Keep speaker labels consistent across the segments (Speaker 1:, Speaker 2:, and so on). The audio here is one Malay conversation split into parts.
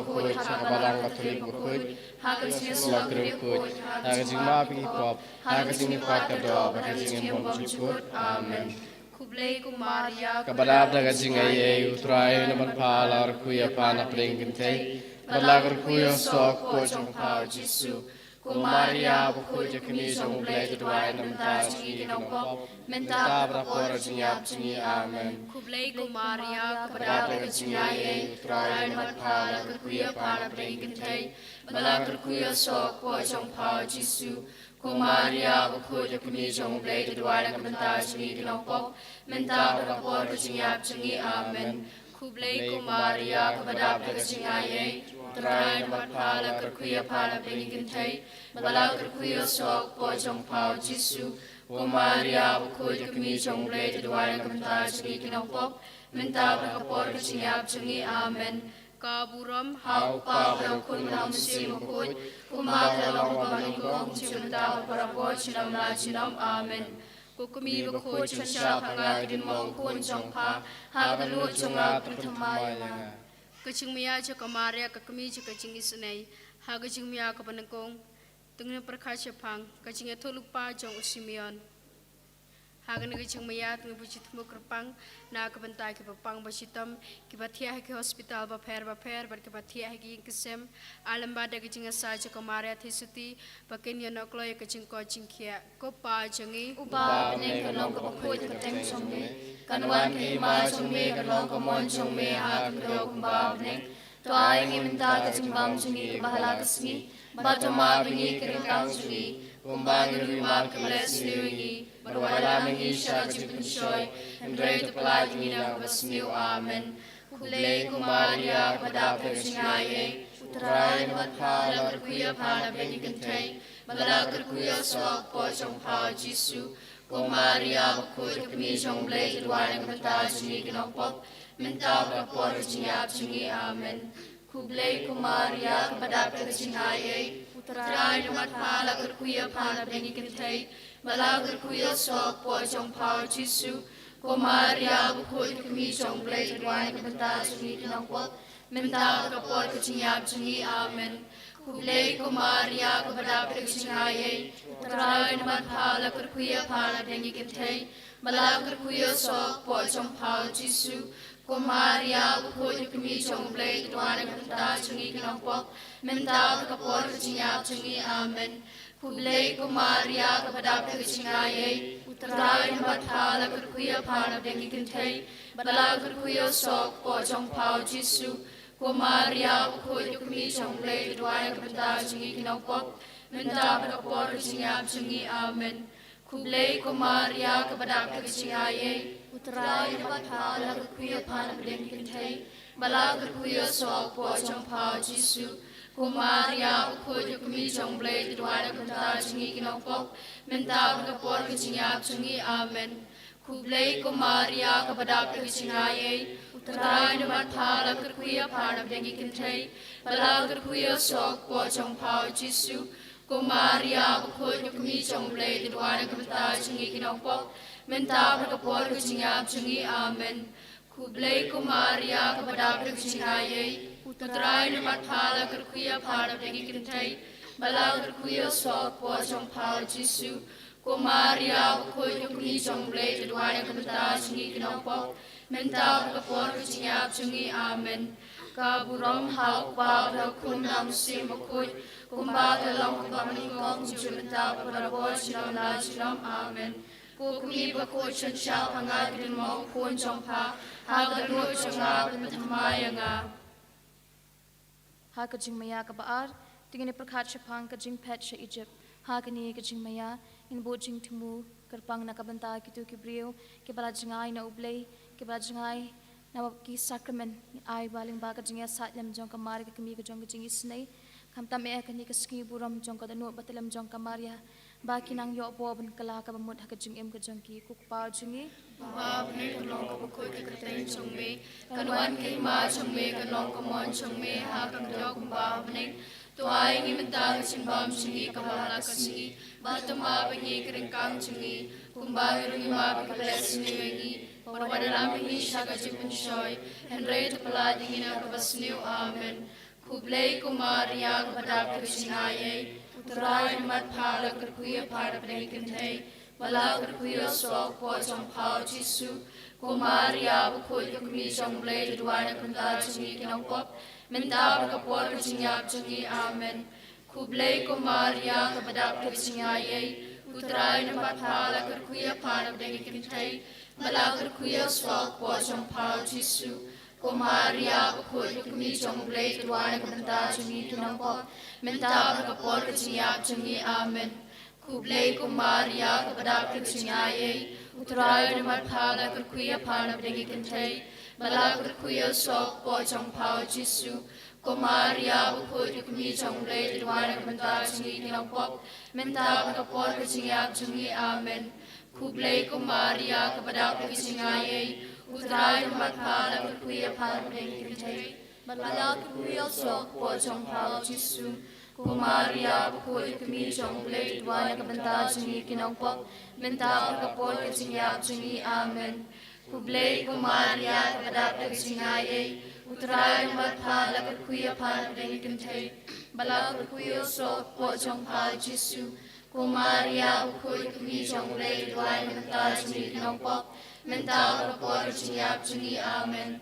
Speaker 1: bakoi balang katolik bakoi Yesus lakir bakoi hagajing ma bi pop hagajing pat kado hagajing bom chukut amen
Speaker 2: Kublai Kumaria
Speaker 1: kabadab hagajing ay utrai naman palar kuya pana pringin tay balagar kuya sok ko jong pao Jesu Kumaria bakoi jakni jong blai tuai nam ta jingi kinong pop menta berapor jinyap jingi amen
Speaker 2: Kublai Kumaria
Speaker 1: kabadab hagajing ay utrai naman palar kuya pana pringin tay balagar kuya sok ko jong pao Jesu Kumaria bakoi jakni jong blai tuai nam ta jingi kinong pop menta berapor jinyap jingi amen
Speaker 2: Kublai Kumaria
Speaker 1: kabadab hagajing ay utrai naman palar kuya pana pringin tay balagar kuya sok ko jong pao Jesu Kumaria bakoi jakni jong blai tuai nam ta jingi kinong pop menta berapor jinyap jingi amen
Speaker 2: Kaburam
Speaker 1: Hau pa berang kun ham si mukut Kumat dalam pamaling kong Cinta berapor cinam na cinam amen
Speaker 2: Kukumi bakoi
Speaker 1: Kunsya hangat din mong kun jong pa Hagalu jonga pertamaya nga
Speaker 2: Kacing Mia Kamaria Kakami Kacing Isunay Hagajing Mia Kapanangkong Tungin Prakasha Pang Kacing Tolupa Jong Usimion Hagan Kacing Mia Tungin Bujit Mukrapang Na Kapantai Kipapang Bashitam Kipatia Haki Hospital Baper Barkapatia Haki Kisem Alambada Kacing Asaja Kamaria Tisuti Bakin Yanokloy Kacing Kocing Kia Kopa Jangi
Speaker 1: Upa Neng Kalong Kapakut Kateng Chongme Kanuan Kima Chongme Kalong Kamon Chongme Hagan Kumba Neng Tuay Minta Kacing Bam Chungi Kabahala Kasni Batoma Bingi Kiringkang Chungi Kumbang Ruiman Kables Niwingi Barwala Mingi Sharajim Punshoy Hendray Tupalay Tingina Kabasniw Amen Kublay Kumaria Kabadap Kachingaye Utray Namat Pala Kuya Pala Bengi Kantay Malakar Kuya Sok Pochong Pao Jesu Kumaria Bakut Kami Jong Blay Tudwari Kabata Jingi Kinopop Minta Bakpor Jinyap Jingi Amen Kublay Kumaria Kabadap Kachingaye Utray Namat Pala Kuya Pala Bengi Kantay Malakar Kuya Sok Pochong Pao Jesu Kumaria Bakut Kami Jong Blay Tudwari Kabata Jingi Kinopop Minta Bakpor Jinyap Jingi Amen Kublay Kumaria Kabadap Kachingaye Utray Namat Pala Kuya Pala Bengi Kantay Malakar Kuya Sok Pochong Pao Jesu Kumaria Bakut Kami Jong Blay Tudwari Kabata Jingi Kinopop Minta Bakpor Jinyap Jingi Amen Kublay Kumaria Kabadap Kachingaye Utray Namat Pala Kuya Pala Bengi Kantay Malakar Kuya Sok Pochong Pao Jesu Kumaria Bakut Kami Jong Blay Tudwari Kabata Jingi Kinopop Minta Bakpor Jinyap Jingi Amen Kublay Kumaria Kabadap Kachingaye Utray Namat Pala Kuya Pala Bengi Kantay Malakar Kuya Sok Pochong Pao Jesu Kumaria Bakut Kami Jong Blay Tudwari Kabata Jingi Kinopop Minta Bakpor Jinyap Jingi Amen Kublay Kumaria Kabadap Kachingaye Utray Namat Pala Kuya Pala Bengi Kantay Malakar Kuya Sok Pochong Pao Jesu Kumaria Bakut Kami Jong Blay Tudwari Kabata Jingi Kinopop Minta Bakpor Jinyap Jingi Amen Kublay Kumaria Kabadap Kachingaye Utray Namat Pala Kuya Pala Bengi Kantay Malakar Kuya Sok Pochong Pao Jesu Kumaria Bakut Kami Jong Blay Tudwari Kabata Jingi Kinopop Minta Bakpor Jinyap Jingi Amen Kaburam Hau Pa Kun Nam Si Bakut Kumba Dalong Pamalikong Jumita Parabor Sinam Na Sinam Amen Kukumi Bakut Chansha Hangat Din Mo Kun Jongpa Hagarut Jonga Patamaya Nga
Speaker 3: Hakajing Maya Kabaar Tingani Prakat Shapang Kajing Pet Sha Egypt Hakani Kajing Maya In Bojing Tumu Kerpang Nakabanta Kitu Kibriyo Kibalajingai Na Ublay Kibalajingai Na Ki Sacrament Ai Baling Baga Jinga Satyam Jong Kamari Kami Kajong Kajing Isnay Kamtam Kani Kaski Buram Jong Kadanu Batalam Jong Kamaria Baki Nang Yo Bob Kala Kabamut Hakajing Im Kajong Ki Kukpa Jingi
Speaker 1: Mabne Kalong Kabakut Kateng Chongme Kanuan Kima Chongme Kalong Kamon Chongme Hakang Jog Babne Tuay Ngimenta Chimbam Chingi Kabahala Kasi Batama Bangi Kringkang Chingi Kumbang Rima Kables Niwangi Parwadalam Hingi Shaka Jipun Shoy Henry Tupala Dingina Kabasniw Amen Kublai Kumaria kepada kesingai, uterai mat pala kerkuya pada peningkintai, bala kerkuya sok pojong pau Jisu, Kumaria bukul kekmi jong blai duana kenta jengi kinong pop, menta berkapor kejinyap jengi amen. Kublai Kumaria kepada kesingai, uterai mat pala kerkuya pada peningkintai, bala kerkuya sok pojong pau Jisu. Kumaria bukul kekmi jong blai duana kenta jengi kinong pop, menta berkapor kejinyap jengi amen. Kublai Kumaria kepada kesingai, uterai mat pala kerkuya pada peningkintai, bala kerkuya sok pojong pau Jisu. Kumaria bukul kekmi jong blai duana kenta jengi kinong pop, menta berkapor kejinyap jengi amen. Kublai Kumaria kepada kesingai, uterai mat pala kerkuya pada peningkintai, bala kerkuya sok pojong pau Jisu. Kumaria bukul kekmi jong blai duana kenta jengi kinong pop, menta berkapor kejinyap jengi amen. Kublai Kumaria kepada kesingai, uterai mat pala kerkuya pada peningkintai, bala kerkuya sok pojong pau Jisu. Kumaria bukul kekmi jong blai duana kenta jengi kinong pop, menta berkapor kejinyap jengi amen.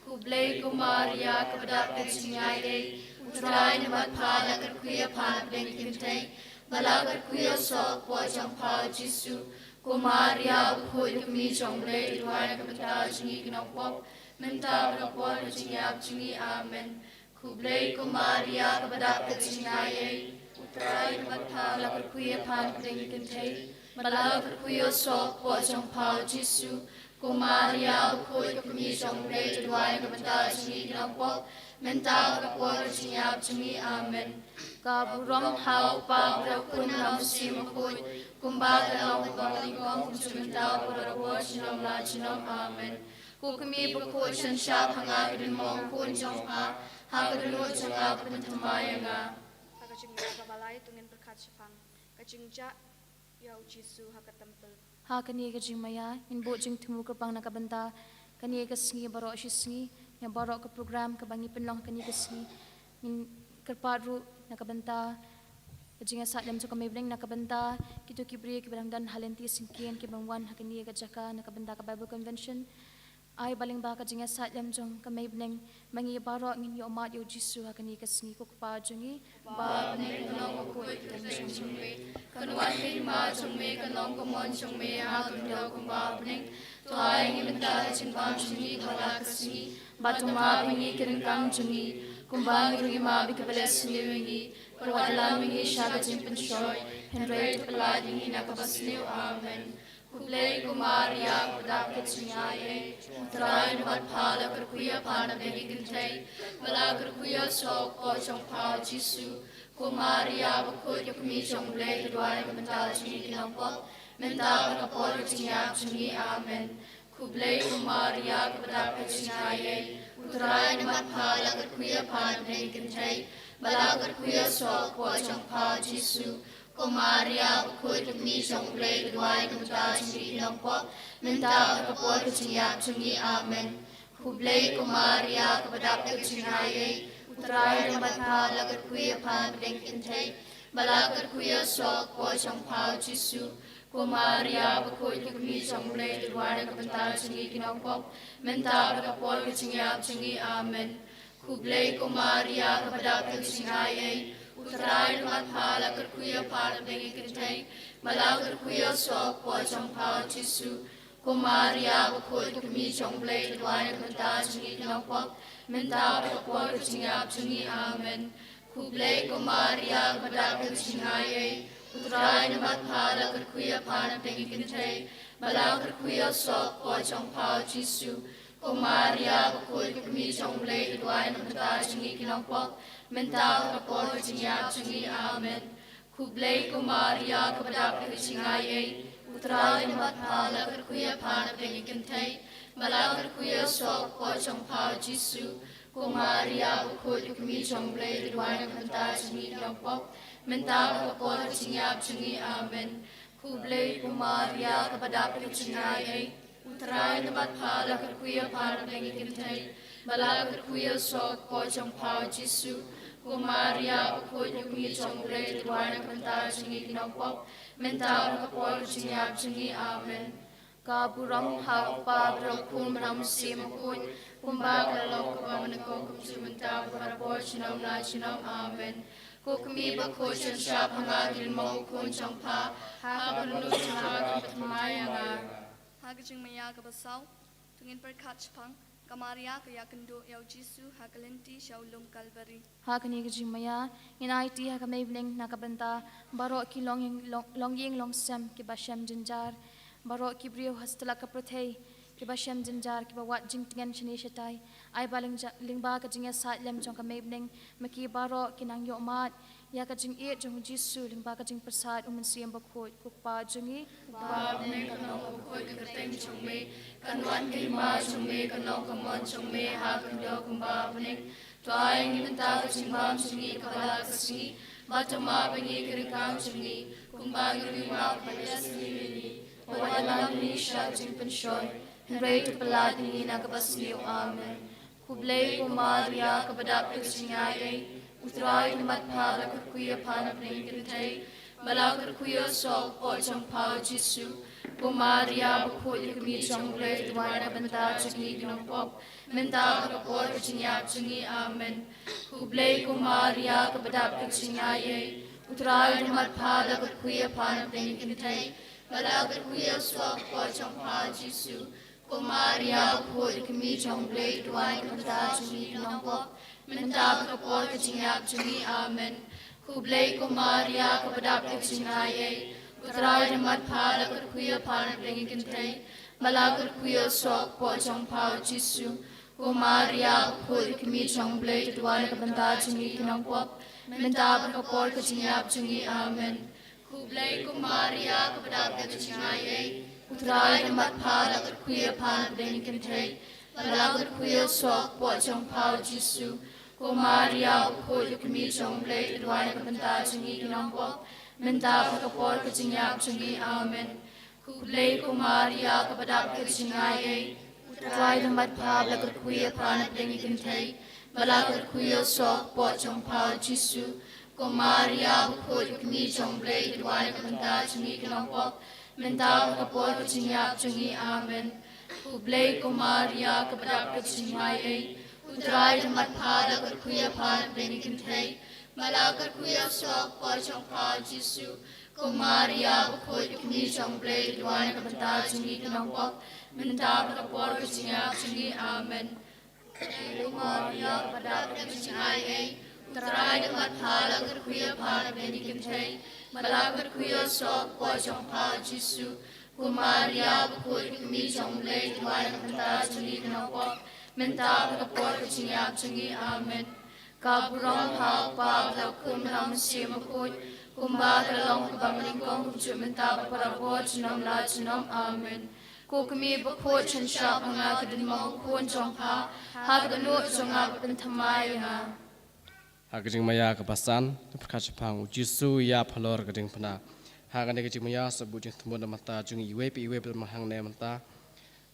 Speaker 1: Kublai Kumaria kepada kesingai, uterai mat pala kerkuya pada peningkintai, bala kerkuya sok pojong pau Jisu. Kumaria bukul kekmi jong blai duana kenta jengi kinong pop, menta berkapor kejinyap jengi amen. Kublai Kumaria kepada kesingai, uterai mat pala kerkuya pada peningkintai, bala kerkuya sok pojong pau Jisu. Kumaria bukul kekmi jong blai duana kenta jengi kinong pop, menta berkapor kejinyap jengi amen. Kaburong hau pa berakun ham simakut, kumbaga lau balingkong kumsumintaw purabot sinom la sinom amen. Kukumi bukut sensyap hanga kedemong kun jong ha, hagadunut janga pentamaya nga.
Speaker 3: Kajing kabalay tungin berkat sepang, kajing ja yau Jisu hakatempel. Ha kani kajing maya, in bo jing temu kerpang nakabenta, kani kasingi barok sisngi, yang barok ke program kebangi penlong kani kasingi, in kerparu nakabenta, kajing asat dalam suka mebring nakabenta, kita kibri kibarang dan halenti singkian kibangwan hakani kajaka nakabenta ke Bible Convention. Ay baling ba kajing asat dalam jong kami beneng mangi barok ngin yo mat yo Jisu hakani kasingi ko kepa jongi
Speaker 1: Ba beneng kanong ko iteng jongme, kanuan hima jongme kanong komon jongme hakundau kumba beneng, tuai ngimenta jingbang jongi kala kasingi, batuma bengi kirengkang jongi, kumba ngirungi ma bikabales niwingi, perwadalan wingi syaga jimpen shoy, henry tepelad wingi nakabasniw amen. Kublai Kumaria kepada kesingai, uterai mat pala kerkuya pada peningkintai, bala kerkuya sok pojong pau Jisu. Kumaria bukul kekmi jong blai duana kenta jengi kinong pop, menta berkapor kejinyap jengi amen. Kublai Kumaria kepada kesingai, uterai mat pala kerkuya pada peningkintai, bala kerkuya sok pojong pau Jisu. Kumaria bukul kekmi jong blai duana kenta jengi kinong pop, menta berkapor kejinyap jengi amen. Kublai Kumaria kepada kesingai, uterai mat pala kerkuya pada peningkintai, bala kerkuya sok pojong pau Jisu. Kumaria bukul kekmi jong blai duana kenta jengi kinong pop, menta berkapor kejinyap jengi amen. Kublai Kumaria kepada kesingai, uterai mat pala kerkuya pada peningkintai, bala kerkuya sok pojong pau Jisu. Kumaria bukul kekmi jong blai duana kenta jengi kinong pop, menta berkapor kejinyap jengi amen. Kublai Kumaria kepada kesingai, uterai mat pala kerkuya pada peningkintai, bala kerkuya sok pojong pau Jisu. Kumaria bukul kekmi jong blai duana kenta jengi kinong pop, menta berkapor kejinyap jengi amen. Kublai Kumaria kepada kesingai, uterai mat pala kerkuya pada peningkintai, bala kerkuya sok pojong pau Jisu. Kumaria bukul kekmi jong blai duana kenta jengi kinong pop, menta berkapor kejinyap jengi amen. Kublai Kumaria kepada kesingai, Uterai na mat pa la kat kuya para bengi kintai. Bala kat kuya sok po chong pao Jisu. Ko Maria ko yumi chong bre tuan kanta chingi kinopop. Menta ka po chinyap chingi amen. Ka burang hau pa bro kum ram sim kun. Kumba ka lo ka ba man ko kum chimenta para po chinam na chinam amen. Ko kumi ba ko chen sha phanga din mo kun chong pa. Ha ka nu cha ka patmaya nga.
Speaker 4: Hagajing maya ka basaw, tungin perkat pang, kamaria kaya kendo yaw Jisu hakalenti shaulum Calvary.
Speaker 3: Hakani ka maya, inay ti hakamay bling nakabanta, baro ki longying long sem ki bashem jinjar, baro ki brio hastala ka protay, ki bashem jinjar ki bawat jing tingan shini shatay, ay baling lingba ka jingya sa lem jong kamay bling, maki baro ki nang yomat, ya ka jing it jong Jisu lingba ka jing persat siyam bakot kukpa jingi,
Speaker 1: Bab ne kanong ko kateng chungme kanwan ke ma chungme kanong kamon chungme ha kando kumba bne twai ni menta chimbam chungi kabala kasi batama bengi kirikang chungi kumba ngri ma palas ni wala ni sha jing penshoy hre to palad ni na kabasli amen kublay ko maria kabadap singai utrai mat phala kuya pan bne kirtai Malakar kuya sok o chong pao Jisu, ko Maria bakul kami chong bre tuan banta chungi ginong pop, menta kapor kachingyap chungi amen. Kublay ko Maria kabadap kachingaye, utray mat pada kuya pan bring kinitay, malakar kuya sok o chong pao Jisu, ko Maria bakul kami chong bre tuan banta chungi ginong pop, menta kapor kachingyap chungi amen. Kublay ko Maria kabadap kachingaye, utray mat phala kuya pan bring kintay, malakar kuya sok po chong pao Jisu, ko Maria bakul kami chong blay tuan kabanta chungi kinong pop, menta kapor kachingyap chungi amen. Kublay ko Maria kabadap kachingaye, utray mat phala kuya pan bring kintay, malakar kuya sok po chong pao Jisu, ko Maria bakul kami chong blay tuan kabanta chungi kinong pop, menta kapor kachingyap chungi amen. Kublay ko Maria kabadap kachingaye, utray mat phala kuya pan bring kintay, malakar kuya sok po chong pao Jisu, ko Maria bakul kami chong blay tuan kabanta chungi kinong pop, menta kapor kachingyap chungi amen. Kublay ko Maria kabadap kachingaye, utray mat phala kuya pan bring kintay, malakar kuya sok po chong pao Jisu, ko Maria bakul kami chong blay tuan kabanta chungi kinong pop, menta kapor kachingyap chungi amen. Kublay Maria kabadap kachingaye, utray mat phala kuya pan bring kintay, malakar kuya sok po chong pao Jisu, ko Maria bakul kami chong blay tuan kabanta chungi kinong pop, menta kapor kachingyap chungi amen. Kaburong hau pa blau kum ram simakut, kumba kalong kabamling kong kumchut menta parabot chinam la chinam amen. Kukumi bakut chanshap nga kadin mahukun chong pa, hagdanu chong apapan tamay ha.
Speaker 5: Hagajing maya kapasan, perkacapang Jisu ya palor gading pana. Hagane gajing maya sebujing temu mata jung iwe bermahang ne mata.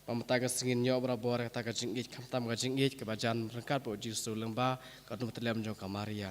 Speaker 5: Pamata singin nyo berabor kata gajing ich kamtam gajing ich kebajan berangkat po Jisu lengba kadung terlem jong kamaria.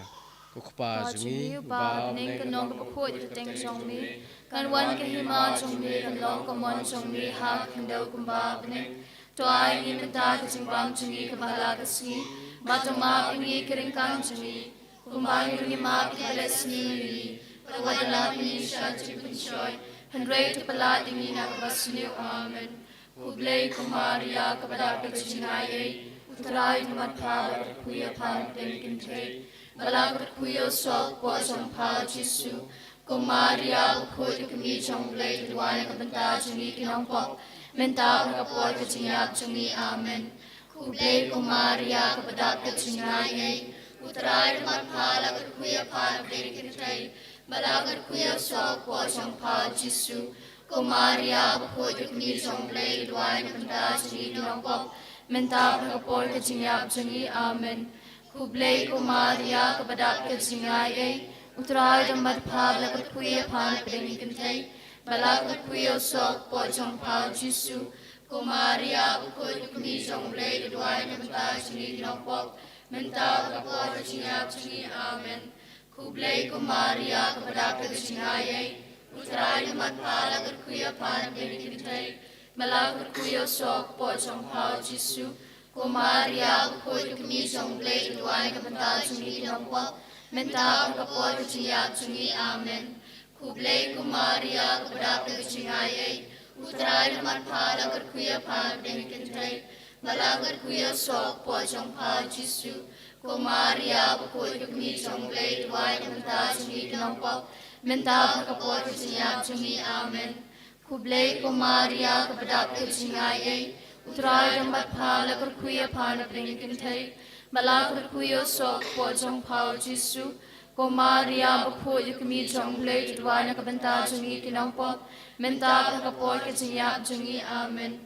Speaker 5: Kukpa jungi
Speaker 3: ba ning kanong kapakut teng chong mi, kanwan kahima chong mi kanlong kamon chong mi ha kandaw kumba bne. Toay ni menta kajing bang chungi kabahala kasi, batama pingi keringkang chungi, kumbang yungi ma pikilas ni, wadala pingi siya chipenshoy, handray tupalat ingi nakabasniw amen. Kublay ko Maria kabadap kachingaye, utray namat pa kuya pan kintay, malakot kuya sok po chong pao Jisu, ko Maria bakul kami chong blay tuan kabanta chungi kinong pop, menta kapor kachingyap chungi amen. Kublay ko Maria kabadap kachingaye, utray namat pa kuya pan kintay, malakot kuya sok po chong pao Jisu, ko Maria bakul kami chong blay tuan kabanta chungi kinong pop, menta kapor kachingyap chungi amen. Kublay ko Maria kabadap kachingaye, utray damat pabla kuya pan kintay, balakot kuya sok po chong pao Jisu,
Speaker 1: Maria bukhoi kami jong blei duai na menta chini kinong pok menta kapor chinyap chini amen ku blei ku Maria kepada kesingai utrai na matpala kerkuya pan beni kintai malak kerkuya sok po jong pau Jisu ku Maria bukhoi kami jong blei duai na menta chini kinong pok menta kapor chinyap chini amen ku blei ku Maria kepada kesingai Utrai naman pala kerkuya pan bengkentai malagar kuya sok po jong pa Jisu ko Maria bukoy kami jong blay duai menta jungi kinongpok menta kapor kisinyap jungi amen ku blay ko Maria kapadap kisingay utrai naman pala kerkuya pan bengkentai malagar kuya sok po jong pa Jisu ko Maria bukoy kami jong blay duai nakabenta jungi kinongpok menta kapor kisinyap jungi amen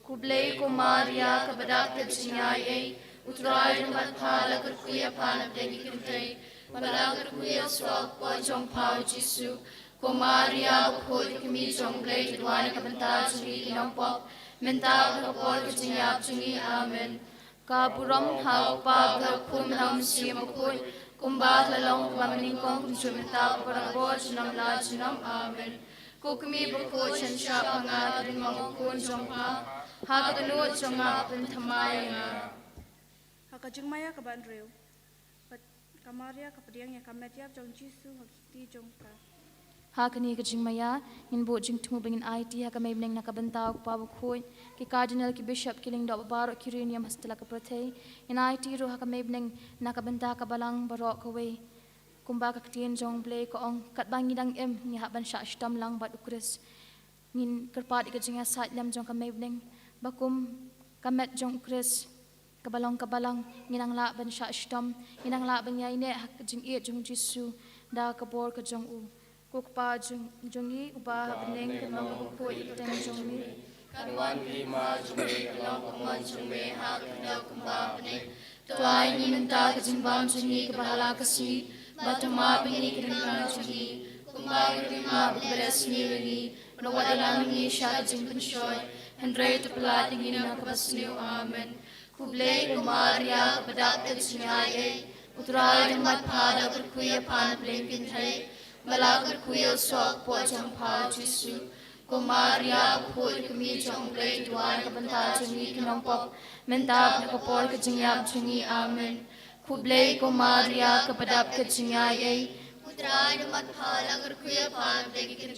Speaker 1: ku blay ko Maria kabadak kisinyay utray naman pala kerkuya pan bengkentai malagar kuya sok po jong pa Jisu ko Maria bukoy kami jong blay duai nakabenta jungi kinongpok menta kapor kisinyap jungi amen kaburam hau pa kum nam simakul kumbat lalong kumamaningkong kumsumita parabot sinam la sinam amen kukmi buko chansha panga rin mangkun jongpa hakatulot jonga penthamay nga
Speaker 6: hakajung maya kaban reu kamaria kapadiang ya kametia jong Jisu hakiti jongka
Speaker 3: hakani kajing maya in bo jing tumu bengin IT hakamay bneng nakabanta pa bukoy ki cardinal ki bishop kiling do baro kirinium hastala ka protei in IT ro hakamay bneng nakabanta ka balang barok kawe kumba kaktian jong blay ko ong katbang ngidang ni haban sha stam lang bat ukris ngin kerpat ikajinga sat lam jong kamay bneng bakum kamet jong ukris kabalong nginang la ban sha stam nginang la ban yai ne hakajing e jong Jisu da kabor ka jong u kukpa jongi ubah beneng kemang buku iteng jongi
Speaker 1: karuan lima jungi kalong kemon jungi hak kendau kembang beneng tuai ni menta kejimbang jungi kebahala kesi batu ma bini kedengkang jungi kumbang lima beres ni penawat dalam ni syat jing penshoy hendrai tepelat ingin nak kebasniu amen kublai kumaria kebedak kejinyai utrai demat pada berkuya pan blengkin hai malagar kuya sok po jong pa Jisu ko Maria bukoy kami jong blay duan kabanta jungi kinongpok menta kapor kajingyap jungi amen ku blay ko Maria kapadap kajingay utray namat malagar kuya pan blengkin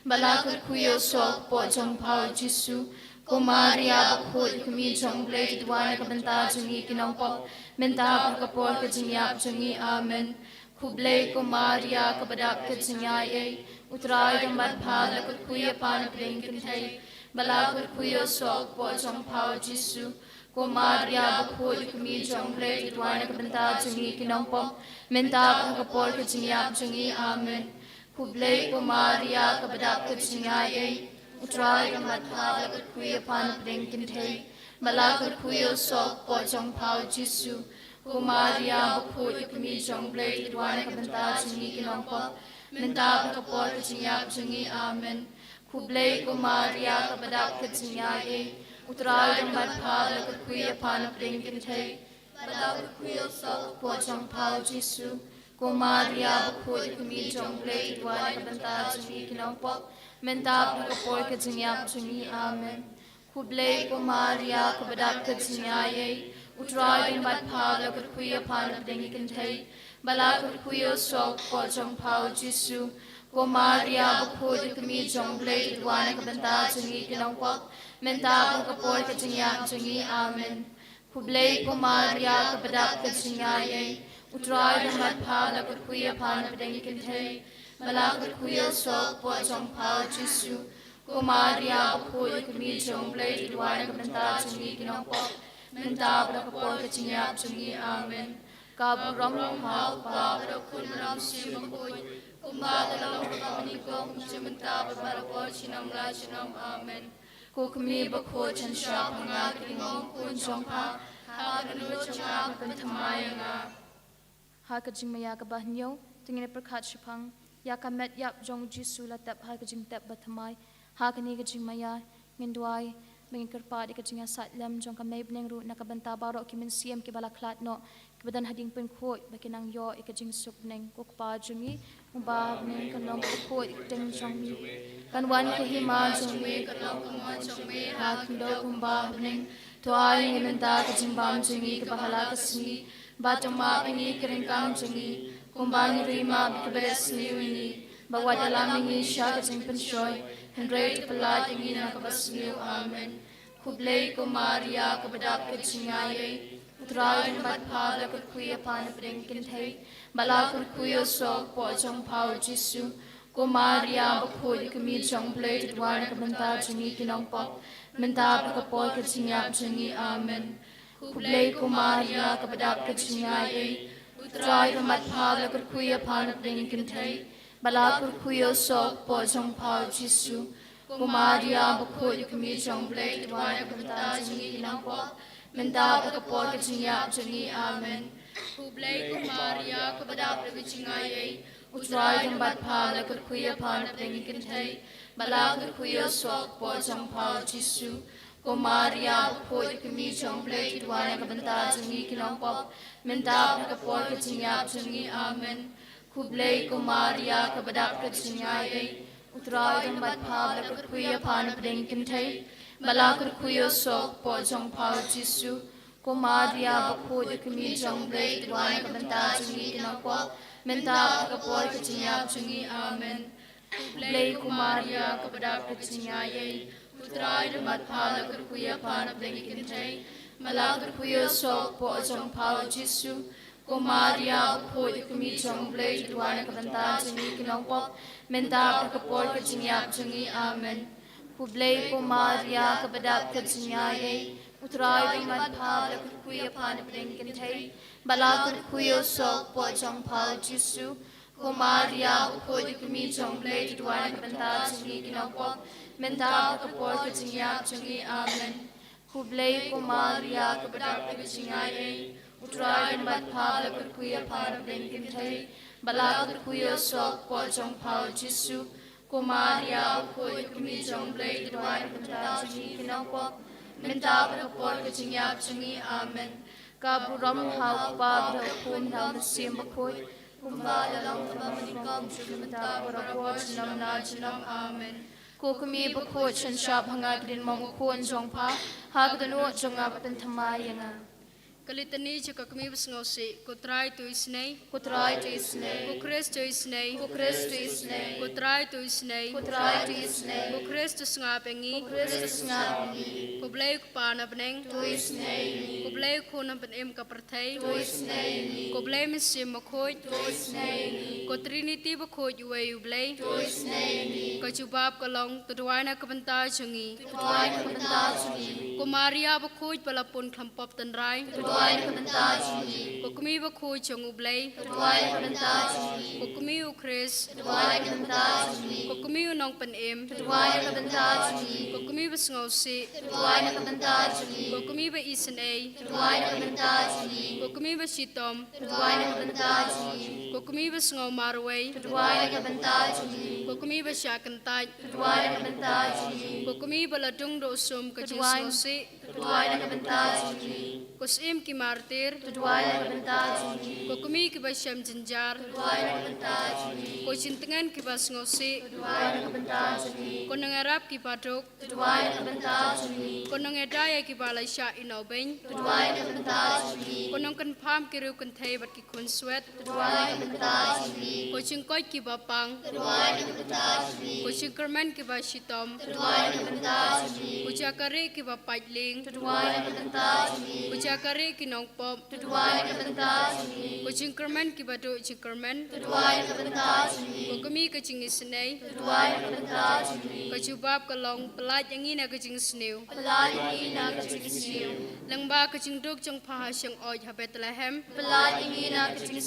Speaker 1: malagar kuya sok po jong pa Jisu ko Maria bukoy kami jong blay duan kabanta jungi kinongpok menta kapor kajingyap jungi amen Kublay ko Maria kabadak kajingay utray damat pala kuya pan bengkentai balakar kuya sok po jong pau Jisu ko Maria bukoy kami jong blay duan kabanta jungi kinongpok menta kapor kajingyap jungi amen Kublay ko Maria kabadak kajingay utray damat pala kuya pan bengkentai balakar kuya sok po jong pau Jisu ko Maria bukoy kami jong blay duan kabanta jungi kinongpok menta kapor kajingyap jungi amen kublay ko Maria kabadak kajingay utray damat pala kuya pan bengkentai balakar kuya sok po jong pau Jisu ko Maria bukoy kami jong blay duan kabanta jungi kinongpok menta kapor kajingyap jungi amen kublay ko Maria kabadak kajingay utray damat pala kuya pan bengkentai balakar kuya sok po jong pau Jisu ko Maria bukoy kami jong blay duan kabanta jungi kinongpok menta kapor kajingyap jungi amen kublay ko Maria kabadak kajingay utray damat pala kuya pan bengkentai balakar kuya sok po jong pau Jisu ko Maria bukoy kami jong blay duan kabanta jungi kinongpok menta kapor kajingyap jungi amen kaburam hau pa kun ram simakoy kumba dalam kamanikong kumsimenta barapor sinam la sinam amen kukmi bakho chansha panga kingong kun jongpa hakanu jonga penthamay nga
Speaker 3: hakajing maya kabahnyau tingene prakhat shapang yakamet yap jong Jisu latap hakajing tap bathamai hakani kajing maya ngindwai bengin kerpa di kajing asat lem jong kamay beneng ru nakabanta barok ki mensiam ki balaklat no ki badan hading pen khoi bakinang yo ikajing sup neng kukpa jungi umba beneng kanong khoi ikajing jong mi kanwan ke hima jong mi kanong kamon jong mi hakindo kumba beneng tuai ngimenta kajing bam jungi ki bahala kasni batoma pengi keringkang jungi kumbani rima bikberes niwini bahwa dalam ini syak kajing penshoy Henry pelat ingin nakabasniu amen. Kublay ko Maria kabadap kajingayay. Utray bat pala kuya panapring kintay. Bala kuya sok po jong pao Jisu. Ko Maria bakhoy kami jong play tudwan kabanta jungi kinong pop. Menta pakapoy kajingap jungi amen. Kublay ko Maria kabadap kajingayay. Utray bat pala kuya panapring kintay. Bala kuya sok po jong pao Jisu. Kumaria bakhoy kami jong blade tuan kabanta jungi kinang po. Menta pakapor kajingya jungi amen.
Speaker 2: Kublay Kumaria kabadap kajingayay.
Speaker 3: Utray ang batpala kuya panap ng ikintay. Bala kuya sok po jong pao Jisu. Kumaria bakhoy kami jong blade tuan kabanta jungi kinang po. Menta pakapor kajingya jungi amen. Kublay Kumaria kabadap kajingayay. Utray ang batpala kuya panap ng ikintay. Bala kuya sok po jong pao Jisu. Kumaria bakhoy kami jong blade tuan kabanta jungi kinang po. Menta pakapor kajingya jungi amen. Kublay Kumaria kabadap kajingayay. Utray ang batpala kuya panap ng ikintay. Bala kuya sok po jong pao Jisu. Kumaria bakhoy kami jong blade tuan kabanta jungi kinang po. Menta pakapor kajingya jungi amen. Kublay Kumaria kabadap kajingayay. Utray ang batpala kuya panap ng ikintay. Bala kuya sok po jong pao Jisu. Kumaria bakhoy kami jong blade tuan kabanta jungi kinang po. Menta pakapor kajingya jungi amen. Kublay Kumaria kabadap kajingayay. Utray ang batpala kuya panap ng ikintay. Bala kuya sok po jong pao Jisu. Kumaria bakhoy kami jong blade tuan kabanta jungi kinang po. Menta pakapor kajingya jungi amen. Kaburam hau pa bro kum hau nasim bakhoy. Kumba dalam pamanikam sumenta parakot nam na junam amen. Kukumi bakhoy chan shap hanga grin mong ukon jong pa. Hagdano jong apatan tamayanga.
Speaker 2: Kalitani jika kami besngausi kutrai tu isnei.
Speaker 3: Kutray to isnay.
Speaker 2: Kukris tu isnei.
Speaker 3: Kukris to isnay.
Speaker 2: Kutrai tu isnei.
Speaker 3: Kutray to isnay.
Speaker 2: Kukris tu ngapengi.
Speaker 3: Kukris nga ni.
Speaker 2: Kublay kupana beneng.
Speaker 3: To isnay.
Speaker 2: Kublay kunam penem kapertai.
Speaker 3: To isnay ni.
Speaker 2: Kublay mesim bakhoy.
Speaker 3: To isnay ni.
Speaker 2: Kutrinity bakhoy uwe ublay.
Speaker 3: To isnay ni.
Speaker 2: Kachubab kalong tuduana kabanta jungi.
Speaker 3: Tuay kabanta jungi.
Speaker 2: Kumaria bakhoy palapun klampop tanray.
Speaker 3: Tuay kabanta jungi.
Speaker 2: Kukumi bakhoy chung ublay.
Speaker 3: Tuay kabanta jungi.
Speaker 2: Kukumi ukris.
Speaker 3: Tuay kabanta jungi.
Speaker 2: Kukumi unong penem.
Speaker 3: Tuay kabanta jungi.
Speaker 2: Kukumi besngausi.
Speaker 3: Tuay kabanta jungi.
Speaker 2: Kukumi ba isenay.
Speaker 3: Tuay kabanta jungi.
Speaker 2: Kukumi ba sitom.
Speaker 3: Tuay kabanta jungi.
Speaker 2: Kukumi ba sngaw marway.
Speaker 3: Tuay kabanta jungi.
Speaker 2: Kukumi ba syakantay.
Speaker 3: Tuay kabanta jungi.
Speaker 2: Kukumi ba ladung do usum kajingsosi.
Speaker 3: Tuay kabanta jungi.
Speaker 2: Kusim ki martir.
Speaker 3: Tuay kabanta jungi.
Speaker 2: Kukumi ki ba syam jinjar.
Speaker 3: Tuay kabanta jungi.
Speaker 2: Kusintengan ki ba sngosi.
Speaker 3: Tuay kabanta jungi.
Speaker 2: Konangarap ki patok.
Speaker 3: Tuay kabanta jungi.
Speaker 2: Konangedaya ki ba laisya inaubeng.
Speaker 3: Tuay kabanta jungi.
Speaker 2: Konong kanpam ki ru kantay bat ki kunswet.
Speaker 3: Tuay kabanta jungi.
Speaker 2: Kuchingkoy ki ba pang.
Speaker 3: Tuay kabanta jungi.
Speaker 2: Kuchingkerman ki ba sitom.
Speaker 3: Tuay kabanta jungi.
Speaker 2: Kuchakari ki ba paitling.
Speaker 3: Tuay kabanta jungi.
Speaker 2: Kuchakari ki nongpop.
Speaker 3: Tuay kabanta jungi.
Speaker 2: Kuchingkerman ki ba do chingkerman.
Speaker 3: Tuay kabanta jungi.
Speaker 2: Kukumi kaching isnay.
Speaker 3: Tuay kabanta jungi.
Speaker 2: Kachubab kalong pelat yang ina kaching snew.
Speaker 3: Pelad ingina kacing
Speaker 2: Langba kaching dog chong paha syang oj ha Bethlehem.
Speaker 3: Pelad ingina kacing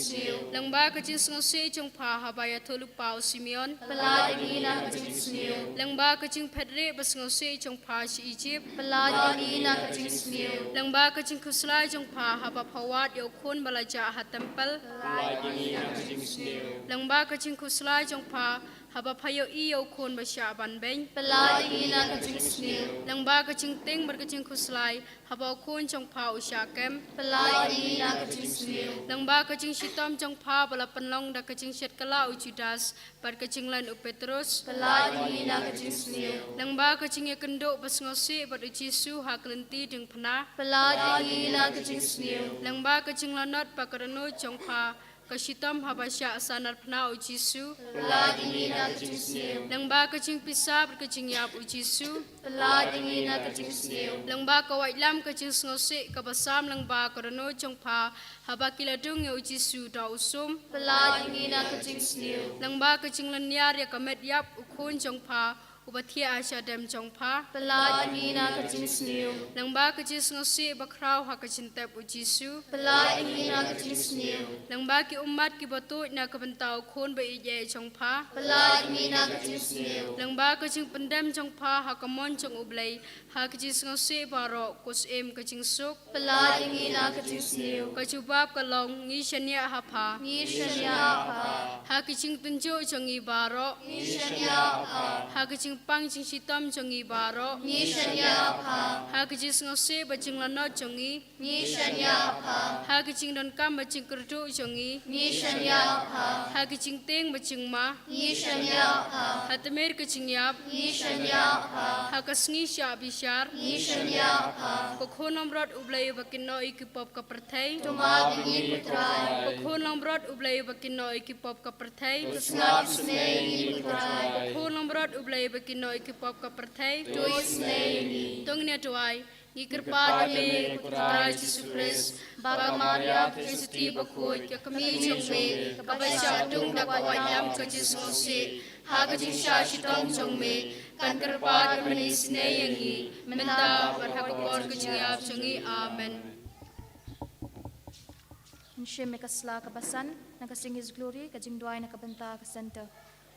Speaker 2: Langba kaching sngose chong paha baya toluk pao Simeon.
Speaker 3: Pelad ingina kacing
Speaker 2: Langba kaching pedre bas ngose chong paha si Egypt.
Speaker 3: Pelad ingina kacing
Speaker 2: Langba kaching kuslai chong paha ba phawat yo khon balaja ha temple. Langba kaching kuslai chong paha haba phayo iyo khon ba sha ban beng
Speaker 1: Pelai ina kajing sniu.
Speaker 2: lang ba ka ching ting bar ka ching khuslai haba khon chong pha u sha kem
Speaker 1: Pelai ina kajing sniu.
Speaker 2: lang ba ka ching sitom chong pha bala panlong da ka ching shet kala u Judas bar ka ching lan u Petrus
Speaker 1: Pelai ina kajing sniu.
Speaker 2: lang ba ka ching kendo bas ngosi bar u Jisu ha klenti ding phna
Speaker 1: Pelai ina kajing sniu.
Speaker 2: lang ba ka ching lanot pa karano chong pha ka sitom haba sha sanar phna u Jisu
Speaker 1: Pelai ina kajing sniu.
Speaker 2: lang ba ka ching pisa bar ka ching yap u Jisu
Speaker 1: Pelai ina kajing sniu.
Speaker 2: lang ba ka wai lam ka ching ngosi ka basam lang ba karano chong pha haba kiladung u Jisu da usum
Speaker 1: Pelai ina kajing sniu.
Speaker 2: lang ba ka ching lan yar ya ka met yap u khon chong pha u bathia asha dem chong pha
Speaker 1: Pelai ina kajing sniu.
Speaker 2: lang ba ka ching ngosi ba kraw ha ka chin tep u Jisu
Speaker 1: Pelai ina kajing sniu.
Speaker 2: lang ba ki ummat ki batu na ka bantau khon ba i ye chong pha
Speaker 1: Pelai ina kajing sniu.
Speaker 2: lang ba ka ching pendem chong pha ha ka mon chong ublei ha ka ching ngosi ba ro kus em ka ching suk
Speaker 1: Pelai ina kajing sniu.
Speaker 2: ka chu bab ka long ngi shania ha pha
Speaker 1: Ni shanya pa.
Speaker 2: ha ki ching tunjo chong i ba ro
Speaker 1: Ni shanya pa.
Speaker 2: ha ki ching pang ching sitam chong i ba ro
Speaker 1: Ni shanya pa.
Speaker 2: ha ki ching ngosi ba ching lanot chong i
Speaker 1: Ni shanya pa.
Speaker 2: ha ki ching don kam ba ching kurdu chong i
Speaker 1: Ni shanya pa.
Speaker 2: ha ki ching teng ba ching ma
Speaker 1: Ni shanya pa.
Speaker 2: ha temer ka ching yap
Speaker 1: Ni shanya pa.
Speaker 2: ha ka sngi sha bishar
Speaker 1: Ni shanya pa.
Speaker 2: ko khonom rot ublei ba kinno i ki pop ka perthai
Speaker 1: Tuma ni putrai.
Speaker 2: ko khonom rot ublei ba kinno i ki pop ka perthai
Speaker 1: Snap snei ni putrai.
Speaker 2: ko khonom rot ublei ba kinno i ki pop ka perthai
Speaker 1: Doi snei ni.
Speaker 2: tong ne tuai ni kirpa me putra Jesus Christ Baba Maria Kristi ba khoi ka kami chong me ka ba sha tung da ka wa yam ka Jesus ngosi ha ka jing sha shi tong chong me kan kirpa me snei yangi menta par ha ka por ka jing yap chongi amen.
Speaker 3: Nshe me kasla kabasan na kasing His glory kajing duay na kabanta ka center.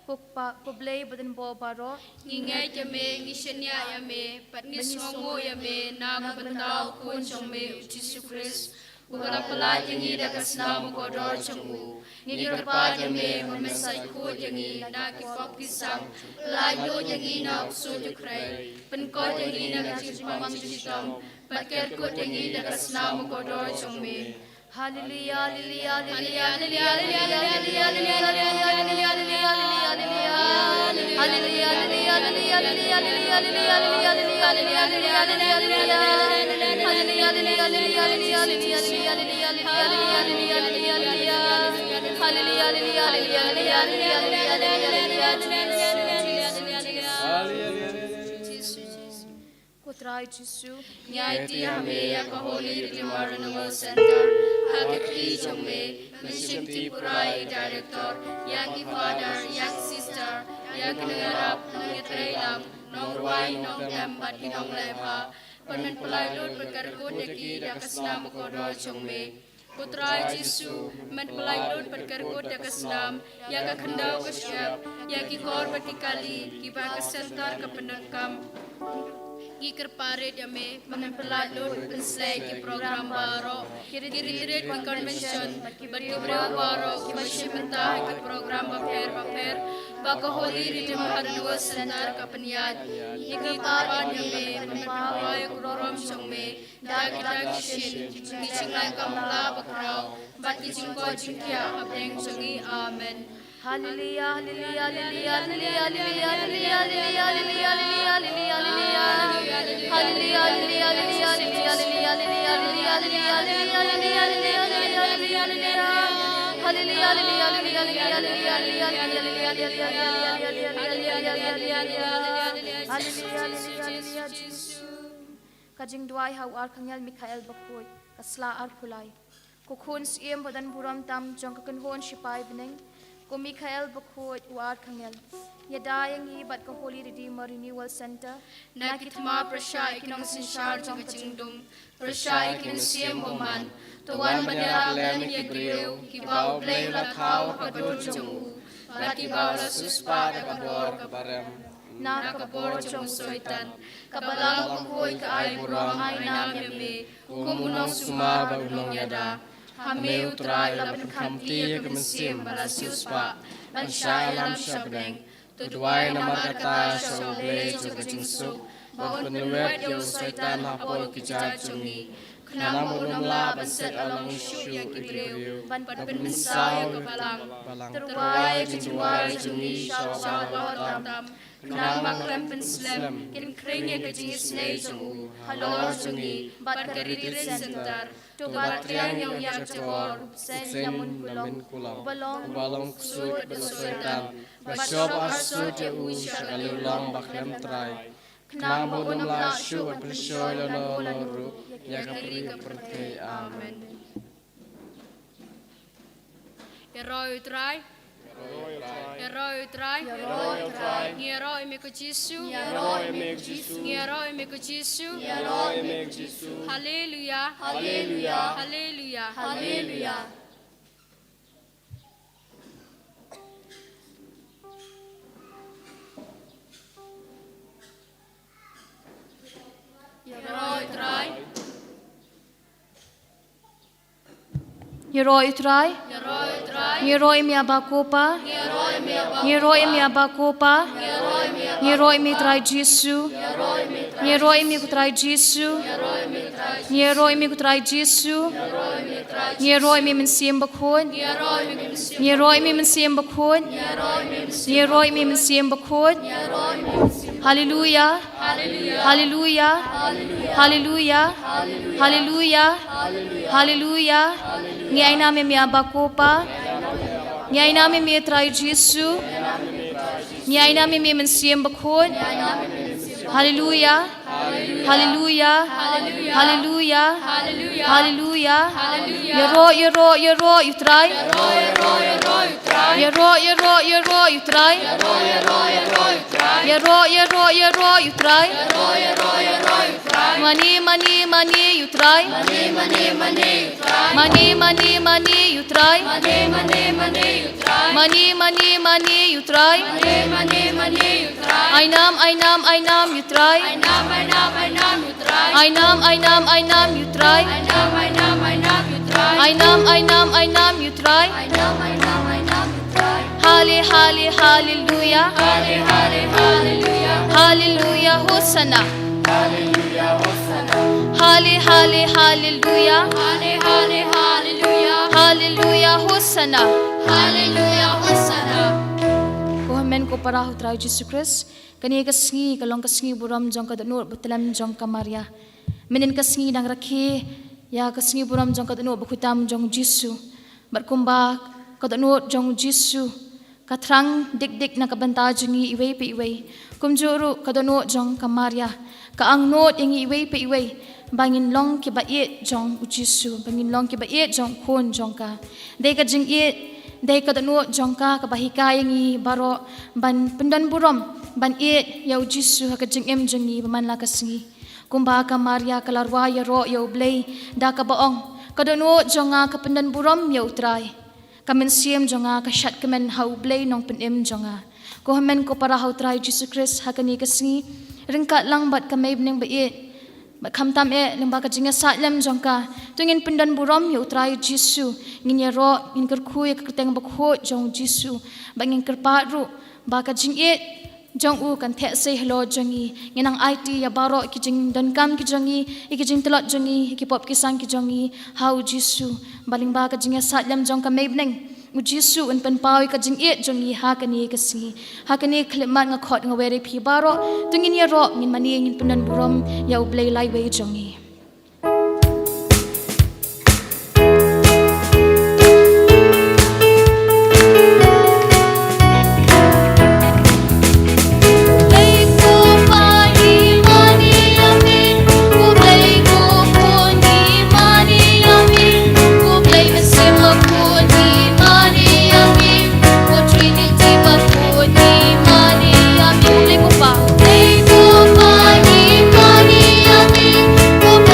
Speaker 3: Kukpa kublay badan bo baro
Speaker 2: Ngingai jame ngishenya yame pat ngisongo yame na ka bantau kun chong me Jesus Christ Ugala pala yangi da kasna mo kodor chongu ni kirpa yame mamesai ko yangi na ki pop ki sang layo yangi na uso jukrai pen ko yangi na ka chipam chitom pat ker ko yangi da kasna mo kodor chong me
Speaker 3: Hallelujah, hallelujah, hallelujah, Kutrai Jisu,
Speaker 2: Nyai ti hame ya ka Holy Redeemer Renewal Center, hake ki chome, mission ti purai director, ya ki father, ya ki sister, ya ki nangarap, nangyatray lang, nong ruway, nong tempat, nong lepa, panan pulay lord pagkarko daki dakasnam ko do chome. Putra Jisu, man pulay lord pagkarko dakasnam, ya ka khandaw ka syap, ya ki kor batikali, ki ba ka center ka panangkam, Gikar pare dame manempelai lord penslay ki program baro kiri-kiri ki convention bagi bro baro ki masyimenta ki program baper baka Holy Redeemer Renewal Center ka penyad iki kapan dame manempelai program chongme dagi shin gichingay kamla bakraw bagi jingko jingkya abeng chongi amen.
Speaker 3: Hallelujah, hallelujah, hallelujah, hallelujah, hallelujah, hallelujah, hallelujah, hallelujah, Kajing duai hau ar kangyal Mikhael Bakoy, kasla ar pulay. Kukhun siem badan buram tam jong kakanhon shipai beneng. Ko Mikhael Bakoy uar kangyal. Yadayang hibat ka Holy Redeemer Renewal Center.
Speaker 2: Nakitma prasya ikinong sinsyar jong kachingdum, prasya ikin siem boman, tuwan madalaglan yagreu, kibaw blay lakaw kador jong kibaw la suspa kador kabarem. Nakabor jong soitan, kabalang kukoy ka ay burong ay namyame, kumunong sumaba ulong yada, hame utray lapan kamti ya kamasim bala suspa, ansya alam syabeng,
Speaker 5: Tuduai nama kata Shoble Juga Jingsu Bahun penuet Yau Saitan Hapol Kijat Jungi Kenam Ulumla Baset Alang Syu Ibriu
Speaker 3: ban
Speaker 5: Penmisau Balang
Speaker 3: terwai
Speaker 5: Jinjuai Jungi
Speaker 3: Shawal
Speaker 2: Tam Kenang Makrem Penslem Kin Kringnya Kejingis Nei Jungu Halor Jungi Bat Karirin Sentar
Speaker 3: Tobat
Speaker 2: Triang Yang Yang Cekor
Speaker 3: Sen
Speaker 5: Sen
Speaker 3: Yamun
Speaker 5: Lamin
Speaker 3: Kulong
Speaker 5: Kulang
Speaker 3: Balong
Speaker 5: Balong Kusut Besuetan Basyop Arsut Jau Shagalulang Baklem Trai Kenang Ulumla Syu Bersyoy Lono Loru Yakapri Kaperte Amen
Speaker 2: Heroi Trai Heroi Trai Heroi Meko Jisu Heroi Meko Jisu Haleluya
Speaker 4: Haleluya.
Speaker 2: Haleluya
Speaker 4: Haleluya.
Speaker 2: Heroi Trai
Speaker 3: Yeroi Trai
Speaker 2: Heroi Trai
Speaker 3: Yeroi Miabakopa Yeroi Miabakopa Yeroi Mitrai Jisu Yeroi Mikutrai Jisu Yeroi Mikutrai Jisu Yeroi Mimensim Bakun Yeroi Mimensim Bakun Yeroi Mimensim Bakun Hallelujah Hallelujah Hallelujah Hallelujah Hallelujah Ngai nami Miabakopa Ngai nami Mitrai Jisu Ngai nami Mimensim Bakun Hallelujah Hallelujah Hallelujah Hallelujah Yero Yutrai Yero Yutrai Yero Yutrai Money Yutrai Money Yutrai Money Yutrai Ainam Yutrai Ainam Yutrai Ainam Yutrai Hallelujah Hallelujah Hosanna Hallelujah Hallelujah Hosanna Kohamen ko para hutraw Jesus Christ kani kasngi kalong kasngi buram jong kadanur butalam jong kamaria menen kasngi nang rakhi ya kasngi buram jong kadanur bukutam jong Jisu berkumba kadanur jong Jisu katrang dik na kabanta jongi iway pe iway kumjuru kadanur jong kamaria kaang not ingi iway pe iway bangin long ki ba ye jong Jisu bangin long ki ba ye jong khon jong ka dei ka jing ye dei ka danu jongka ka bahika yangi baro ban pendan burom ban e yau Jisu ha ka jing em jengi baman la ka singi kumba ka Maria ka larwa ya ro yau blei da ka baong ka danu jonga ka pendan burom yau trai ka men siem jonga ka shat ka men hau blei nong pen em jonga ko hamen ko para hau trai Jesus Christ ha ka ni ka singi ringkat lang bat ka mai bning ba e kham tam e lemba ka jinga sa lem jongka tungin pendan burom yu trai Jisu ngin ya ro ngin ker khu ka teng ba kho jong Jisu bangin ker pa ru ba ka jing e jong u kan the se hello jongi nginang IT ya baro ki jing don kam ki jongi ki jing telot jongi ki pop ki sang ki jongi how Jisu baling ba ka jinga sa lem jongka mebneng Jisu un pen pawi ka jing e jongi ha ka ni ka si ha ka ni khlemat nga khot nga were phi baro tungin ya ro ngin mani ngin pendan burom ya ublei lai we jongi
Speaker 1: Money,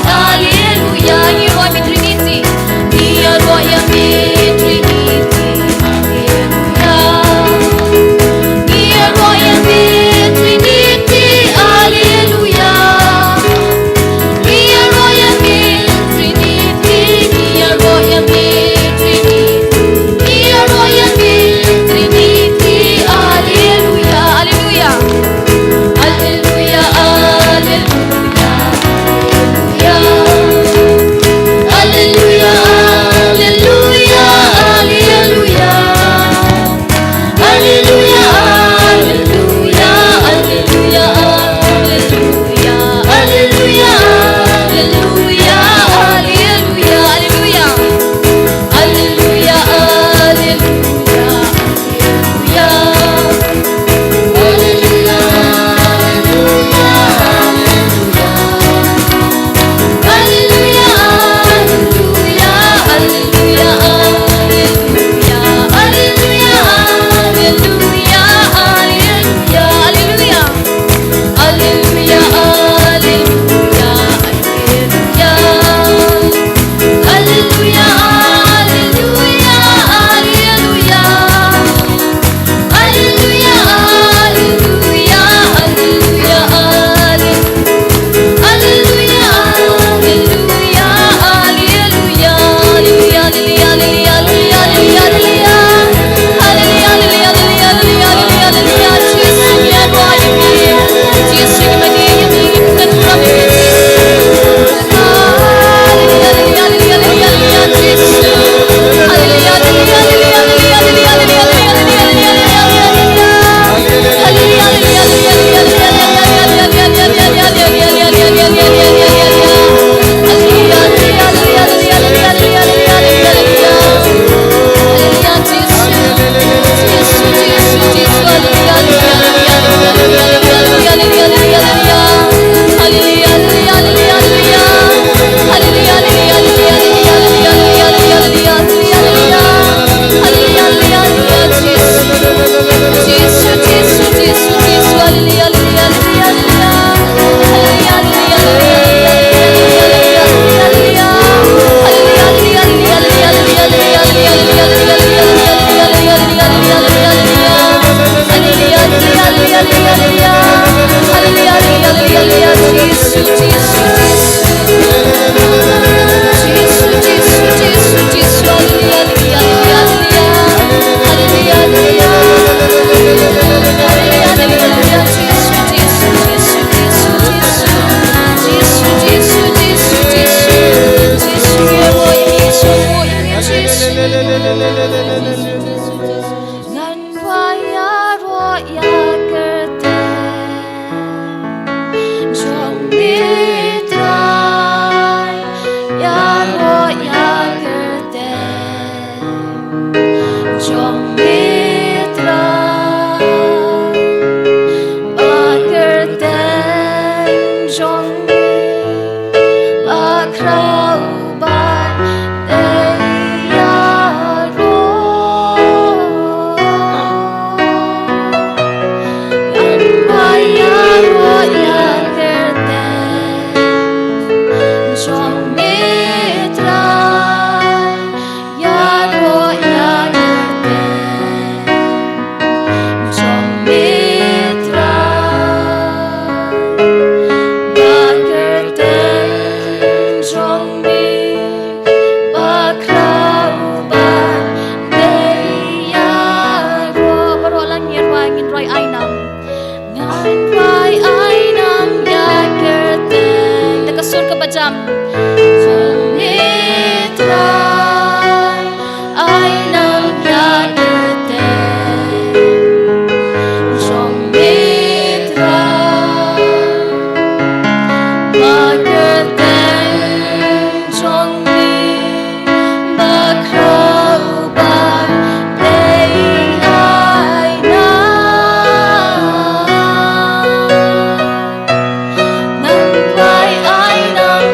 Speaker 3: Hallelujah. You are my Trinity. We are royal Trinity. Hallelujah. We are royal Trinity. Hallelujah. We are royal Trinity. We are royal Trinity. We are royal Trinity. Hallelujah. Hallelujah. Hallelujah. Hallelujah. Hallelujah. Hallelujah. Hallelujah. Hallelujah. Hallelujah. Hallelujah. Hallelujah. Hallelujah. Hallelujah.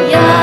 Speaker 3: Yeah.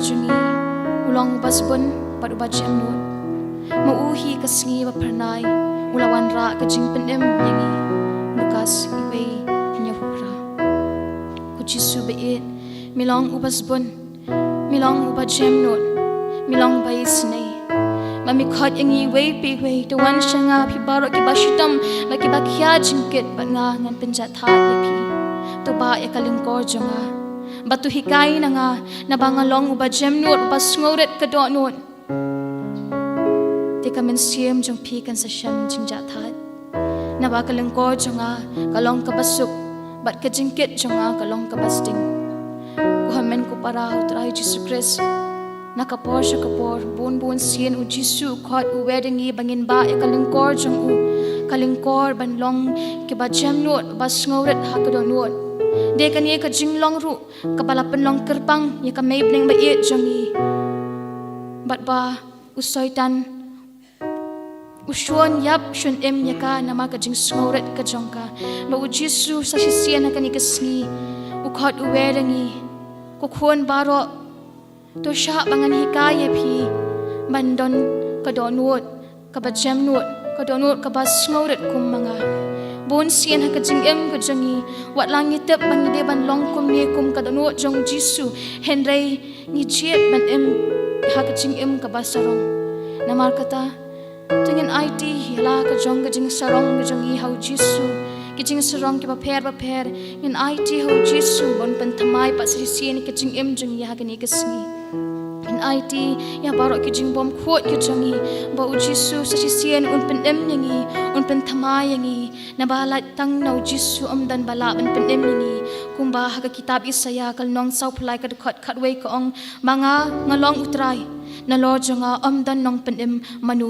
Speaker 3: jungi ulong basbun pat ubajam nun mauhi kasngi ba pranai ulawan ra ka jing penem yangi Lukas iwe nyahura ku Jisu beet milong ubasbun milong ubajam nun milong bai snai mami khot yangi we pi we to wan shanga phi baro ki bashitam ba ki ba khya jingket ba nga ngan penjat tha ye phi to ba ya kalingkor jonga batu hikai na nga na bangalong uba jem nuot uba sngoret ka do nuot te ka men siem jong pi kan sa shan jing ja that na ba kaleng ko jonga kalong ka basuk bat ka jingket jonga kalong ka basting ku hamen ku para utrai Jesus Christ na kapor sha kapor bun sien u Jisu khot u wedding i bangin ba ya kaleng ko jong u kaleng kor ban long ke ba jem nuot ba sngoret ha ka do nuot de kan ye ka jinglong ru ka balapan long kerpang ye ka may bling ba ye jongi bat ba usoitan ushon yap shun em ye ka nama ka jing smoret ka jongka ba u Jisu sa sisian na kani ka sngi u khot u werangi ko khon baro to sha bangan hikaye phi bandon ka donut ka ba jam nut ka donut ka ba smoret kum manga bon sien ha ka jing em ka jangi wat lang ni tep bang de ban long kum ni kum ka no jong Jisu henrei ni jet ban em ha ka jing em ka basarong namar kata tungen IT hila ka jong ka jing sarong ka jangi hau Jisu ki jing sarong ki ba pher in IT hau Jisu bon pan thamai pa sri sien ka jing em jangi ha ka ni ka sngi in IT ya baro ki jing bom khot ki jangi ba u Jisu sa sien un pen em yangi un pen thamai yangi na balat tang nau Jisu dan bala ban pen em ni kumba ha ka kitab Isaya kal nong sau phlai ka khat wei ka ong manga ngalong utrai na lo jonga dan nong pen em manu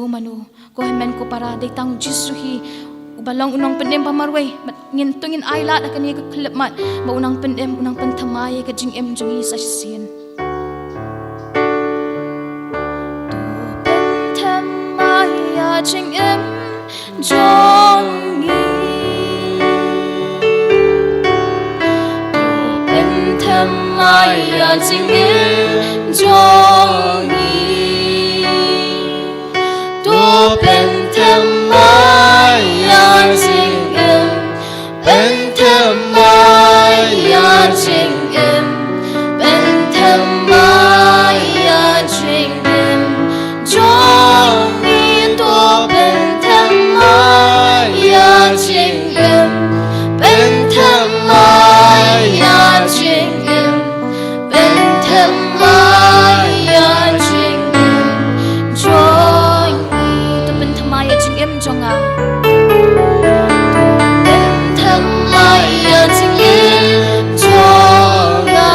Speaker 3: ko men ko para de tang Jisu hi ubalong unong pen em pamarwei ngin tungin ai lat ka ni ka klep mat ba unang pen em unang pen thamai ka jing em jongi sa sien to pen thamai ya jing em jongi Maya jing em jongi do pen Maya jing em Maya jing em Maya jing em jongi do pen Maya jing em Maya jing Maya jing em joy to pen thamaya jing em jonga pen thamaya jing em jonga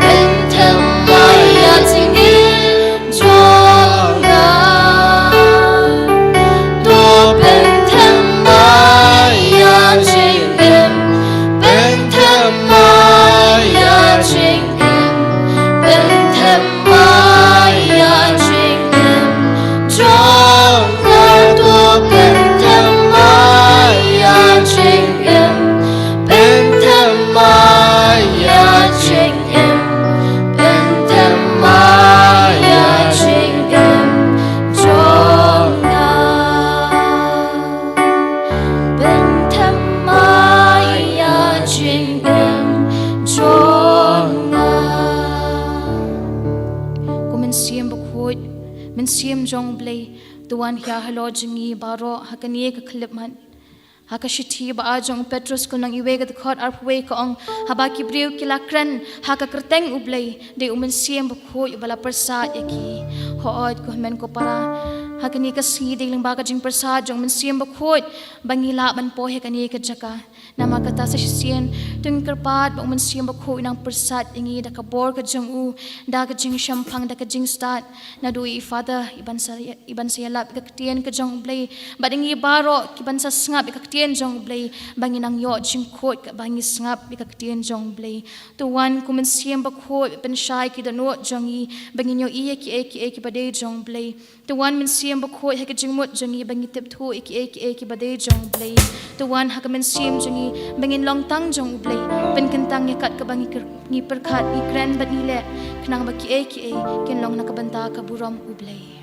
Speaker 3: pen thamaya jing em jonga to pen thamaya jing em Maya jing em Maya jing em jonga do pen Maya jing em Maya jing em Maya jing em jonga Maya jing em jonga ko men siem bukhoi men siem jong blei tuan hya halo jingi baro hakani ka khlep man hakashi ba ajong Petrus ko nang iwe gat khot arpwe ko ong habaki briu kilakran haka kerteng ublei de umen siem bukhoi bala persat yaki hood ko men ko para hakani ka si de ling ba ka jing persat jong men siem bukhoi bangila ban po he kani ka jaka nama kata sa sien tung kerpat ba umen siem bukhoi nang persat ingi da ka bor ka jong u da ka jing shampang da ka jing start na dui father iban sa yalap ka tien ka jong blei badingi baro kiban sa snga ka tien jong blei bangin ang yo jing khot ka bangi snga ka tien jong blei to wan kumen siem ba khot pen shai ki da no jongi bangin yo ie ki bade jong blei to wan men siem ba khot ha ka jing mot jongi bangi tep thu ki bade jong blei to wan ha ka men siem jongi jingi bangin long tang jong ublay pen kentang yakat ka bangi ni perkhat ni kren bat ni le knang ba ki e ken long nakabanta ka burom ublay.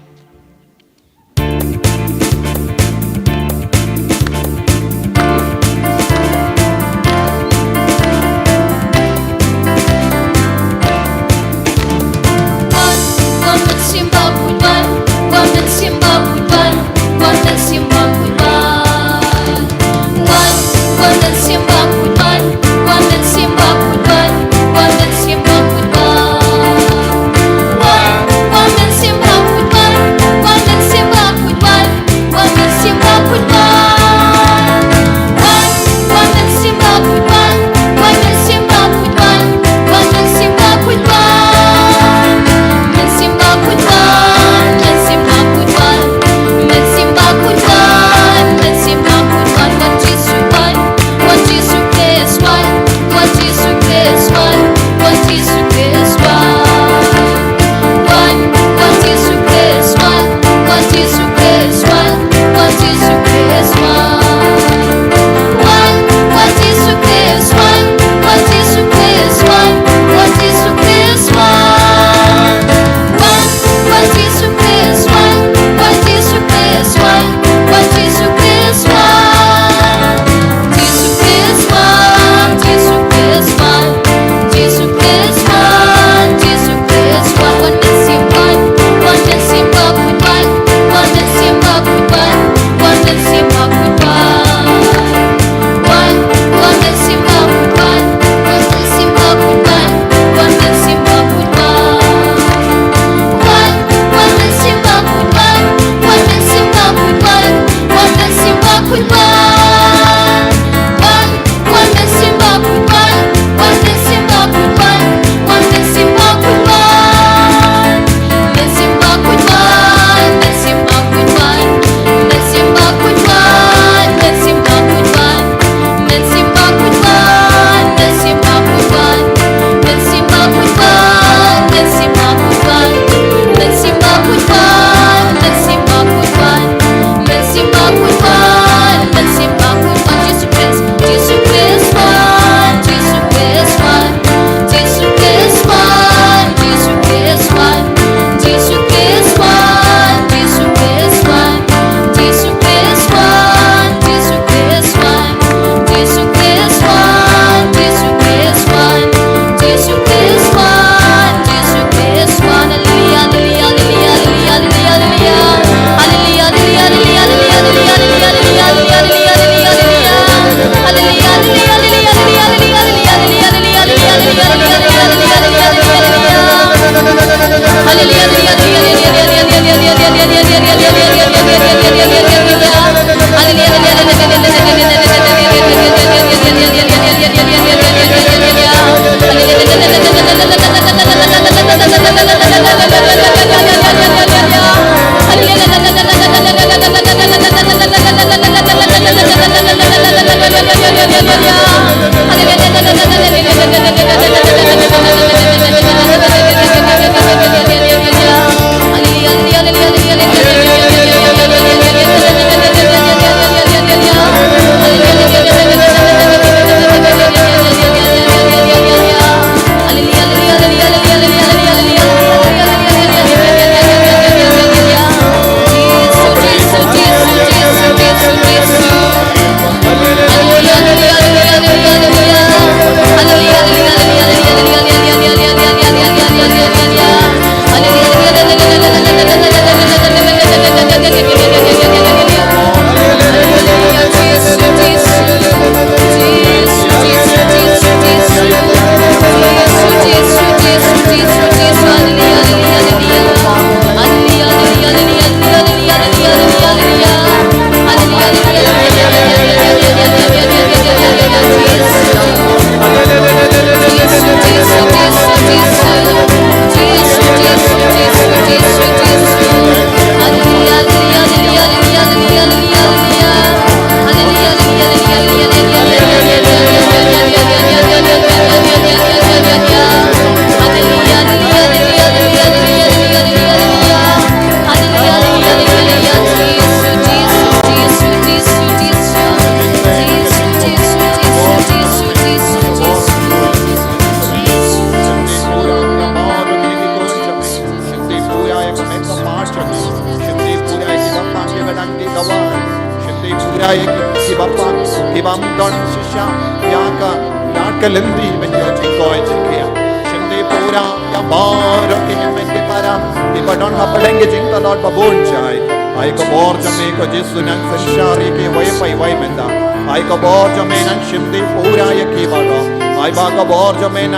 Speaker 7: Kibapa, Kibam Don Shisha, Yaka, Yaka Lindi, when you're Jingoy Chikia. Shindi Pura, Yamara, Kimenti Para, Kibadon Hapadanga Jinka Lord Babunjai. I go board Jamaica Jisunan Shari, Waipai Waimenda. I go board Jamain Shindi Pura Yakibara. I baga board Jamain,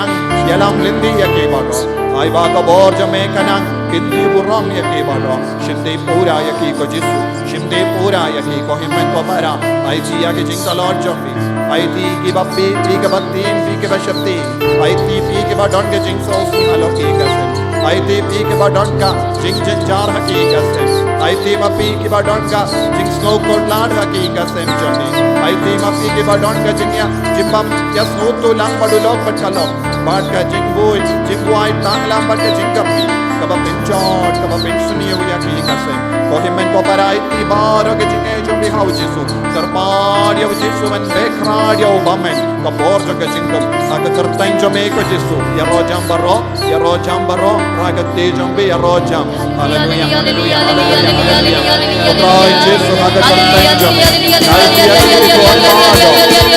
Speaker 7: Yalam Lindi Yakibara. I baga board Jamaican, Kindi Buram Yakibara. Shindi Pura Yakiko Jisu. Shimde Pura Yaki Kohiman Kopara, I see a kitchen Lord Jumbi, I give up beat, take a batin, pick a shapti, I think about Donka Jing Sauce, Haloki Gasset, I think about Donka, Jing Jar Haki Gasset, I think a peak about Donka, Jing Snow Cold Lard Haki Gasset Johnny, I think a peak about Donka Jinga, Jimbam, just no to Lambadulo Patalo, Barka Jing Boy, Jim White, Tanglam, but the Jingapi, Kabapin George, Kabapin Sunny Yaki Gasset, Kohiman Kopara. Baro che ci nejo mi hau Gesù Terpadio Gesù men bekradio bamen Kaporjo che cinco Aga tertenjo meko Gesù Yaro jambaro Raga tejam be yaro jam Hallelujah Hallelujah Hallelujah Potrai Gesù aga tertenjo Naiti agiri tuan bado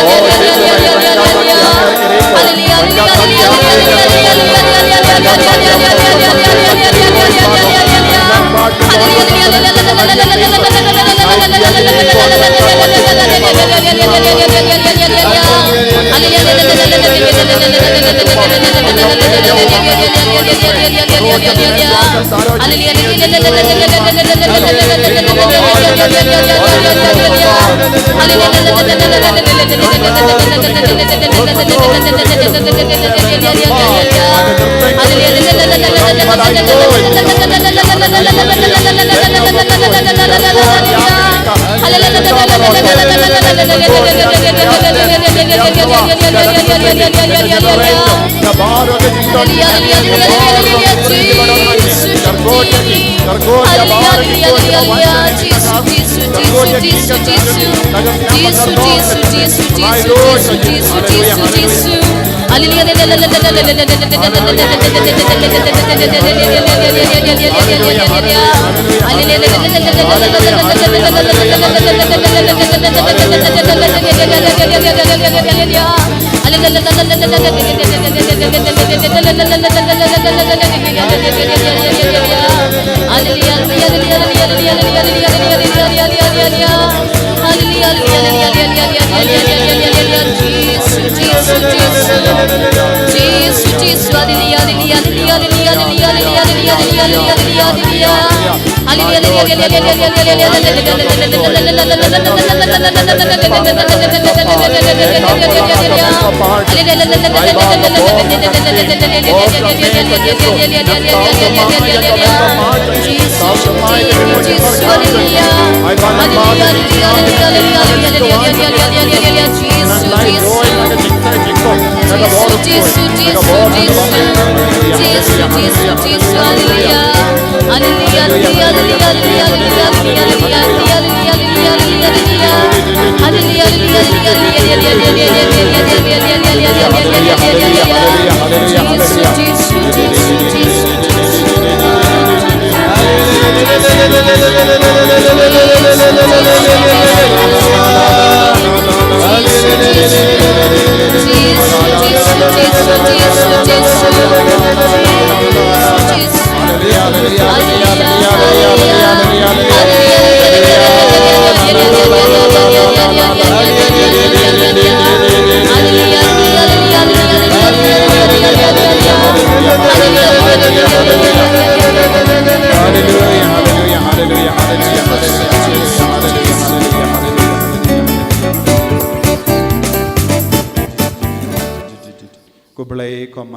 Speaker 7: Oh Gesù vai benda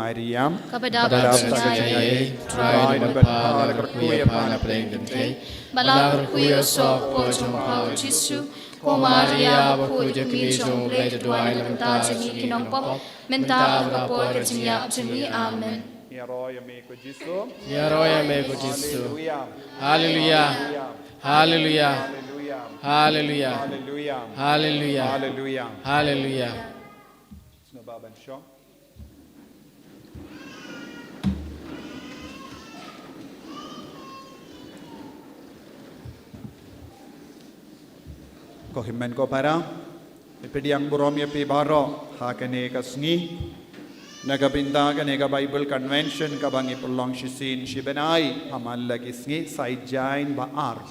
Speaker 7: Mariam,
Speaker 3: Kepada
Speaker 5: Percayai, try dan berpala berkuya pana perenggantai, balar kuya sok pojong pau Jisu, ko Maria berkuja kemijong leda doai menta jengi kinong pop, menta berkapor kejinyak jengi amen.
Speaker 7: Ya roya meko Jisu,
Speaker 5: Ya roya meko Jisu, Haleluya, Haleluya, Haleluya, Haleluya, Haleluya, Haleluya.
Speaker 7: Baban Shaw. Kohimen ko para ipediang burom ya pi baro hakane kasngi nagabinda kanega Bible Convention kabangi pulong shisin shibenai hamal lagi sngi saijain baar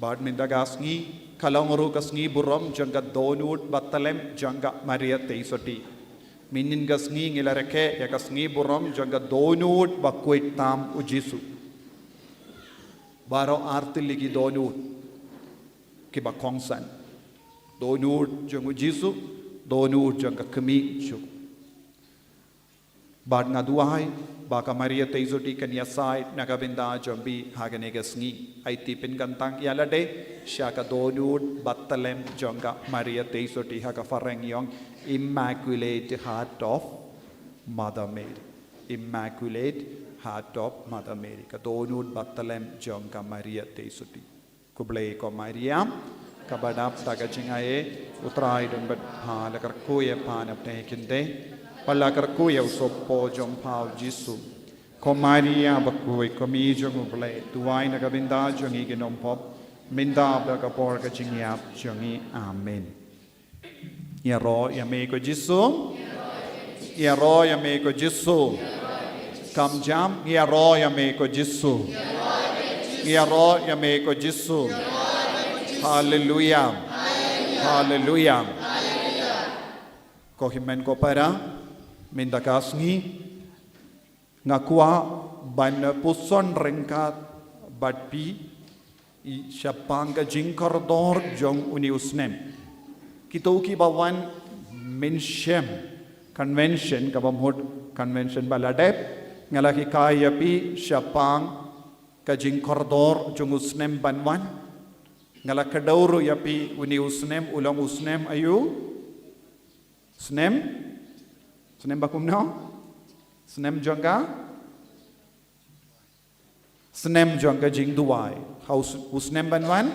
Speaker 7: bad minda gasngi kalongru kasngi burom jangga donut batalem jangga Maria teisoti minin gasngi ngilareke ya kasngi burom jangga donut bakuit tam ujisu baro arti ligi donut kiba kongsan donut jang ujisu donut jangga kemi ju bad ngaduai baka Maria teisoti kanya sai nagabinda jambi hagane gasngi aiti pin kantang yalade shaka donut batalem jangga Maria teisoti haga fareng yong Immaculate Heart of Mother Mary. Immaculate Heart of Mother Mary. Kadonut batalem jangga Maria teisoti. Kublai ko Maria kabadap tagajingaye utrai don bat phala karkuye panap ne kinde pala karkuye usopo jom pau jisu. Ko Maria bakui ko mi jong ublai tuai nagabinda jongi ginom pop minda bakapor kajingiap jongi amen. Ya roh ya me ko Jisu ya roh ya me ko Jisu kam jam ya roh ya me ko Jisu ya roh ya me ko Jisu haleluya haleluya ko himen ko para minda kasngi ngakwa ban puson rengkat badpi i syapanga jingkordor jong uniusnem Kitoki bawan menshem convention kabamhod convention baladep ngalaki kaya pi syapang kajing kordor jung usnem banwan ngalak kadauro yapi uni usnem ulang usnem ayu snem bakum no snem jangga jing duai haus usnem banwan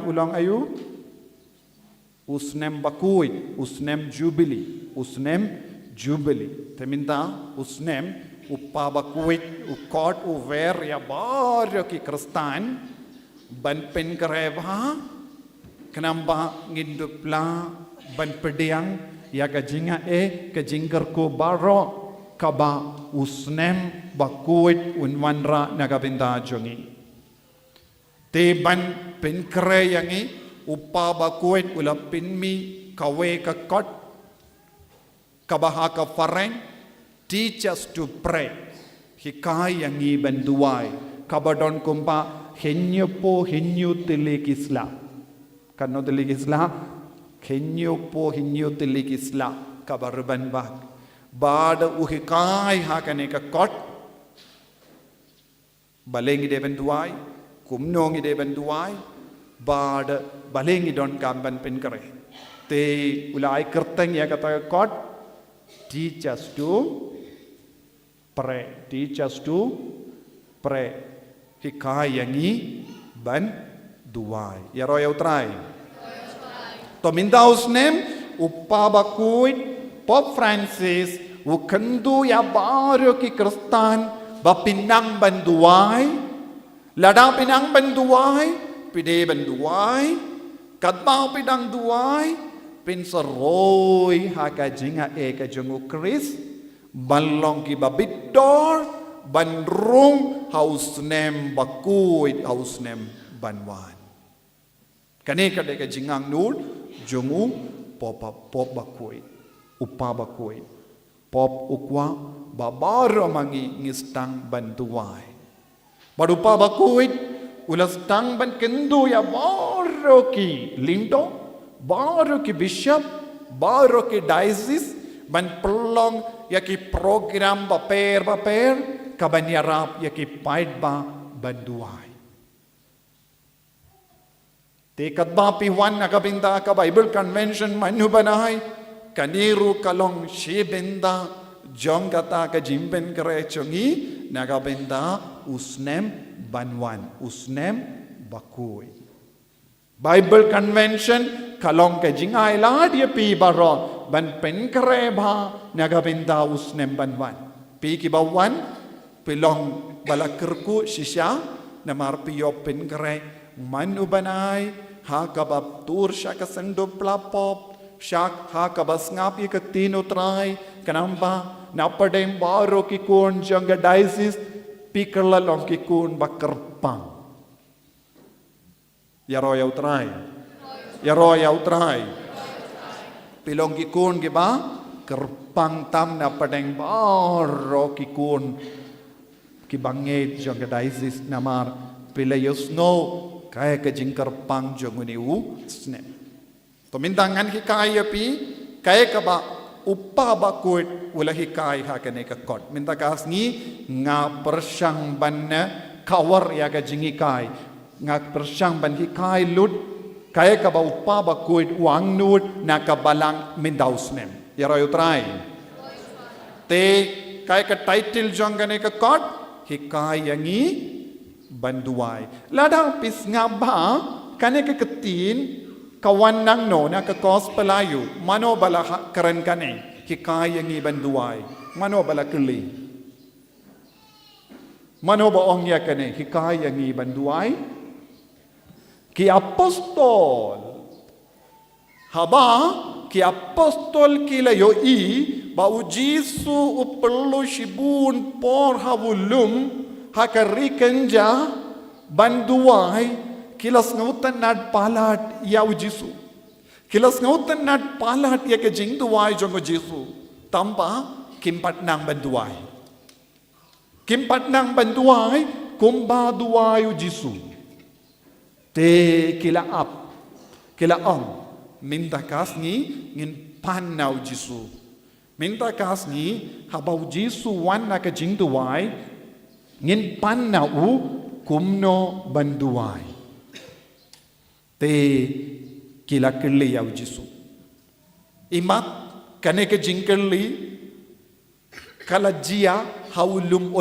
Speaker 7: ulang ayu usnem bakui, usnem jubilee. Teminta usnem uppa bakuit, ukot uver ya baryo ki kristan ban pen kareba kenamba ngindupla ban pediang ya kajinga kajingker ko baro kaba usnem bakuit unwanra nagabinda jongi. Te ban pen kare yangi uppa bakuit ulapin mi kawe kakot kabaha ka fareng teach us to pray hikai yang i banduai kabadon kumpa henyo tilik isla kanno tilik isla henyo tilik isla kabarban bak bad uhikai hakane kakot balengi de banduai kumnongi de banduai bad balengi don kamban pen kare te ulai kerteng ya kata God teach us to pray hikai yangi ban duai ya roya utrai to minda usnem uppa bakuit Pope Francis ukandu ya baryo ki kristan bapinang banduai lada pinang banduai pide banduai kadma pidang duai pinseroy hakajinga kajungu Chris balong ki babidor banrung hausnem bakuit hausnem banwan kane kade kajingang nur jungu pop bakuit upa bakuit pop ukwa babaro mangi ngistang banduai barupa bakuit ulas tang ban kendu ya baro ki lindo baro ki bishop baro ki diocese ban pelong ya ki program baper kabanyarap ya ki paid ba banduai tekat ba piwan nakabinda ka Bible Convention manu banai kaniru kalong shibenda jongkata ka jimben kare chongi nakabinda usnem banwan usnem bakui Bible Convention kalong ke jingai la dia pi baro ban pen kare ba nagabinda usnem banwan pi ki bawan pilong balakerku shisha namar pi yo pen kare manu banai ha kabab tur syaka sendu pelapop syak ha kabas ngapi ke tino trai kenapa napadem baro kikun jangga diocese pikirla long kikun bakerpang ya roya utrai ya roya utrai pilong kikun giba kerpang tam napadem baro kikun kibanget jangga diocese namar pilayos no kaya ka jingkar pang jonguni u sne to mindangan ki kaya pi kaya ka ba uppa ba kuit wala hi kai ha ka ne ka kot minta kas ni nga persyang banna kawar ya ka jingi kai nga persyang ban ki kai lut kaya ka ba uppa ba kuit wang nut na ka balang mindaus nem ya royo trai te kaya ka title jongane ka kot hi kai yangi banduai ladang pis ngaba kane ke ketin kawan nang no na ke kos pelayu mano bala keren kane hikay ngi banduai mano bala keli mano ba ong ya kane hikay ngi banduai ki apostol haba ki apostol kila yo i ba u Jisu upelu shibun por havulum hakarikan ja banduai kilas ngautan nad palat ya Jisu kilas ngautan nad palat ya ke jingduai jongo Jisu tampa kimpat nang banduai kumba duai Jisu te kila ap kila ong minta kas ni ngin panau Jisu minta kas ni habau Jisu wan na ke jingduai ngin pan na u kumno banduai te kila kili ya Jisu imat kane ke jingkeli kala jia haulum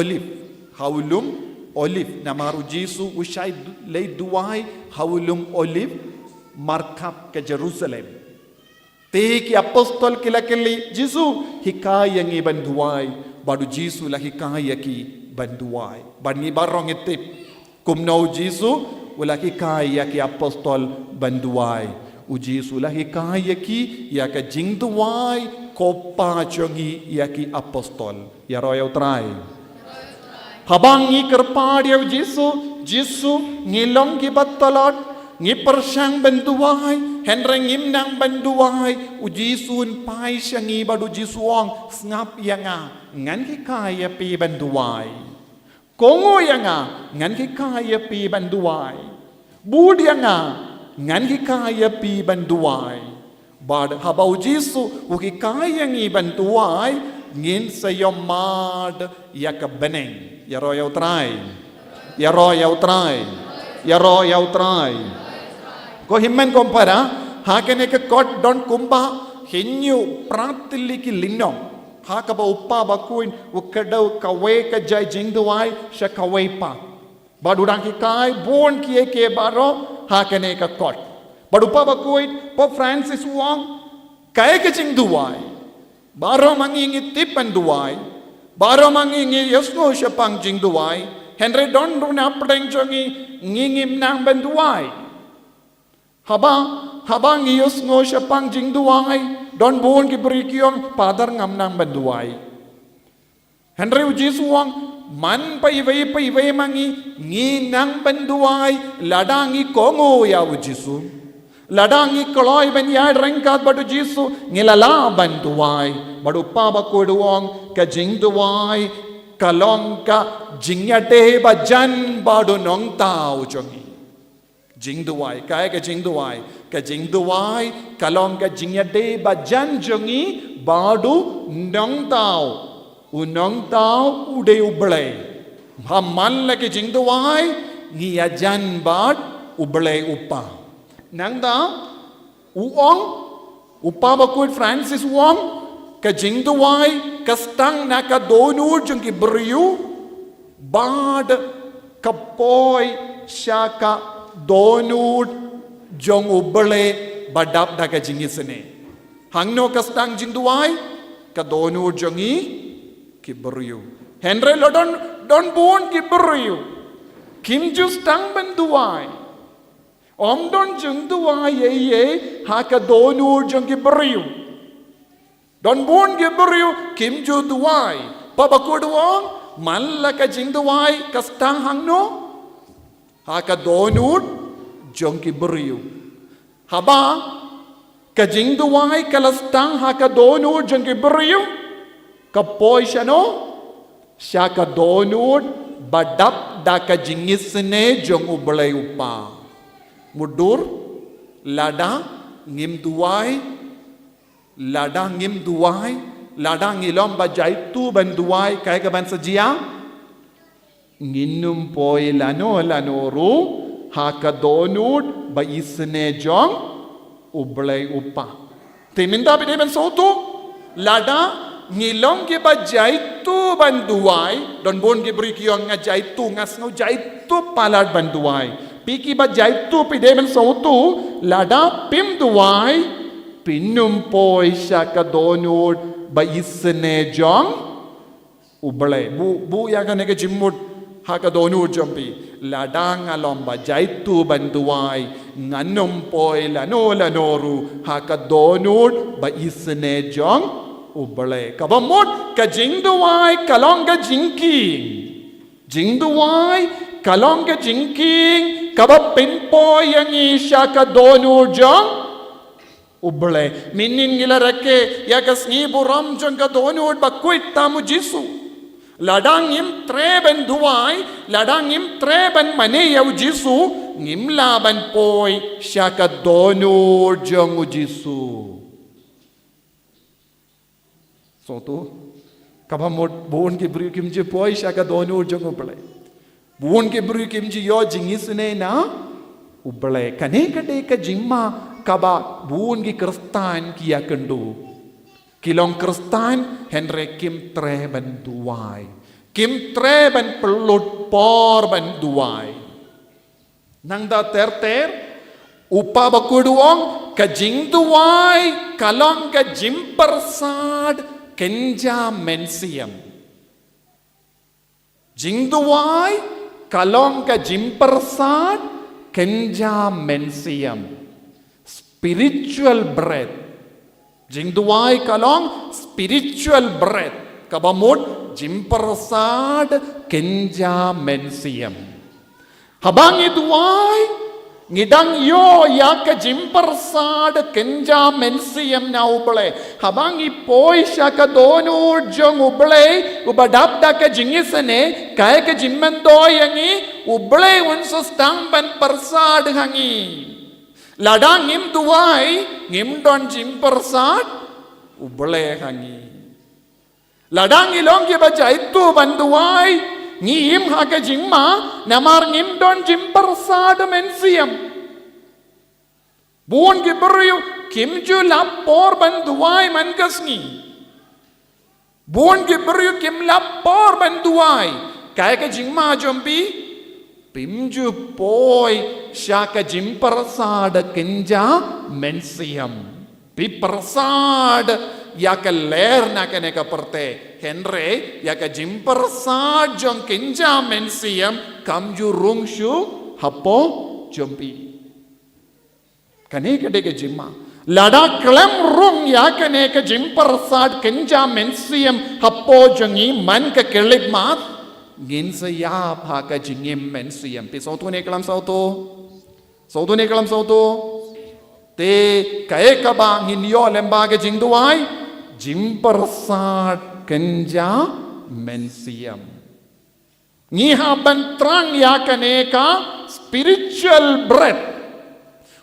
Speaker 7: olive na maru Jisu usai lei duai haulum olive markap ke Jerusalem te ki apostol kila kili Jisu hikaya ngi banduai baru Jisu lah hikaya ki banduai bani barong itip kumno Jisu wala hikaya ki apostol banduai u Jisu lah hikaya ki ya ka jingduai kopa chongi ya ki apostol ya royal trai habang ngi kerpad ya Jisu ngilong ki batalot ngi persyang banduai henreng ngimnang banduai u Jisun pai syangi badu Jisuang ngap yanga ngan ki kaya pi banduai kongo yanga ngan ki kaya pi banduai bud yanga ngan ki kaya pi banduai bad habau Jisu u ki kaya ngi banduai ngin sayomad ya ka beneng ya royal trai ya royal trai ya royal trai ko himmen kompara hakene ke kot don kumba hinyu pratili ki linong hakaba uppa bakuin ukadau kawe ka jai jingduai sha kawe pa badurang ki kai bon ki ke baro hakene ka kot badupa bakuin po Francis Wong kai ka jingduai baro mangingi tipan duai baro mangingi yesno sha pang jingduai Henry don runa preng jongi ngingim nang banduai habang yus ngo sha pang jingduai don bon ki berikiong padar ngam nang banduai Henry Jisu wang man pa iway mangi ngi nang banduai ladangi kongo ya Jisu ladangi koloy ben ya rengkat badu Jisu ngilala banduai badu pa ba koduang ka jingduai kalong ka jingyate ba jan badu nong tao jongi jingduai kaya ka jingduai kalong ka jingyate ba jan jongi badu nong tao unong tao ude uble hamman la ke jingduai ngiya jan bad uble upa nang da uong upa bakut Francis Wong ka jingduai kastang naka donur jung ki beriu bad kapoy syaka donur jong uble badap da ka jingisene hangno kastang jingduai ka donur jongi ki beriu Henry lodon don bon ki beriu kim just tang banduai Om don jung duai ye haka donur jung gibriu. Don bon gibriu kim ju duai. Pabakuduang malaka jing duai kastang hangno. Haka donur jung gibriu. Haba ka jing duai kalastang haka donur jung gibriu. Kapoy siya no? Siya ka donur badap da ka jingisne jung ublay upa. Mudur, lada, ngim duai, lada ngilom bajai tu ban duai, kaya ka ban sajia, nginum poi lano ru, haka donut, ba isne jong, ublay upa. Timinda pide ban soto, lada, ngilom ke bajai tu ban duai, don bon ke beri kiyong ngajai tu, ngas ngajai tu palad ban duai. Piki ba jaitu pidemen sautu lada pim duai pinum poi syaka donut ba isne jong ublay bu ya kan ke jimut haka donut jompi lada ngalom ba jaitu ban duai nganum poi lanoru haka donut ba isne jong ublay kabamut ka jing duai kalong ka jing duai kalong ka jingking kaba pinpo yang isya ka donur jong uble minin ngila rake ya ka snibu ram jong ka donur bakuit tamu jisu ladang im treben duai ladang im treben mane yaw jisu ngim laban poi sya ka donur jong jisu so tu kaba mod bon ki bri kim je poi sya ka donur jong uble buon ke beri kimji yo jingisne na ublay kane kade ka jimma kaba buon ki kristan kia kendu kilong kristan henre kim tre ban duai kim tre ban pelut por ban duai nang da ter upa bakuduong ka jing duai kalong ka jim persad kenja mensiam jing duai kalong ka jimpersad kenja mensiam spiritual bread jing duai kalong spiritual bread kabamut jimpersad kenja mensiam habang duai ngidang yo ya ka jimpersad kenja mensiam na uble habang ipoi sya ka donur jong uble ubadap da ka jingisane kaya ka jimmando yangi uble unso stang ban persad hangi ladang ngim duai ngim don jimpersad uble hangi ladang ilong ke baca itu ban duai ngim haka jingma namar ngim don jimpersad mensiam buon ke beriu kimju lapor ban duai man kasngi buon ke beriu kim lapor ban duai kaya ka jingma jompi pimju poi syaka jimpersad kenja mensiam pi persad ya ka ler na ka neka perte henre ya ka jimpersad jong kenja mensiam kamju rungshu hapo jompi kane ka deke jimma lada klem rung ya ka neka jimpersad kenja mensiam hapo jongi man ka kelip mat ngin sayap ha ka jingim mensiam pi sautu ne kalam sautu te kae ka ba ngin yo lemba ka jing duai jimpersad kenja mensiam ngiha bantrang ya kaneka spiritual bread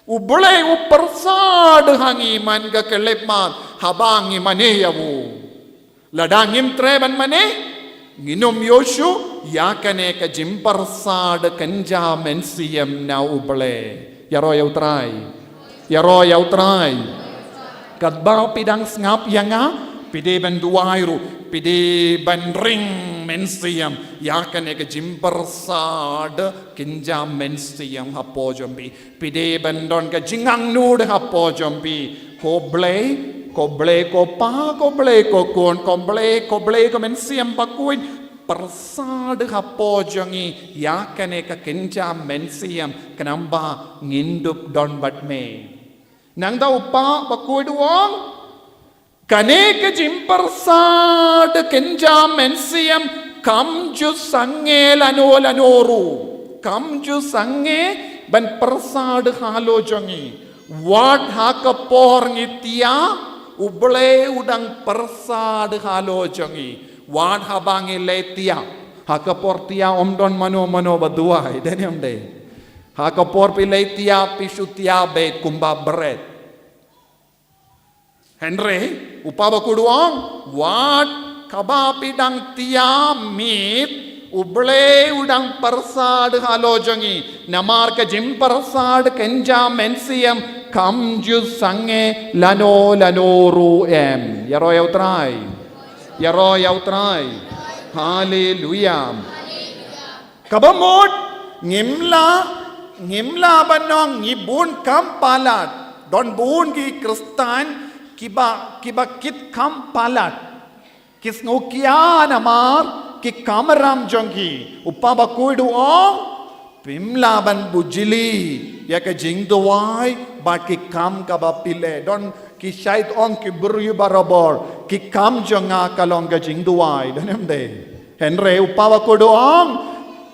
Speaker 7: ublay upersad hangi man ka kelepmat habangi maneyawu ladangim treban mane nginom yoshu ya kaneka jimpersad kenja mensiam na ublay yaro yautrai kadbaw pidang ngap yanga pide ban duairu pide ban ring mensiam yakan eka jimpersad kinja mensiam hapo jombi pide ban don ka jingang nud hapo jombi koble ko pa koble ko kon koble ko mensiam pakuin persad hapo jongi yakane ka kenja mensiam kenamba ngindup don batme nang da upa bakuduang kane ka jim persad kenja mensiam kamju sange lanoru kamju sange ban persad halo jongi wad hakapor ngitia uble udang persad halo jongi Wan habangi letia, hakapor tia omdon mano badua, dan yang deh. Hakapor pi letia pisutia bet kumba bread. Henry, upaba kuduang, wat kaba pidang tia meat, uble udang persad halo jangi, namar ke jim persad kenja mensiam kamju sange lanoru em. Yaro yau try. Yaro yau try. Hallelujah. Kabamot ngimla banong ngibun kam palat. Don bun ki Kristan kiba kit kam palat. Kis ngokia namar ki kamaram jongki. Upaba kuidu ong pimla ban bujili. Ya ke jingduai bat ki kam kabapile. Don ki syait ong ki buru barabor ki kam jonga kalong ka jingduai danem de henre upawa ko doang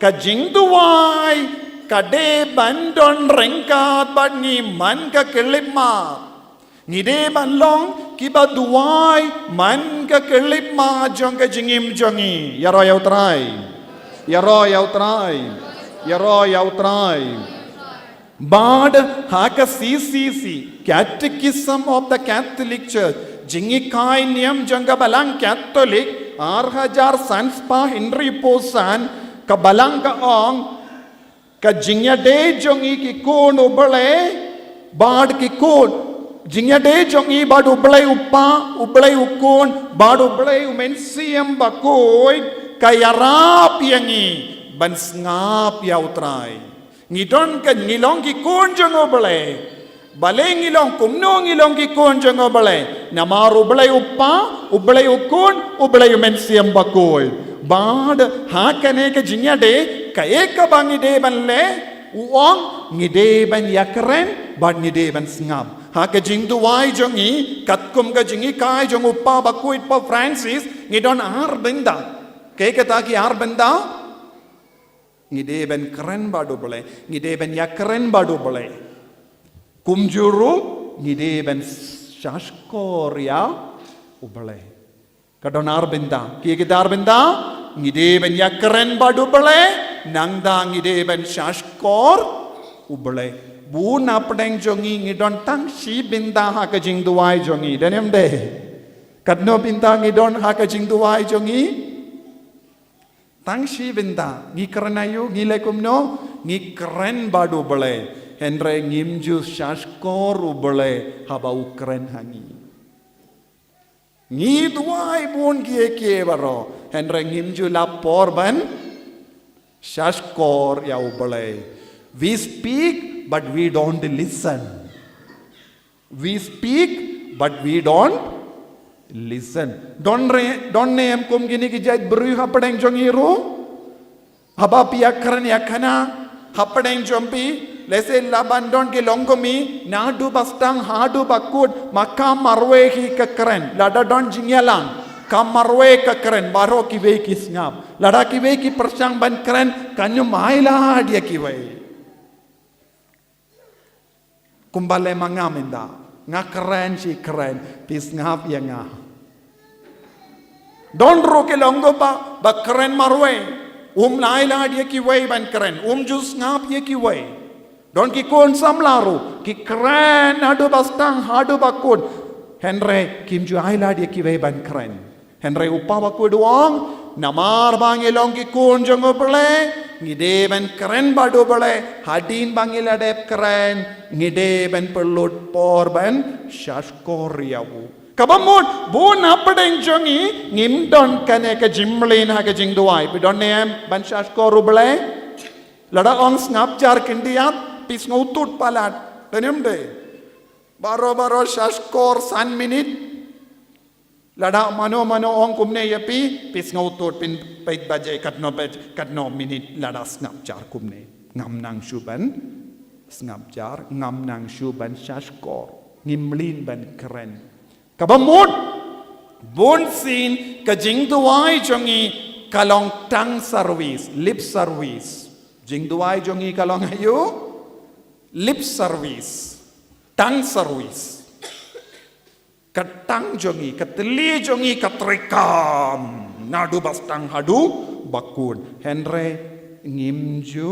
Speaker 7: ka jingduai ka de bandon rengkat bat ni man ka kelima ni de ban long ki ba duai man ka kelima jong ka jingim jongi yaro yau try Bad haka CCC, Catechism of the Catholic Church, Jingikai Niam Jangabalang Catholic, Arhajar Sanspa Henry Posan, Kabalanga Ong, Kajinga De Jongi Kikun Ubale, Bad Kikun, Jinga De Jongi Bad Ubale Upa, Ubale Ukun, Bad Ubale Umensiam Bakoi, Kayarap Yangi, Bansngap Yautrai. Ngidon ka ngilong ki kunjong obale bale ngilong kumno ngilong ki kunjong obale namaru bale uppa ubale ukun ubale mensiam bakoy bad hakane ka jinya de ka eka bangi de banle uong ngide ban yakren bad ngide ban sngam haka jingdu wai jongi katkum ka jingi kai jong uppa bakoy pa Francis ngidon arbenda ke kata ki arbenda ngide ben keren badu boleh ngide ben ya keren badu boleh kumjuru ngide ben shaskor ya ubole kadon arbinda ki arbinda ngide ben ya keren badu boleh nangda ngide ben shaskor ubole bu napdeng jongi ngidon tang si binda ha ka jingduai jongi denem de kadno binda ngidon ha ka jingduai jongi Tangsi benda, ngi kerenayu, ngi lekumno, ngi keren badu bole, henre ngimju shaskoru bole, habau keren hangi. Ngi duai bun kie baro, henre ngimju lapor ban, shaskor yau bole. We speak, but we don't listen. We speak, but we don't listen. Don't name kum gini ki jait beri hapadeng jongiru. Haba piya keren yakana hapadeng jompi. Lese labandon ki longkomi nadu bastang hadu bakut makam marwe hi kekeren. Lada don jingyalang kam marwe kekeren baro ki ve ki sngap. Lada ki ve ki persang ban keren kanyu maila dia ki ve. Kumbale mangaminda. Nga keren si keren pis ngap ya nga don ro ke longo ba keren marwe laila dia ki way ban keren jus ngap ye ki way don ki kon samlaru ki keren adu bastang hadu bakun henre kimju aila dia ki way ban keren henre upa baku doang namar bangi long ki kon jongo pele ngide ben keren badu bale hadin bangil adep keren ngide ben perlut por ben shaskor yawu kabamut bun apadeng jongi ngimdon kane ka jimlin ha ka jingduai bidon nem ban shaskor bale lada ong snap jar kindiat pis ngutut palat tenem de baro shaskor 1 minute Lada mano ong kumne yapi pis ngautot pin pait baje katno minit lada snap jar kumne ngam nang shuban snap jar ngam nang shuban shashkor ngimlin ban keren kabamut bon sin ka jingduai jongi kalong tang service lip service jingduai jongi kalong ayu lip service tang service katang jongi kateli jongi katrikam nadu bastang hadu bakun henre ngimju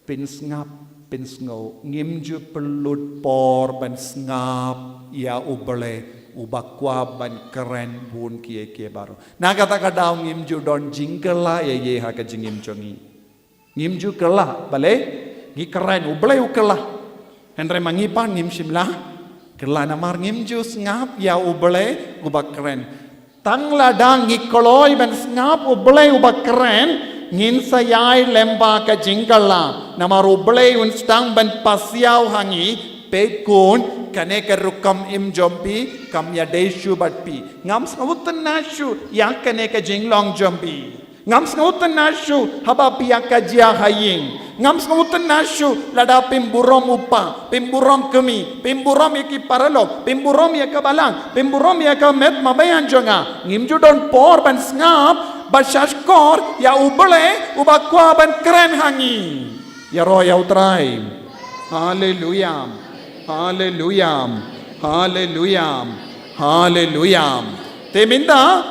Speaker 7: pinsngap pinsngau ngimju pelut por ban ngap ya ubale ubakwa ban keren bun kie baru na kata kadau ngimju don jingkela ye ha ka jingim jongi ngimju kela bale ngi keren ubale ukela henre mangipan ngim simla Kerla namar ngimju ngap ya ubale ubak keren. Tang ladang ngikoloi ben ngap ubale ubak keren. Ngin sayai lemba ka jingkala. Namar ubale unstang ben pasiau hangi. Pekun kane ka rukam im jompi kam ya deshu batpi. Ngam sngautan nashu yang kane ka jinglong jompi. Ngam sngautan nashu haba piak ka jia haying. Ngam sngautan nashu lada pimburom upa, pimburom kemi, pimburom yaki paralog, pimburom yaka balang, pimburom yaka met mabayan jonga. Ngimju don por ban ngap, basashkor ya ubale ubakwa ban keren hangi. Ya roh ya utrai. Hallelujah. Hallelujah. Hallelujah. Hallelujah. Teminda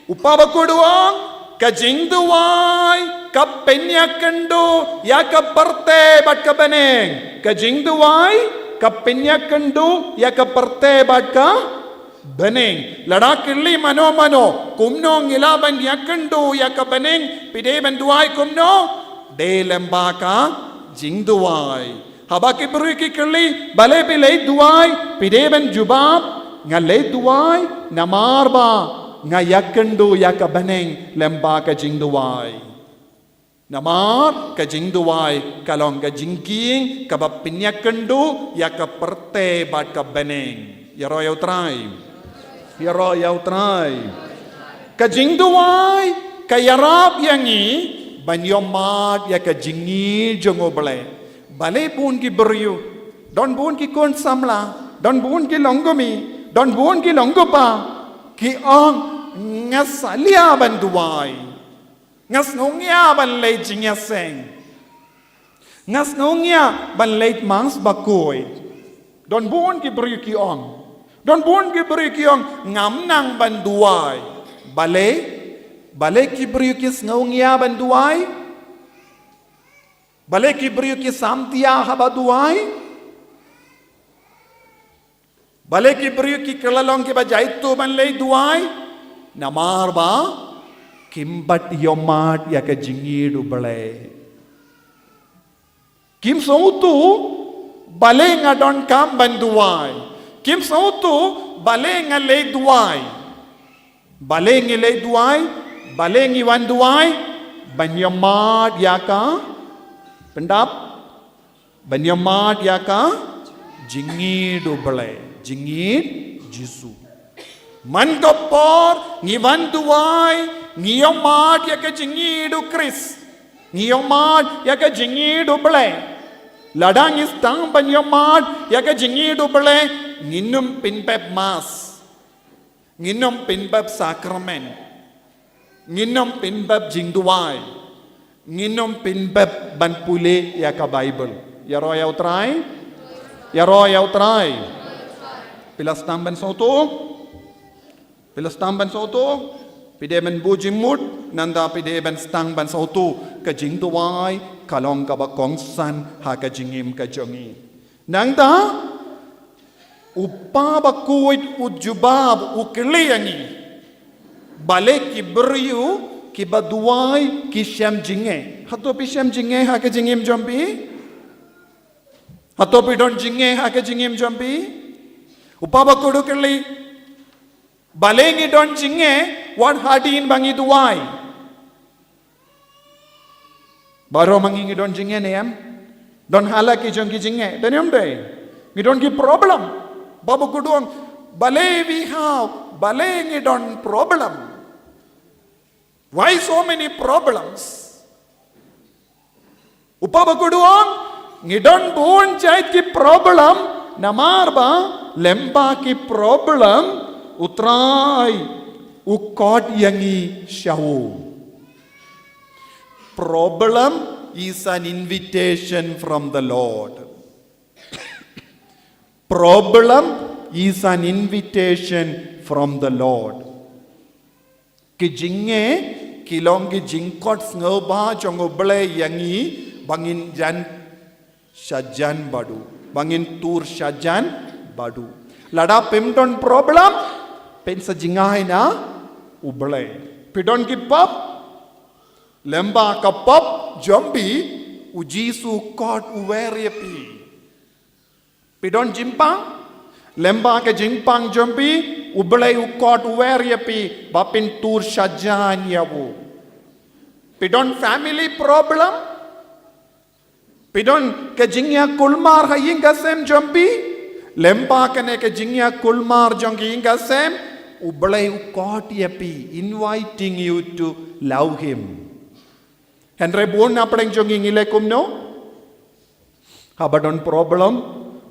Speaker 7: upabakuduang kajingduwai ka penyakandu ya ka parte bat ka beneng ka jingduwai ka penyakandu ya ka parte bat ka beneng ladakilli mano kumno ngilaban yakandu ya ka beneng pide benduai kumno de lemba ka jingduwai habaki bruki kelli bale bile duai pide ben jubab ngale duai namarba ngayakandu ya ka beneng lemba ka jingduwai Namar ka jingduwai kalong ka jingking ka pinyakandu ya ka perte bat ka beneng ya roh yautrai ya roh yautrai ka jingduwai ka yarap yangi banyomat ya ka jingi jongoble bale pun ki beryu don pun ki kon samla don pun ki longomi don pun ki longopa ki ong ngasalia banduwai Ngas ngongya ban leit jingya seng. Ngas ngongya ban leit mangs bakoy. Don bon ki beri ki ong. Don bon ki beri ki ong ngam nang ban duai. Bale ki beri ki ngongya ban duai. Bale ki beri ki samtia haba duai. Bale ki beri ki kelalong ki bajaitu ban leit duai. Namar ba Kimbat yomat ya ka jingidu bale. Kim sautu bale nga don kam banduai. Kim sautu bale nga le duai. Bale ngi le duai, bale ngi wan duai, banyomat ya ka pendap banyomat ya ka jingidu bale. Jingid jisu. Man kopor ngi wan duai Ngiyomat ya ka jingidu Chris. Ngiyomat ya ka jingidu bele. Ladang istang banyomat ya ka jingidu bele. Nginum pinpep mas. Nginum pinpep sakramen. Nginum pinpep jingduai. Nginum pinpep banpule ya ka Bible. Ya roh ya utrai. Ya roh ya utrai. Pilas tamban soto. Pilas tamban soto. Pide ben bujimut nanda pide ben stang ban sautu ka jingduai kalong ka bakong san ha ka jingim ka jongi nangda upa bakuit ujubab ukliyangi bale ki beryu ki baduai ki syam jinge hato pi syam jinge ha ka jingim jompi hato pi don jinge ha ka jingim jompi upa bakudu kli balengi don jinge Wan hadin bangi duai. Baru mangi don jinge ne am. Don hala ki jong ki jinge. Dan yam dai. Ngi don ki problem. Babu kuduang Bale we have, bale ngidon problem. Why so many problems? Upabakuduang ngidon buon chait ki problem, namarba lemba ki problem, utray ukod yangi shawu. Problem is an invitation from the Lord. Problem is an invitation from the Lord. Kijinge kilongi jingkot ngoba jongoble yangi bangin jan shajan badu. Bangin tur shajan badu. Lada pimton problem pensa jingai na uble. Pidon ki pap lemba ka pap jombi ujisu kot uweriepi. Pidon jimpang lemba ke jingpang jombi ublay ukot uweriepi bapin tur shajan yawu. Pidon family problem. Pidon ke jingya kulmar hayinga sem jombi lemba kene ke jingya kulmar jongi inga sem ublay ukot yapi, inviting you to love him. Henry bon apeng jongi ngile kumno habadon problem,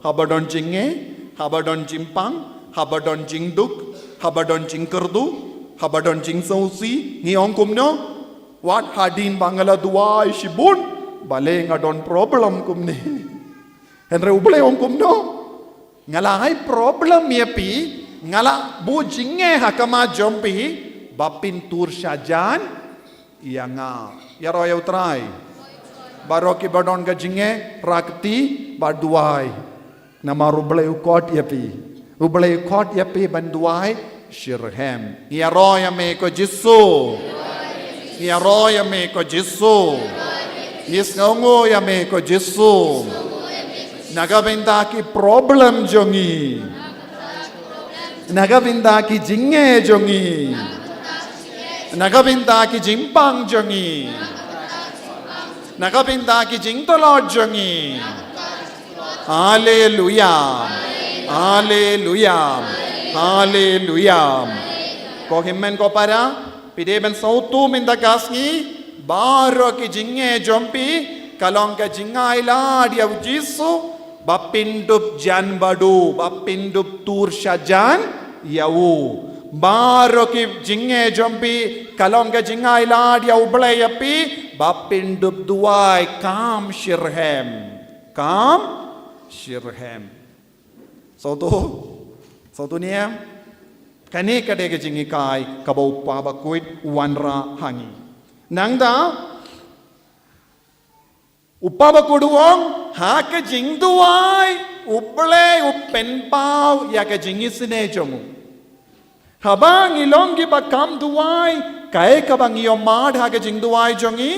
Speaker 7: habadon jinge, habadon jimpang, habadon jingduk, habadon jingkerdu, habadon jingsausi, ngiyong kumno, what hadin bangala duwa ishibun, bale ngadon problem kumni. Henry ubale ong kumno, ngalahay problem yapi, ngala bu jinge hakama jompi, bapin tur shajan, iya nga, yaro yaw try. Baro ki badon ga jinge, rakti, baduay. Nama rublay ukot yapi. Rublay ukot yapi banduay shirhem. Iaroya me ko Jisu. Iaroya me ko Jisu. Isngongo ya me ko Jisu. Nagabinda ki problem jongi. Nagabinda ki jinge jongi. Nagabinda ki jimpang jongi. Nagabinda ki jingtolod jongi. Hallelujah. Hallelujah. Hallelujah. Ko himmen ko para pideben sautu minda kasni baro ki jinge jompi kalong ka jingai la dia Jisu bapindup jan badu bapindup tur shajan yawu baro ki jinge jompi kalong ka jingai la dia ublay api bapindup duai kam shirhem kam shirhem. Sautu niya kani kadege jingi kai kabau pabakuit wanra hangi. Nangda upabakuduong haka jingduai uble upenpau yaka jingisine jomu. Habang ilongi bakam duai kay kabang iyomad haka jingduai jongi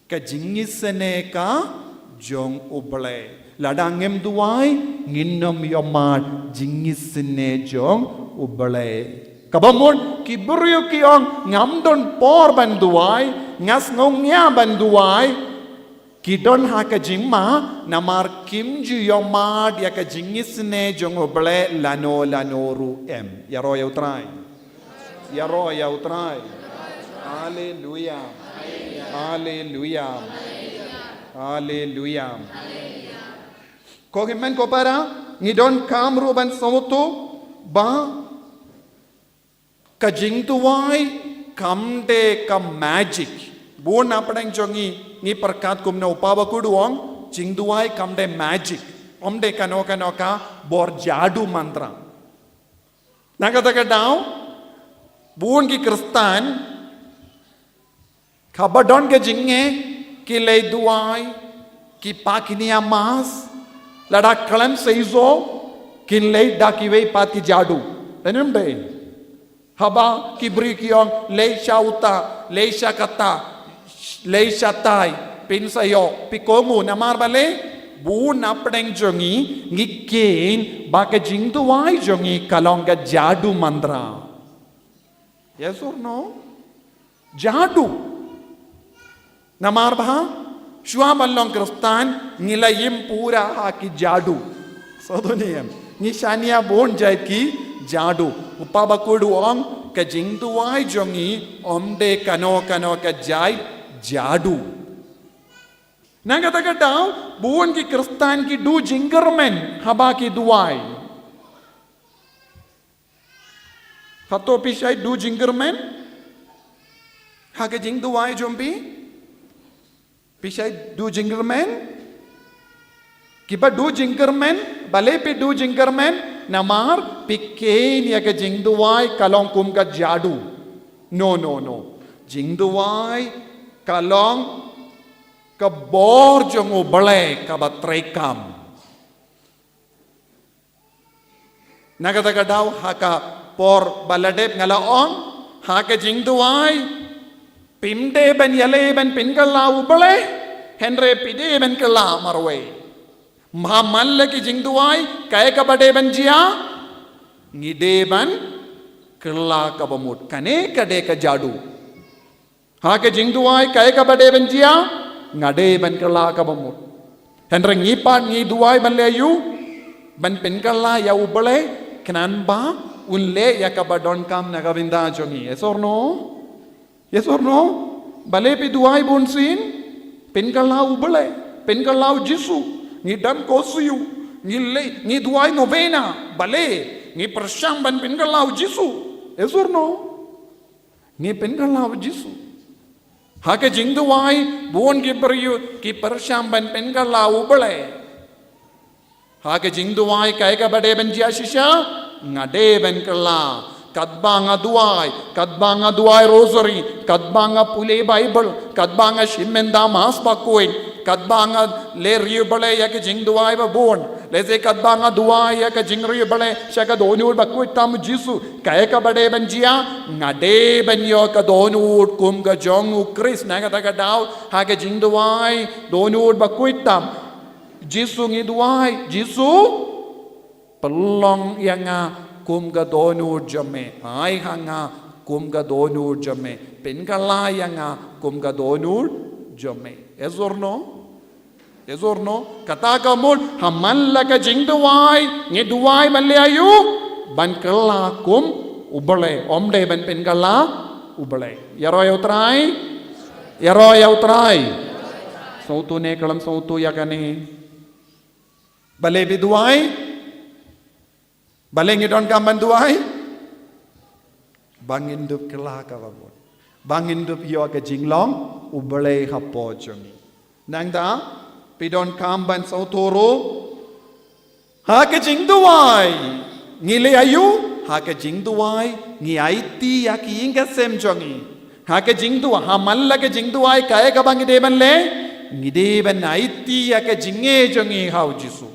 Speaker 7: ka jingisine ka jong uble. Ladangem duai nginom yomad jingisine jong ublay. Kabamon kiburyo kiong ngamdon por banduai ngas ngongnya banduai kidon haka jingma namar kimju yomad yaka jingisine jong ublay lano lanoru em. Yaro yautray. Yaro yautray. Hallelujah. Hallelujah. Hallelujah. Kogimen ko para ngidon kamru ban sautu ba kajingtuwai kamde ka magic bon apang jongi ni perkat kumna upabakuduong jingtuwai kamde magic omde kano ka bor jadu mantra nagataga daw bon ki kristan kabadon ke jinge ki lay duai ki pakiniya mas lada kalam seizo kin lay dakiwei pat ki jadu enumde haba kibri kiong leisha uta leisha kata leisha tai pinsayo pikongu namar bale bu napdeng jongi ngikin baka jingduai jongi kalonga jadu mandra. Yes or no? Jadu namar bah shua ballong kristan nilayim pura ha ki jadu sodoniyam ni shania bon jai ki jadu upa bakudu ong ka jing tuai jongi omde kano ka jai jadu nang kata daw bon ki kristan ki du jingermen haba ki duai hato pisai du jingermen haga jing duai jombi pisai du jingermen kiba du jingermen bale pe du jingermen namar pikken ya ka jing duai kalong kum ka jadu no jing duai kalong ka bor jong ubale ka batrekam nagata daw haka por baladep ngalaong haka jing duai pimde ben yale ben pinkala ubale henre pide ben kala marwe mahamal ki jing duai kay ka bade ben jia ngide ban kala ka bamut kane kade ka jadu haka jing duai kay ka bade ben jia ngade ban kala ka bamut henre ngi pa ngi duai ban le yu ban pinkala ya ubale kanan ba unle ya ka badon kam nagavinda jongi yes or no bale pe duai bonsin pinkala ubale pinkala jisu ni dan kosuyu ni duai novena bale ni persyam ban pinkala jisu yes or no ni pinkala jisu hake jing duai bon ki peryu ki persyam ban pinkala ubale hake jing duai kai ka bade ban jia shisha ngade ben kala kadbanga duai rosary kadbanga pule bible kadbanga shimenda mas bakoin kadbanga le riubale yak jing duai ba bon leze kadbanga duai yak jing riubale shaka donur bakoi tam jisu kay ka bade ben jia ngade ben yo ka donur kum ga jong kris na ka daw ha ka jing duai donur bakoi tam jisu ngi duai jisu pelong yang kum ga donur jame ai hanga kum ga donur jame pen kala yang kum ga donur jame yes or no kata ka mul hamalla ka jing duai ngi duai malle ayu ban kala kum ubale omde ban pen kala ubale yaro yautrai sautu ne kalam sautu yakani bale bi duai baleng idon kamban duai bangin dup kela ka babon bangin dup yo ka jinglong ubale hapo jongi nangda pidon kamban sautoro ha ka jing duai ngile ayu ha ka jing duai ngi aiti ya ki inga sem jongi ha ka jing duai ha malla ka jing duai kay ka bangi de ban le ngide ban aiti ya ka jinge jongi hau jisu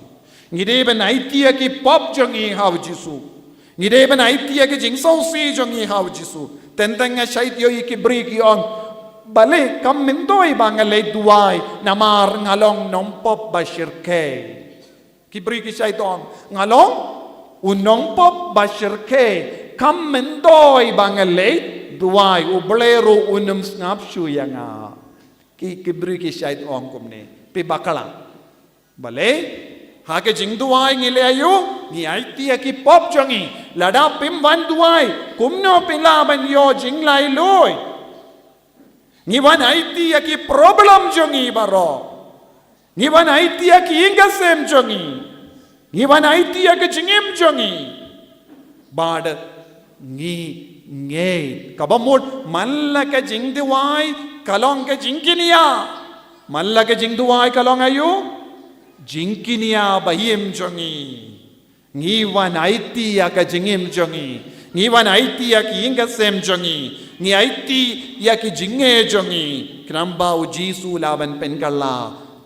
Speaker 7: ngide ban aitia ki pop jongi hau jisu ngide ban aitia ki jingso si jongi hau jisu tentanga shaityo ki bri ki on bale kam mintoi bangale duai namar ngalong nom pop bashirke ki bri ki shaiton ngalong unong pop bashirke kam mintoi bangale duai ublero unum snap shu yanga ki bri ki shaiton kumne pe bakala bale hake jing duai ngile ayu ni aitia ki pop jongi lada pim wan duai kumno pila ban yo jing lai loi ni wan aitia ki problem jongi baro ni wan aitia ki inga sem jongi ni wan aitia ki jingim jongi bad ngi nge kabamut malla ka jing duai kalong ka jingkinia malla ka jing duai kalong ayu jingkinia bahim jongi ngiwan aiti ya ka jingim jongi ngiwan aiti ya ki inga sem jongi ngi aiti ya ki jinge jongi kramba u jisu laban penkalla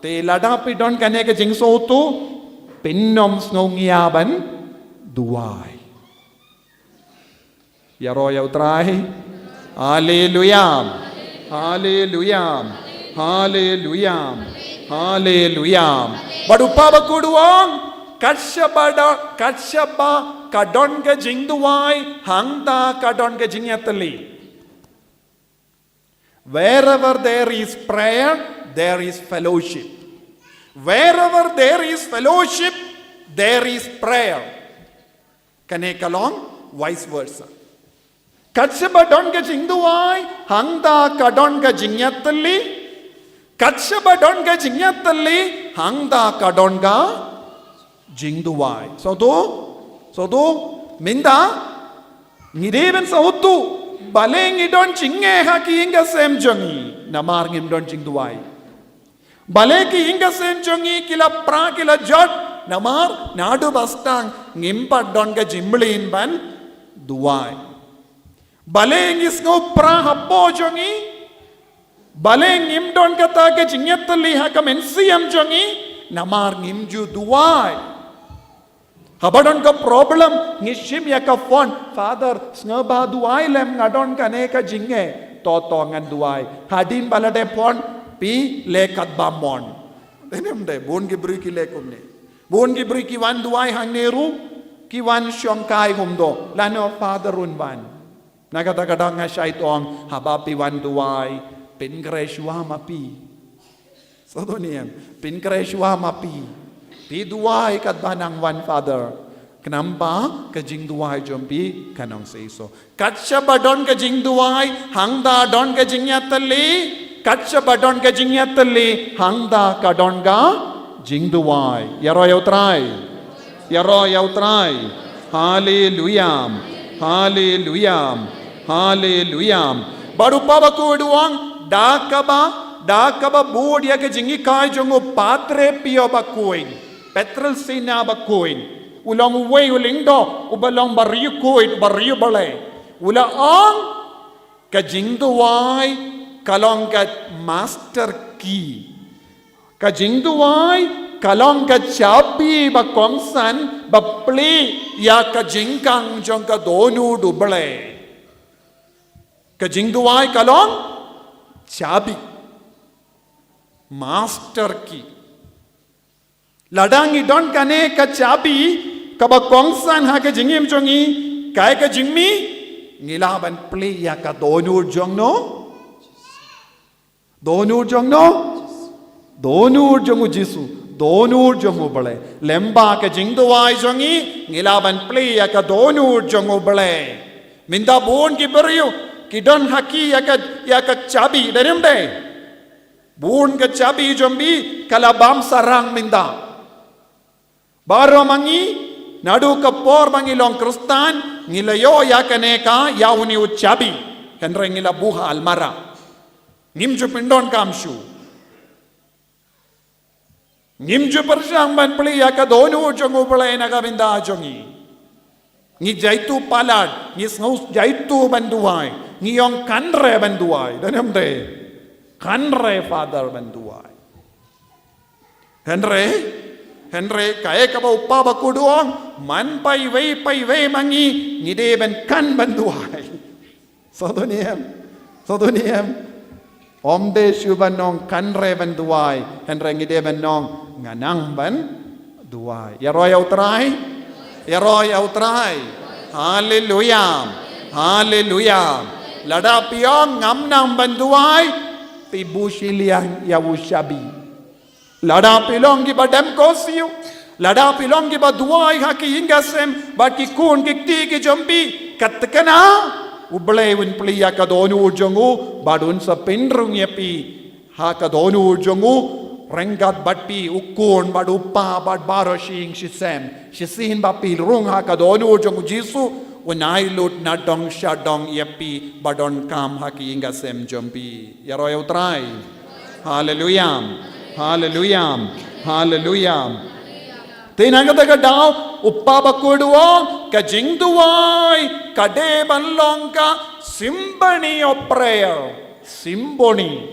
Speaker 7: te lada pi don kane ka jingso tu pinnom snongiaban duai yaro yautrai haleluya haleluya haleluya haleluya badupa bakuduang katshaba kadon ka jingduai hangta kadon ka jingyatali wherever there is prayer there is fellowship wherever there is fellowship there is prayer kane kalong vice versa. Katshaba don ka jingduai hangda kadon ka jingyatali. Katshaba don ka jingyatali hangda kadon ka jingduai. So do minda ngideben sa utu baleng idon jingge haki inga sem jongi namar ngim don jingduai. Baleki inga sem jongi kila pra kila jot namar nadu bastang ngimpa don ka jimblin ban duai. Baleng is no pra hapo jongi baleng ngim don kata ke jingyatali haka mensiam jongi namar ngimju duai. Habadon ka problem ngishim ya ka fon father snaba duai lem ngadon kane ka jingge totongan duai hadin balade pon pi lekat bamon denem de bon ki bri ki lekumne bon ki bri ki wan duai hangneru ki wan shongkai humdo lano father runban nagadagada nga shaitong habapi wan duai pingreshwa mapi sodoniam pingreshwa mapi pi duai kat banang wan father kenamba ka jing duai jompi kanong seiso katcha badon ka jing duai hangda don ka jingyatali katcha badon ka jingyatali hangda ka don ga jing duai yaro yautrai hallelujah hallelujah hallelujah baru paba kuduang dakaba board ya ke jingi kai jongo patre pio bakuin petrol sina bakuin ulang way ulingdo ubalong bariu kuit bariu bale ula ang ka jingduai kalong ka master key ka jingduai kalong ka chapi ba kongsan ba pli ya ka jingkang jong ka donu dubale ka jingduai kalong chabi master key ladangi don kane ka chabi kaba kongsan ha ka jingim jongi kai ka jingmi ngilaban pli ya ka donur jongno donur jongu jisu donur jongu bale lemba ka jingduai jongi ngilaban pli ya ka donur jongu bale minda bon ki beriu ki don haki ya ka chabi derim de bon ka chabi jombi kala bam sarang minda baro mangi nadu ka por bangi long kristan ngilayo ya kaneka ya uni uchabi kanre ngila buha almara ngimju pindon kamshu ngimju perjang ban pli ya ka donu jongu pala na ka binda jongi ngi jaitu palad ngi sngus jaitu banduai ngi yong kanre banduai danem de kanre father banduai Henry kaya ka ba upa ba kuduang man pai wei mangi ngide ben kan banduai sodoniam omde shubanong kanre banduai Henry ngide ben nong nganang ban duai ya roy utrai hallelujah lada piong ngamnang banduai tibushiliang ya ushabi lada pilong ki badam kosiu lada pilong ki baduai haki ingasem baki kun kikti ki jombi katkana ublay win pliya ka donu urjongu badun sa pinrung yapi ha ka donu urjongu rengat batpi ukun badupa bad baroshing shisem shisin bapi rung ha ka donu urjongu jisu unai lut na dong shadong yapi badon kam haki ingasem jombi yaroy utrai hallelujah tinagadaga daw uppa bakuduo ka jingduai kade banlong ka symphony of prayer symphony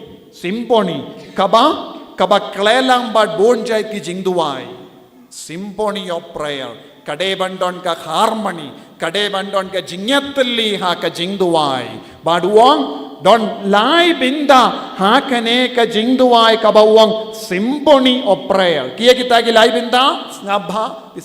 Speaker 7: kaba klelang bad bonjai ki jingduai symphony of prayer kade bandon ka harmony kade bandon ka jingyatli ha ka jingduai baduang don lai binda hakane ka jingduai ka bawang symphony of prayer kia kita ki lai binda ngabha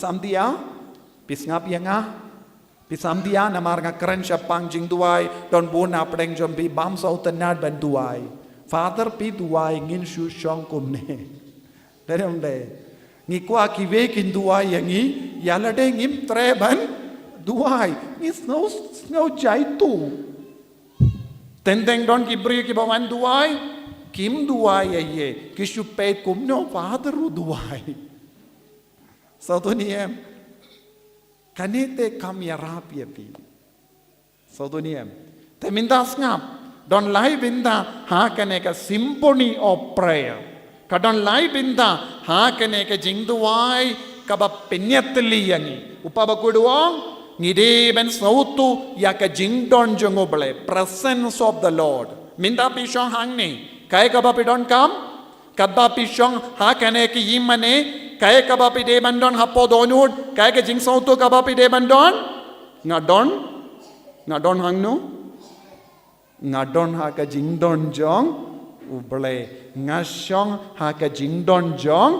Speaker 7: pisamdia namar nga keren syapang jingduai don bona pedeng jombi bam sautanad banduai father pi duai ngin shu shong kumne derem de ngikwa ki ve kin duai yangi yalade ngim treban duai is no jaitu. Tenteng don kibri ki bawan duai, kim duai ye, kishupet kum no padaru duai. Satu niem, kanete kam yarapia pi. Satu niem, te minta ngap, don lai binda ha kaneka symphony of prayer. Kadon lai binda ha kaneka jingduai kaba penyatli yangi. Upabakuduang ngide ben sautu yaka jingdon jongobale presence of the Lord. Minda pishong hangni, kaya kaba pidon kam, kaba pishong ha kaneka yimane. Kaya kaba pide bandon hapo donud, kaya ke jing sautu kaba pide bandon, ngadon hangnu, ngadon ha ka jingdon jong ubale, ngasyong ha ka jingdon jong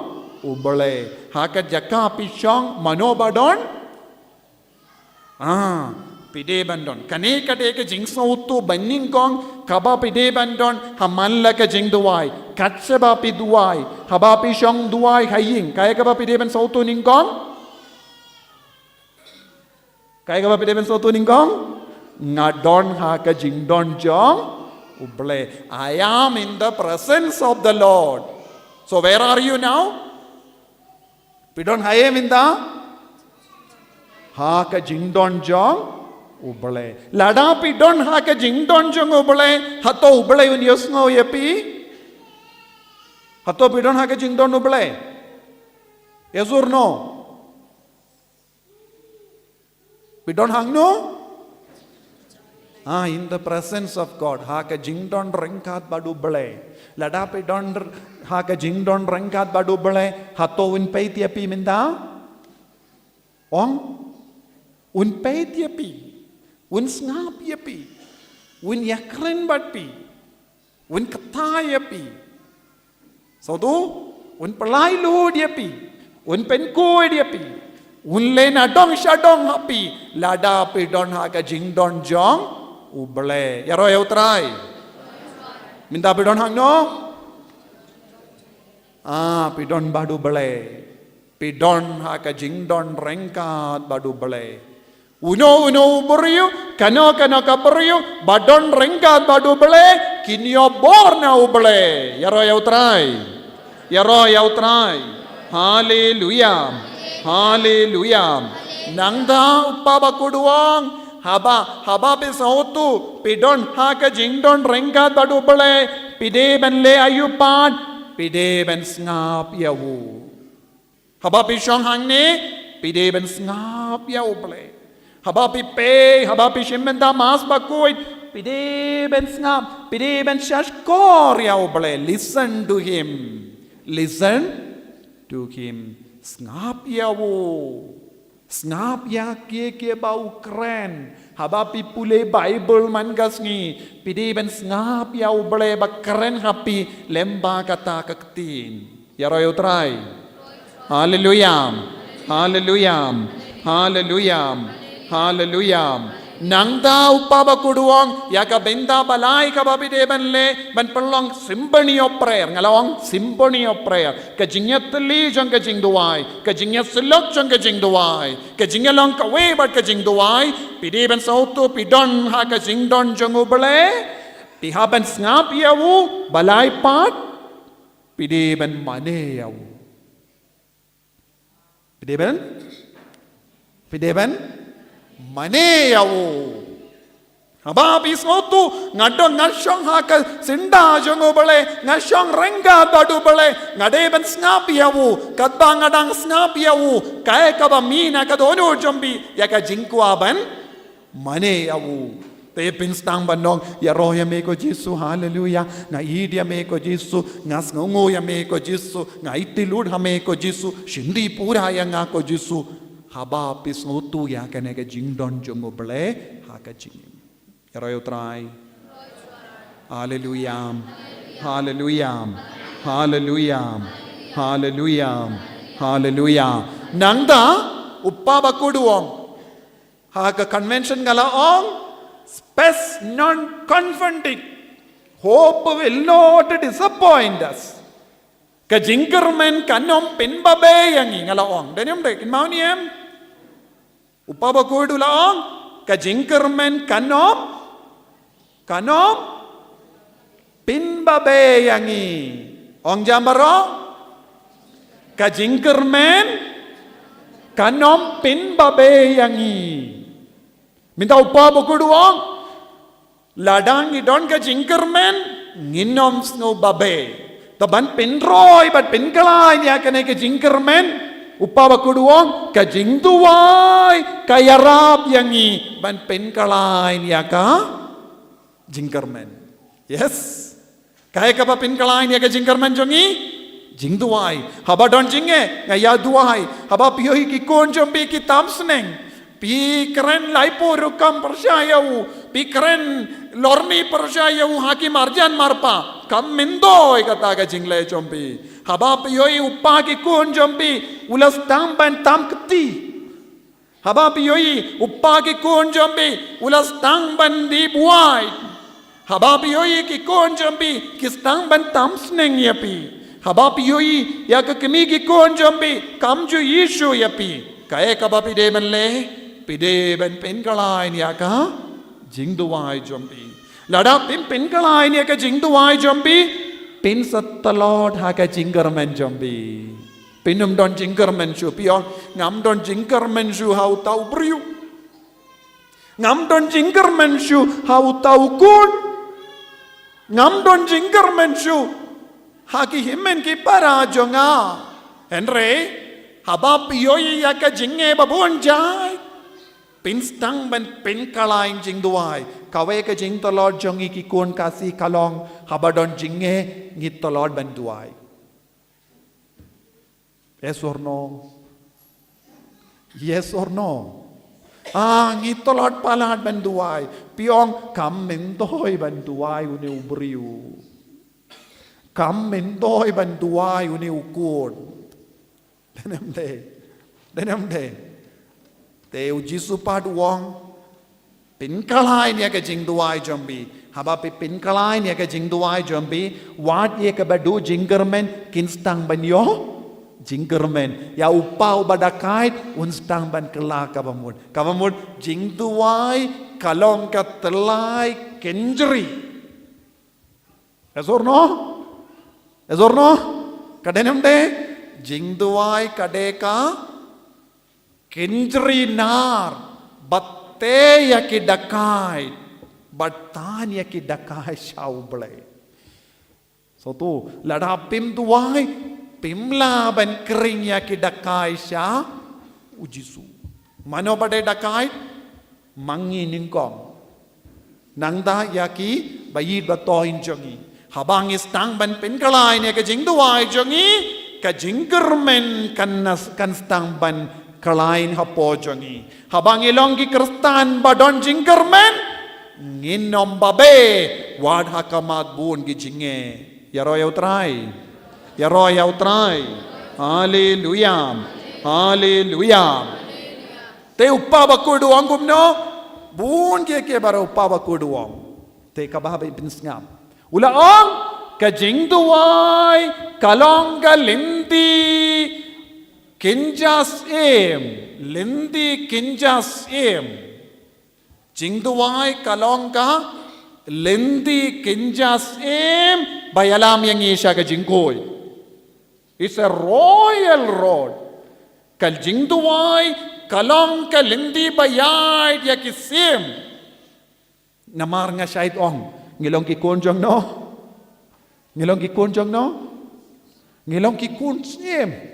Speaker 7: ubale, ha ka jaka pishong manobadon, pide bandon. Kane kade ke jing sautu banning kong kaba pide bandon hamalla ka jing duai. Katsaba pi duai, haba pi shong duai haying, kaya ka ba pi deben sautu ningkong? Kaya ka ba pi deben sautu ningkong? Ngadon ha ka jingdon jong uble. I am in the presence of the Lord. So where are you now? Pidon hayem in the ha ka jingdon jong uble. Lada pidon ha ka jingdon jong uble. Hato uble un yosno yepi. Hato pidon ha ka jingdon uble. Yes or no? Pidon hang no? In the presence of God. Ha ka jingdon rengkat badu uble. Lada pidon ha ka jingdon rengkat badu uble. Hato un pay tiapi minda? Ong? Un pay tiapi. Un ngap yapi. Un yakren batpi. Un katay yapi. So tu, un pelai lu dia pi, un penkoi dia pi, un lena dong shadong hapi, lada pi don ha ka jing don jong, uble. Yaro ya utrai. Minta pi don hang no? Pi don badu bele, pi don ha ka jing don rengkat badu bele. Uno beriu, kano ka beriu, badon rengkat badu bele, kinyo borna uble. Yaro ya utrai. Yaro ya utrai. Hallelujah. Hallelujah. Nangda upabakuduang haba pe sautu pidon ha ka jingdon rengkat badu bele pide ben le ayupan pide ben ngap yawu. Haba pe shong hangne pide ben ngap yawu bele. Haba pi shimmenda mas bakuit, pide ben ngap, pide ben shashkor yaw bale. Listen to him. Listen to him. Ngap yawo. Ngap ya ke bau keren. Haba pi pule Bible man gasngi, pide ben ngap yaw bale bakren happy lemba kata kaktin. Yaro try. Hallelujah. Hallelujah. Hallelujah. Hallelujah. Nangda upabakuduang yaka benda balai ka babide banle ban perlong symphony of prayer ngalawang symphony of prayer ka jingyatli jang ka jingduai ka jingyat silok jang ka jingduai ka jingyalong ka we bat ka jingduai pide ban sautu pidon ha ka jingdon jang ubale pihaban ngap yawu balai pat pide ban mane yawu pide ban mane yawo. Haba bisotu ngadon ngashong haka sinda jongo bale ngashong renga badu bale ngade ben snap yawo kadang ngadang snap yawo kaya kaba mina kadonu jombi yaka jingkwa ban mane yawo. Te pinstang banong ya roh ya me ko Jesu hallelujah nga idia me ko Jesu ngas ngongo ya me ko Jesu nga itilud ha me ko Jesu shindi pura ya nga ko Jesu. Haba pis ngutu ya kene ke jingdon jongo bele ha ka jingim. Yaro try. Hallelujah. Hallelujah. Hallelujah. Hallelujah. Hallelujah. Nangda uppa bakuduong ha ka convention galaong space non confronting. Hope will not disappoint us. Ka jingkermen kanom pinbabe yang ngalaong. Danyom dek in mauniem. Upabakudu laong ka jingkermen kanom pinbabe yangi. Ong jambaro ka jingkermen kanom pinbabe yangi. Minta upabakudu ong ladang idon ka jingkermen nginom snow babe. Taban pinroy bat pinkalay niya kanay ka jingkermen. Upabakuduong ka jingduway kayarap yangi ban pinkalay niya ka jingkermen. Yes. Kaya ka pa pinkalay niya ka jingkermen jongi? Jingduway. Haba don jinge ngayaduway. Haba piyoy ki konjombi ki tamsneng. Pi keren laipo rukam persyayaw. Pi keren lorni persyayaw haki marjan marpa. Kam mindoy kata ka jinglay jombi. Haba piyoy uppa ki kun jombi ulas tam ban tam keti. Haba piyoy uppa ki kun jombi ulas tam ban di buai. Haba piyoy ki kun jombi kis tam ban tam sneng yapi. Haba piyoy ya ka kemi ki kun jombi kam ju Yesu yapi. Kaya ka ba pide ban le pide ban pen kalay niya ka jingduwai jombi. Lada pen kalay niya ka jingduwai jombi. Pin sa talod haka jingkermen jombi. Pinum don jingkermen shu pion ngam don jingkermen shu hau tau briu. Ngam don jingkermen shu hau tau kun. Ngam don jingkermen shu haki himen ki para jonga. Henry haba piyoy yaka jinge babon jai. Pin stang ban pin kalain jing duai. Kawe ka jing talod jongi ki kun kasi kalong habadon jinge ngit talod ban duai. Yes or no? Yes or no? Ngit talod palad ban duai. Piong kam mentoy ban duai uni ubriu. Kam mentoy ban duai uni ukun. Denam de. Teu Jisu padu wong pinkalay niya ka jingduay jombi. Haba pi pinkalay niya ka jingduay jombi. Wat ye ka badu jingkermen kinstang banyo jingkermen. Ya upau badakait unstang ban kelak kabamud. Kabamud jingduay kalong ka telay kenjri. Esor no? Esor no? Kadenem de jingduay kadeka kenjri nar batte ya ki dakai batan ya ki dakai shauble. So tu lada pim tuai pimla ban kering ya ki dakai sha ujisu. Mano bade dakai mangi ningkong. Nangda ya ki bayid batoin jongi. Habang istang ban pinkalay ne ka jingduai jongi ka jingkermen kan stang ban kalain hapo jongi. Habang ilong ki kristan badon jingkermen nginom babe wad hakamat bun ki jinge. Yaro yaw try. Yaro yaw try. Hallelujah. Hallelujah. Te uppa bakudu angum no bun ke bara uppa bakudu ang. Te kababe binsngam. Ulaong ka jingduway kalong galindi Kinjas lindi kinjas jingduway kalong ka lindi kinjas bayalam yang isya ka jingkoy. It's a royal road. Kal jingduway kalong ka lindi bayay ya kisim. Namar nga siya itong ngilong kikunjong no? Ngilong kikunjong no? Ngilong kikunsim.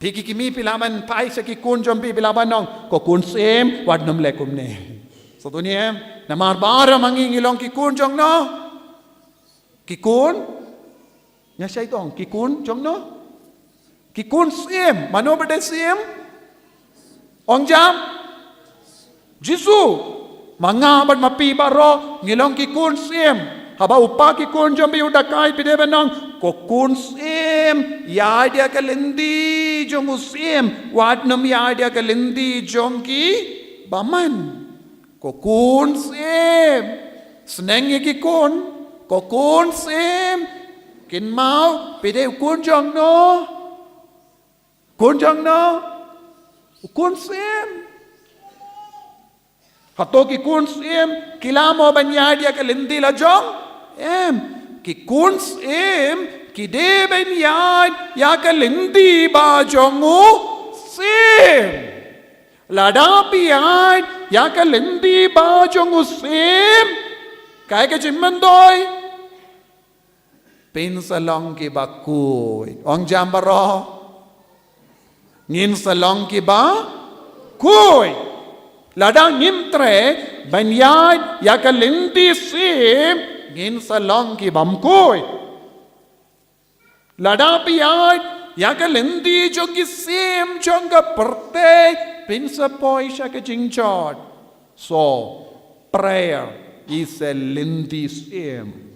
Speaker 7: Piki kimi pilaman pai sa kikun jombi pilaban nong ko kun sem wad nom lekum ne. So dunia namar bara mangingilong kikun jong no. Kikun nya siya itong kikun jong no. Kikun sem mano berde sem. Ong jam Jisu mangabad mapi baro ngilong kikun sem. Haba uppa kikun jombi udakai pide benong kokun sem ya dia kalindi jong usim wat nam ya dia kalindi jong ki baman kokun sem seneng ki kun kokun sem kin mau pide kun jong no kun sem Hato ki kun sim kilamo banyad ya kalindi la jong em ki kun sim ki de banyad ya kalindi ba jongu sim lada piad ya kalindi ba jongu sim kai ka jimman doi pin salong ki ba kuy ong jambaro ngin salong ki ba kuy ladang ngimtre banyad ya kalindi sim ngin salong ki bamkoy ladang piad ya kalindi jongi sim jonga perte pinsa poi siya ka jingchod. So prayer is a lindi sim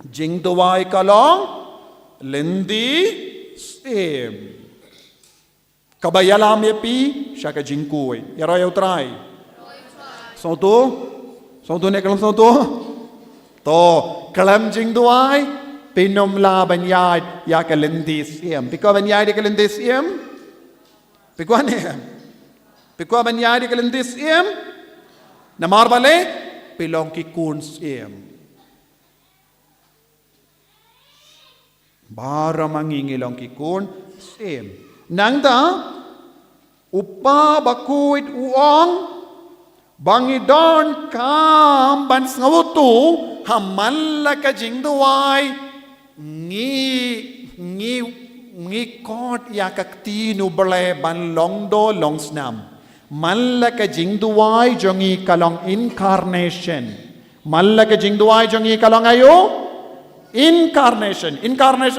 Speaker 7: jingduway kalong lindi sim kabayalam yapi siya ka jingkuy. Yaro yaw try. Sonto ne kalam sonto. To kalam jingduay pinom la banyad ya ka lindi sim. Piko banyad ya ka lindi sim. Piko ne. Piko banyad ya ka lindi sim. Namar bale pilong ki kun sim. Bara mangingilong ki kun sim. Nangda upa bakuit uong bangidon kam ban ngawtu hamalla ka jingduay ngi kot ya kakti nu bale ban longdo longsnam malla ka jingduay jongi kalong incarnation malla ka jingduay jongi kalong ayo incarnation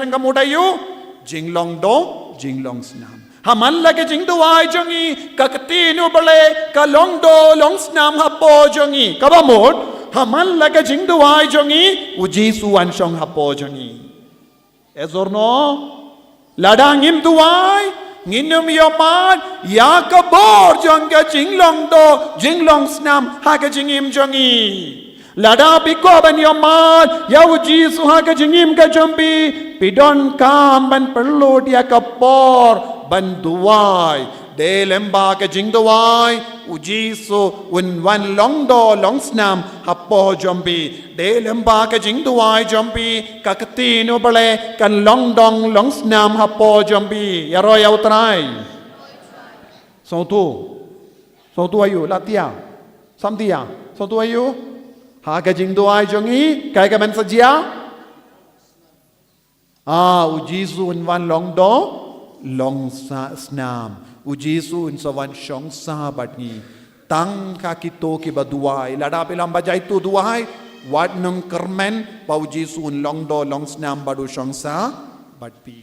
Speaker 7: kamudayo jinglongdo jinglong snam haman lagi jingduay jongi kakatinu bale kalongdo long snam hapo jongi kabamod haman lagi jingduay jongi ujisu anshong hapo jongi ezorno ladangim duay nginum yoman yakabor jonga jinglongdo jinglong snam haga jingim jongi lada piko ban yoman yau jisu haga jingim ka jombi pidon kam ban perlu dia kapor ban duai de lemba ka jing duai ujisu un wan longdo longsnam hapo jombi de lemba ka jing duai jombi kakati no bale kan longdong longsnam hapo jombi yaro yau trai sautu ayu latia samdia sautu ayu haga jing duai jongi kai ka man sajia ujisu un wan longdo long sa snam ujisu un sawan shong sa batni tang ka kito ki baduai lada pelam bajai tu duai wat nung kermen pa ujisu un longdo long snam badu shong sa batpi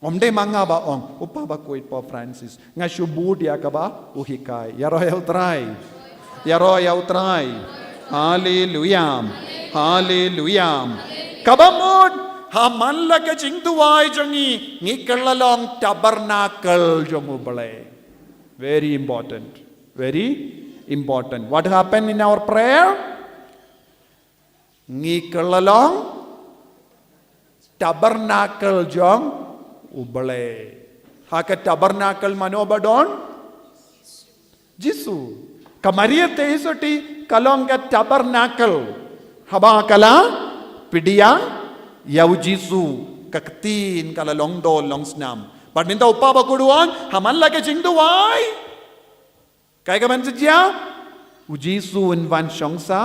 Speaker 7: omde manga ba ong upa ba kuit pa Francis nga shubu dia ka ba uhikai yaro yau try hallelujah hallelujah kabamod haman laga jingduay jongi ngikalong tabernacle jongu bale very important what happened in our prayer ngikalong tabernacle jong ubale haka tabernacle manobadon jisu kamaria teisoti kalong ka tabernacle haba kala pidia yau jisu kaktin kala longdo longsnam but minta upa ba kuduan haman lagi jingduai kai ka man sejia ujisu un van shongsa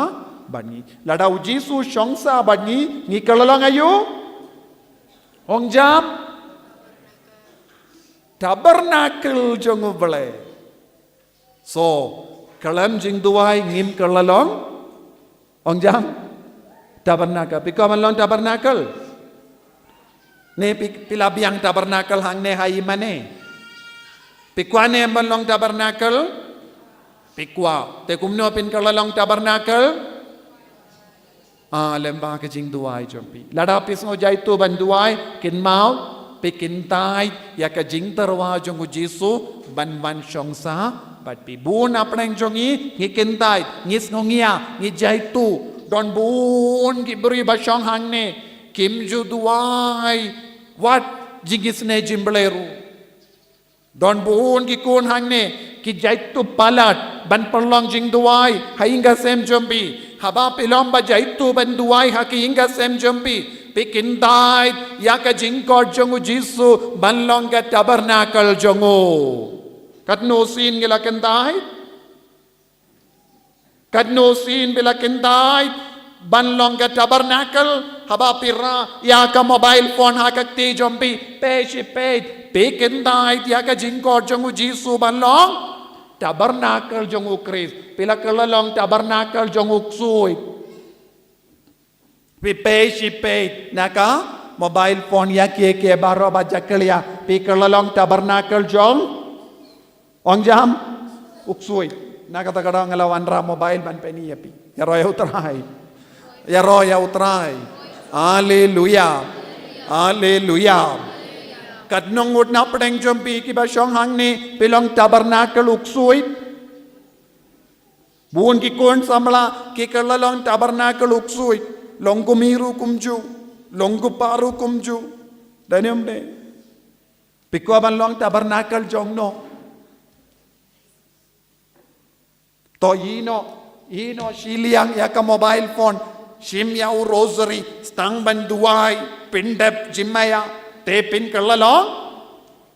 Speaker 7: bani lada ujisu shongsa bani ni kalalong ayu ongjam tabernacle jongu bale so kalam jingduai ngim kalalong ongjam tabernacle piko man long tabernacle ne pilabiang tabernacle hang ne hai mane pikwane man long tabernacle pikwa te kumno pin kalalong tabernacle lemba ke jing duai jompi lada pisno jai tu ban duai kin mau pikin tai ya ka jing terwa jong jisu ban wan shongsa bat pi bun apneng jongi ngikin tai ngis ngongia ngi jai tu don bun ki beri basong hang ne kim ju duai wat jingis ne jimbleru don bun ki kun hang ne ki jaitu palat ban perlong jing duai hingga sem jombi haba pilom ba jaitu ban duai haki hingga sem jombi pikin dai ya ka jing kor jongu jisu ban long ga tabernacle jongu katno sin gila kendai kadno sin bila kendai ban long ga tabernacle haba pira ya ka mobile phone ha ka ti jombi pe shi pe kendai ya ka jing kor jongu jisu ban long tabernacle jongu Kris pila kelalong tabernacle jongu sui pi pe shi pe naka mobile phone ya ke baro baca kelia pi kelalong tabernacle jong ong jam uksui naka takadang ngelawan ra mobile ban peni ya pi ya roya utrai haleluya haleluya kadnong ut na pedeng jompi ki ba syong hang ni pilong tabernacle uksui buon ki kon samla ki kelalong tabernacle uksui longku miru kumju longku paru kumju daniam de pikwa ban long tabernacle jong no to ino shiliang ya ka mobile phone shim ya u rosary stang ban duai pindep jimaya te pin kelalong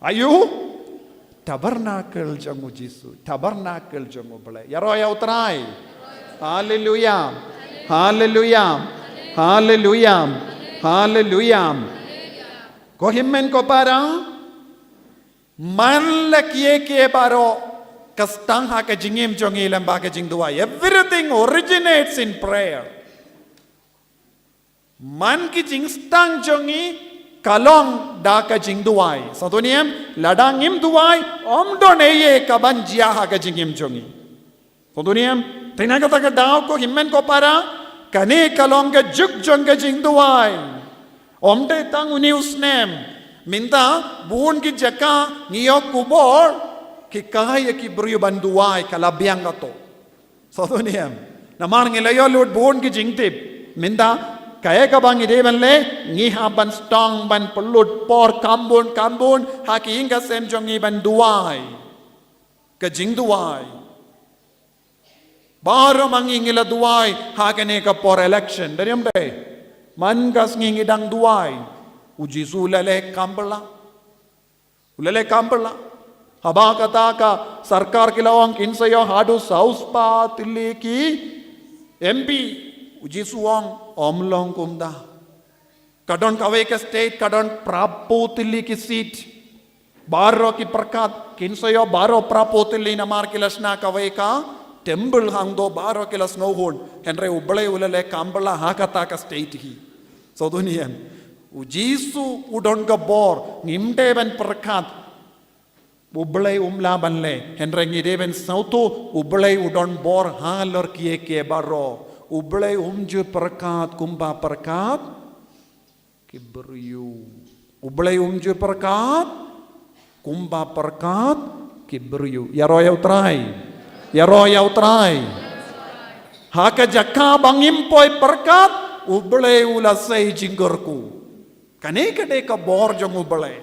Speaker 7: ayu tabernacle jongu jisu tabernacle jongu bele ya roya utrai haleluya haleluya haleluya haleluya ko himmen ko para man lakiye ke baro kastang ha ka jingim jongi lamba ka jing duai everything originates in prayer man ki jing stang jongi kalong da ka jing duai satuniam ladangim duai om don eye ka ban jia ha ka jingim jongi satuniam tinaga ta ka daw ko himmen ko para kane kalong ka juk jong ka jing duai om de tang unius nem minta bun ki jaka ngiyok kubor ki kaya ki brio banduai kalabiang ato satuniam namar ngilayo lord bun ki jing tip minta kaya ka bang ide ban le ngiha ban stong ban pelut por kambun haki inga sem jongi ban duai ka jing duai baro mangi ngila duai hakane ka por election dariam de man gas ngi dang duai uji sulale kambala haba kata ka sarkar kilawang kinsayo hadu saus pa tilli ki MP uji suang omlong kumda kadon kawe ke state kadon prapo tilli ki seat baro ki perkat kinsayo baro prapo tilli namar kilasna kawe ka temple hangdo baro kilas nohon henre ubale ulale kambala hakata ka state hi so dunian ujisu udon ka bor ngimde ben perkat ubale umla banle henre ngide ben sauto ubale udon bor halor kie baro ubale umju perkat kumba perkat kibriu ubale umju perkat kumba perkat kibriu ya roya utrai haka jakka bangim poi perkat ubale ulasai jinggerku kane kade ka bor jong ubale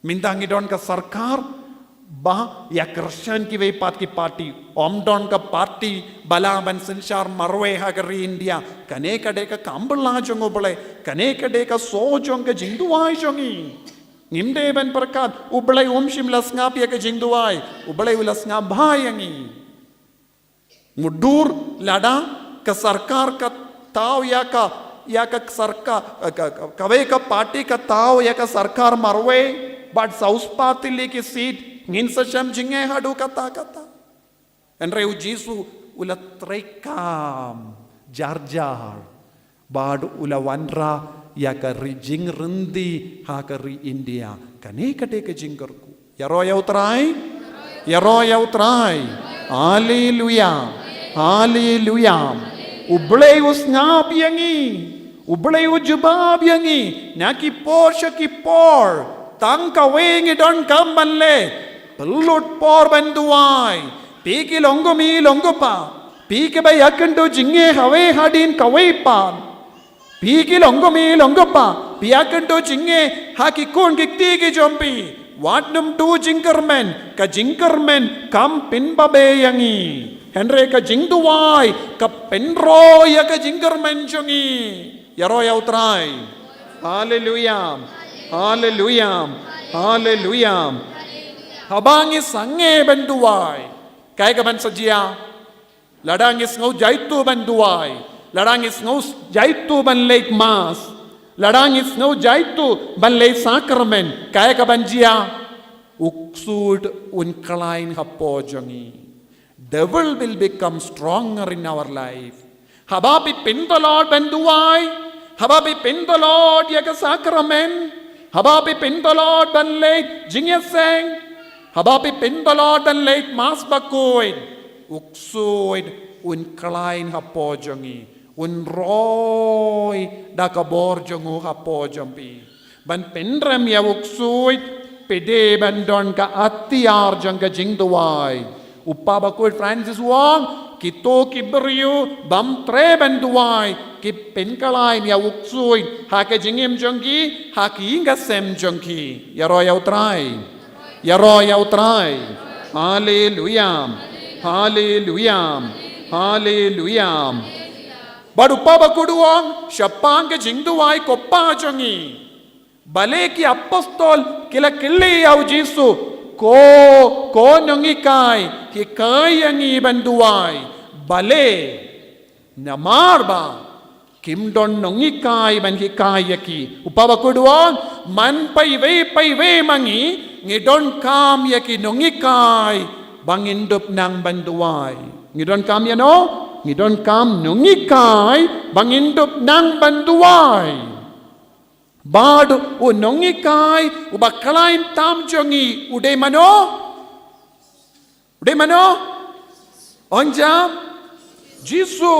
Speaker 7: mintangi don ka sarkar ba ya Christian ki vepat ki party om don ka party bala ban sanshar marwe hagari India kane kade ka kambala jong ubale kane kade ka so jong ka jingduai jongi ngimde ban perkat ubale shimlas ngap ya ka jingduai ubale ulas ngap bhayangi mudur lada ka sarkar ka taw ya ka sarkar kawe ka party ka taw ya ka sarkar marwe but sauspa tilli ki seat ngin sa sham jinge hadu kata enre ujisu ula trekam jarjar bad ula wanra ya ka rijing rendi ha ka ri India kane kade ka jinggerku ya roya utrai haleluya haleluya ublay usngap yangi ublay ujubab yangi naki por tang kawengi don kambanle pelut por banduai piki longo pa piki bay akandu jinge hawe hadin kawaipan piki longo pa piakandu jinge haki kun kikti ki jompi Wat num tu jingkermen, ka jingkermen kam pin babe yangi. Henry ka jing duwai, ka penro ya ka jingkermen jongi. Ya ro ya utrai. Hallelujah. Hallelujah. Hallelujah. Habangi sange benduwai. Kaya ka ban sajia. Ladangis ngau jaitu benduwai. Ladangis ngau jaitu ban lake mas. Ladangis ngau jaitu ban lake sakramen. Kaya ka banjia. Uksud unkalain hapo jongi. Devil will become stronger in our life. Hababi pin the Lord benduwai. Hababi pin the Lord yaga sakramen. Hababi pin the Lord ban lake jingyaseng. Hababi pin the Lord ban lake mas bakuin. Uksud unkalain hapo jongi. Unroy dakabor jongu hapo jompi. Ban pendrem ya uksuit pede bandon ka atiar jangka jingduai. Upa bakut Francis Wong kito kibriu bam tre banduai ki penkalain ya uksuit hake jingim jongki haki inga sem jongki. Ya ro ya utrai. Ya ro ya utrai. Hallelujah. Hallelujah. Hallelujah. Baru papa kuduang syapang ke jingduai kopa jongi. Bale ki apostol kila kili au Jesu ko nongi kai ki kai yangi banduai. Bale namarba kim don nongi kai ban ki kai yaki. Upaba kuduang man pai ve mangi ngidon kam yaki nongi kai bangindup nang banduai. Ngidon kam ya no? Ngidon kam nungikai bangindup nang banduai. Badu nungikai ubakalain tam jongi uday mano? Uday mano? Onjam? Jisu.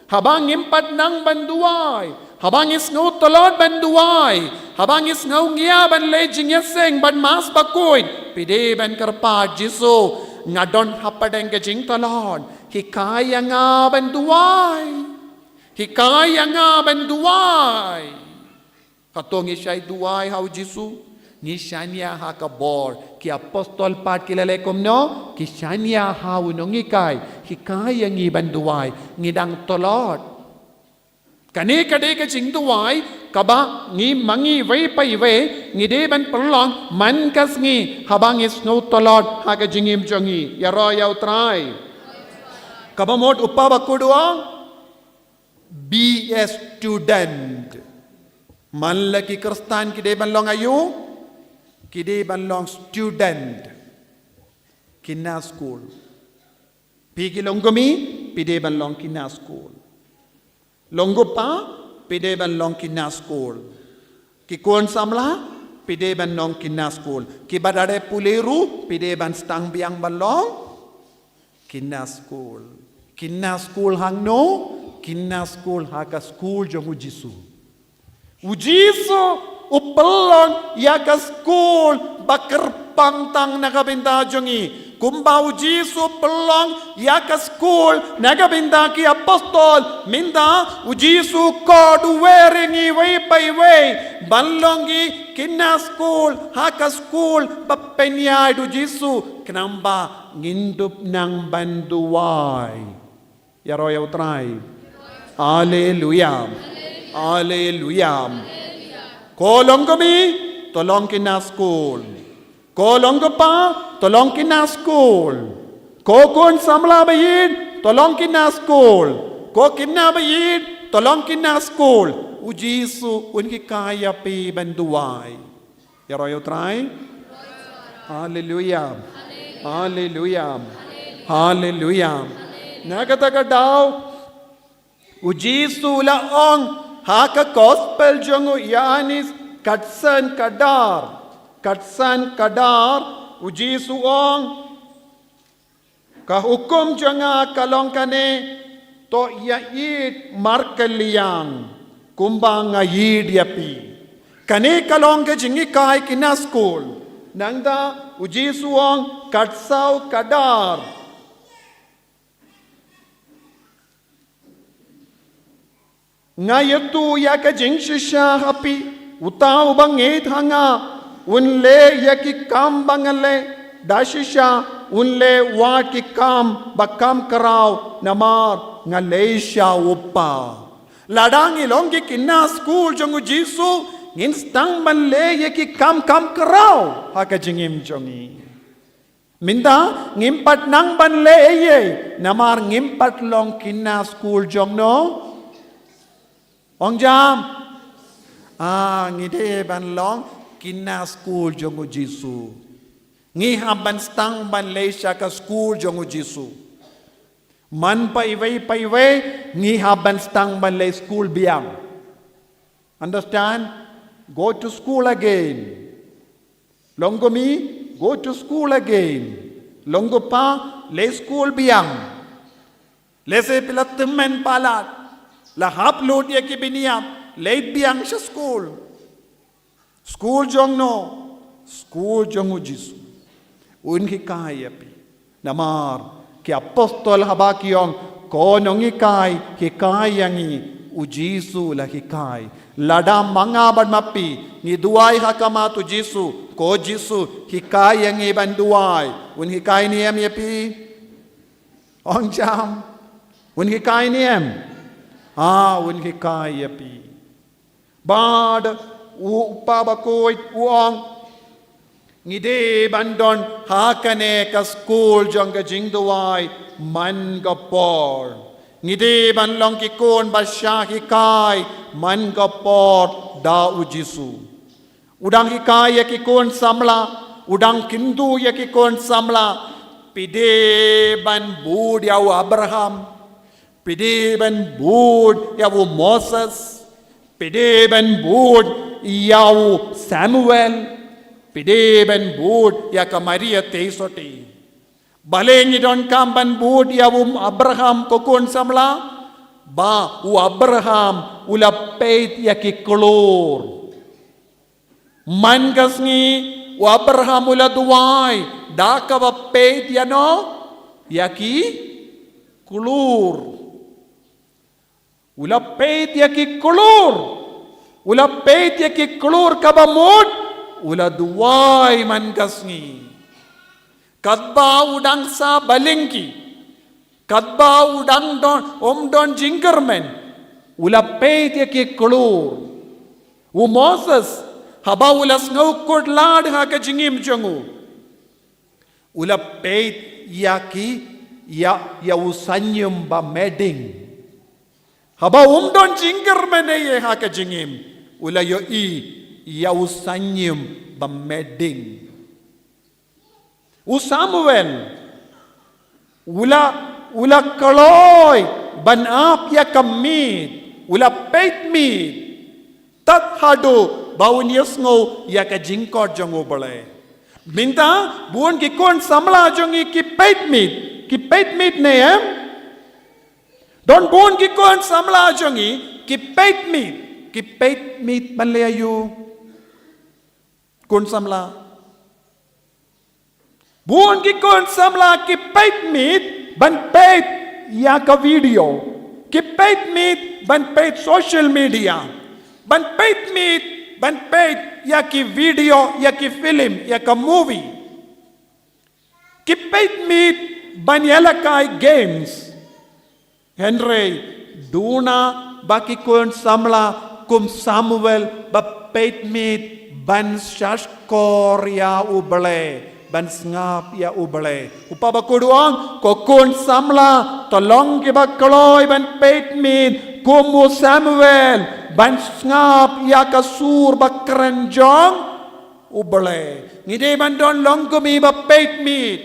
Speaker 7: Habang impat nang banduai. Habang is ngau tolot banduai. Habang is ngau ngia ban lejing yaseng ban mas bakuin. Pide ban kerpat Jisu. Ngadon hapadeng ke jing tolot. Hikaya nga banduai. Hikaya nga banduai. Katong isay duai hau Jisu. Nishanya hakabor. Ki apostol pat kilalekom no. Kishanya hau nongikay. Hikaya ngi banduai. Ngidang tolot. Kani kade ke jing duai. Kaba ngi mangi way pay way. Ngide ban perlong. Man kas ngi. Habang is no tolot. Haka jingim jongi. Yaro yaw try. Kabamot upaba kudua be a student. Man laki Kristan kide banlong ayu kide banlong student kina school. Pigi longgomi pide banlong kina school. Longgopa pide banlong kina school. Kikuan samla pide banlong kina school. Kibadare puleru pide ban stang biang banlong kina school. Kina school hang no, kina school haka school jong ujisu. Ujisu upelon ya ka school bakar pangtang nakabinta jongi. Kumba ujisu pelong ya ka school nakabinta ki apostol minta ujisu kodu weringi way pay way. Balongi kina school haka school bapenya ujisu kenamba ngindup nang banduai. Ya roya utrai. Hallelujah. Hallelujah. Kolong kami tolong kina school. Kolong pa tolong kina school. Kokon samla bayin tolong kina school. Ko kina bayin tolong kina school. Ujisu unki kaya pi banduai. Ya roya utrai. Hallelujah. Hallelujah. Hallelujah. Nakataka daw ujisu laong haka gospel jongo yanis katsan kadar ujisu ong kahukum janga kalong kane to yait markaliang kumbang ngayid yapi kane kalong ke jingi kai kina school nangda ujisu ong katsau kadar ngayatu ya ka jing shisha happy utau bangit hanga unle yaki kam bangale dashisha unle wat ki kam bakam karau namar ngaleisha upa ladang ilong ki kinna school jongu jisu ngin stang banle yaki kam karau hakajingim jongi minda ngimpat nang banle ye namar ngimpat long kinna school jongno ongjam ngide ban long kinna school jongu jisu ngi haban stang ban leisha ka school jongu jisu man pai wei ngi haban stang ban le school biang understand go to school again longomi go to school again longopa le school biang lese pilatmen palat la upload ye ki biniam le biang sha school jongno school jongu jisu unki kaya pi namar ki apostol habakiong konongi kai ki kayangi ujisu la ki kai lada manga ban mapi ni duai hakama tu jisu ko jisu ki kayangi ban duai unki kai niem ye pi ong jam unki kai niem unki kai ye pi bad upa bakoi uong ngide bandon hakane ka school jongga jingduai man ga por ngide ban long ki kon ba sha ki kai man ga por da ujisu udang ki kai ya ki kon samla udang kindu ya ki kon samla pide ban bud ya Abraham pide ban bud ya Moses pide ban bud ya Samuel pide ben bud ya ka Maria teisoti balengi don kamban bud ya Abraham kokon samla ba Abraham ula peit ya ki klor man gasngi Abraham ula duai da ka ba peit ya no ya ki klor ula peit ya ki klor ula peit ya ki klor ka ba mod ula duwai man gasngi kadba udang sa balingki kadba udang don jingermen ula peit ki klur Moses haba ula snow kod lad ha ka jingim jongu ula peit ya usanyum ba meding haba don jingermen ye ha ka jingim ula yo ya usanyum bameding Samuel ula kaloy ban ap ya kamit ula peit mi tat hado baun yesngo ya ka jingkor jongo bale minta buon ki kon samla jongi ki peit mit ne don buon ki kon samla jongi ki peit mit ban le ayu kon samla buon ki kon samla ki peit mit ban peit ya ka video ki peit mit ban peit social media ban peit mit ban peit ya ki video ya ki film ya ka movie ki peit mit ban yala kai games Henry duna baki kon samla kum Samuel ba peit mit ban shash koria ubale ban ngap ya ubale upabakuduang kokon samla tolong ki bakloy ban peit mit kumu Samuel ban ngap ya kasur bakrenjong ubale ngide ban don longkumi ba peit mit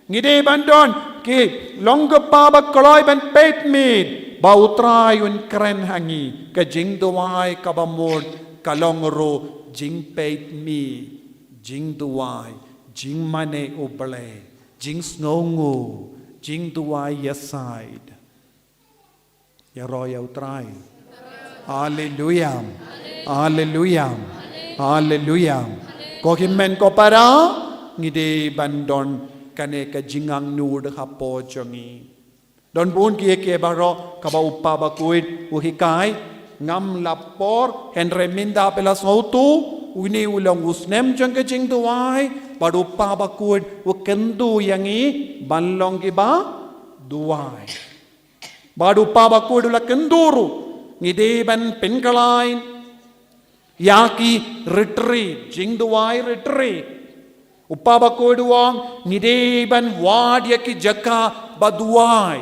Speaker 7: ngide ban don ki longko pa bakloy ban peit mit ba utray un kren hangi ka jing duwai ka bamod kalongro jing peit mi jing duwai jing mane ubale jing snongu jing duwai yaside ya roya utray hallelujah hallelujah hallelujah ko himmen ko para ngide bandon kane ka jingang nud hapo chongi don bun ki ke baro ka ba uppa ba kuit uhikai ngam lapor henre minda pela sautu uni ulang usnem jang ke jing duai baru pa bakun u kendu yang i balong ki ba duai baru pa bakun ula kenduru ngide ban penkalain yaki retreat jing duai retreat upa bakun duang ngide ban wad yaki jaka baduai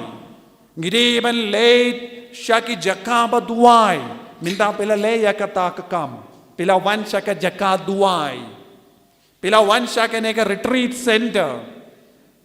Speaker 7: ngide ban late syaki jaka baduai minta pela le ya kata kekam pila wan syaka jaka duai pila wan syaka neka retreat center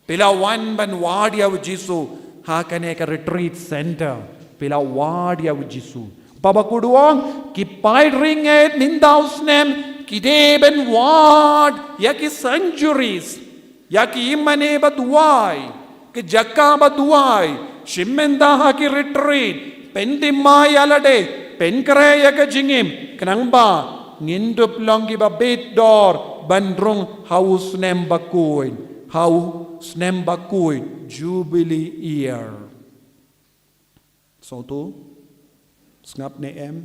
Speaker 7: pila wan ban wadia jisu ha kaneka retreat center pila wadia jisu baba kuduang ki pai ringet nindausnem ki deben wad yaki centuries yaki imane baduai ki jaka baduai shimmenda ha ki retreat pendimai alade penkre yaka jingim kenangba ngindup longi ba bit dor bandrung haus nem bakuin haus nem bakuin jubilee year so tu ngap ne em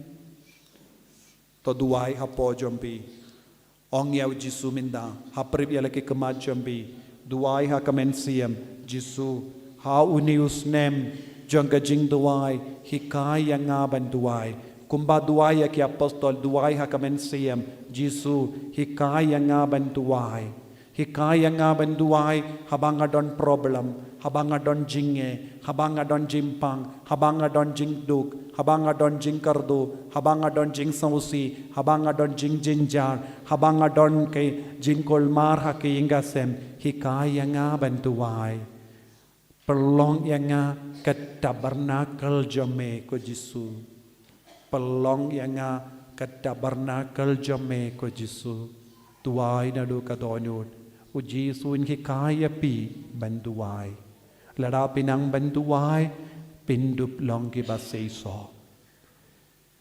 Speaker 7: to duai hapo jombi ong yau jisu minda haprib ya laki kemat jombi duai ha kamensiam jisu ha unius nem jangka jing duai hikai yang ngaban duai kumba duai ya ki apostol duai ha kamensiam jisu hikai yang ngaban duai hikai yang ngaban duai habang adon problem habang adon jinge habang adon jimpang habang adon jingduk habang adon jingkardo habang adon jing sausi habang adon jing jinjar habang adon ke jingkol mar ha ke ingasem hikai yang ngaban duai pelong yang ke tabernakel jome ko Jisu pelong yang ke tabernakel jome ko Jisu tuai na do ka donut u Jisu in hikaya pi banduai lada pinang banduai pindup long ki baseiso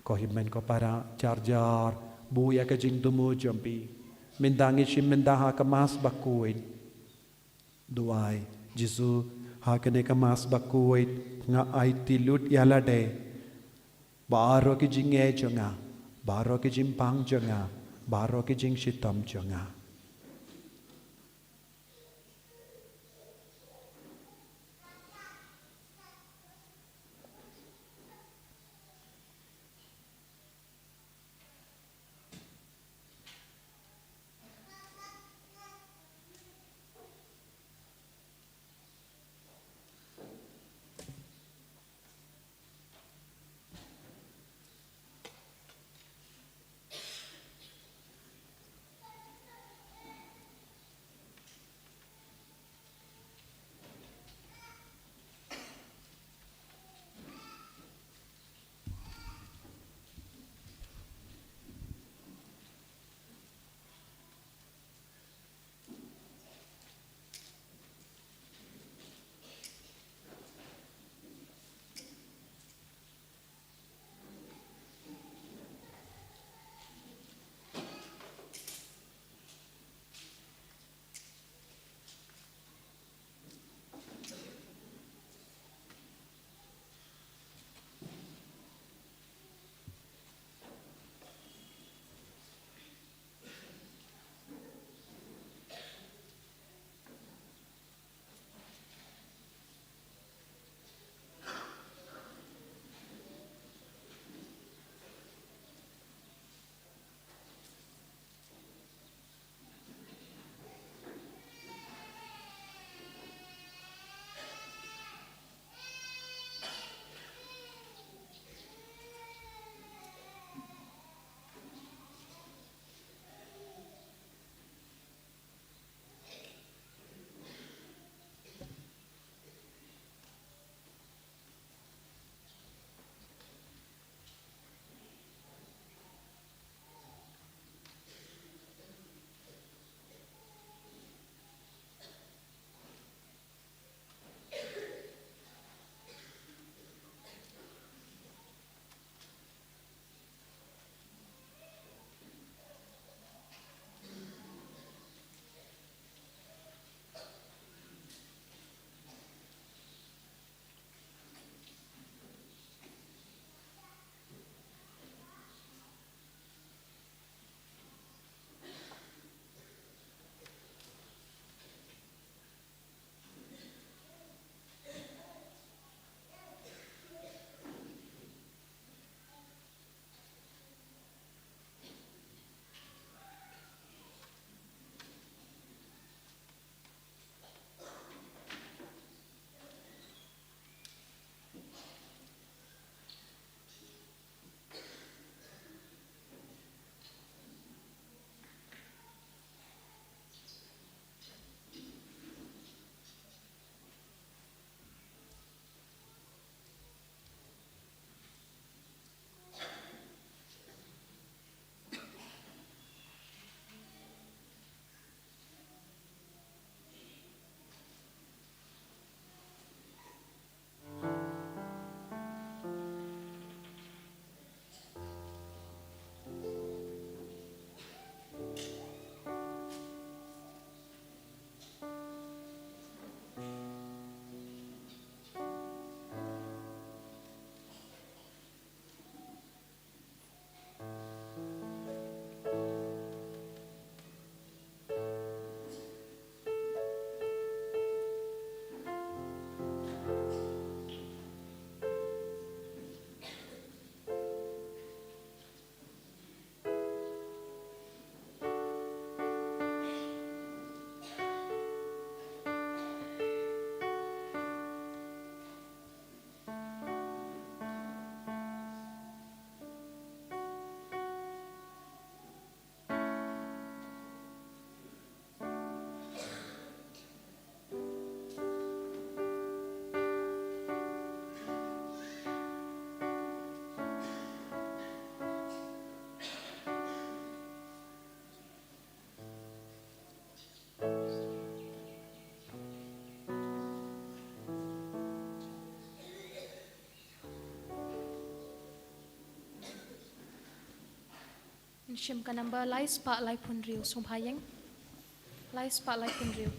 Speaker 7: ko himen ko para charjar buya ka jing dumu jompi mindangi shim mindaha ka mas bakuin duai Jisu hakane ka mas bakuit nga ai tilut yalade baro ki jinge jonga baro ki jimpang jonga baro ki jing shitam jonga
Speaker 3: Shim ka number lai spa lai pun riu song payeng. Lai spa lai pun riu.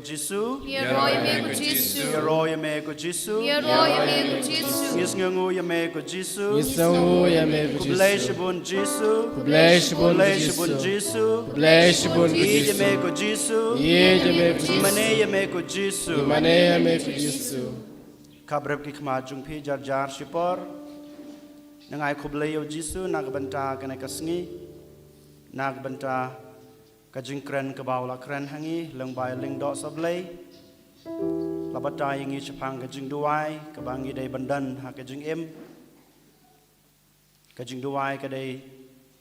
Speaker 8: Jisu.
Speaker 1: Yeroy me ko Jisu.
Speaker 8: Yeroy me ko Jisu.
Speaker 1: Yeroy me ko Jisu.
Speaker 8: Nisngangu ya me ko Jisu.
Speaker 5: Nisangu ya me ko
Speaker 8: Kublaish bun Jisu.
Speaker 5: Kublaish bun
Speaker 8: Jisu.
Speaker 5: Kublaish bun
Speaker 8: Ye me ko Jisu.
Speaker 5: Ye me ko Jisu.
Speaker 8: Mane ya me ko Jisu.
Speaker 5: Mane ya me ko Jisu.
Speaker 8: Kabrab ki khma jung phi jar jar shipor. Nangai kublai yo Jisu nak banta kana kasngi. Nak banta kajing kren ke bawah kren hangi leng bay leng dok sablay labata yang ini cepang kajing duai kebangi day bandan ha kajing em kajing duai kadai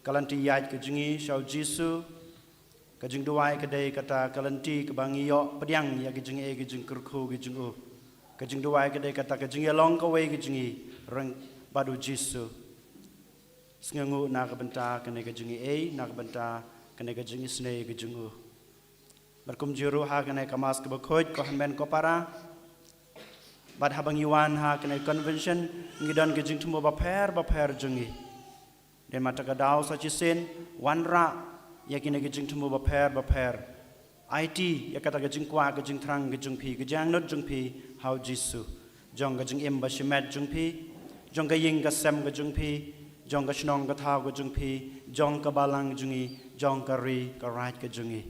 Speaker 8: kalanti yat kajing i shau Jisu kajing duai kadai kata kalanti kebangi yo pediang ya kajing e kajing kurku kajing u kajing duai kadai kata kajing ya long kawai kajing i reng badu Jisu sengangu nak benta kene kajing e nak benta kene kajing isne kajing u berkum juru ha kene kamas ke bakhoj ko hamben ko para bad habang yuan ha kene convention ngidan kajing tumo ba pher jungi den mata ka daw sa chisen wanra ya kene kajing tumo ba pher IT ya kata kajing kwa kajing thrang kajing phi kajang not jung phi how Jisu jong kajing em ba shimet jung phi jong ka ying ka sem kajing phi jong ka shnong ka thau kajing phi jong ka balang jungi jong kari karat ke jungi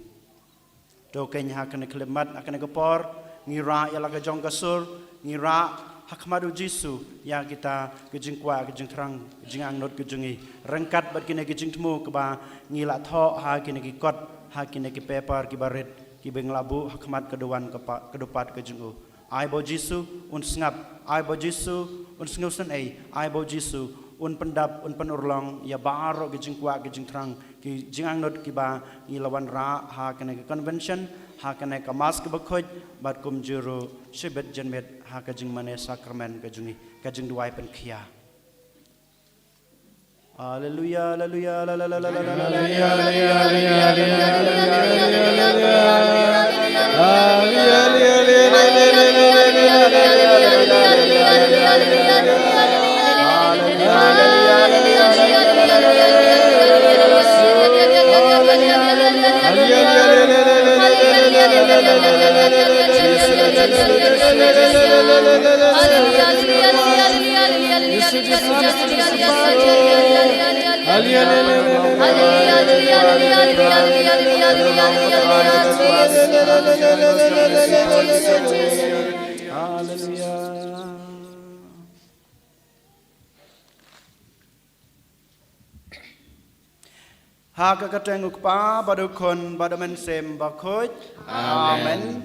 Speaker 8: to kenya hakane klemat akane kapor ngira ya laga jong kasur ngira hakmadu Jisu ya kita kejing kwa kejing terang kejing angnot kejungi rengkat bat kine kejing temu ke ba ngila tho ha kine ki kot ha kine ki paper ki barit ki beng labu hakmat keduan kedupat kejungu ai bo Jisu un sngap ai bo Jisu un sngusan ai bo Jisu un pendap un penurlong ya baro kejing kwa kejing terang ki jingang not ki ba ngilawan ra ha kene convention ha kene kamas ke bakhoj bat kum juru shibet jenmet ha kejing mane sakramen kejungi kejing duai pen khia haleluya haleluya Hak kateng ukpa badukon badamen sem bakhoj. Amen.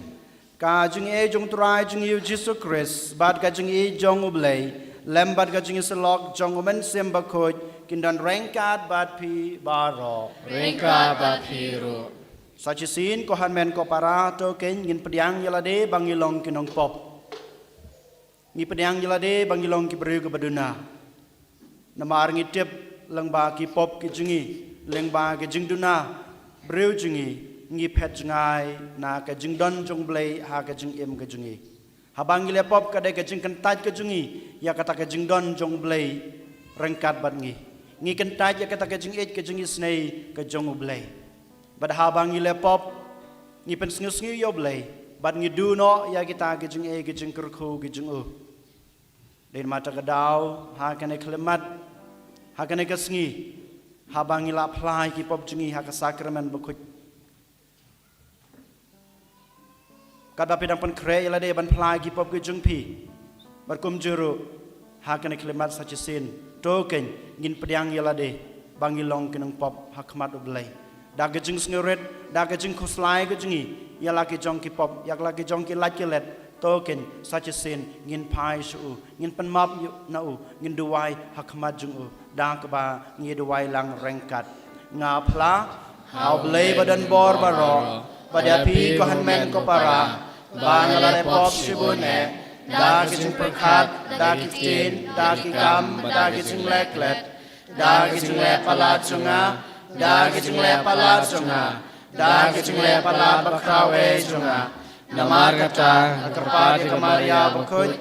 Speaker 8: Ka jing e jong trai jing yu Jesus Christ bad ka jing e jong ublei lem bad ka jing selok jong umen sem bakhoj kindan rengkat bad pi baro.
Speaker 5: Rengka bapiru.
Speaker 8: Sachisin ko hanmen ko para to ken ngin pediang yalade bangilong kinong pop. Ngi pediang yalade bangilong ki beriu ke baduna. Namar ngitip lang ba ki pop ki jingi leng ba ki jingduna beriu jingi ngi pet jingai na ka jingdon jong blei ha ka jing em ka jingi. Habang ngile pop ka de ka jing kentaj ka jingi ya kata ka jingdon jong blei rengkat bad ngi. Ngi kentaj ya kata ka jing et ka jingi snei ka jong blei. Bad habang ngile pop ngi pen sngi yo blei bad ngi du no ya kita ka jing e ka jing kurku ka jing u. Den mata ka dau ha ka ne klemat ha ka ne ka sngi habang ngila plai ki pop jingi ha ka sakramen bakut. Kada pedang pen kre yala de ban plai ki pop ki jung pi. Bar kum juru ha ka ne klemat sachisin token ngin pedang yala de bangilong kinang pop hakmat ublai. Da ka jing snguret da ka jing khoslai ka jingi yala ki jong ki pop yak la ki jong ki lach let token sachisin ngin pai su ngin pen map na u ngin duwai hakmat jung u da ka ba ngi duwai lang rengkat nga pla hau blei badan bor baro pada pi ko hanmen ko para bang la pop sibune da ki jing perkhat da ki tin da ki kam da ki jing leklet da ki jing le pala chunga da ki jing le pala chunga da ki jing le pala bakrawe chunga namar kata kerpati kamaria bakut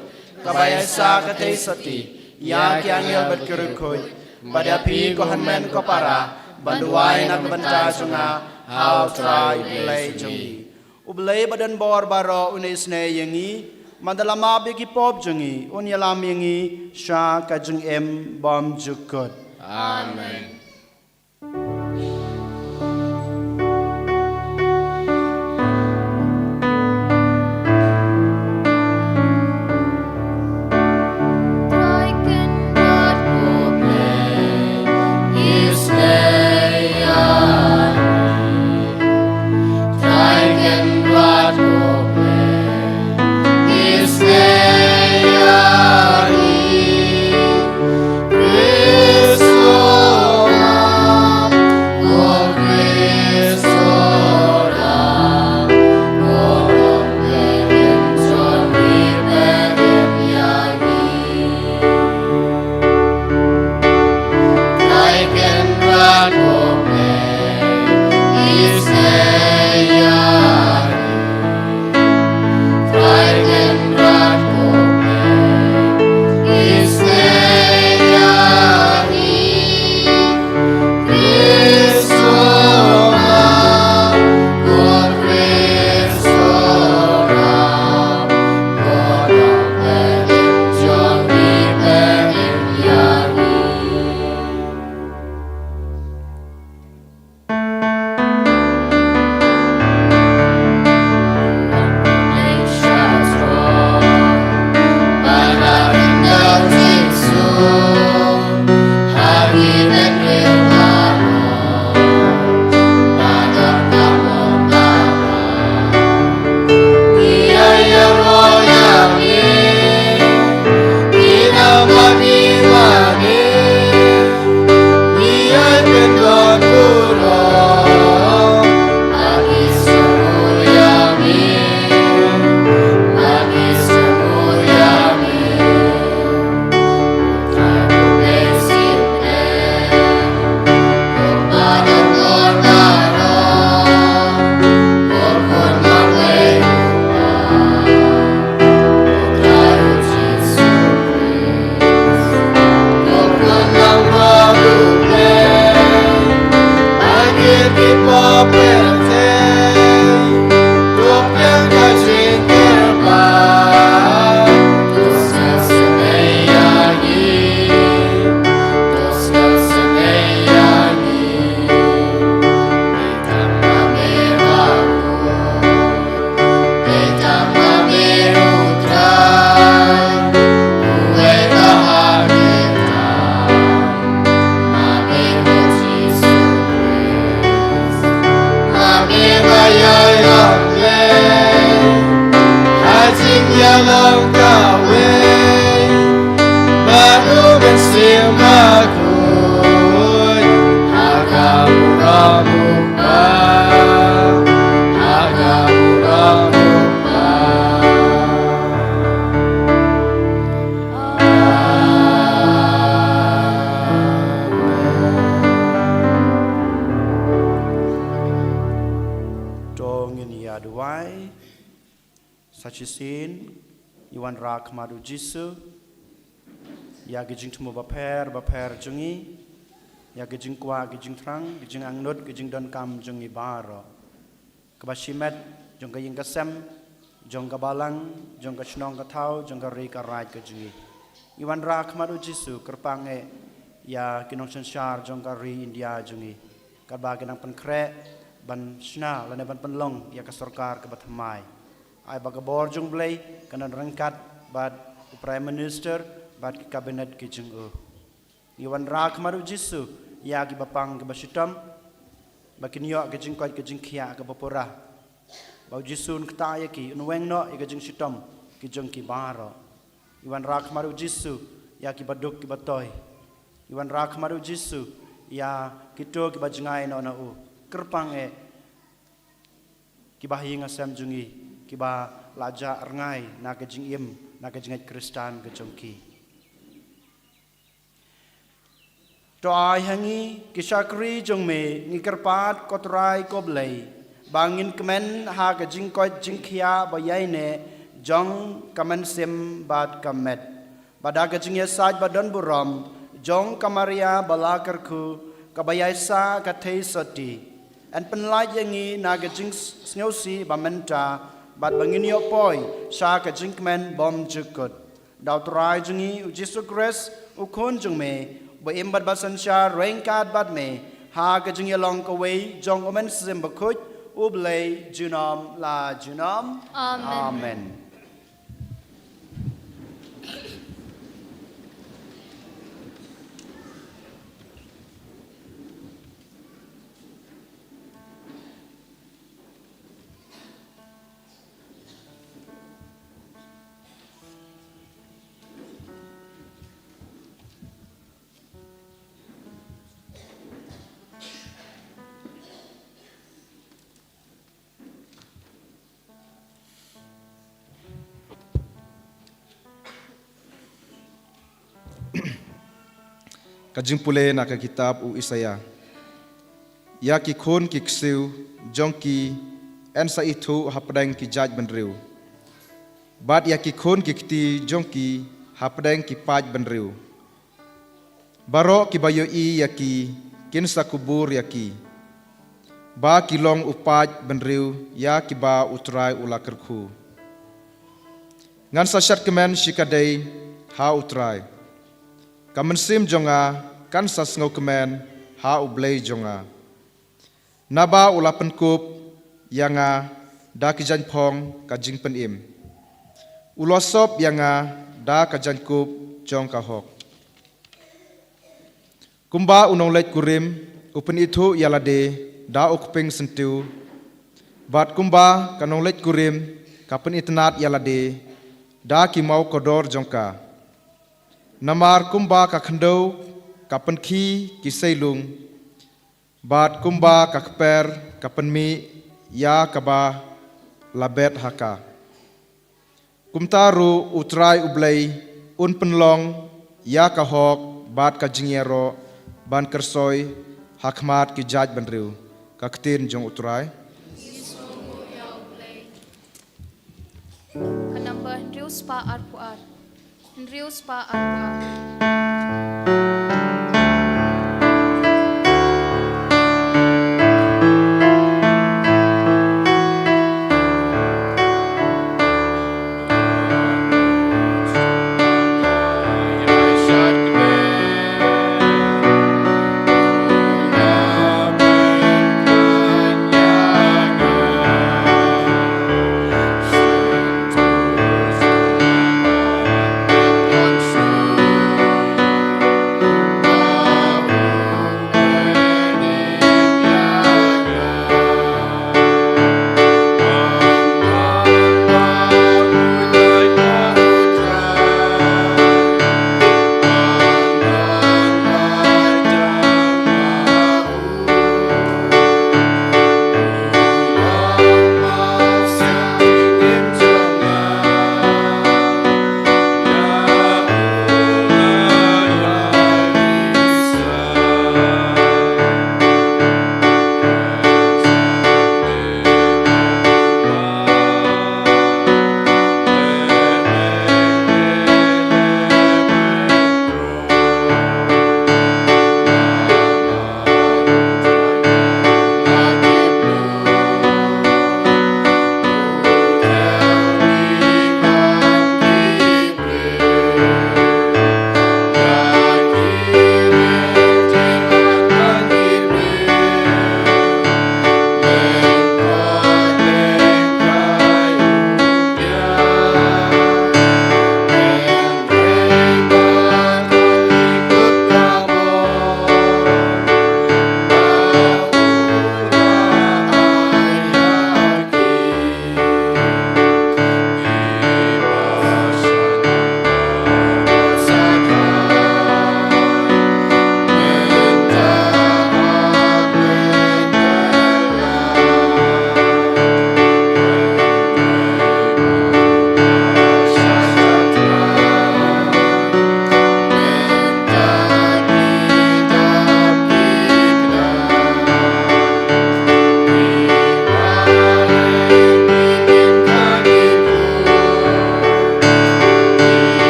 Speaker 8: kabayasa katay sati ya ki angel berkerukut pada pi ko hanmen ko para banduay nak banta chunga how try play jungi ublay badan bor baro unisne yangi mandalama bi ki pop jungi unyalam yangi sha ka jung em bom jukut.
Speaker 5: Amen.
Speaker 1: Is
Speaker 8: ya duai sachisin Iwan rak madu Jisu ya gijing temu baper jungi ya gijing kwa gijing trang gijing angnut gijing don kam jungi baro kabashimet jong kaying kasem jong kabalang jong kasnong katau jong kari karai kejungi Iwan rak madu Jisu kerpange ya kinong sensyar jong kari India jungi karba kinang penkre ban shna lane ban penlong ya kasorkar kebathamai ai bagabor jong blai kanan rangkat bad prime minister bad kabinet ki jung Iwan rak madu Jisu ya ki bapang ke basitam bakin yo ke jing kwat ke jing khia ke bapora bau Jisun kta ya ki unweng no ke jing sitam ki jung ki baro Iwan rak madu Jisu ya ki baduk ki batoy Iwan rak madu Jisu ya kito ki bajngai no na u kerpang ki bahinga sam jungi ki ba laja rengai na ke jing im na ke jing Kristan ke jongki to ai hangi ki sakri jong me ni kerpat kotrai koblei bangin kemen ha ke jing ko jing khia ba yai ne jong kamen sim bat kamet bada ke jing yasaj badon buram jong kamaria balakarku kabayasa ka thei soti an penlai yangi na ke jing snyosi ba menta bat bangin yo poi sa ke jing kemen bom jukut daw trai jungi Jisu Christ ukon jong me ba imbat basansha rengkat bat me ha ke jing yalong ka wei jong omen sim bakut ublei junam la junam amen
Speaker 9: Kajing pule nak kitab u Isaya. Ya ki khon ki ksiu jong ki ensa itu hapdang ki jaj benriu. Bad ya ki khon ki kti jong ki hapdang ki paj benriu. Baro ki bayo I ya ki kinsa kubur ya ki. Ba ki long upaj benriu ya ki ba utrai ulakerku. Ngan sasyat kemen shikadei ha utrai. Kamen sim jonga kan sas ngau kemen ha ublei jonga. Naba ulapen kup yanga da kijan pong kajing penim. Ulosop yanga da kajan kup jong kahok. Kumba unong leit kurim upen itu yalade da ukping sentiu. Bat kumba kanong leit kurim kapen itnat yalade da kimau kodor jongka. Namar kumba ka khandau kapan ki kisailung bat kumba ka kper kapan mi ya kaba labet haka kumtaru utrai ublei un penlong ya ka hok bat ka jingero ban kersoi hakmat ki jaj benriu ka ktin jong utrai
Speaker 3: ka number Rius pa arpuar Rius pa arpuar
Speaker 1: Thank you.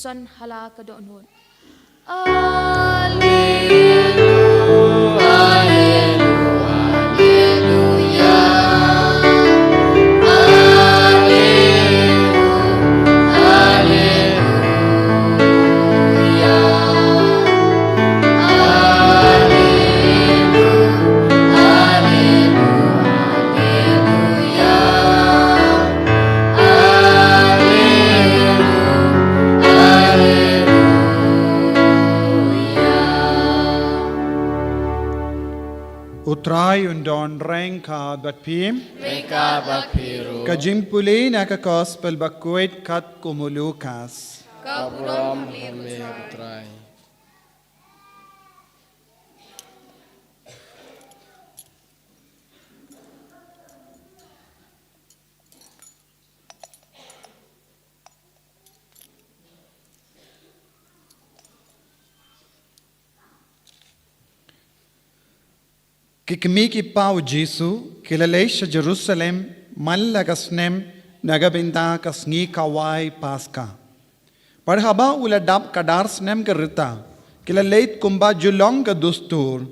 Speaker 3: son hala ka doon.
Speaker 8: Utrai undon rengka bat pim.
Speaker 5: Reka bapiru.
Speaker 8: Kajimpuli na ka gospel bakuit kat kumulukas.
Speaker 5: Kabram hame utrai.
Speaker 8: Kikmi ki pau Jesu kilalesh Jerusalem mallagasnem nagabinda kasngi kawai paska. Parhaba uladap kadar snem kerita kilaleit kumba julong ka dustur.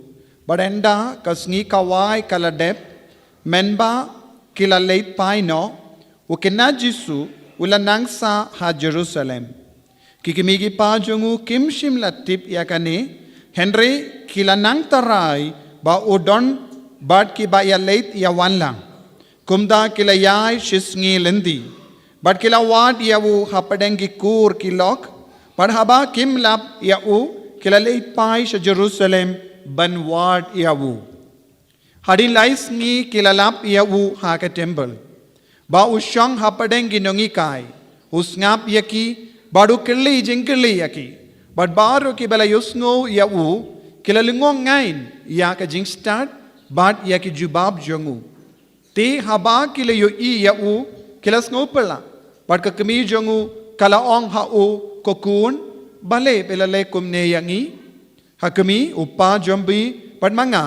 Speaker 8: Barenda kasngi kawai kaladep menba kilaleit paino ukina Jesu ulanangsa ha Jerusalem. Kikmi ki pa jungu kimshim latip yakane Henry kilanang tarai ba udon bad ki ba ya late ya wanlang kumda kila yai shisngi lendi bad kila wad ya u hapadengi kur kilok parhaba kim lap ya u kila late pai sha Jerusalem ban wad ya u hadi lais ngi kila lap ya u ha ka temple ba u shang hapadengi nongi kai usngap yaki badu kelli jingkelli yaki bad baru ki bala yusngo ya u kila lingong ngain ya ka jing start bat ya ki jubab jongu te haba kila yo I ya u kila snopela bat ka kami jongu kala ong ha u kokun bale pelale kumne yangi hakami upa jombi bat manga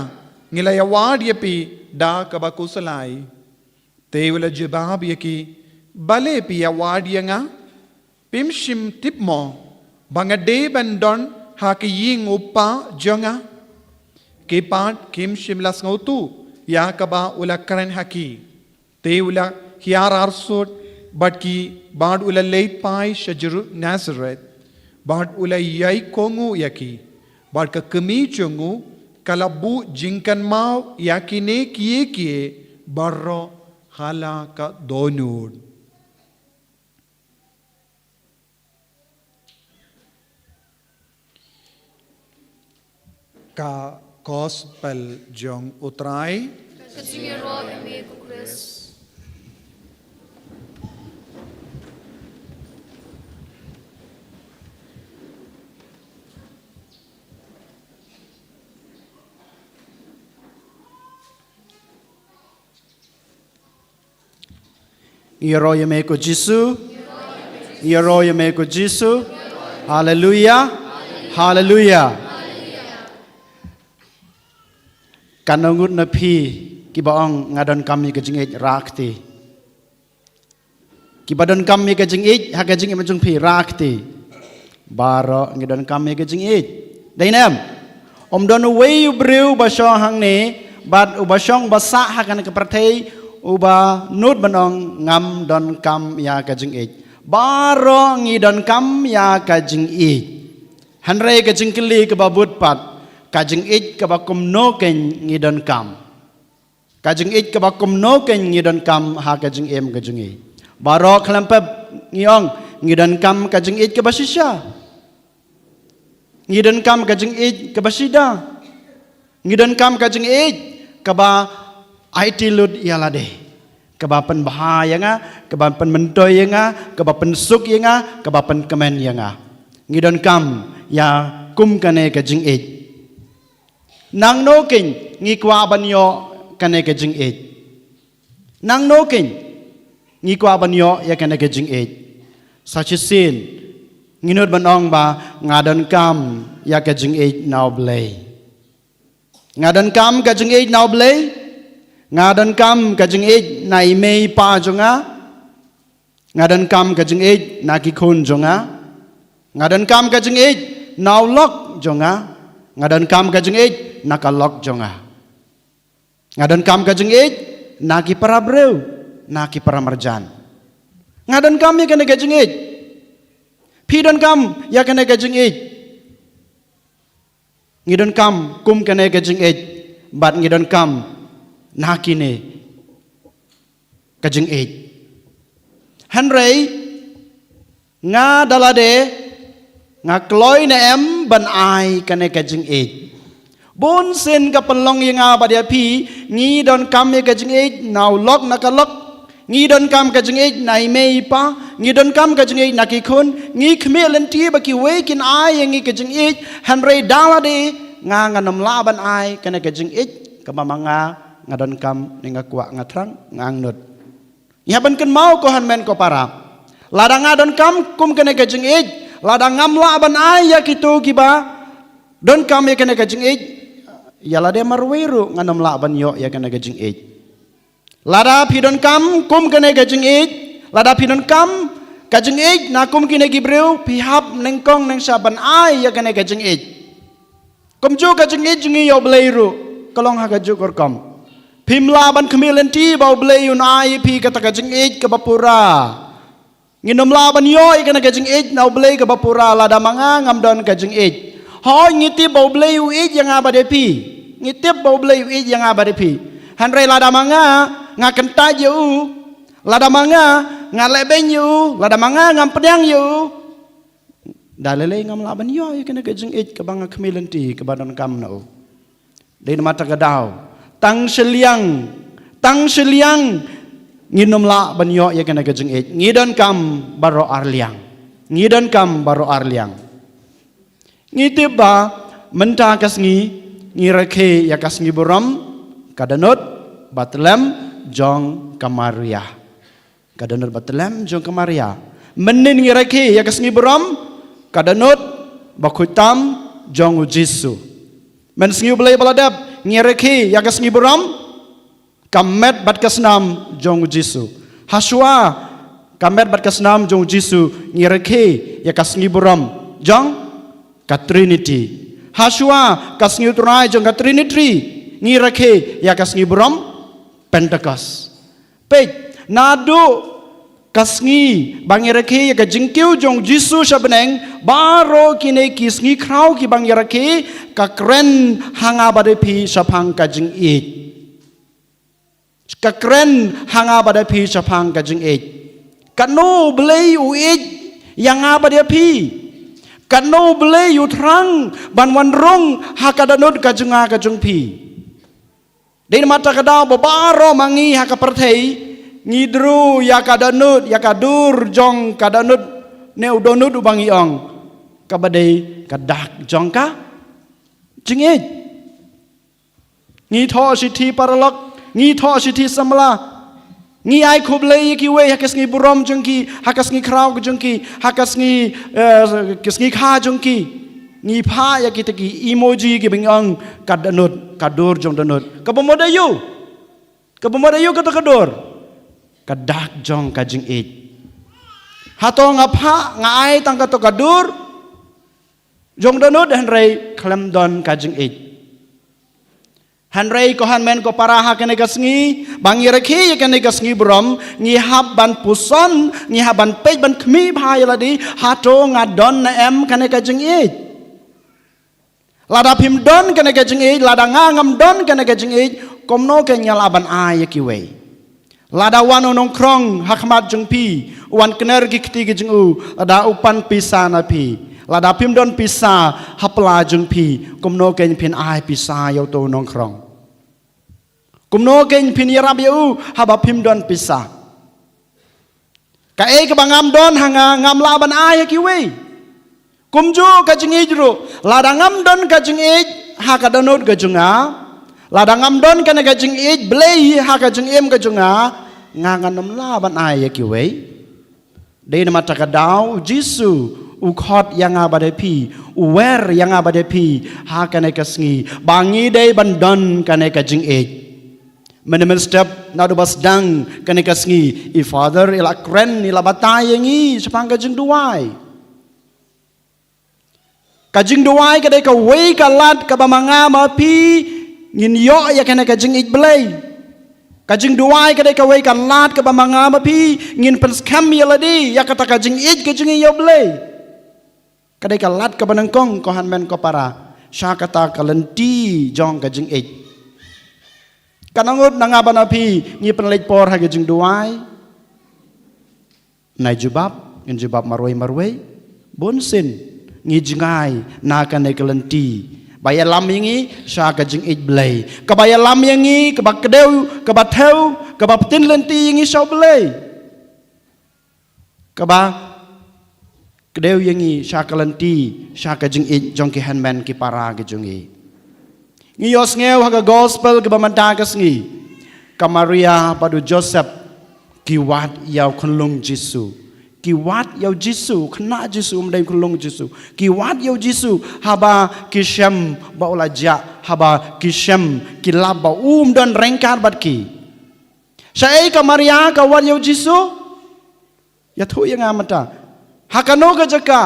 Speaker 8: ngila ya wad ya pi da ka ba kusalai te wala jubab ya ki bale pi ya wad yanga pimshim tipmo bangade bandon ha ki ying upa jonga ke pat kim shimlas ngautu ya kaba ula karen haki te ula hiar arsut but ki bad ula late pai shajaru Nazareth bad ula yai kongu yaki bad ka kami chungu kalabu jinkan mau yakine kiye barro hala ka donud ka gospel jong utrai
Speaker 1: Kasingi roh yami kukris.
Speaker 8: Iro yame ko Jesu Iro yame ko Jesu Hallelujah Hallelujah Kanangut na pi kibaong ngadon kami kajingit rakti. Kibadon kami kajingit ha kajingit majung pi rakti. Baro ngidon kami kajingit. Dainem. Don way ubriu basyo hang ni bad ubasyong basa ha kan kapratay uba nut banong ngam don kam ya kajingit. Baro ngidon kam ya kajingit. Hanrei kajingkili kebabut pat. Kajing it kabakum no ken ngidon kam. Kajing it kabakum no ken ngidon kam ha kajing em kajing it. Baro kelampap ngiyong ngidon kam kajing it kabasisya. Ngidon kam kajing it kabasida. Ngidon kam kajing it kaba IT lud yalade. Kaba pen bahaya nga, kaba pen mentoy nga, kaba pen suk nga, kaba pen kemen nga. Ngidon kam ya kum kane kajing it. Nang nokin ngikwa banyo kane kajing it. Nang nokin ngikwa banyo ya kane kajing it. Sachisin nginod banong ba ngadon kam ya kajing it now blay. Ngadon kam kajing it now blay. Ngadon kam kajing it na imei pa jonga. Ngadon kam kajing it na kikun jonga. ngadan kam ka jing ej now lock jonga ngadan kam ka jing ej nakalok jonga ngadan kam ka jing ej naki para breu naki para marjan ngadan kam ya kena ka jing ej pidan kam ya kena ka jing ej ngidon kam kum kena ka jing ej bat ngidon kam naki ne ka jing ej hanrei nga dalade nga kloy na em ban ai kane ka jing ej bon sen ka panlong yang ba dia pi ngi don kam ye ka jing ej now lok na ka lok ngi don kam ka jing ej nai mei pa ngi don kam ka jing ej na ki khun ngi khme len ti ba ki we kin ai ngi ka jing ej han rei dala de nga nam la ban ai kane ka jing ej ka mamanga nga don kam ni nga kwa nga trang ngang nut ya ban ken mau ko han men ko para ladang nga don kam kum kane ka jing ej ladang ngamla ban ai ya kitu kiba don kam ya kena kajing ej ya lade marweru nganam la ban yo ya kena kajing ej lada pidon kam kum kena kajing ej lada pidon kam kajing ej na kum kena gibreu pihap nengkong neng saban ai ya kena kajing ej kum ju kajing ej ngi yo bleiru kolong ha kaju kor kam pimla ban kemilenti bau bleiun ai pi kata kajing ej ke bapura nginom laban yo ikana kajing ej na ublay ka bapura lada manga ngamdon kajing ej ho ngiti ba ublay u ej yang abade pi ngiti ba ublay u ej yang abade pi hanrei lada manga nga kenta yu lada manga nga leben yu lada manga ngam pedang yu dalele ngam laban yo ikana kajing ej ka banga kemilenti ka badan kam no dei mata ka daw tang seliang nginom la banyo ya kena kajing ej ngidon kam baro arliang ngidon kam baro arliang ngitip ba menta kasngi ngirake ya kasngi buram kadanot batlem jong kamaria kadanot batlem jong kamaria menin ngirake ya kasngi buram kadanot bakutam jong ujisu men sngi blay baladap ngirake ya kasngi buram kamet bat kasnam jong jisu haswa kamet bat kasnam jong jisu ngireke ya kasngi buram jong ka trinity haswa kasngi turai jong ka trinity ngireke ya kasngi buram pentecost pe nadu kasngi bangireke ya ka jingkiu jong jisu sabeneng baro kine kisngi krau ki bangireke ka kren hanga badepi sapang ka jing ej kakren hanga pada pi sapang kajing ej kanu belai u ej yang apa dia pi kanu belai u terang ban wan rong hakadanut kajunga kajung pi din mata kada babaro mangi hakaperthei ngidru ya kadanut ya kadur jong kadanut ne udonut ubangi ong kabadei kadak jong ka jing ej ngi tho siti paralok ngi tho siti samla ngi ai khoblei ki we hakas ngi burom jongki hakas ngi kraw jongki hakas ngi kisngi kha jongki ngi pha ya kitaki emoji ki bingong kadanut kadur jong danut kabomodayu kata kadur kadak jong kajing ej hato ngapha ngai tang kato kadur jong danut hanrei klam don kajing ej hanrei ko hanmen ko paraha kene gasngi bangireke kene gasngi brom ngi hab ban puson ngi haban pej ban khmi bhai ladi hato ngadon na em kene kajing ej lada phim don kene kajing ej lada ngam don kene kajing ej komno ke nyal aban ai kiwe lada wano nong krong hakmat jung pi wan kener gi kti gi jung u lada upan pisana pi lada phim don pisa hapla jung pi komno ke phin ai pisa yo to nong krong kumno ken pin yarab yu haba pim don pisa ka e ka bangam don hanga ngam laban ai ki we kumju ka jingi jru ladangam don ka jingi ha ka donot ka junga ladangam don ka ka jingi blei ha ka jingem ka junga nganganam laban ai ki we de na mata ka daw jisu u khot yang abade pi u wer yang abade pi ha ka ne ka sngi bangi de ban don ka ne ka jingi menemen step nadu bas dang kane kasngi I father ila kren ila batay ngi sapang kajing duwai kajing doai kadai ka wei ka lat ka bamanga ma pi ngin yo ya kana kajing ik blai kajing doai kadai ka wei ka lat ka bamanga ma pi ngin pen scam ya ladi ya kata kajing ik kajing yo blai kadai ka lat ka banangkong ko han men ko para sha kata kalenti jong kajing ik kanangut nanga banapi ngi pen lej por ha kajing doai nai jubab ngin jubab marwai bonsin ngi jingai na kan kalenti baya lam yangi sha ka jing ik blai ka baya lam yangi ka ba kedeu ka ba theu ka ba tin lenti yangi sha blai ka ba kedeu yangi sha kalenti sha ka jing ik jong ki handman ki para ki jungi ngi yos ngeu ha ka gospel ka ba manta ka sngi ka Maria padu Joseph ki wat yaw khunlung Jisu ki wat yaw Jisu khna Jisu mdai khulung Jisu ki wat yaw Jisu haba ki shem ba ulaja haba ki shem ki laba don rengkar bat ki sai ka Maria ka wat yaw Jisu ya thu yang amata hakano ka jaka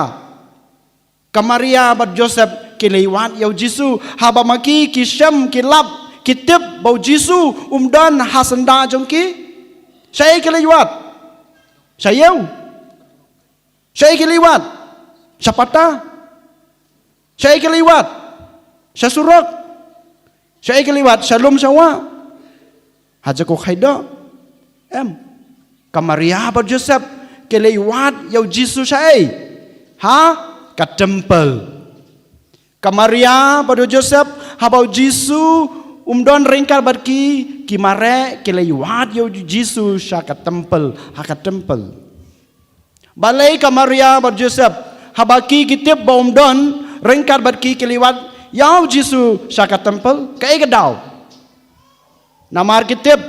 Speaker 8: ka Maria bat Joseph ki lewat yaw Jisu haba maki ki shem ki lab ki tip ba Jisu don hasanda jongki sai ki lewat sai yaw saya keliwat, sapata, saya keliwat, sasurak, saya keliwat, salum sawa, haja ko khayda, Maria ba Joseph keliwat yaw Jisu saya, ha, ka temple, Maria ba Joseph habau Jisu don rengkar barki, mare keliwat yaw Jisu sa ka temple, ha ka temple. Balai ka Maria bar Joseph habaki kitip baum don rengkar barki keliwat yaw Jisu saka temple kai gadau namar kitip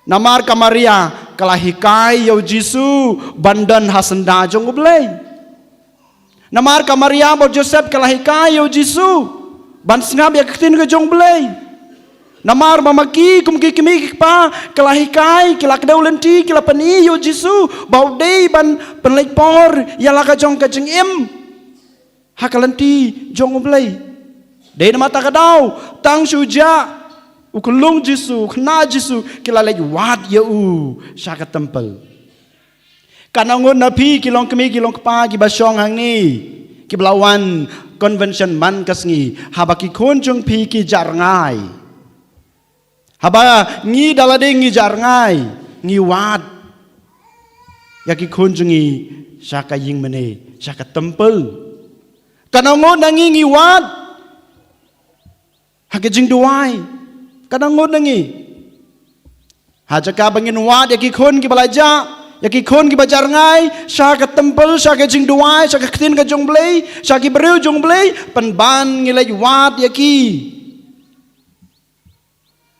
Speaker 8: namar ka Maria kalahikai yaw Jisu bandan hasanda jong ublay namar ka Maria bar Joseph kalahikai yaw Jisu ban sngab ya ktin ka jong ublay namar mamaki kumki kimi pa kalahikai kilak dau lenti kila pani yo Jisu bau dei ban penlek por yala ka jong ka jeng im hakalenti jong ublai dei na mata ka dau tang suja ukulung Jisu khna Jisu kila lej wat ya u saka temple kanangun napi kilong kimi kilong pa ki basyong hang ni ki belawan convention man kasngi habaki khon jong pi ki jarngai haba ngi dalade ngi jarngai ngi wat yaki kunjungi saka ying mene saka temple kanangon nangi ngi wat hake jing duai kanangon nangi haja ka bangin wat yaki kun ki balaja yaki kun ki bajarngai saka temple saka jing duai saka ktin ka jongblei saka breu jongblei penban ngi lej wat yaki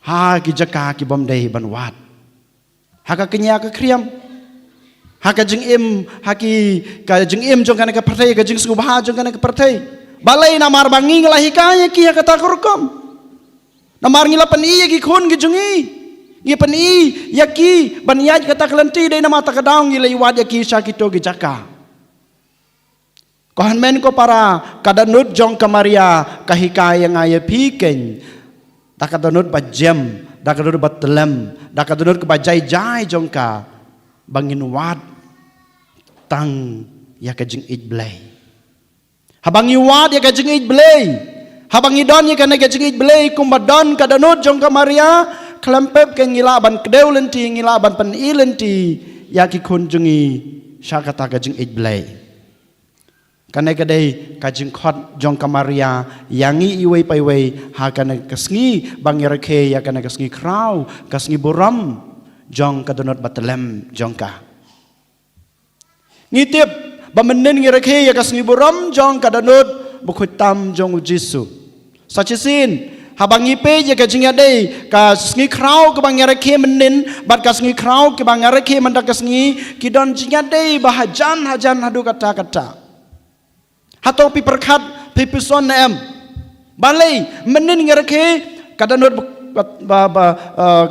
Speaker 8: ha ki jaka ki bomdei ban wat ha ka kenya ka kriam ha ka jing im ha ki ka jing im jong kana ka partai ka jing subha jong kana ka partai balai namar bangi nglahi ka ki ha ka ta kurkom namar ngila pani ki khon ki jungi ngi pani yaki ban yaj ka ta klanti dei nama ta ka daung ngi lewat yaki sa ki to ki jaka ko han men ko para kadanut jong ka Maria ka hikaya ngaya piken dakadonut ba jem dakadonut ba telem dakadonut ke ba jai jongka bangin wat tang ya ka jing it blay habangi wat ya ka jing it blay habangi don ya ka na ka jing it blay kum ba don kadanut jongka Maria klempep ke ngila ban kedeu lenti ngila ban pen i lenti ya ki kunjungi syakata ka jing it blay kanai kadai kajing khot jong ka Maria yangi iwei pai wei ha kana kasngi bangirake ya kana kasngi krau kasngi buram jong kadonot batalem jongka ngitip bamenen ngirake ya kasngi buram jong kadonot bukhutam jong Jisu sachisin habangi pe ya kajing adai kasngi krau ke bangirake menen bat kasngi krau ke bangirake mandak kasngi kidon jingadai bahajan hajan hadu kata-kata hatau pi perkat pi pison em balai menin ngerake kadanut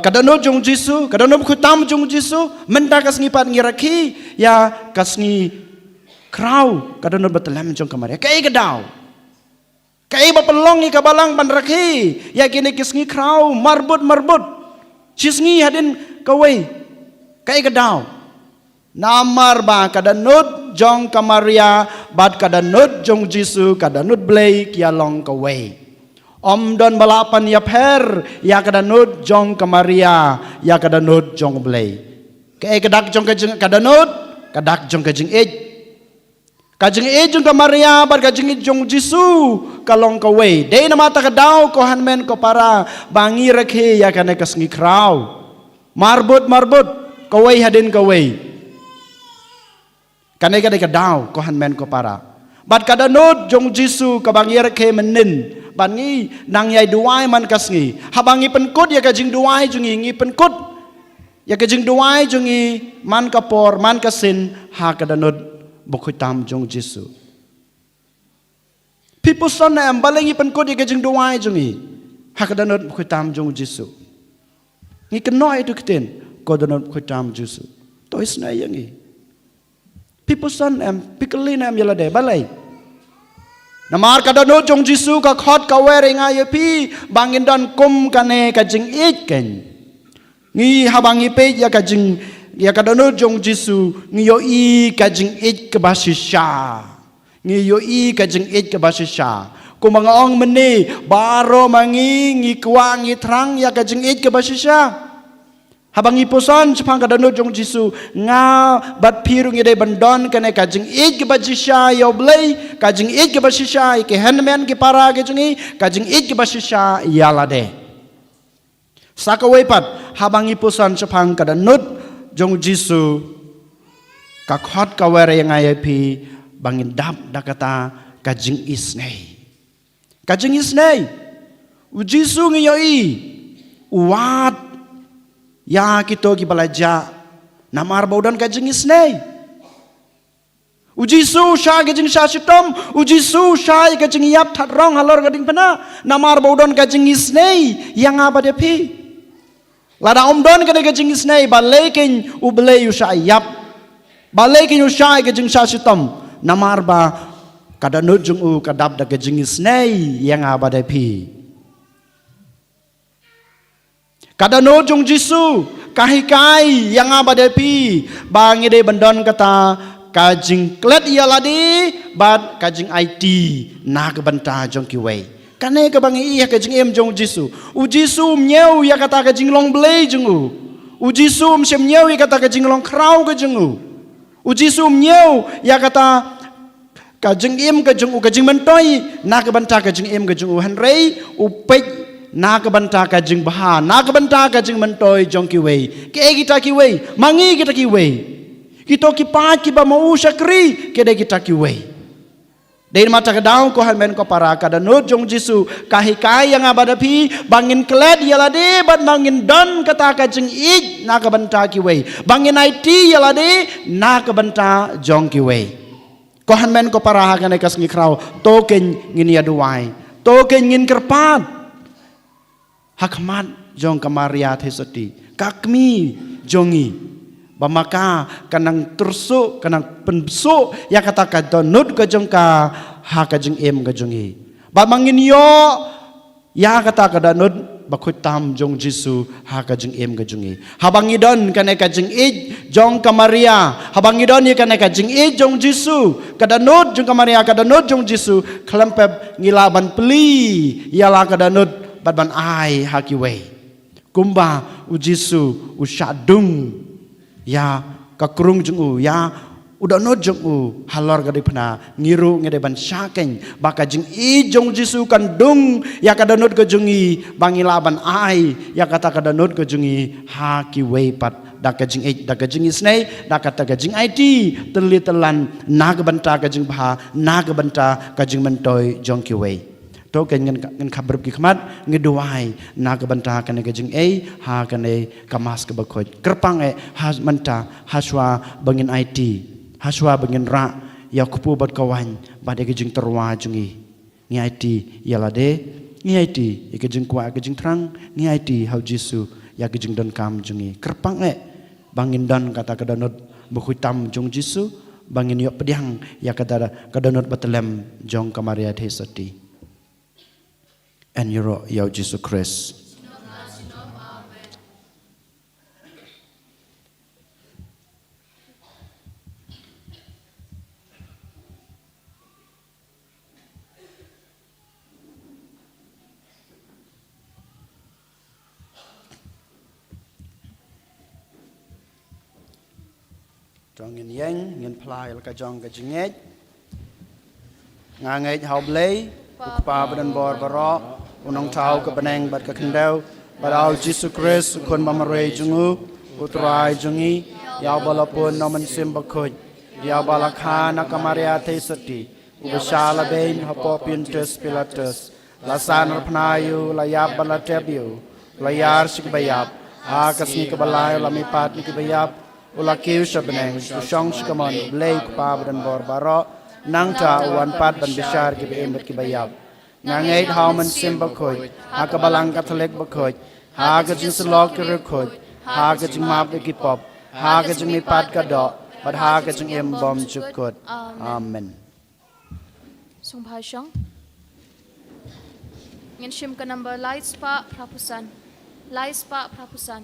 Speaker 8: kadanut jong Jisu kadanut khutam jong Jisu menda kasngi pat ngerake ya kasngi krau kadanut batalam jong ka Maria kai gadau Kai bapelong ika balang ban rakhi ya kini kisngi krau marbut cisngi hadin kawai kai kadau namar ba kadanut jong kamaria bat kadanut jong Jisu kadanut blai kia long kawai om don balapan ya per ya kadanut jong kamaria ya kadanut jong blai kai kadak jong kadanut kadak jong kajing kajing jong kamaria bat kajing jong Jisu kalong kawai dei nama ta kadau ko hanmen ko para bangi rakhe ya kane kasngi krau marbut kawai hadin kawai kane kade kadau ko hanmen ko para bat kadanut jong Jisu ka bangi rakhe menin bangi nang yai duai man kasngi habangi penkut ya kajing duai jungi ngi penkut ya kajing duai jungi man kapor man kasin ha kadanut bokoi tam jong Jisu. People son na ambalengi penkot ya kajing doai jongi. Hakadanot bokoi tam jong Jisu. Ngi kenoi itu kiten kodanot bokoi tam Jisu. Tois na yangi. People son am pikeli na am yalade balai. Namar kadanot jong Jisu ka khot ka were ngai pi bangin dan kum kane kajing iken. Ngi habangi pe ya kajing ya kadanut jong Jisu ngiyo i kajing it kebasisha ngiyo i kajing it kebasisha ko mga ong meni baro mangi ngi kwa ngi trang ya kajing it kebasisha habang ipuson chapang kadanut jong Jisu nga bat piru ngi de bandon kane kajing it kebasisha yo blai kajing it kebasisha ke handman ke para kajing it kebasisha yalade sakawai pat habang ipuson chapang kadanut jong Jisu kakhot kawere yang ayapi bangin dap dakata kajing isnei u Jisu ngiyoi uwat ya kito ki balaja namar baudan kajing isnei u Jisu sha kajing sha sitom u Jisu sha kajing yap that rong halor gading pana namar baudan kajing isnei yang abadepi lada omdon kada kajing isnei balekin ublei usayap balekin usai kajing sasitom namar ba kada nujung u kadap da kajing isnei yang abadai pi kada nujung Jisu kahikai yang abadai pi bangi de bandon kata kajing klet yaladi bad kajing IT na kebanta jong kiwei kane ka bangi iya kajing em jong Jisu u Jisu mnyeu ya kata kajing long blei jong u Jisu msem mnyeu ya kata kajing long krau ka jong u Jisu mnyeu ya kata kajing em ka jong u kajing mentoi na ka banta kajing em ka jong u hanrei u pej na ka banta kajing baha na ka banta kajing mentoi jong ki wei ke kita ki wei mangi kita ki wei kito ki pa ki ba mau sakri ke de kita ki wei dari mata kedau ko halmen ko para kadanut jong Jisu kahikai yang abadapi bangin kled yalade bat bangin don kata kajing ij na kabanta kiwei bangin IT yalade na kabanta jong kiwei ko halmen ko para hakan ekas ngikrau token ngin yaduai token ngin kerpat hakmat jong kamaria thesati kakmi jongi bamaka kanang tersu kanang pensu ya kata kadanut kajong ka ha kajing em kajongi bamangin yo ya kata kadanut bakut tam jong Jisu ha kajing em kajongi habangidon kane kajing ij jong kamaria habangidon ya kane kajing ij jong Jisu kadanut jong kamaria kadanut jong Jisu klempep ngilaban peli yala kadanut badban ai hakiwei kumba u Jisu u syadung ya kakrung jung ya udah no jung halor gade pena ngiru ngede ban syakeng baka jing I jong Jisu kandung ya kadanut ke jungi bangilaban ai ya kata kadanut ke jungi haki weipat dak ke jing dak ke jing isnei dak kata ke jing IT telitelan nag banta ke jing bah nag banta ke jing mentoi jong ki wei to ken ngen khabar ki khmat ngeduai na ka banta kan ke jing ha kan kamas ke bakhoj kerpang has manta haswa bangin IT haswa bangin ra ya kupu bat kawan bade ke jing terwa jungi ngi IT yalade ngi IT ke jing kwa ke jing trang ngi IT hau Jisu ya ke jing don kam jungi kerpang bangin don kata kadanut bukhutam jong Jisu bangin yok pediang ya kata kadanut batelem jong kamaria thesati en yero yau Jesus Christ. Trong ngin yang ngin plai ka jong ka jingej ngangej haublei pa badan bor barok unong tau ka beneng bat ka kendau badal Jesus Christ kun mamare jungu utrai jungi ya balapun nomen simbakoj ya balakha na kamaria tesati ubashala bein hapopin tes pilatus lasan pnayu layab balatebiu layar sikbayab akasni kabalay lamipat ni kabayab Ula kiu sebeneng susong sekamon blei kupa badan bor baro nang ta wan pat ban besar ki beemet ki bayab ngangeit hauman sim bakoj akabalang katolik bakoj ha ka jing selok ki rekoj ha ka jing map ki pop ha ka jing mi pat ka do pad ha ka jing em bom chukot amen
Speaker 3: Sung bhasyong. Ngin shim ka number lights pa prapusan. Lights pa prapusan.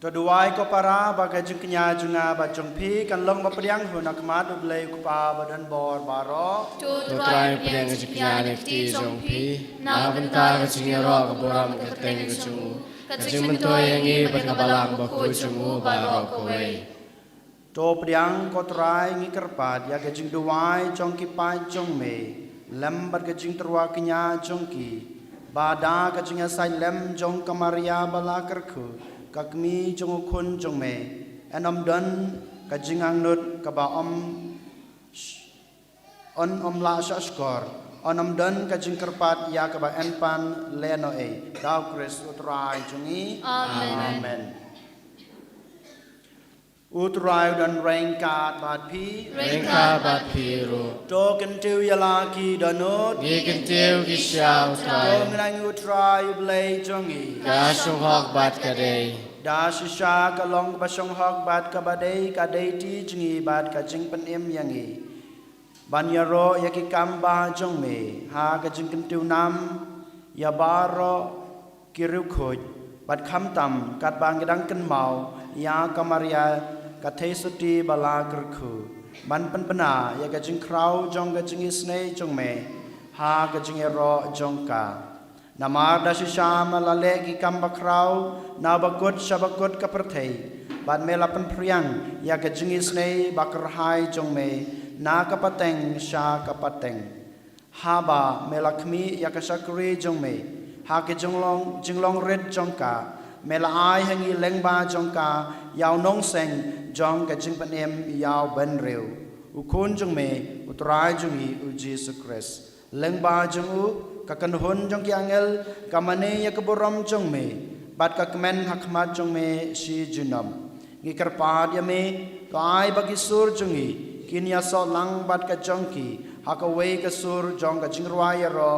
Speaker 8: Tuduai ko para bagai jengknya junga bacung pi kan long bapriang hunak mat ublei kupa badan bor baro
Speaker 5: Tutrai pedang jengknya nekti jong pi na benta kecingnya ro kaboram keteng kecungu kecing mentoy yangi berkabalang baku cungu baro kowe
Speaker 8: To priang ko trai ngi kerpat ya kecing duai jong ki pai jong me lembar kecing terwa kenya jong ki bada kecingnya sai lem jong kamaria bala kerku kakmi jong kun jong me enam dan kajingang nut kaba on omla shaskor onam dan kajing kerpat ya kaba enpan leno dau Kris utrai jungi amen utrai dan rengkat bat pi
Speaker 5: ru
Speaker 8: to kentiu yalaki danut
Speaker 5: gi kentiu gi xiao trai
Speaker 8: to nang utrai blai jungi
Speaker 5: ga shung hok bat ka dei
Speaker 8: da shisha ka long ba shong hok bat ka badei ka dei ti jungi bat ka jing pen em yangi banyaro yaki kamba jong me ha ka jing kentiu nam ya baro kiru khoj bat kham tam kat bang gedang ken mau ya kamaria kathesati bala kerku man penpena ya ka jing krau jong ka jing isnei jong me ha ka jing ero jong ka namar da sham la le ki kamba krau na bakut shabakut ka perthei ban me lapan priang ya ka jing isnei bakar hai jong me na ka pateng sha ka pateng ha ba me lakmi ya ka shakri jong me ha ke jinglong red jong ka mela ai hangi lengba jong ka yao nong seng jong ka jing panem yao ben reu u khon jong me utrai jong hi u Jesus Christ lengba jong u ka kan hon jong ki angel ka mane ya ka borom jong me bat ka kmen hakmat jong me shi junam ngi karpa ya me ka ai bagi sur jong hi kin ya so lang bat ka jong ki ha ka we ka sur jong ka jing rwa ya ro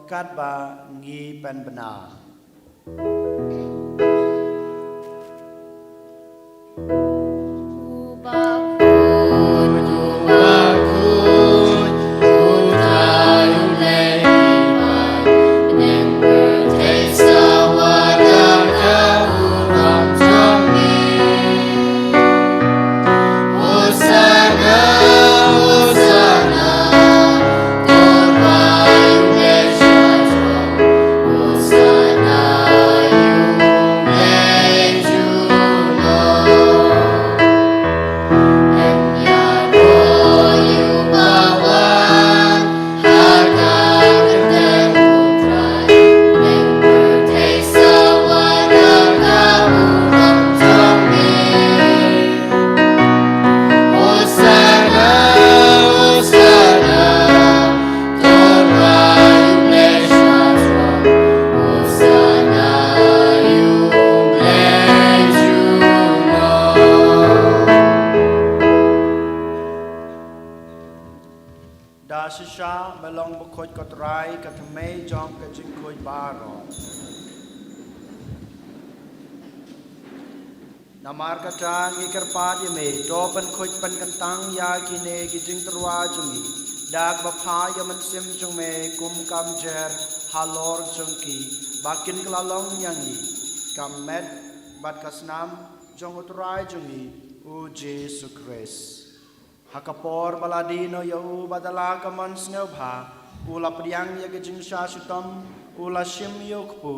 Speaker 8: kat ba ngi pen bana shisha melong bukoj kotrai katamay jong kajing koj baro namar kata ngikar padi me dopen koj pen kentang ya kine kijing terwa jungi dag bapa yaman sim jong me kum kam jer halor jongki bakin kelalong yangi kamet bat kasnam jong utrai jungi u Jesus Christ hakapor baladino yahu badala kaman sneu bha ula priang ya gejing shasutam ula shim yokpu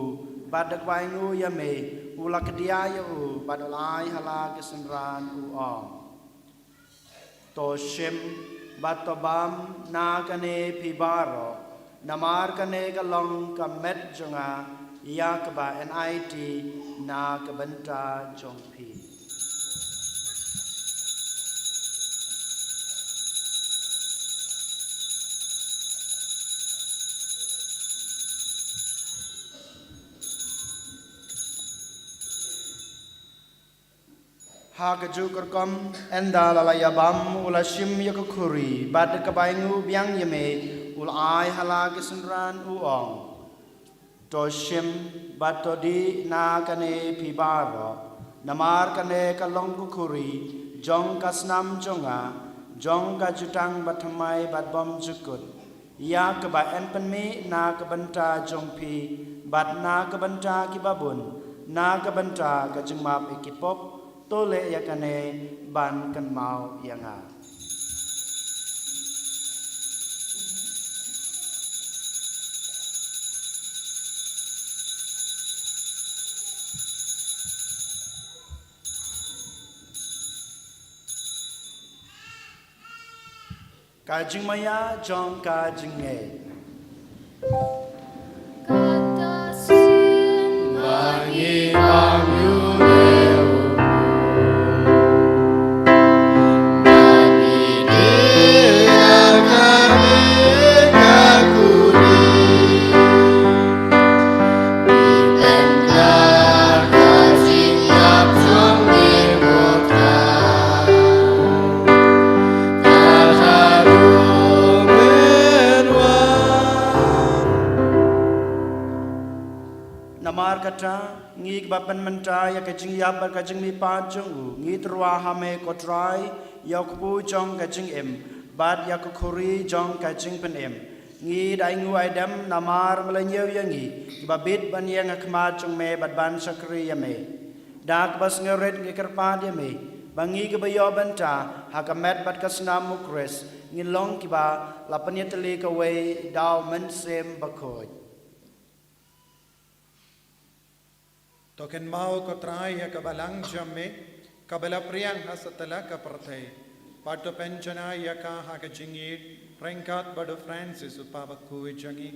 Speaker 8: badak waingu yame ula kedia yahu badalai hala kesenran u om to shim batobam na kane pibaro namar kane kalong kamet jonga yakba NIT na kabenta jongpi Hagaju kerkom enda lalayabam ula shim yakukuri bad kabaingu biang yeme ul ai hala kesenran uong to shim batodi na kane pibaro namar kane kalong kukuri jong kasnam jonga jong ka jutang batamai bad bom jukut ya kaba enpenme na kabanta jongpi bad na kabanta kibabun na kabanta kajengmap ikipop tole yakane ban kan mau yanga kajing maya jong kajing nge
Speaker 1: kata sin
Speaker 5: bangi bangu Amen.
Speaker 8: mar kata ngi bapan menta ya kajing ya ba kajing mi pa jong u ngi trwa ha me ko trai ya ku jong kajing em bad ya ku khuri jong kajing pen em ngi dai ngu ai dam namar melenyeu ya ngi ba bit ban yang akma jong me bad ban sakri ya me dak bas ngeret ngi kerpa dia me bangi ke bayo benta ha kamet bad kasnam mukres ngi long ki ba la panyetli ka we daw men sem bakoj
Speaker 7: Token mau ko trai ya kabalang jamme kabala priang hasatala ka parthai pato penchana ya ka ha ka jingit prankat bado Francis upaba ku jangi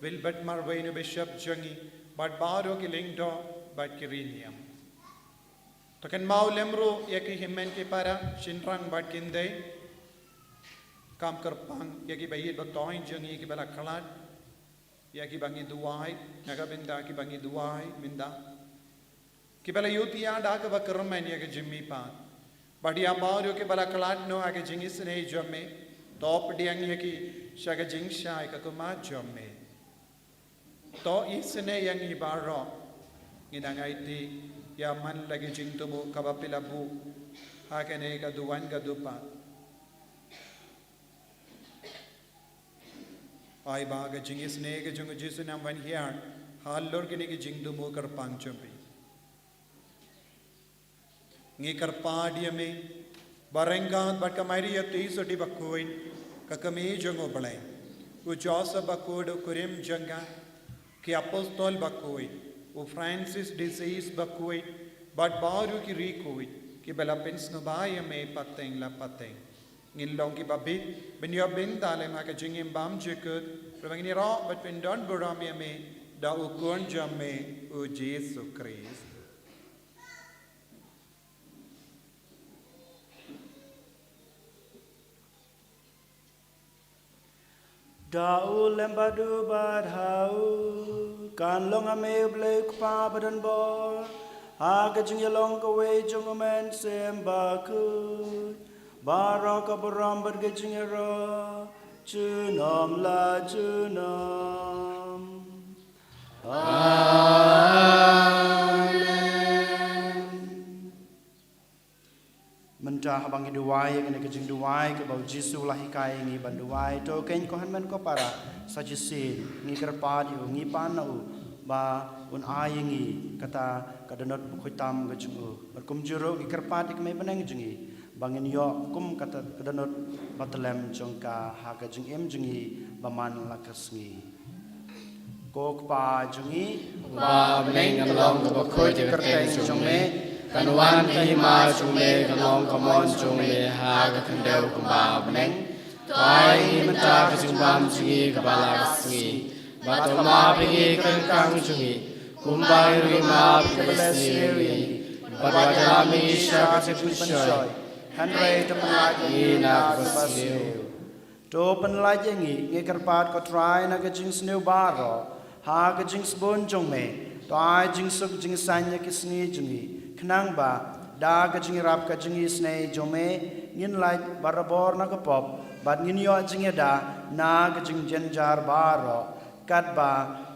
Speaker 7: Wilbert Marwainu Bishop jangi bad baro ki lingdo bad kiriniam Token mau lemro ya ki himmen ki para shinrang bad kindai kam kerpang ya ki bayit batoin jangi ki bala kalat ya ki bangi duai naga binda ki bangi duai binda कि बला युतिया डाक बकरम में ये के जिम्मी पान बढ़िया बारियों के बला कलाट नो आगे जिंगिस ने जमे टॉप डियांग ये की शाग जिंग शाय का कुमा जमे तो इसने यंग इबारो इंदांगाई थी या मन लगे जिंग तुमो कबापिला बु आगे ने का दुवान का दुपा आई बाग जिंगिस ने के जुंग जिसु नाम वन हियार हाल लोर के ने के जिंग तुमो कर पांचों ngikar padia me barengat bat kamari ati soti bakoin kakame jongo balai u josa bakod kurim janga ki apostol bakoi u Francis disease bakoi bat baru ki rikoi ki bela pens no baya me pateng la pateng ngin long ki babi ben yo ben dale ma ka jingim bam jekut provangini ro bat ben don buram me da u kon jamme u Jesus Christ
Speaker 8: Dau lembadu badhau kan long ame blek pa badan bor ha kajing yalong ka we jong men sem baku barak abram bad kajing ra chunam la chunam Mentah abang duai kena kejing duai ke bau Jisu lahi kai ngi ban duai to ken ko han men ko para sajisin ngi kerpa di ngi panau ba un ai ngi kata kadanot bukhitam kejing berkum juro ngi kerpa di kemai benang jengi bangin yo kum kata kadanot batlem jongka ha kejing em jengi baman lakas ngi kok pa jengi
Speaker 5: ba benang ngalong ko khoi je kerteng jongme Kanuan kahima chume kanong kamon chume ha ka kandeu kumba beneng toai menta kajumbam chungi kabala kasungi batoma pigi kangkang chungi kumbai rima pigi badwajami shaka chepushoy
Speaker 8: Henry to penlagi na basniu to penlagi ngi kerpat ko try na kajing sniu baro ha kajing spon chungme toai jing suk jing sanya kisni jungi Kenang ba da kajing rap kajing isne jome ngin lai barabor na kapop bad ngin yo jing da na kajing jenjar baro kat ba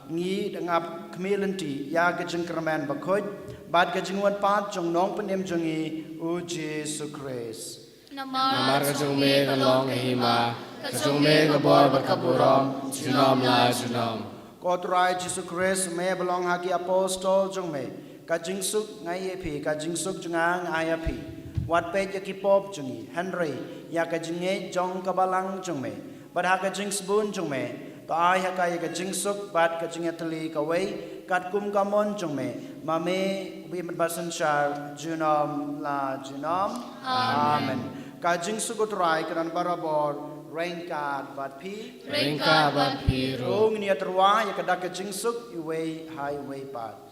Speaker 8: ngi dangap kmelenti ya kajing kerman bakoj bad kajing wan pat jong nong penem jongi u Jesus Christ
Speaker 5: Namar kajung me kalong hima kajung me kabor bakaburom junom la junom
Speaker 8: Kotrai Jesus Christ me belong hagi apostol jong me Kajing suk ngai epi kajing suk jungang ayapi wat pe ya kipop jungi Henry ya kajing e jong kabalang jungme badha kajing spoon jungme to ai ha kai kajing suk bad kajing atli kawai kat kum kamon jungme mame bi basan shar junom la junom amen kajing suk utrai kan barabor rengkat bad pi rong ni atrwa ya kadak kajing suk iwe highway pad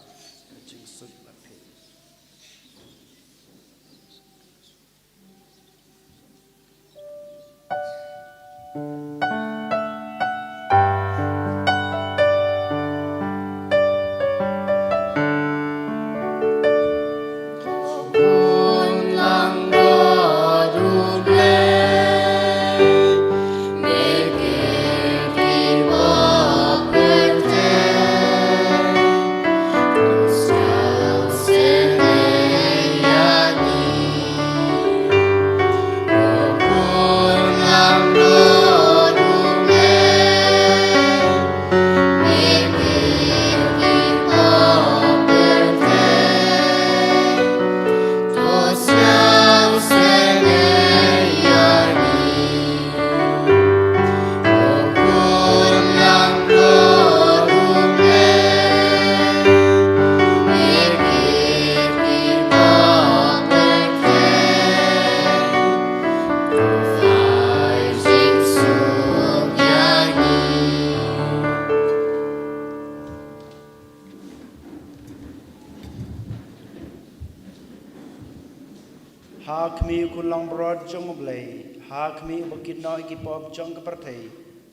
Speaker 8: khmi kun long brod jong blai ha khmi bukit noi ki pop jong ka prathei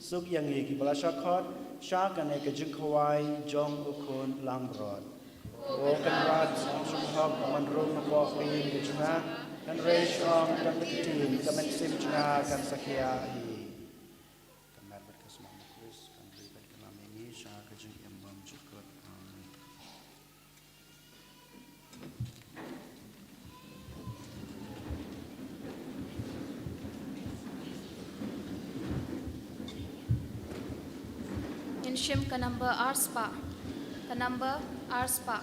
Speaker 8: suk yang ki bala shakhot sha kan ke jing khwai jong ukun lang brod o kan rat sum hok man rum po pi ki chuna kan re shong kan ti kan men sim chuna kan sakhia hi kan mat ber kasma kris kan ri ber kalam ini sha ka jing em bam chukot amen.
Speaker 3: In Shim ka number Arspa. Ka number Arspa.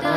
Speaker 1: La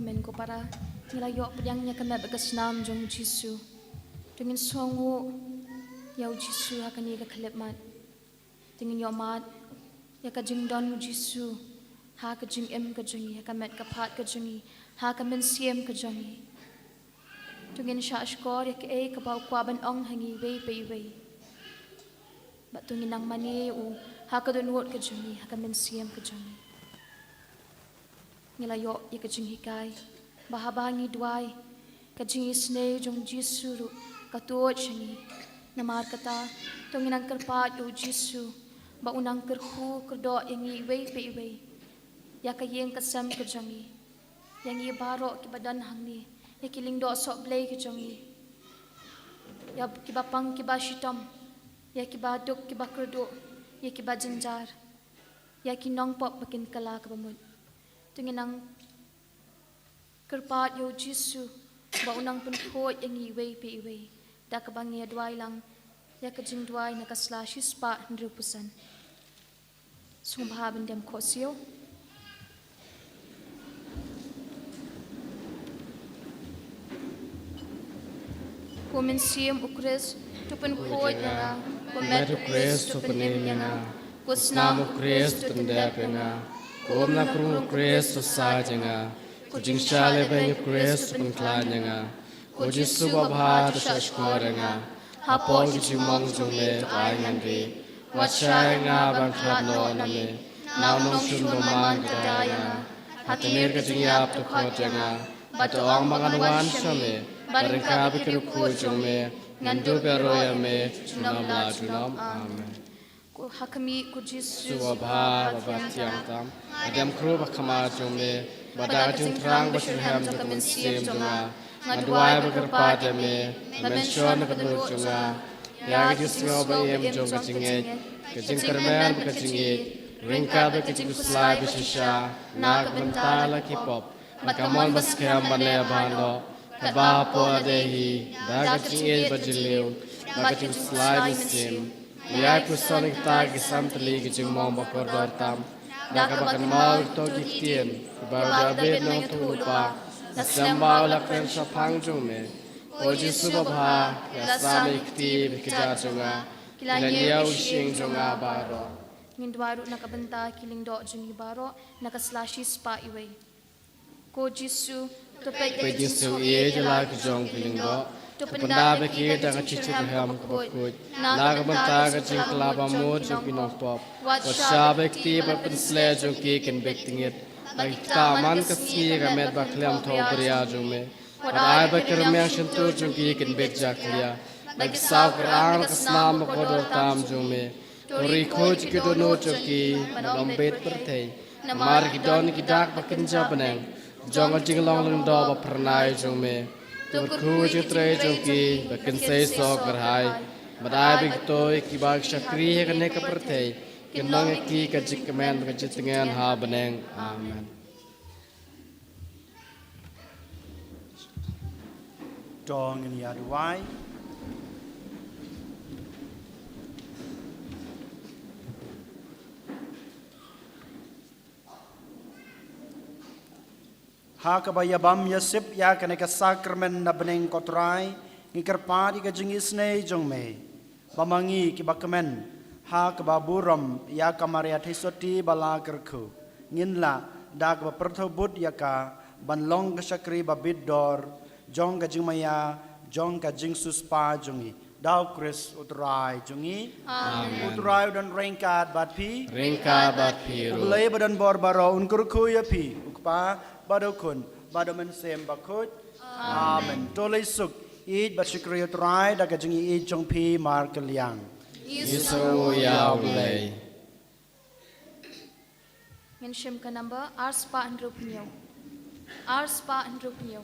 Speaker 3: men ko para nilayo pedang nya kena begasnam jong Jisu dengan songo yau Jisu akan ia kelepmat dengan yo mat ya ka jing don Jisu ha ka jing em ka jing ya ka met ka phat ka jing ha ka men siem ka jing dengan sha skor ya ke ka bau kwa ban ong hangi wei pe wei ba tungin nang mani u ha ka don wot ka jing ha ka men siem ka jing nilayo ya kajing hikai bahabangi duai kajing isne jong Jisu ru katuot shani namar kata tonginang kerpat yo Jisu ba unang kerhu kerdo yangi wei pe wei ya kayeng kasam kajangi yangi baro ki badan hangni ya kiling do sok blei kajangi ya ki bapang ki ba shitam ya ki ba duk ki ba kerdo ya ki ba jenjar ya ki nong pop bakin kala ka bamut Tunginang kerpat yo Jisu ba unang penhot yang iwei pe iwei da kabang ya duai lang ya kajing duai na kasla shispa 100% sumpah bendem kosio Kumen siam ukres tupen khoi nga kumet ukres tupen nga kusnam ukres tupen nga Om na kru Kristo sa jenga, kujing shale benyu Kristo pengklan jenga, kujing suba bhat shashkor jenga, hapol kijumong jume ay ngandi, wachay nga bangklat no nami, naunong shunduman kadaya, hatimir kajing yap to khot jenga,
Speaker 5: batu ang manganuan syame barangka bikiruku jome ngandu beroya me junam la junam amen
Speaker 3: Hakami ku Jisu
Speaker 5: Subha baba tiang tam adam kru bakama jome badang jung terang Bethlehem jung sim junga ngadwai bekerpa deme mention kedul junga ya Jisu ba em jung kecingit kecing kermen kecingit ringka kecing slai bisisha nak bentala kipop makamon baskem bane bando kaba po dehi da kecingit bajiliu kecing slai bisim Lihat kusonik tagi samtli kecing mau bakor dortam, dah kebakan mau to giftian, kebawa bed nong tupa, nasambau lakren sapang jume, oji subha, yasami kti bekerja junga, kilanya using junga baro.
Speaker 3: Ngindwaru nakabenta kiling do jungi baro nakaslashi spa iwe. Ko Jisu to
Speaker 5: Pe Jisu ie jala kejong kiling do. Penda beki dengan cicit ham kubakut, naga benta kecing kelapa mud jungki nongpop, wasya bekti berpensle jungki ken bektingit, lagi taman kesni gamet bakliam thau beria jume, wadai bekermiang sentuh jungki ken bekjak lia, lagi saw kerang kesnam kodor tam jume, tori khoj kidono jungki lombet pertei, mar kidon kidak bekenja beneng, jonga jinglong lendo bapernai jume. Turku citrai jungki bakin sei sok berhai badai bigtoi kibag syakri kene kepertei kenong ki kajik kemen kajit dengan ha beneng amen
Speaker 8: Dong in Yaduai. Ha kabayabam yasip ya kaneka sakramen na beneng kotrai ngikerpadi ka jingis nei jongme bamangi kibakamen ha kababuram ya kamaria thisoti bala kerku nginla dak baperthobut ya ka banlong ka sakri babid dor jong ka jingmaya jong ka jingsuspa jongi daw kris utrai jongi amen utrai dan ringkat batpi ulai badan bor baro unkurku ya pi ukpa Badokun, badomen sem bakut. Amen. Tolai suk, id basikriyo trai, daga jengi id jong pi mar keliang.
Speaker 5: Yesu yau lay.
Speaker 3: Mention ka number Arspa and Rupinyo. Arspa and Rupinyo.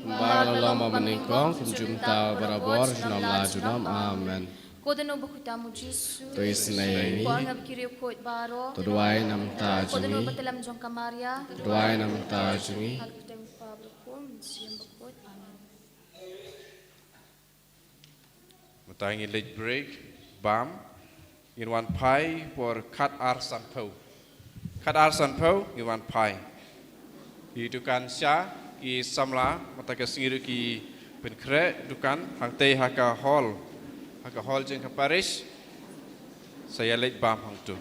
Speaker 5: Bagalama meningkong kumjumta barabor junam la junam amen.
Speaker 3: Kodano bakutamu Jisu.
Speaker 5: Tuis nei.
Speaker 3: Kuangab kiriu kot baro.
Speaker 5: Tuduai nam ta
Speaker 3: Kodano
Speaker 5: jungi.
Speaker 3: batalam jong kamaria.
Speaker 5: Tuduai nam ta jungi.
Speaker 3: Alkutem pablo kum.
Speaker 2: siam bakot. Amen.
Speaker 10: Matang in late break, bam, in one pie for cut ar sanpo. Cut ar sanpo in one pie. Dukan sya, I samla, mataka singiru ki penkre, dukan, hangte haka hall jeng parish, saya late bam hang tu.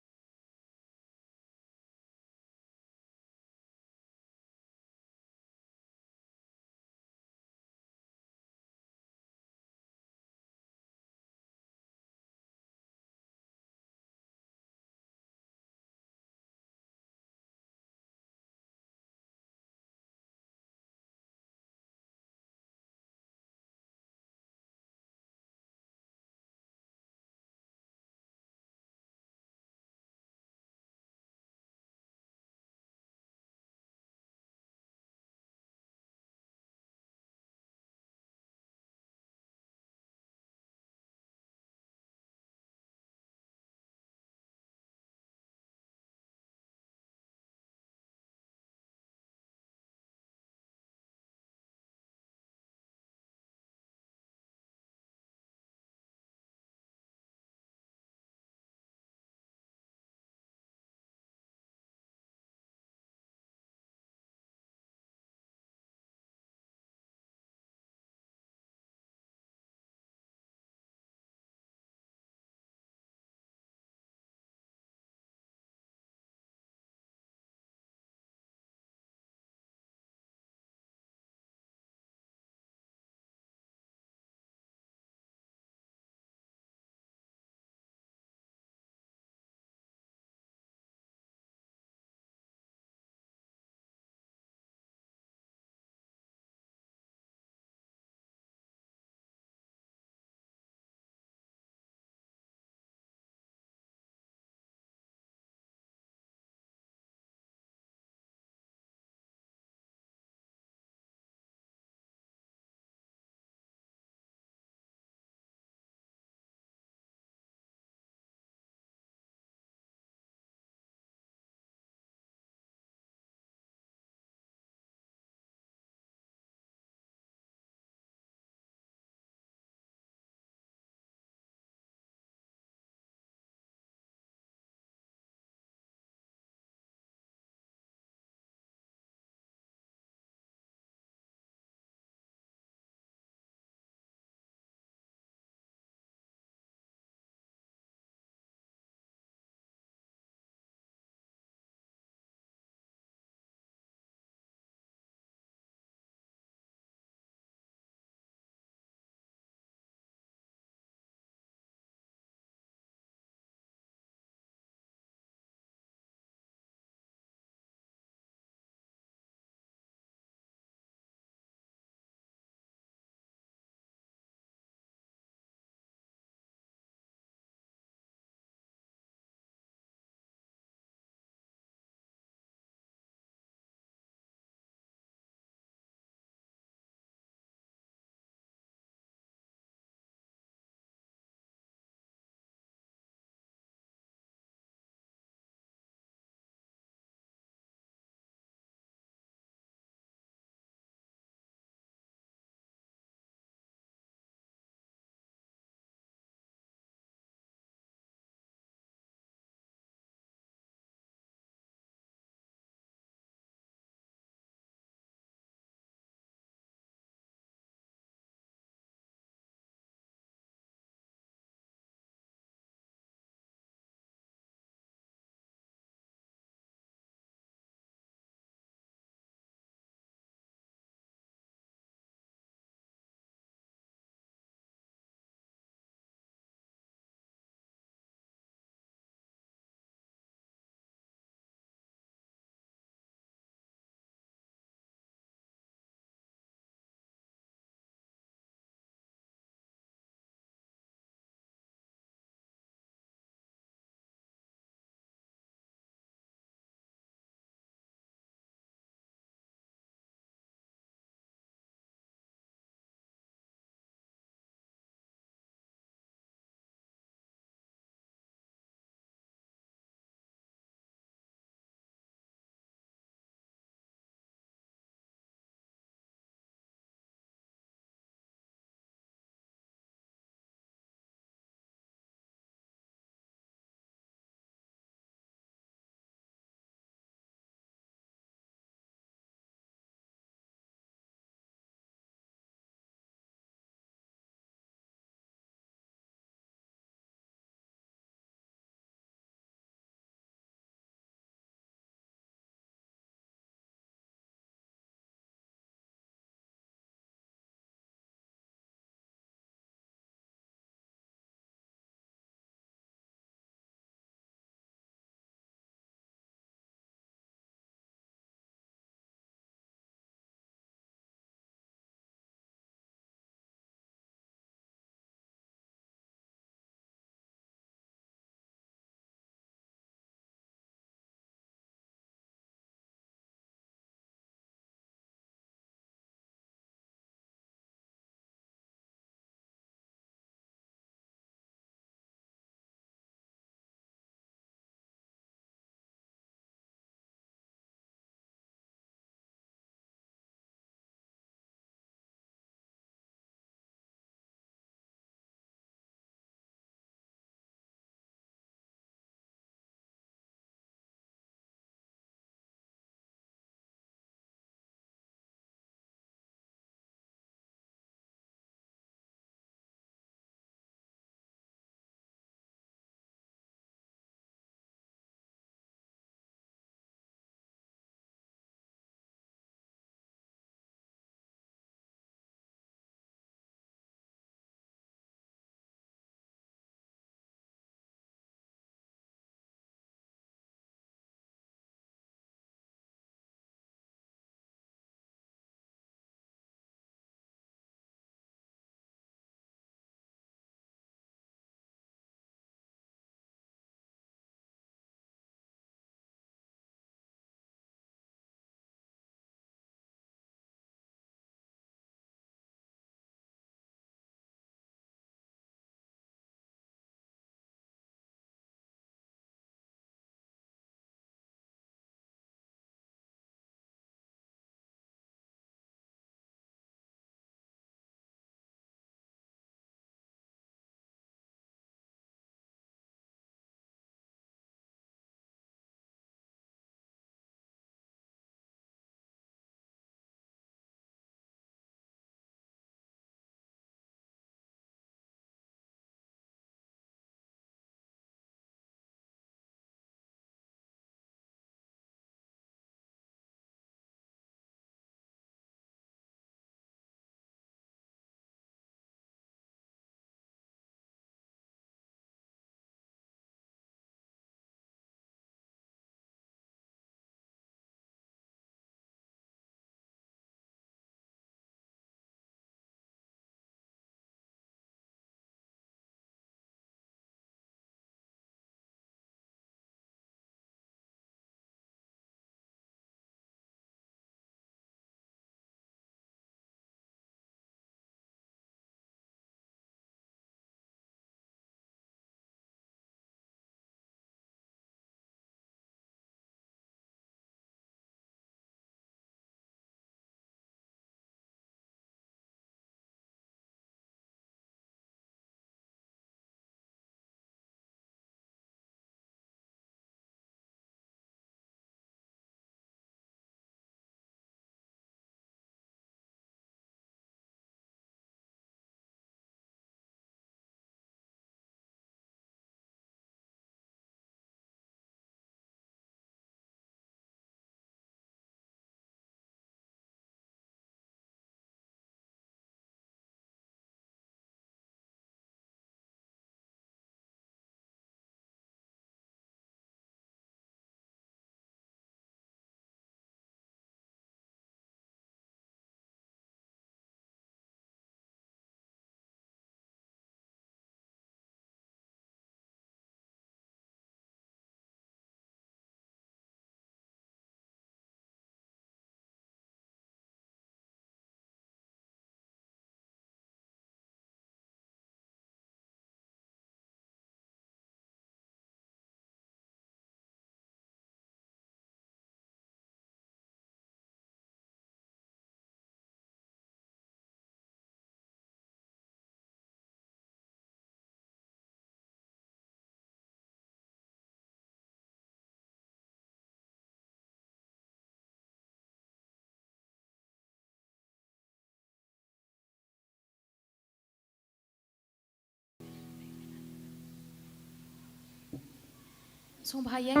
Speaker 3: ทรงพายัง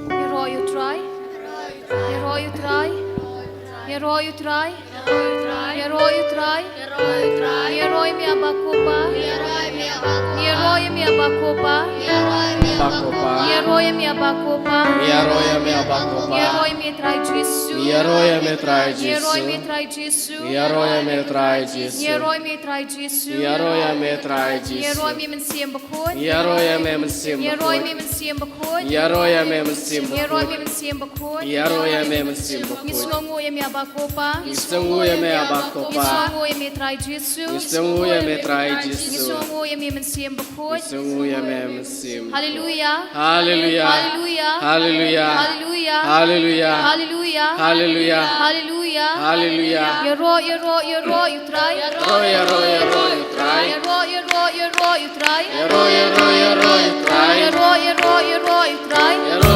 Speaker 3: อย่ารออยู่ตรายอย่ารออยู่ตรายอย่ารออยู่ตรายอย่ารออยู่ตรายอย่ารอมีอาบาโคปาอย่ารอมีอาบาโคปา
Speaker 5: Bakopa.
Speaker 3: Yeroya mi abakopa.
Speaker 5: Yeroya mi abakopa.
Speaker 3: Yeroya mi trai Jesu.
Speaker 5: Yeroya mi trai Jesu.
Speaker 3: Yeroya mi trai Jesu.
Speaker 5: Yeroya mi trai Jesu.
Speaker 3: Yeroya mi trai Jesu.
Speaker 5: Yeroya mi trai Jesu.
Speaker 3: Yeroya mi mensiam bakut.
Speaker 5: Yeroya mi mensim
Speaker 3: Yeroya
Speaker 5: bakut.
Speaker 3: mi mensiam bakut.
Speaker 5: Yeroya mi mensim
Speaker 3: Yeroya mi
Speaker 5: bakut.
Speaker 3: mensiam bakut.
Speaker 5: Yeroya mi mensim bakut.
Speaker 3: Misongo ya mi abakopa.
Speaker 5: Isungu ya mi abakopa.
Speaker 3: Misongo ya mi trai Jesu.
Speaker 5: Isungu ya mi trai Jesu.
Speaker 3: Misongo ya mi mensiam bakut.
Speaker 5: Isungu ya mi mensim.
Speaker 3: Hallelujah.
Speaker 5: Hallelujah.
Speaker 3: Hallelujah.
Speaker 5: Hallelujah.
Speaker 3: Hallelujah.
Speaker 5: Hallelujah.
Speaker 3: Hallelujah.
Speaker 5: Hallelujah.
Speaker 3: Hallelujah.
Speaker 5: Hallelujah.
Speaker 3: Yero you try.
Speaker 5: Yero you try.
Speaker 3: Yero you try.
Speaker 5: Yero you try.
Speaker 3: Yero you try.
Speaker 5: Yero you try.
Speaker 3: Yero you try. Yero you try.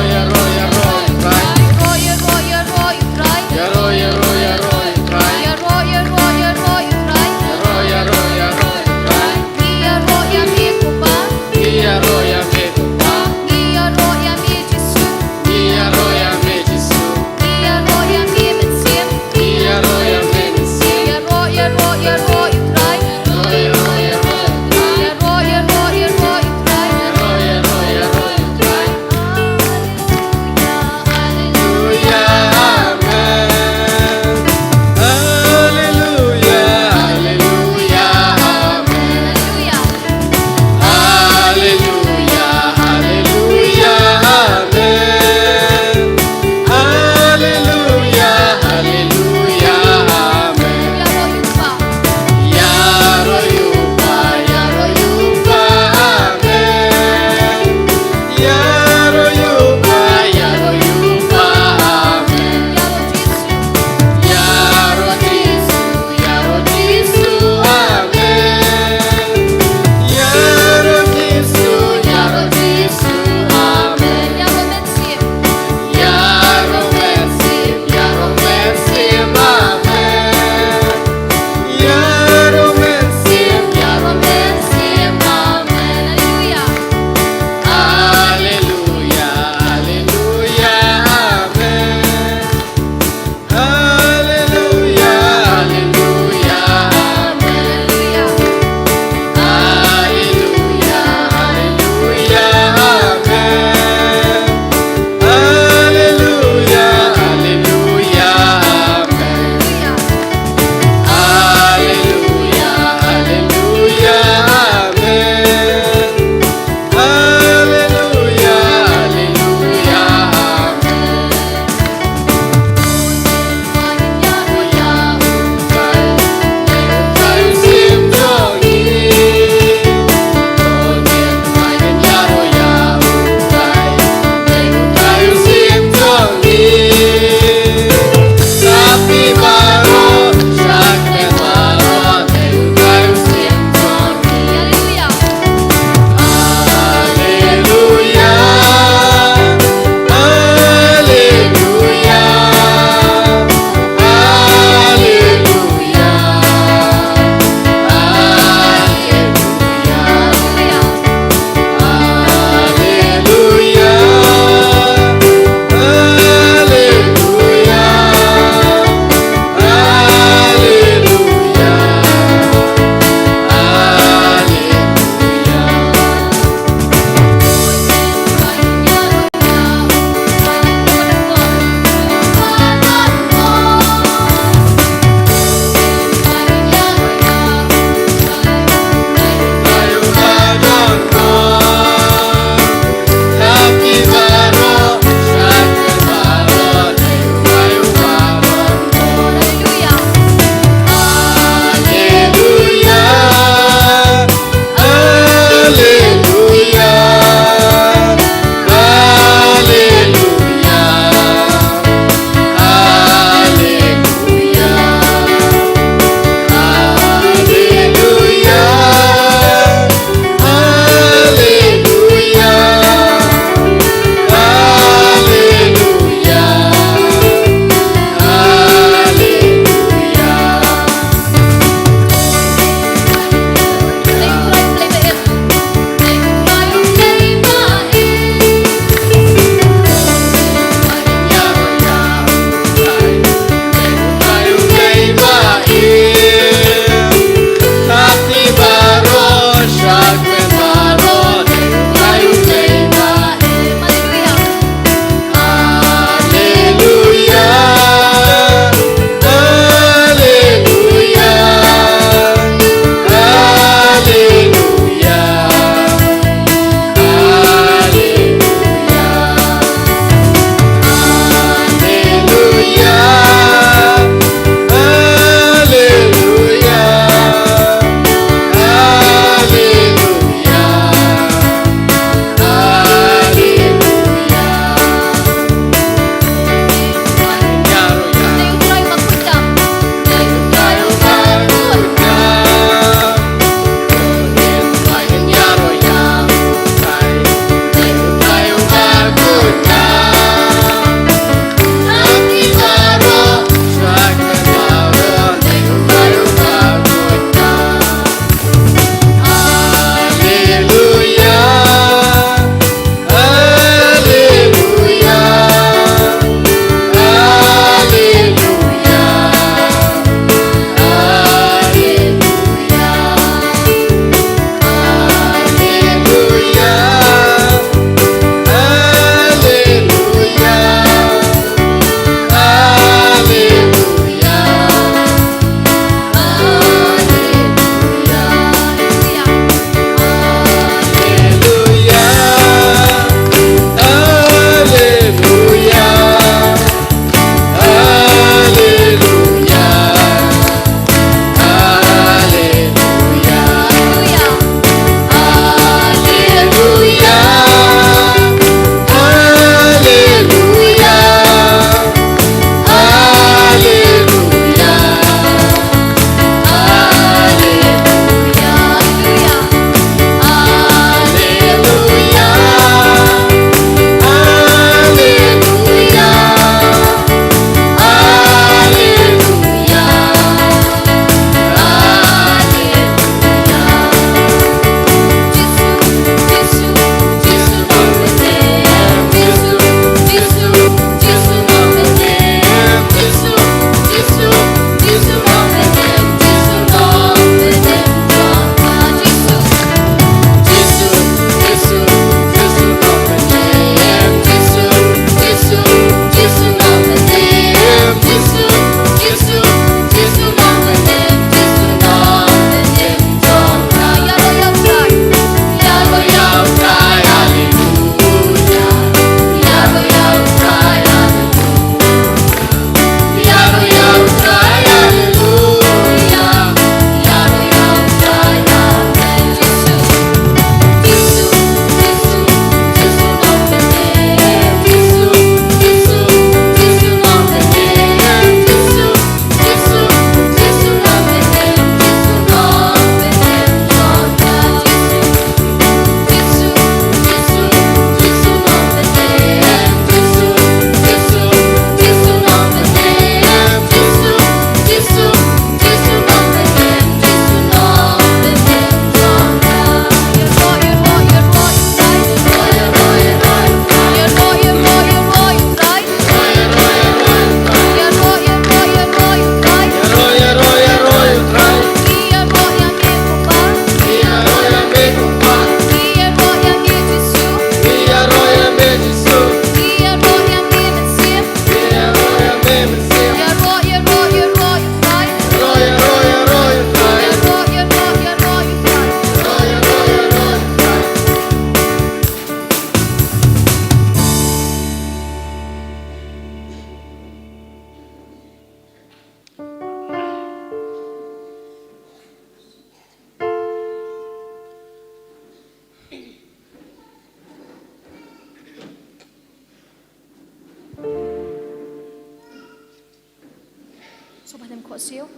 Speaker 3: siu.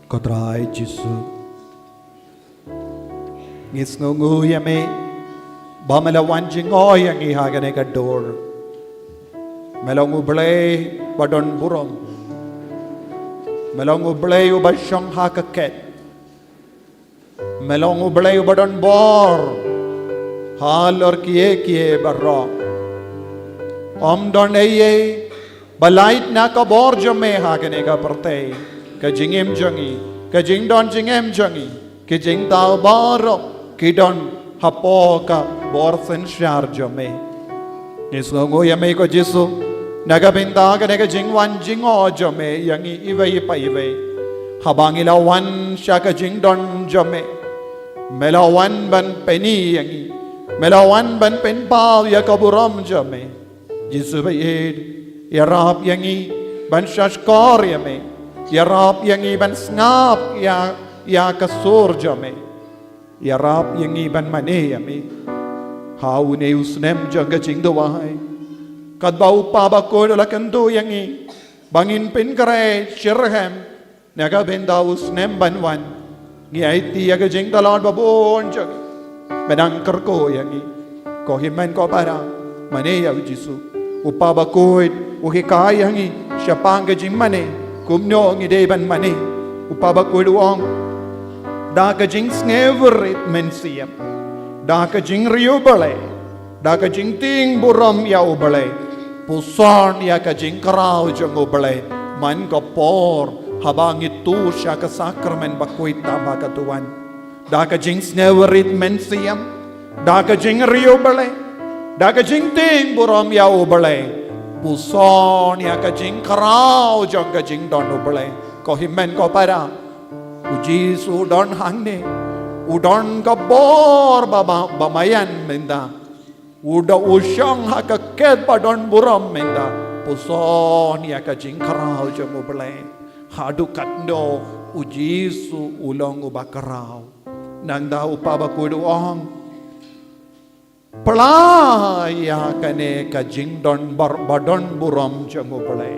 Speaker 7: Kodrai Jisu Ngis ngungu yame Bamela wanjing yang ihagane ka door Melong ublay badon burom Melong ublay ubasyong hakaket Melong ublay ubadon bor Halor kiye barro Om don eye Balait na ka bor jome hagane ka partay Ka jingim jangi Ka jing don jingem jangi Ki jing tao baro Ki don hapo ka bor sen syar jome Nisngo yame ko Jisu Nagabinta ka nega jingwan jingo jome Yangi iwe pa iwe Habang ilawan siya ka jing don jome Melawan ban peni yangi Melawan ban penpal ya kaburam jame Jisu bayid Yarap yangi ban syashkor yame Yarap yangi ban snap ya kasur jame Yarap yangi ban mane yame Hau ne usnem janga jing doai Kadbau pabako lakando yangi Bangin pinkare shirhem Naga benda usnem banwan Ngiaiti yaga jing talad babon jag Benang kerko yangi Ko himen ko para Mane ya Jisu Upabakoid Uhikai yangi Siapang gajing mane Kumno ngide ban mane Upabakoid uang Da gajing sneverit mensiam Da gajing riu balai Da gajing ting buram ya ubalai Pusan ya gajing karau jang ubalai Man kapor Habang itu siya ka sakramen bakoy tama katuan. Da ka jing sneverit mensiam. Da ka jing riyo balay. Da ka jing ting buram yaw balay. Puson ya ka jing karaw jang ka jing don balay. Ko himen ko para. Ujis udon hangne. Udon ka bor bamayan menda. Uda usyang hakaket pa don buram menda. puson ya ka jing karau jong ubale hadu katno ujisu ulong ubakarau nang da upaba kuduang pelaya kane ka jing don badon buram jong ubale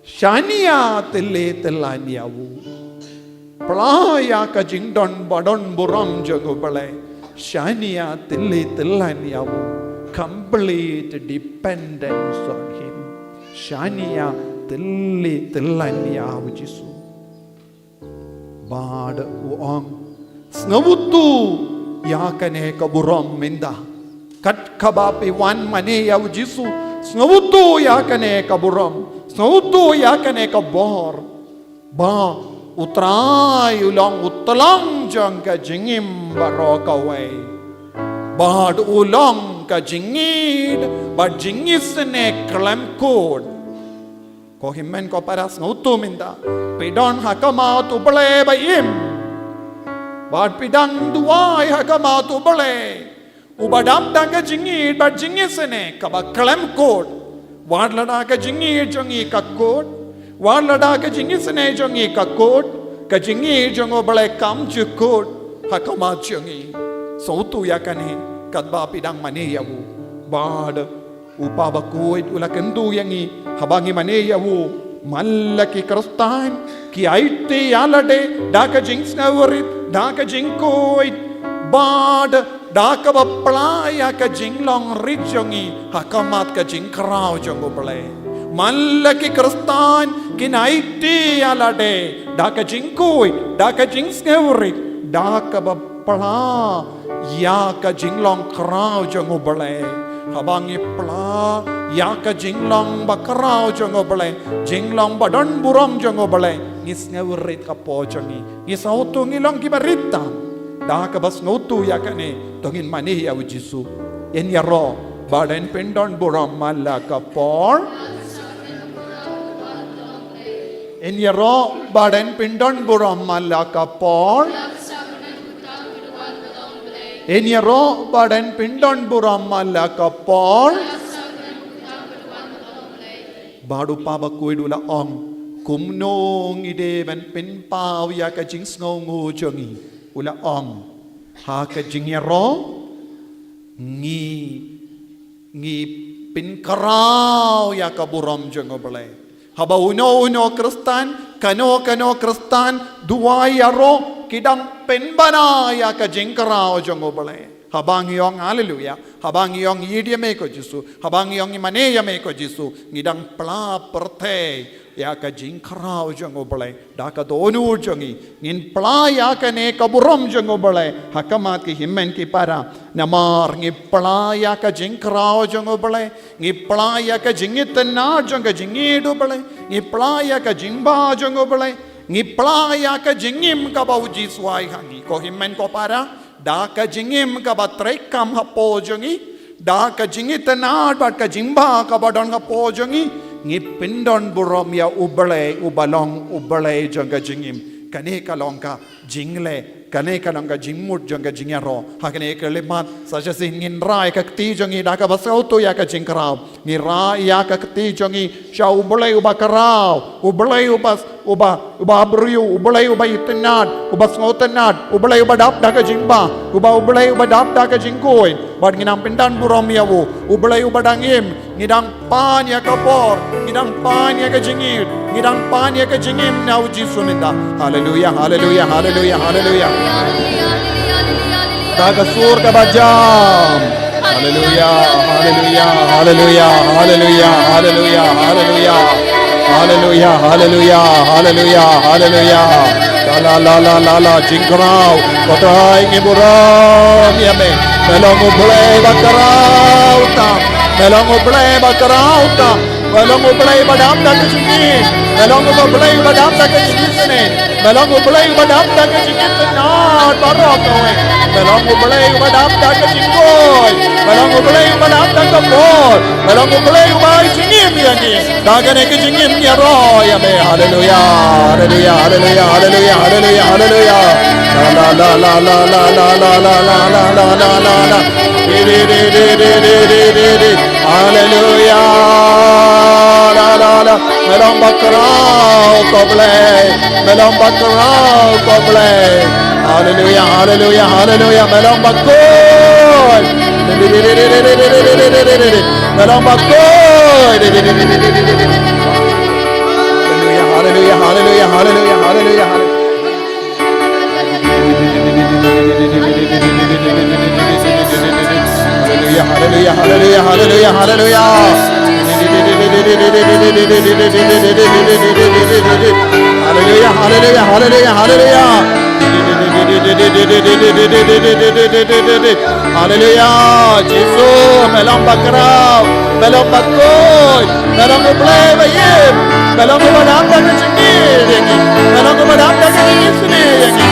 Speaker 7: shania tele telaniawu pelaya ka jing don badon buram jong ubale shania tele telaniawu complete dependence on him. Shania tilli tillanya ujisu. Bad uang snawutu yakane kaburam minda. Kat kabapi wan mane ya ujisu. Snawutu yakane kaburam. Snawutu yakane kabor. Ba utray ulang utalang jang ka jingim barokaway. Bad ulang ka jingid bad jingis ne klam kod ko himmen ko paras ngutu minda pidon hakama tu bale bayim bad pidang duai hakama tu bale ubadam dang ka jingid bad jingis ne ka ba klam kod wad lada ka jingid jongi ka kod wad lada ka jingis ne jongi ka kod ka jingid jongo bale kam chu kod hakama jongi sautu yakane kadba pidang mane yawu bad upaba kuit ula kendu yangi habangi mane yawu mallaki kristan ki aite yalade daka jinx nawarit daka jinkoit bad daka baplaya ka jinglong rijongi hakamat ka jingkrao jongo bale mallaki kristan ki aite yalade daka jinkoit daka jinx nawarit daka bapla ya ka jinglong krao jongo bale habangi pla ya ka jinglong bakrao jongo bale jinglong badon buram jongo bale ngis ngawrit ka po jongi ngis auto ngilong kibarita da ka bas ngotu ya ka ne tongin mani ya ujisu en ya ro baden pendon buram mala ka por en ya ro baden pendon buram mala ka por Enyaro badan pindon buram malaka por baru paba kuidula ong kumnong ide ban pin pau ya ka jing sngongu jongi ula ong ha ka jingyaro ngi pin karau ya ka buram jongo bale haba uno kristan kano kristan dua yaro kidang penbana ya ka jingkarao jongo bale habang yong haleluya habang yong yidiame ko jisu habang yong imane yame ko jisu ngidang pla perte ya ka jingkarao jongo bale da ka donu jongi ngin pla ya ka ne kaburam jongo bale hakamat ki himmen ki para namar ngi pla ya ka jingkarao jongo bale ngi pla ya ka jingitna jonga jingidu bale ngi pla ya ka jingba jongo bale ngiplaya ka jingim ka ba uji suai hangi ko himmen ko para da ka jingim ka ba trekam ha po jongi da ka jingit na ba ka jimba ka ba don ha po jongi ngipindon burom ya ubale jonga jingim kane ka longka jingle kane ka longka jingmut jonga jingyaro hakane ka lemat saja singin rai ka ti jongi da ka basau to ya ka jingkrao ni rai ya ka ti jongi sha ubale ubakarao ubale uba abruyu ubale uba itinad uba sngotanad ubale uba dap da ka jingba ubale uba dap da ka jingkoi bad nginam pindan burom yawu ubale uba dangim ngidang pan ya ka por ngidang pan ya ka jingit ngidang pan ya ka jingim na uji suminda haleluya haleluya haleluya haleluya daga sur ka bajam haleluya haleluya haleluya haleluya haleluya haleluya haleluya haleluya haleluya haleluya la jingkrao kotrai ngiburam yame melong ublay bakarau tam melong ublay bakarau tam melong ublay badam da kejingin melong ublay badam da kejingin melong ublay badam da kejingin tenat barok kowe melong ublay badam da kejinggoy melong ublay badam da kebor melong ublay ubay jingim yani dagane kejingim ya ro ya me haleluya haleluya haleluya haleluya haleluya haleluya la. Hallelujah. Hallelujah. bakarau kau boleh. Melong bakarau kau boleh. Haleluya, haleluya, haleluya. Melong bakul. Melong bakul. Haleluya, haleluya, haleluya, haleluya, haleluya. Haleluya, haleluya, haleluya, haleluya. Haleluya, haleluya, haleluya, haleluya. Haleluya, Jesus, melong bakarau, melong bakul, melong play bayim, melong badam dak cengir yangi, melong badam dak cengir sini yangi,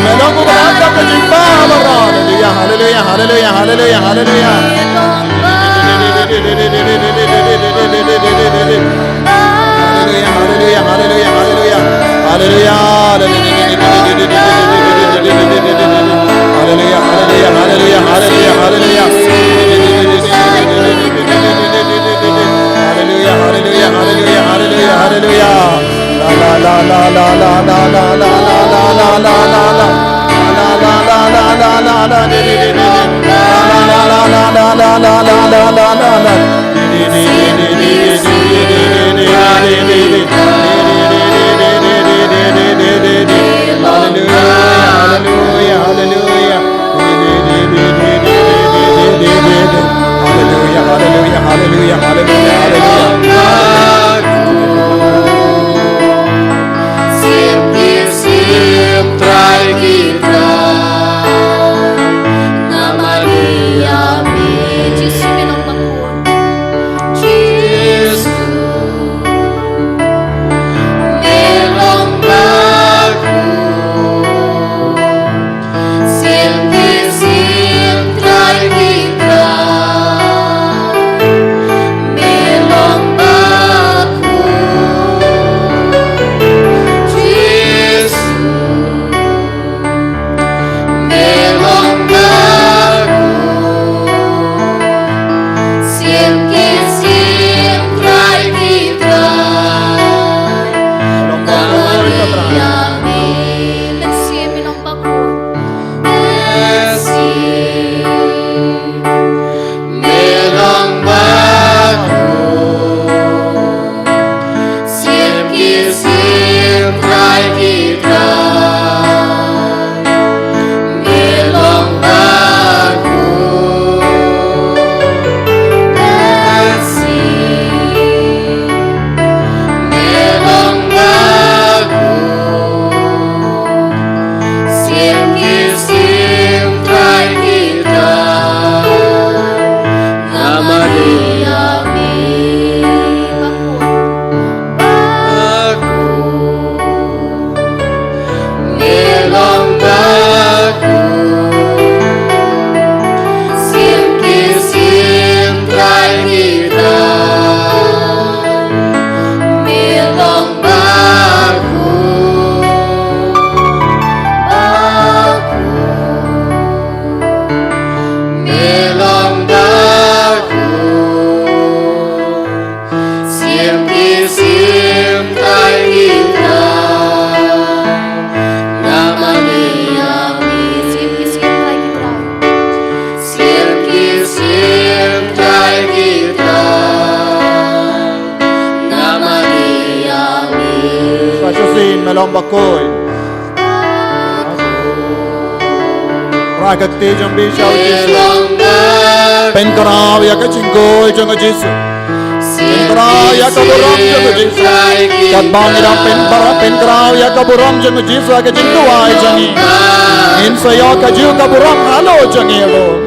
Speaker 7: melong badam dak cengpa bara. Haleluya, haleluya, haleluya, haleluya, haleluya. Haleluya, haleluya, haleluya, haleluya. Haleluya, haleluya, haleluya, haleluya, haleluya. Haleluya, haleluya, haleluya, haleluya, haleluya. La la la la la la la la la la la la la la. La la la la la la la. La la la la la la la la la la la. Hallelujah, hallelujah, hallelujah, hallelujah, hallelujah, hallelujah, hallelujah. Siempre kita nama Dia Yesus melong bakul, Yesus melong bakul. Melong bakul. Ragat te jam bi shau Jesu. Pen karao ya ka chingkol jang Jesu. Pen karao ya ka buram jang Jesu. Kat bang ira pen karao ya ka buram jang Jesu ka jingtu ai jangi. In sayo ka jiu ka buram halo jangi lo.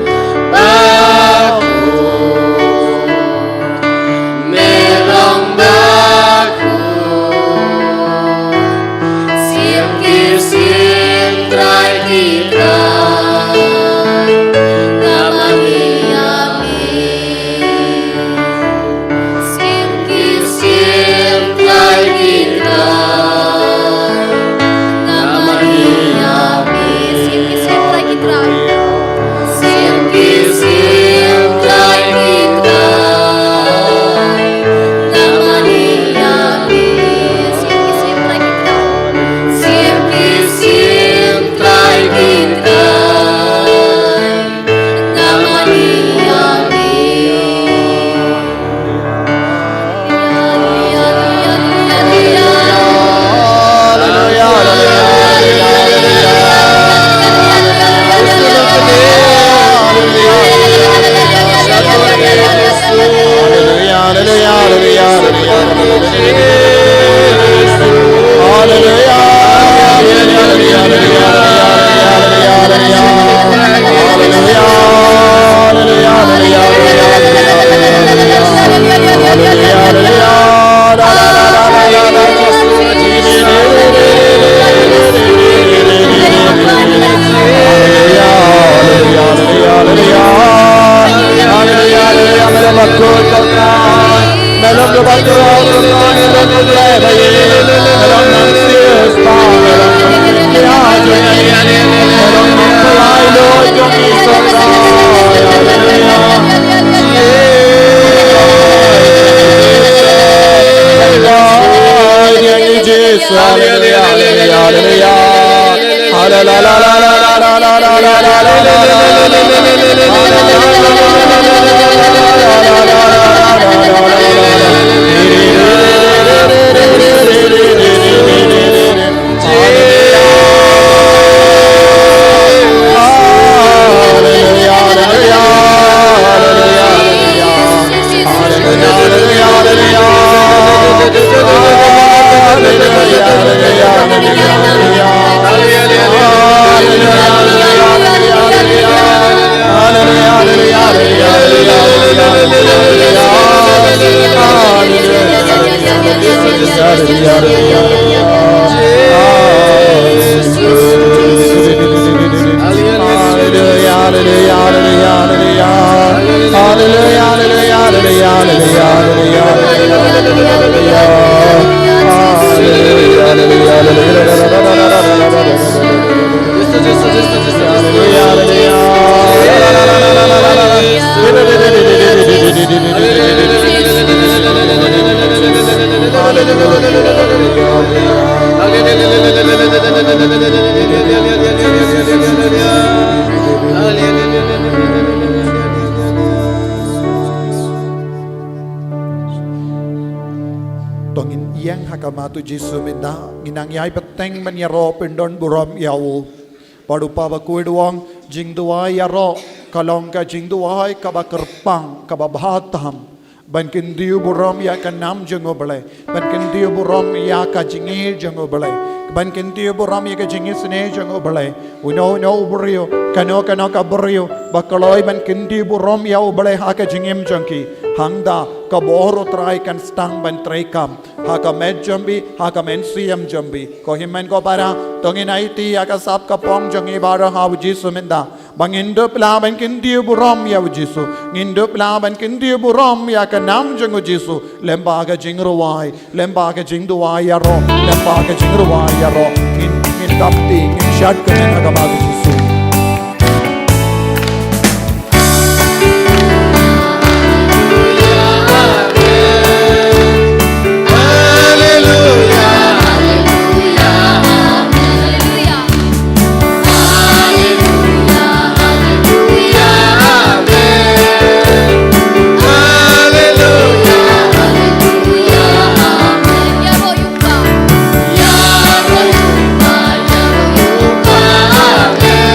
Speaker 7: Melong Siempre Tongin yang hakamatu Jesu minda ginang yai peteng menyero pendon buram yau padu pa bakuidwang jing dua yaro kalong ka jing dua ka bakerpang ka babatam bankin diu buram ya ka nam jengo bele bankin diu buram ya ka jingi jengo bele bankin diu buram ya ka jingi sne jengo bele uno burio kano ka burio bakaloi bankin diu buram ya bele ha ka jingim jangki hangda ka bohro trai kan stang ban trai kam ha ka med jambi ha ka men siam jambi ko himen ko para tongin aiti ya ka sap ka pong jangi bara ha Jesu minda bangindo pla ban kin diu buram ya Jesu ngindo pla ban kin diu buram ya ka nam jango Jesu lemba ka jingruwai lemba ka jingduwai ya ro lemba ka jingruwai ya ro in dapti in shat ka men ha ka Jesu
Speaker 1: Amen.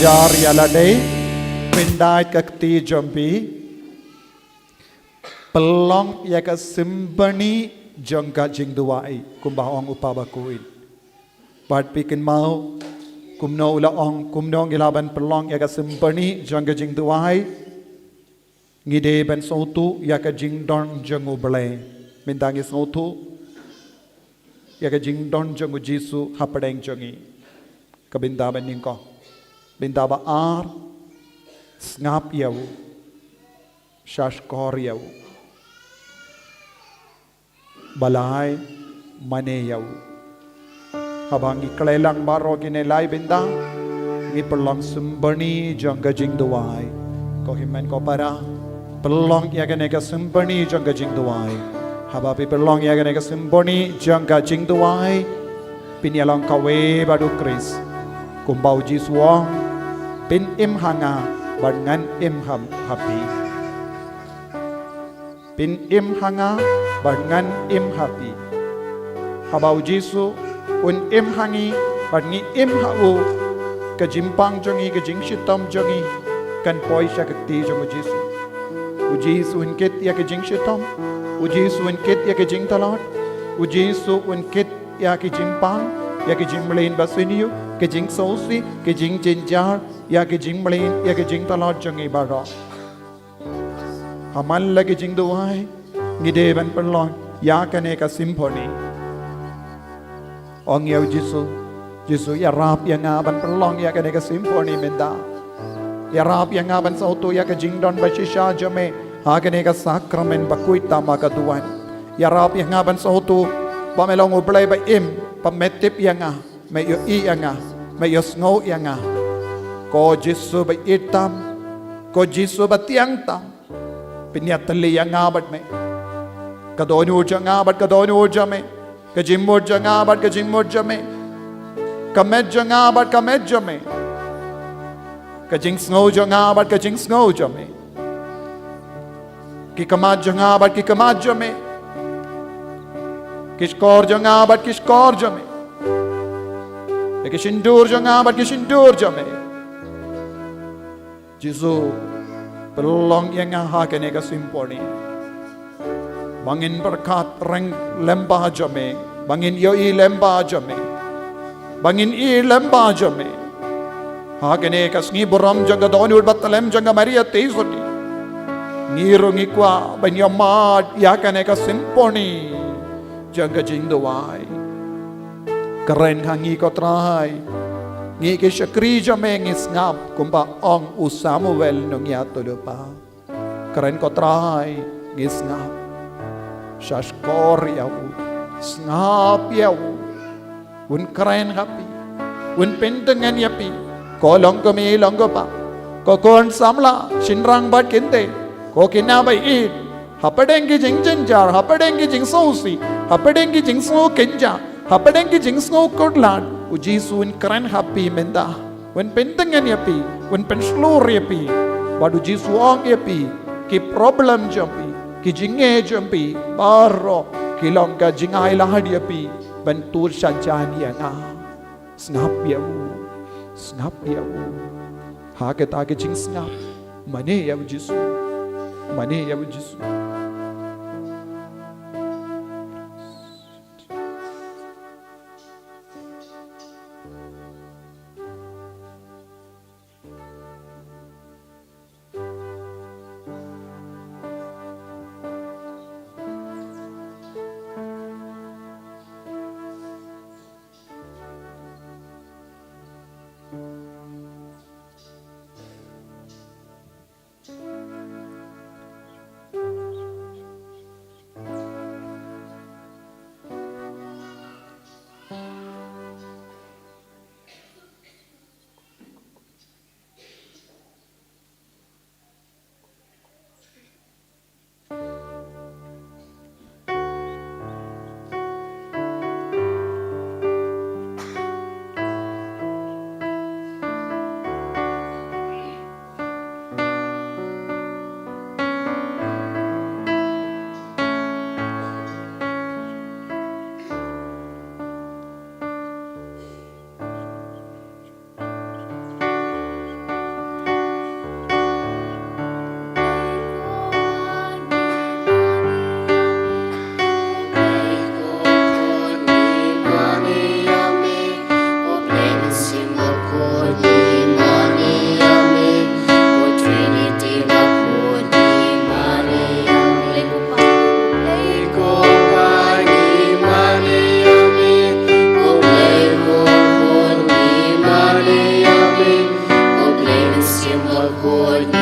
Speaker 7: jar yalade pindai kakti jombi pelong yaka simbani jangka jingduai kumbahong upabakuin pat pikin mau kumno ula ong kumno gilaban pelong yaka simbani jangka jingduai ngide ben sautu yaka jingdon jangu bele mindangi sautu yaka jingdon jangu jisu hapadeng jangi kabinda ben ningko binda ba ar ngap yau shashkor yau balai mane yau habang iklelang baro gine lai binda ngi pelong sumbani jangga jingduai ko himen ko para pelong yagane ka sumbani jangga jingduai habapi pelong yagane ka sumbani jangga jingduai pinyalang kawe badu kris kumbau jisuang pin im hanga bangan im ham happy pin im hanga bangan im happy habau jisu un im hangi bangi im hau ka jimpang jongi ka jingshitom jongi kan poi shakti jongo jisu ujisu un kit ya ka jingshitom ujisu un kit ya ka jingtalot ujisu un kit ya ka jimpang ya ka jimlin basiniu ka jing sosi ka jing jinjar ya ka jimlin ya ka jingtalot jongi baro hamal lagi jing duai ngide ban perlon ya kane ka symphony ong yau jisu ya rap ya ngaban perlong ya kane ka symphony menda ya rap ya ngaban sautu ya ka jingdon bashisha jame ha kane ka sakramen bakuita makaduan ya rap ya ngaban sautu pamelong ublay ba im pametip ya nga may yo i ya nga may yo snow ya nga ko jisu ba itam ko jisu ba tiang tam pinyatali yang ngabat me kadonu jangabat kadonu jame kajimur jangabat kajimur jame kamet jangabat kamet jame kajing snow jangabat kajing snow jame ki kamat jangabat ki kamat jame kishkor jangabat kishkor jame kishindur jangabat kishindur jame jisu pelong yang hakane ka simponi bangin berkat reng lembah jame bangin yoi lembah jame bangin i lembah jame hakane ka sngi buram janga donu batalem janga maria teisoti ngiru ngikwa banyamat yakane ka simponi janga jingdawai keren hangi ko trai ngi ke shakri jame ngi ngap kumba ong usamuel nung ya tulupa keren ko trai ngi ngap shashkor yau ngap yau un keren happy un pentengan yapi ko long ko mi long ko pa ko kon samla shinrang bat kinte ko kinabai it hapadengi jing jinjar hapadengi jing sosi hapadengi jing so kenja hapadengi jing so kodlan ujisu un keren happy menda un pentengan yapi un penslor yapi badu jisu ong yapi ki problem jampi ki jinge jampi baro ki longka jingai lahad yapi bentur sajani nga snap yau haketa ke jing snap mane yau jisu mane yau jisu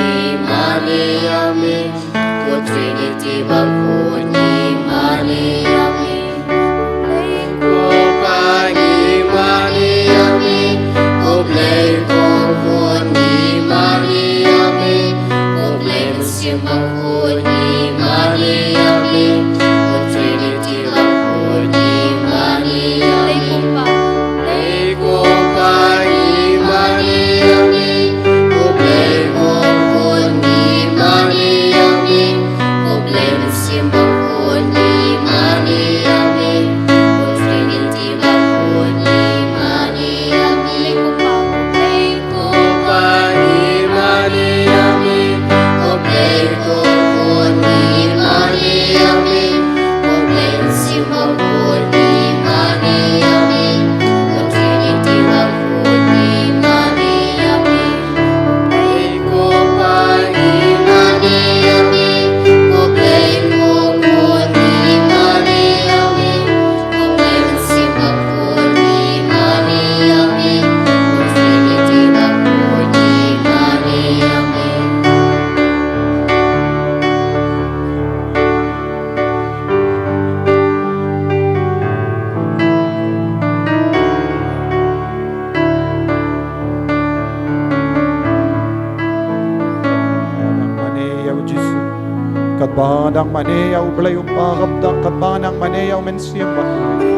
Speaker 1: Imani Amin. O Trinity Bangkuni Imani Amin. O Pagi Imani Amin. O Blay Bangkuni Imani Amin. O Blay Musim Bangkuni Imani Amin. O Trinity Bangkuni Imani Amin. Lego Pagi Imani Amin. O Blay Bangkuni Imani Amin. O Blay Musim Bangkuni Imani Amin. O Trinity Bangkuni Imani Amin. Lego Pagi Imani Amin. O Blay Bangkuni Imani Amin. O Blay Musim Bangkuni Imani Amin. O Trinity Bangkuni Imani Amin. Lego Pagi Imani Amin. O Blay Bangkuni Imani Amin. O Blay Musim Bangkuni Imani Amin. O Trinity Bangkuni Imani Amin.
Speaker 7: Maneyaw Jisu kadbadang maneyaw blayo pagabdak kadbanang maneyaw mensiyam bakay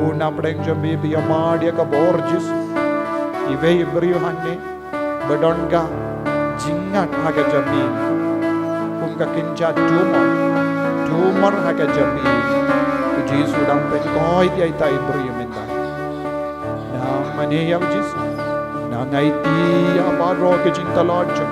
Speaker 7: una preng jambi biya madya ka borjis ive ibriyo hanne badonga jingat haga jambi kumka kinja tumor haga jambi Jisu dang pen koi ti ai tai ibriyo menda nang maneyaw Jisu nang ai ti abaro ke jinta lodge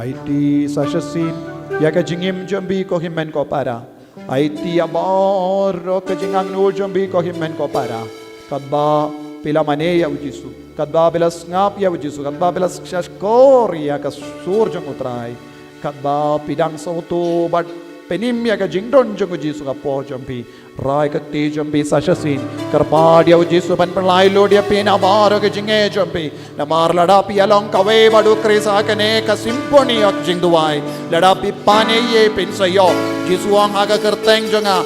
Speaker 7: IT sashasin ya ka jingim jambi ko himmen ko para IT abor ka jingang no jambi ko himmen ko para kadba pila mane ya Jisu kadba belas ngap ya Jisu kadba belas shashkor ya ka sur jang utrai kadba pidang soto bat penim ya ka jingdon jang Jisu ka po jambi rai ka te jambi sashasin karpad ya Jisu ban perlai lo dia pena bar ka jinge jambi namar ladapi along kawe badu krisa kane ka simponi ak jingduai ladapi pane ye pensayo Jisu ang haga kerteng janga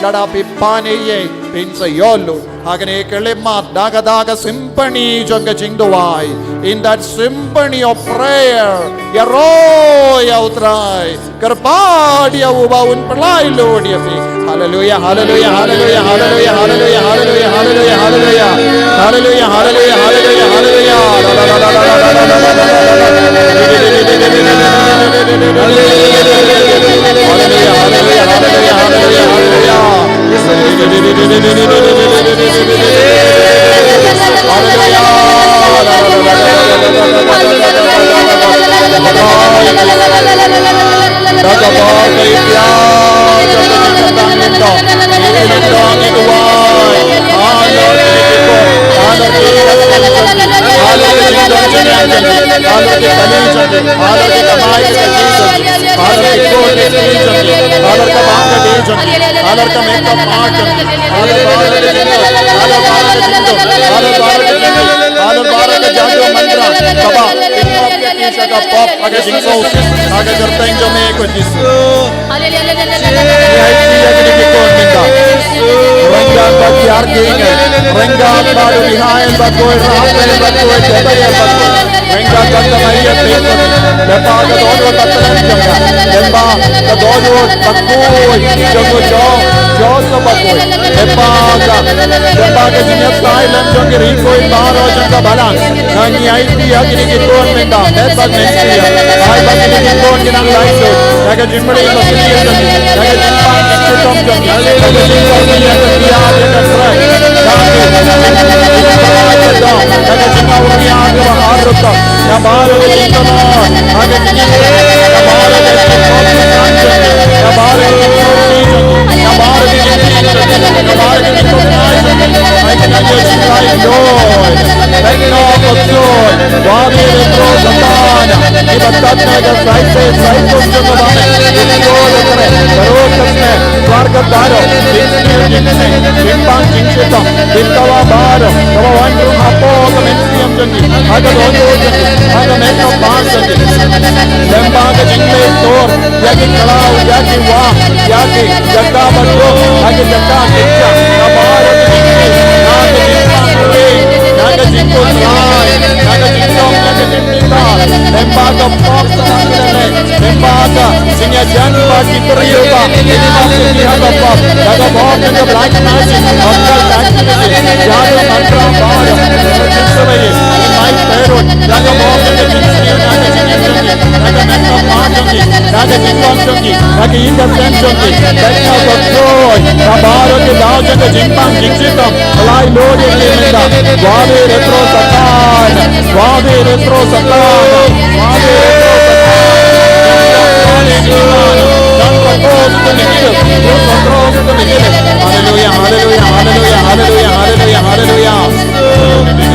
Speaker 7: ladapi pane ye pensayo lo hagane kelemat daga daga symphony janga jingduai in that symphony of prayer ya ro ya utrai karpad ya ubaun perlai lo dia pe hallelujah hallelujah hallelujah hallelujah hallelujah hallelujah hallelujah hallelujah hallelujah hallelujah hallelujah hallelujah का साइड से साइड को जगह बामे इसको लेकर करो कसने स्वर्ग दारो जिंगने जिंपांग जिंगेता जिंकावा बारो कवा वंडू हापो कमेंसियम जंगी आगे दोनों जंगी आगे मेकअप बांध जंगी लंबा के जिंगले तोर याकी कलाव याकी वाह याकी जग्गा बंदो आगे जग्गा किच्चा नबारो जिंगले नागे जिंपांग रे नागे जिंको लाय नागे जिंको नागे जिंका लंबा का पॉक्स नागे लंबा का सिंह जानवा की परियोगा ini masih lihat apa jaga bawah jaga belakang masih hotel taxi jaga mantra bawah sebagai main terus jaga bawah jaga jaga jaga jingkong jongki jaga independen jongki jaga control kabar ke daun jaga jimpang jingsitam mulai load ini minta wabe retro satan wabe retro satan wabe retro Hallelujah, hallelujah, hallelujah, hallelujah, hallelujah, hallelujah.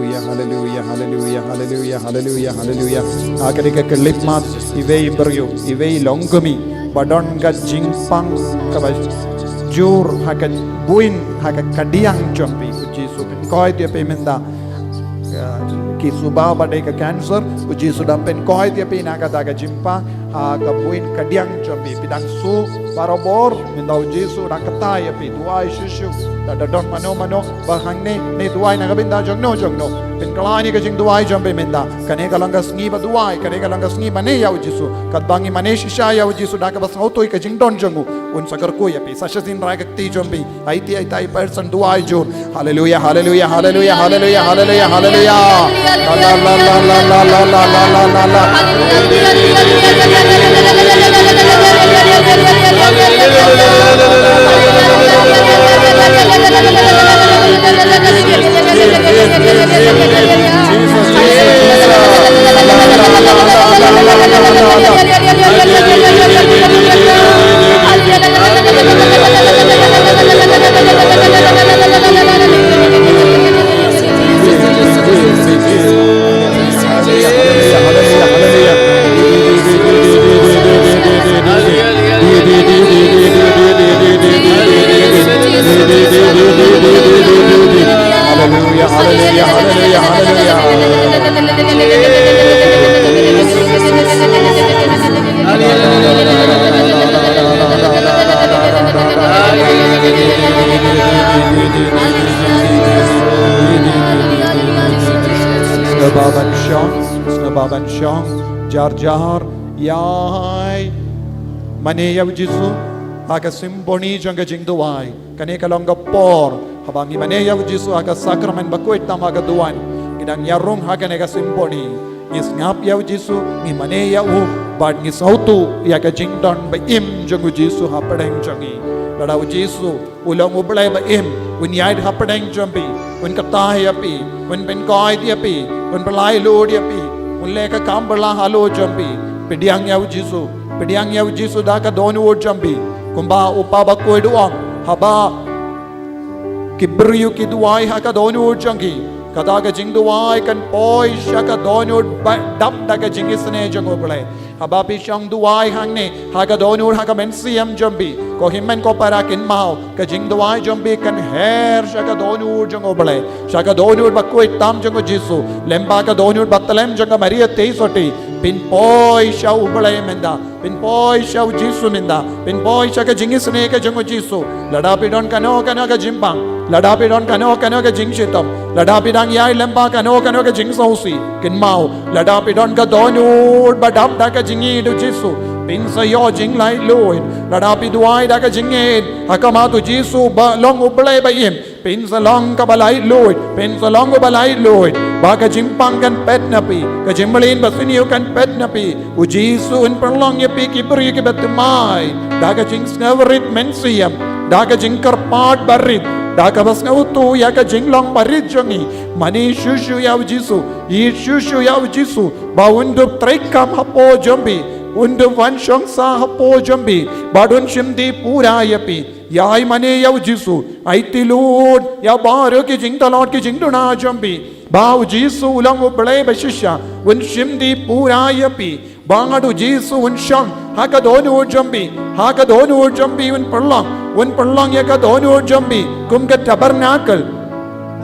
Speaker 7: Hallelujah, hallelujah, hallelujah, hallelujah, hallelujah, hallelujah. Akhirnya ke kelipmat, iwei beryu, iwei longgami, badon ka jingpang, kabaj jur, haka buin, haka kadiang jompi, uji supin koi dia pemenda, ki subah badai ka cancer, uji sudah pen koi dia pina kata ka jimpa, haka buin kadiang jompi, pidang su, barobor, minda uji su, dak ketai api, dua isu. Da don mano bahang ne duai na kabinda jongno pin kalani ka jing duai jombe menda kane kalangas ngi ba duai kane kalangas ngi mane ya ujisu kat bangi mane shisha ya ujisu da ka bas auto ka jing don jongu un sagar ko ya pi sashasin ra ka ti jombe ai person duai jor hallelujah hallelujah hallelujah hallelujah hallelujah hallelujah Baban Shong, Jar Yai, Mane Yavijisu, Aka Simboni Janga Jingduai, Kaneka Longa Por, Habangi Mane Yavijisu, Aka Sacrament Bakuit Tamaga Duan, Gidang Yarung Hakanega Simboni, ngis ngap yaw jisu ngi mane yaw bad ngis autu ya ka jing don ba im jong jisu hapadeng jangi ladaw jisu ulong ublay ba im un yai hapadeng jambi un katah yapi un ben koi yapi un balai lo yapi un le ka kam bala halo jambi pidiang yaw jisu da ka donu jambi kumba upa ba koi duang haba kibriyu ki duai ha ka donu jangi kada ka jing duai kan poi sha ka donu dam da ka jing isne jango bale haba pi shang duai hang ne ha ka donu ha ka men siam jambi ko himmen ko para kin mau ka jing duai jambi kan her sha ka donu jango bale sha ka donu ba koi tam jango jisu lemba ka donu batlem janga maria teisoti pin poi sha ubale menda pin poi sha jisu menda pin poi sha ka jing isne ka jango jisu lada pi don kano ka jimbang ladapi don kano ka jing shitam ladapi dang yai lemba kano ka jing sausi kin mau ladapi don ka donur badam da ka jingi du jisu pin sa yo jing lai loin ladapi duai da ka jingin akama tu jisu ba long ublai ba im pin sa long ka balai loin pin sa long ba balai loin ba ka jimpang kan pet napi ka jimbalin ba siniu kan pet napi u jisu un perlong ye pi ki bri ki betmai da ka jing snavrit mensiam da ka jing karpat barit da ka bas ngautu ya ka jinglong barit jongi mani shushu yaw jisu I shushu yaw jisu ba undu traikam hapo jombi undu vanshong sa hapo jombi badun shimdi pura yapi yai mane yaw jisu aitilud ya baro ki jing talot ki jing duna jombi ba jisu ulang ublay bashisha un shimdi pura yapi bangadu jisu un shang haka donu jombi un perlang ya ka donu jombi kum ka tabernacle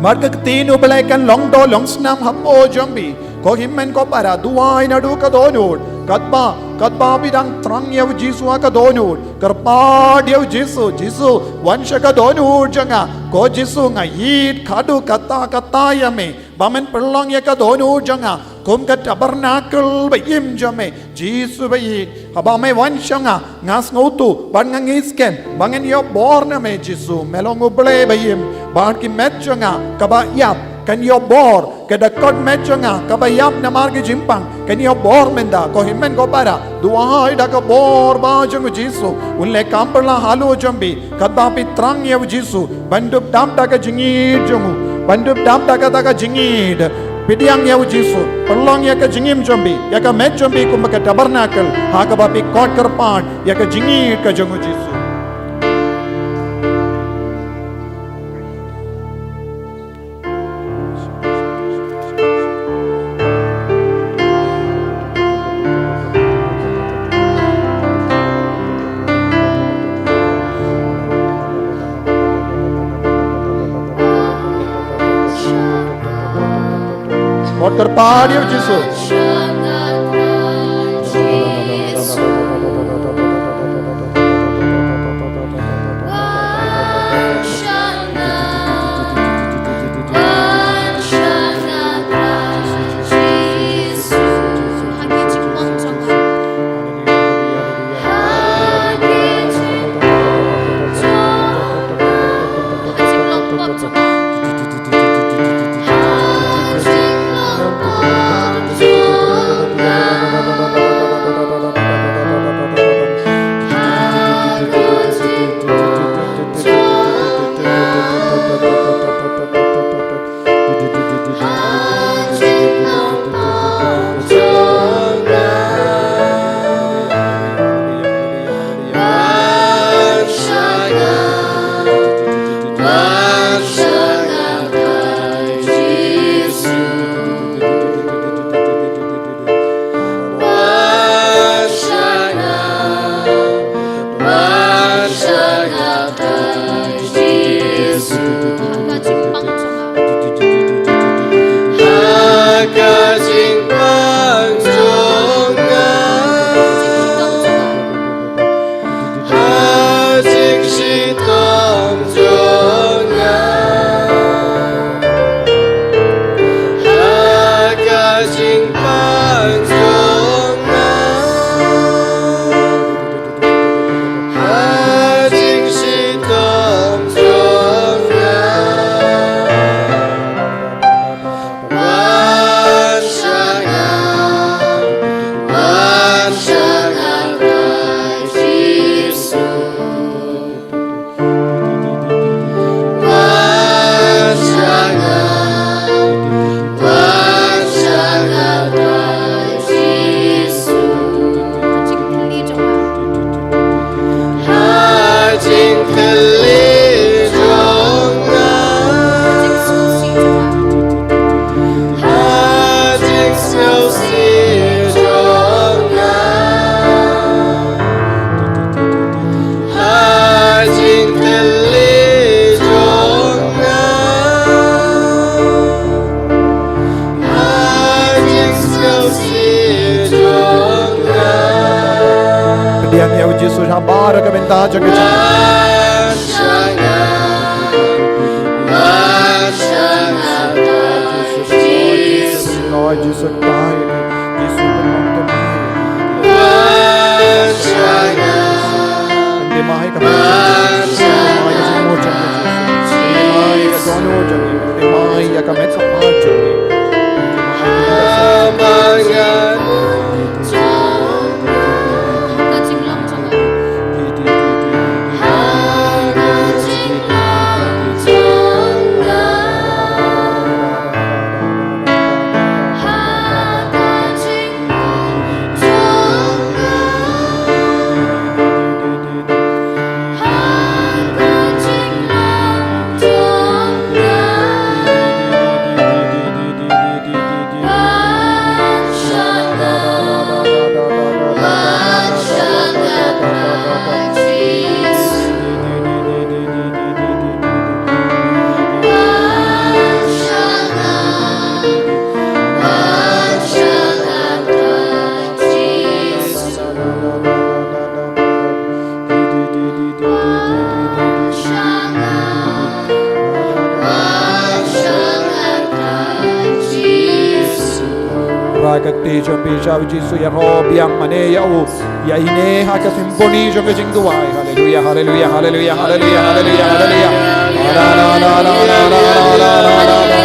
Speaker 7: marka tinu belaikan long do long snam hapo jombi ko himmen ko para duai na du ka donu katba bidang trang yaw jisu ka donu karpa yaw jisu wansha ka donu janga ko jisu nga hit khadu kata yame bamen perlang ya ka donu janga kum ka tabernacle ba yim jame jisu ba yi haba me wansha ngas ngotu ban ngisken bangen yo borna me jisu melong uble ba yim ban ki metchanga kaba yap kan yo bor kada kod metchanga kaba yap na margi jimpang kan yo bor menda ko himmen ko para duai da ka bor ba jangu jisu ulle kampala halu jambi kadba pi trang yew jisu bandup dam da ka jingi jongu bandup dam da ka jingi pidiang yew jisu perlong ya ka jingim jambi ya ka met jambi kum ka tabernacle ha ka ba pi kod karpan ya ka jingi ka jangu jisu terpadu Jesus.
Speaker 1: You
Speaker 7: Habar ka benda jang Lord Jesus Christ, Jesus Dimai ka Dimai ka met sa Kati jambi jawi Jisu ya rob yang mane ya u ya ine ha ka simponi jambi jing duai hallelujah hallelujah hallelujah hallelujah hallelujah hallelujah la la la la la la la la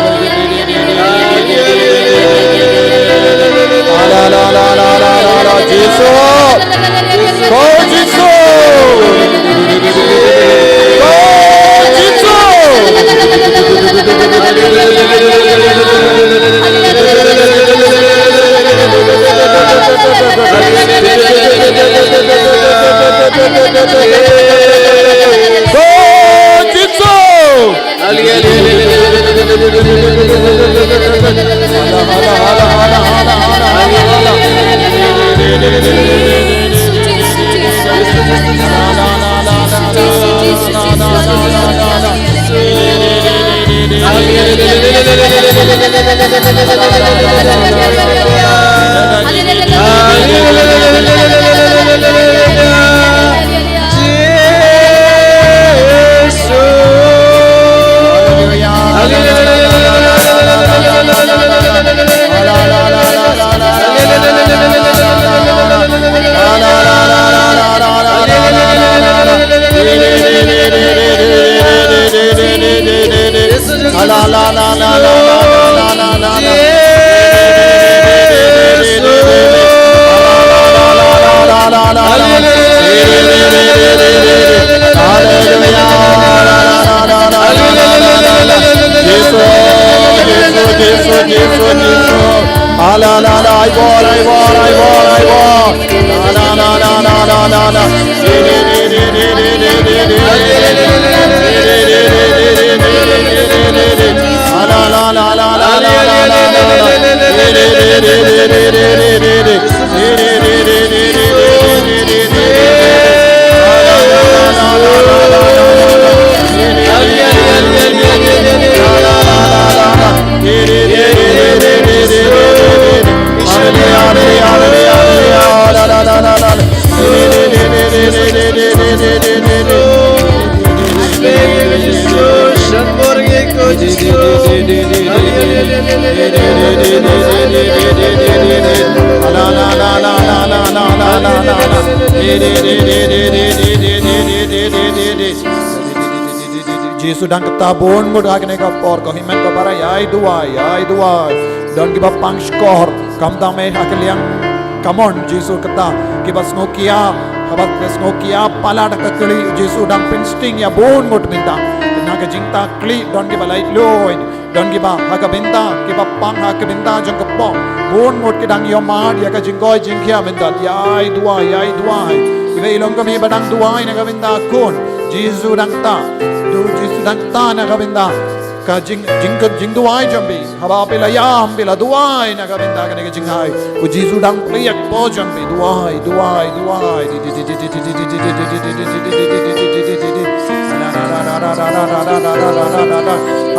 Speaker 7: Jisu oh Jisu Jisu dan ketabun mudah kene kapor ko himen ko para yai duai dan kiba pangskor kam dame hakliang kamon Jisu kata kiba snokia habat snokia pala dak kali Jisu dan pinsting ya bon mut minta naga jingta kli dan kiba light loin dan kiba hakabinta kiba pang hakabinta jang kapo bon mut kidang yomad ya ka jingkoi jingkia mental yai duai ibe ilong kami badang duai naga binta kun Jisu dan ta Jisu dan ta naga binta ka jing duai jambi haba pela yam pela duai naga binta ka naga jinghai ku Jisu dan priyak po jambi duai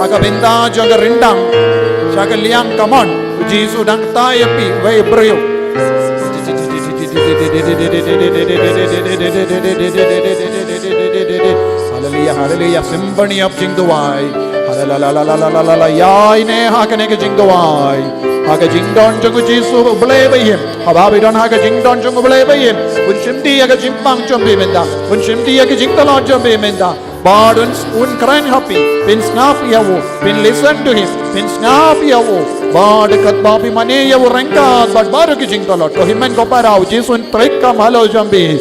Speaker 7: aga binta jaga rindang jaga liang kamon Jisu dan ta yapi vai brio Hallelujah, hallelujah. Symphony of Jing Duai. Hallelujah. Yai ne hakane ke Jing Duai. Haka Jing Don Jungu Jisu Blay by him. Hababi don Haka Jing Don Jungu Blay by him. When Shimdi Yaka Jim Pang Jumbi Menda. When Shimdi Yaka Jing Talon Jumbi Menda. Bard un crying happy. Pin snap yawu. Pin listen to him. Pin snap yawu. Bard kat babi mane yawu ranka. But Bard ki Jing Talon. To him and Goparao. Jisun Trika Malo Jumbi.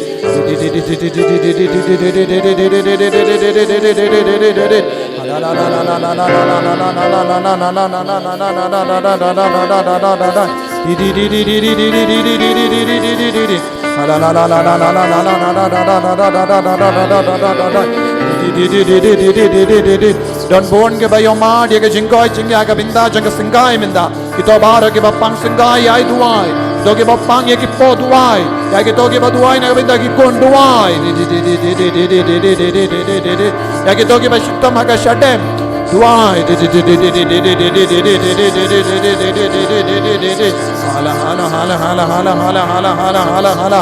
Speaker 7: Don't born ke bayo ma dia ke jingkoi jingya ke binda jang singai minda kito baro ke bapang singai ai duai doge bapang ye ki po duai ya ke doge ba duai na binda ki kon duai ya ke doge ba shitam ha ka shadem duai hala hala hala hala hala hala hala hala hala hala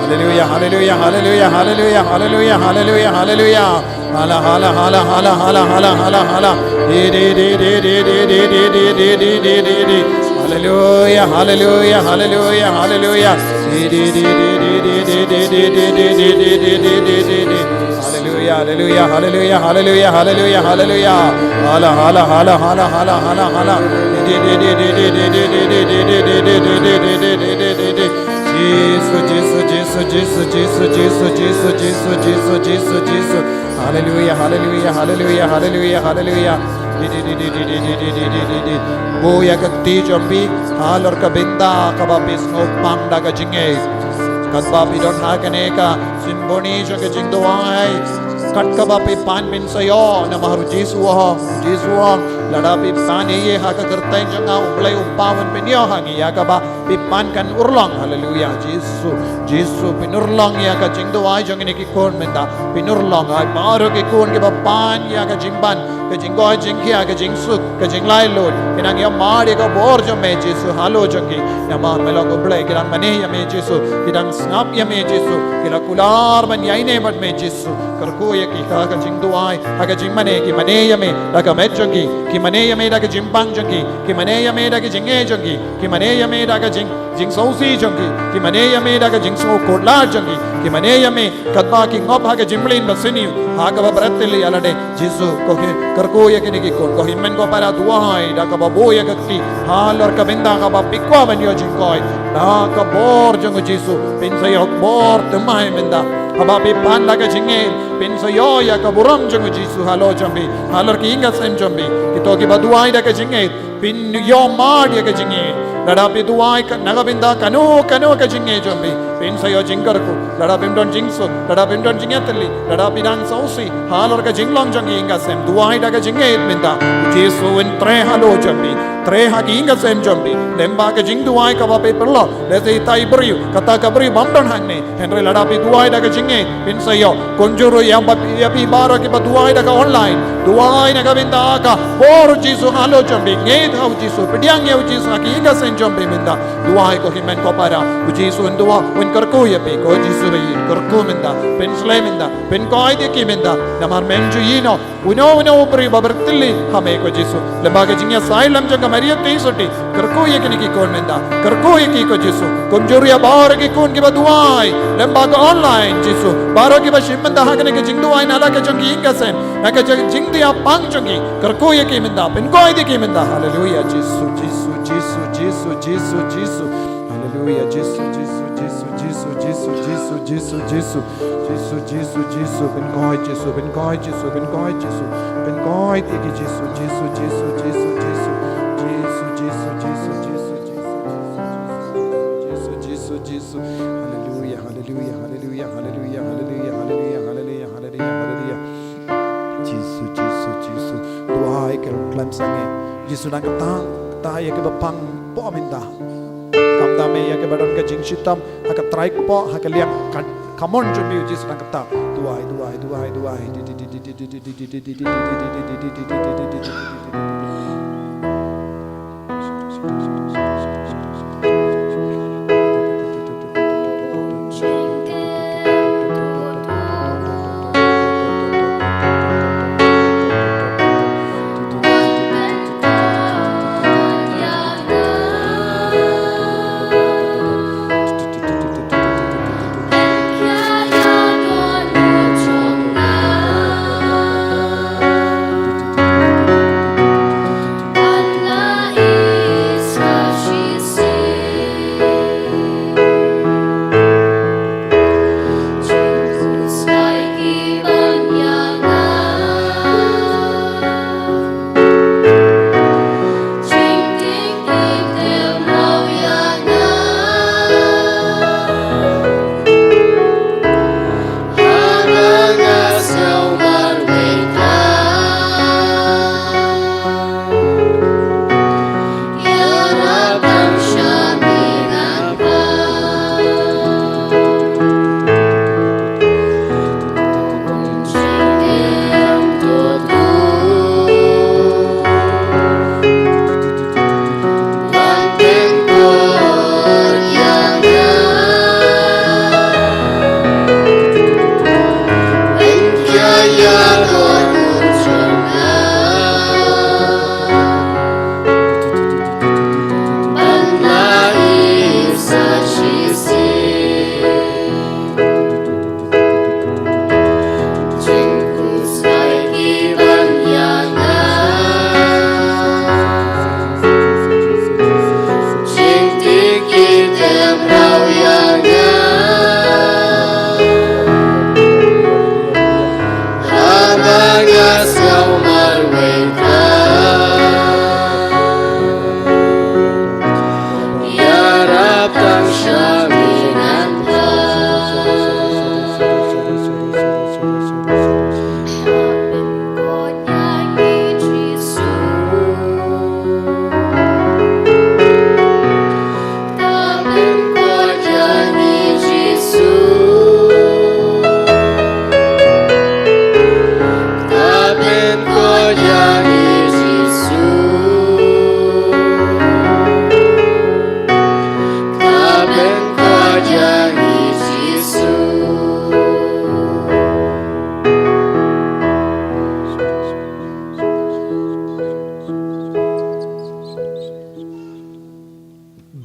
Speaker 7: Hallelujah, hallelujah, hallelujah, hallelujah, hallelujah, hallelujah, hallelujah. Hala hala hala hala hala hala hala hala. Hallelujah, hallelujah, hallelujah, hallelujah. Hallelujah, hallelujah, hallelujah, hallelujah, hallelujah, hallelujah. Hala hala hala hala hala hala hala. Jesus, Jesus, Jesus, Jesus, Jesus, Jesus, Jesus, Jesus, Jesus, Jesus, Jesus. Hallelujah, hallelujah, hallelujah, hallelujah, hallelujah. Boya kati jambi halor ka binda kabapis no pangda ka jinge kadbapi don hakane ka simboni jo ka jingdoai kat kabapi pan min sayo na mahru Jesu ladapi pan ye haka kertai janga ublai upawan penyo hangi ya kaba pipan kan urlang hallelujah Jesu pinurlang ya ka jingdoai jangini ki kon menda pinurlang ai maro ki kon ke pan ya ka jingban ka jingoi jingkia ka jingsu ka jinglai lord kinang ya mari ka bor jo me Jesu halo jangi ya mar melong ublai kinang mane ya me Jesu kinang snap ya me Jesu kila kular man yaine bad me Jesu karko ya ki ka jingdoai ka jingmane ki mane ya me la ka me jangi ki mane ya me da ka jimbang jangi ki mane ya me da ka jinge jangi ki mane ya me da ka jing sausi jangi ki mane ya me da ka jing so kodla jangi ki mane ya me kadba ki ngop ha ka jimlin basini ha ka baratli alade Jesu ko ke karko ya ki ni ko himmen ko para duai da ka bo ya ka ti halor ka benda ka ba pikwa ban yo jingkoi da ka bor jangu Jesu pin sa yo bor tumai menda haba pe pan da ka jinge pin sa yo ya ka buram jangu Jesu halo jambi halor ki inga sem jambi ki to ki ba duai da ka jinge pin yo ma dia ka jinge ladapi duai ka nagabinda kanu ka jinge jambi pin sa yo jingar ko ladapi don jingso ladapi don jingatli ladapi dan sausi halor ka jinglong jangi inga sem duai da ka jinge minda Jesu en tre halo jambi tre ha ki inga sem jambi lemba ka jing duai ka ba pe perlo le sei tai briu kata ka briu bam don hangne henre ladapi duai da ka jinge pin sa yo konjuru ya pi baro ki ba duai da ka online duai na ka binda ka bor Jesu halo jambi nge thau Jesu pidyang ye Jesu ki inga sem jambi minda duai ko himen ko para Jesu ndua un karko ye pe ko Jesu be karko minda pen slay minda pen ko ai de ki minda namar menju yino uno pri babertilli hame ko Jesu lemba ke jingya sailam janga mariya te soti karko ye ki kon minda karko ye ki ko Jesu konjuria bar ki kon ki ba duai lemba ko online Jesu baro ki ba shimanda ha ke jing duai nala ke jangi inga sem na ke jing dia pang jangi karko ye ki minda pen ko ai de ki minda hallelujah Jesu hallelujah Jesu ben koi Jesu te ki Jesu hallelujah Jesu doai ke klam sange Jesu nang ta ya ke bapang po minda kam da me ya ke badon ke jing shitam ha ka traik po ha ka liang kamon jumbi Jesu nang ta duai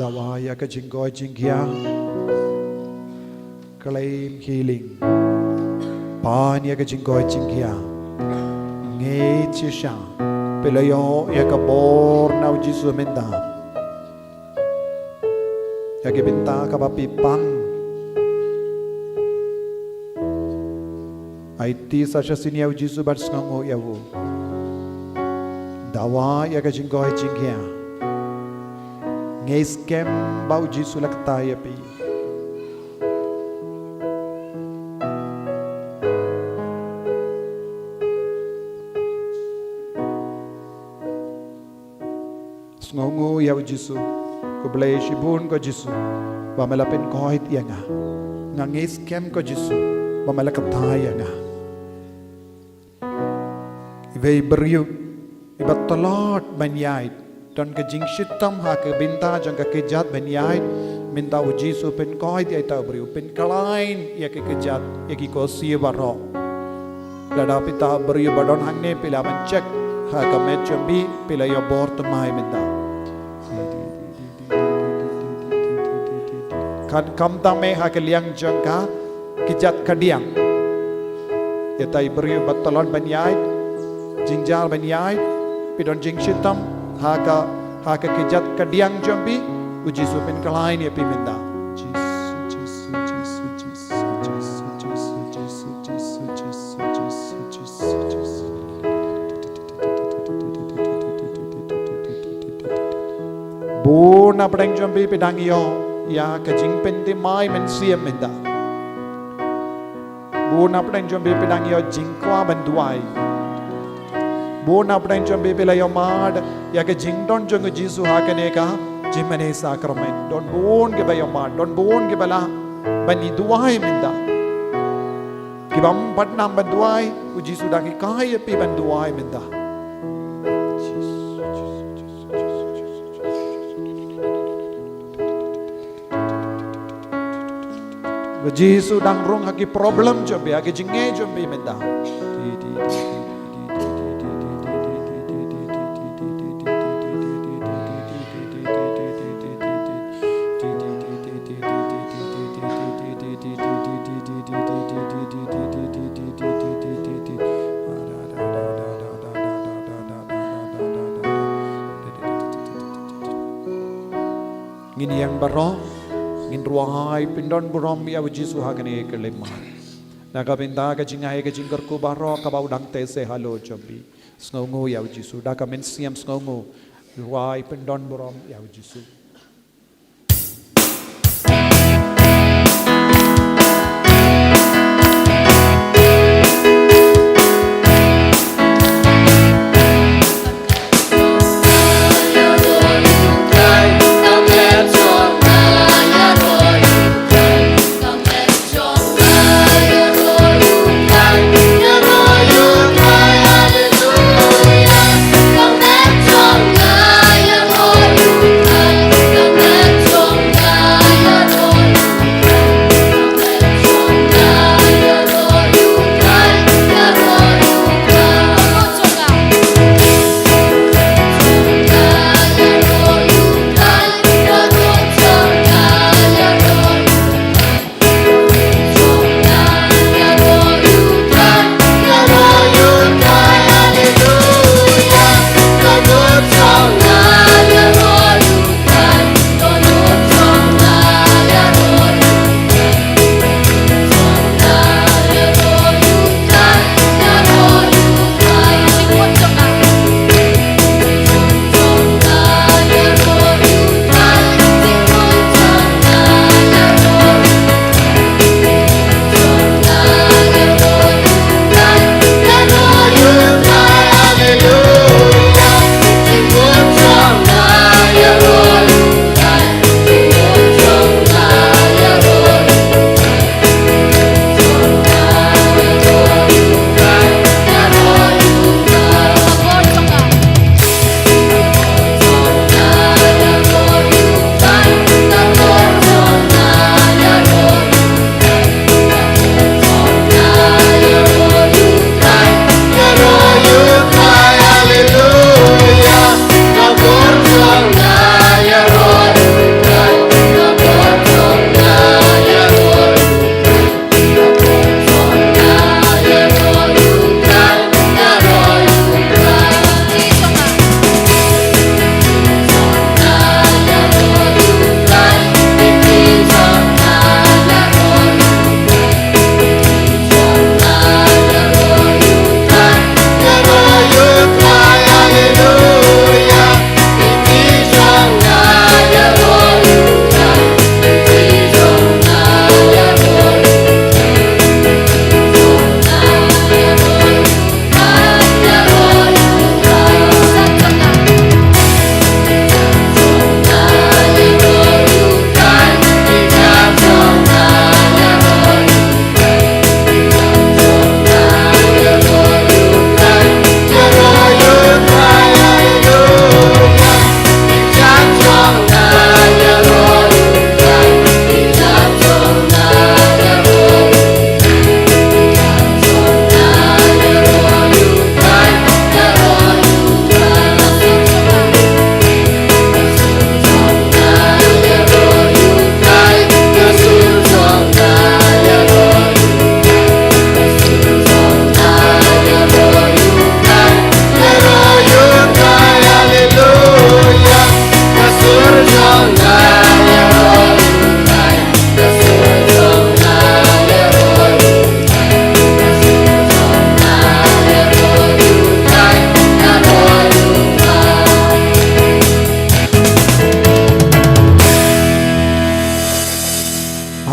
Speaker 7: Dawaya ka jinggoy jingkia claim healing Panya ka jinggoy jingkia Ngay chisha Pelayo ya ka bor na ujisu minda Ya ka binta ka papipang Aiti sa siya sinya ujisu barskango yawu Dawaya ka jinggoy jingkia Ngay scam bau jisu laktaya pi Sngongu yaw jisu ko blay shibun ko jisu ba malapin ko hit ya nga ngay scam ko jisu ba malakataya nga Ibe beriu iba talat banyait Don ke jing shitam ha ke binta jang ke kejat banyai minta uji su pen koi dia tahu beri pen kalain ya ke kejat ya ki ko sia baro dada pita beri badon hangne pila mencek ha ke mechambi pila yo bor temai minta kan kam tame ha ke liang jang ka kejat kadiang ya tai beri batalon banyai jingjal banyai pidon jing shitam haka kejat kadiang jambi uji supin kalain ya piminda bu na pedang jambi pedang yo ya kejing penti mai men siam minda bu na pedang jambi pedang yo jingkwa banduai Bona pedang jambi pila yo mad ya ke jingdon jong jisu hakane ka jimane sakramen don bon ke bayo mad don bon ke bala bani duai minda kibam patnam banduai u jisu da ki kai pi banduai minda jisu dang rong haki problem jambi haki jinge jambi minda Ngin yang baro ngin ruai pindon burom ya jisu hagane kelema naga binda ka jingai ka jingkar ku baro ka bau dang te se halo chabi sngongo ya jisu da ka men siam sngongo ruai pindon burom ya jisu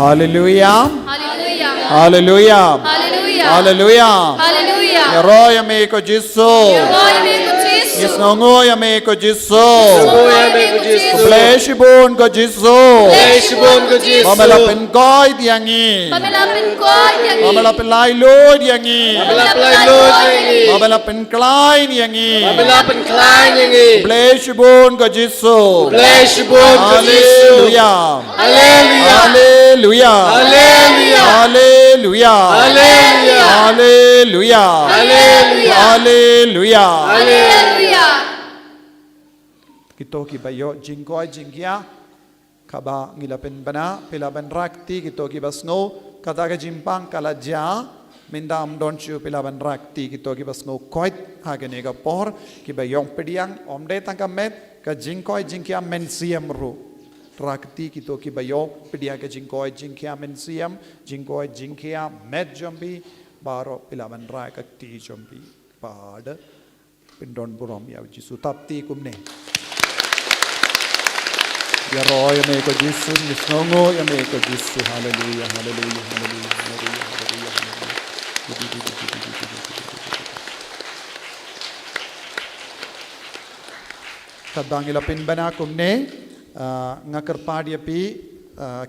Speaker 7: Hallelujah.
Speaker 1: Hallelujah.
Speaker 7: Hallelujah.
Speaker 1: Hallelujah.
Speaker 7: Hallelujah.
Speaker 1: Hallelujah.
Speaker 7: Yaro yame ko Jisu. Yes nongo yame ko Jisu. Blessibon ko Jisu. Mamela pen koi diangi. Mamela pen lai lo diangi. Mamela pen klai diangi. Blessibon ko Jisu. Hallelujah. Hallelujah. Hallelujah. Hallelujah. Hallelujah.
Speaker 1: Hallelujah.
Speaker 7: Kito ki bayo jingkoi jingkia kaba ngilapen bana pilaban rakti kito ki basngo kata ka jimpang kalaja minda amdon chu pilaban rakti kito ki basngo koit hagene ka por ki bayong pediang omde tangkamet ka jingkoi jingkia mensiam ru rakti kito ki bayo pedia ka jingkoi jingkia mensiam jingkoi jingkia met jombi baro pilaban rakti jombi pada pindon burom ya Jisu tapti kumne ya roy ya me ko Jisu nisnongo ya me ko Jisu hallelujah hallelujah hallelujah hallelujah kadang ilapin bana kumne ngakar padia pi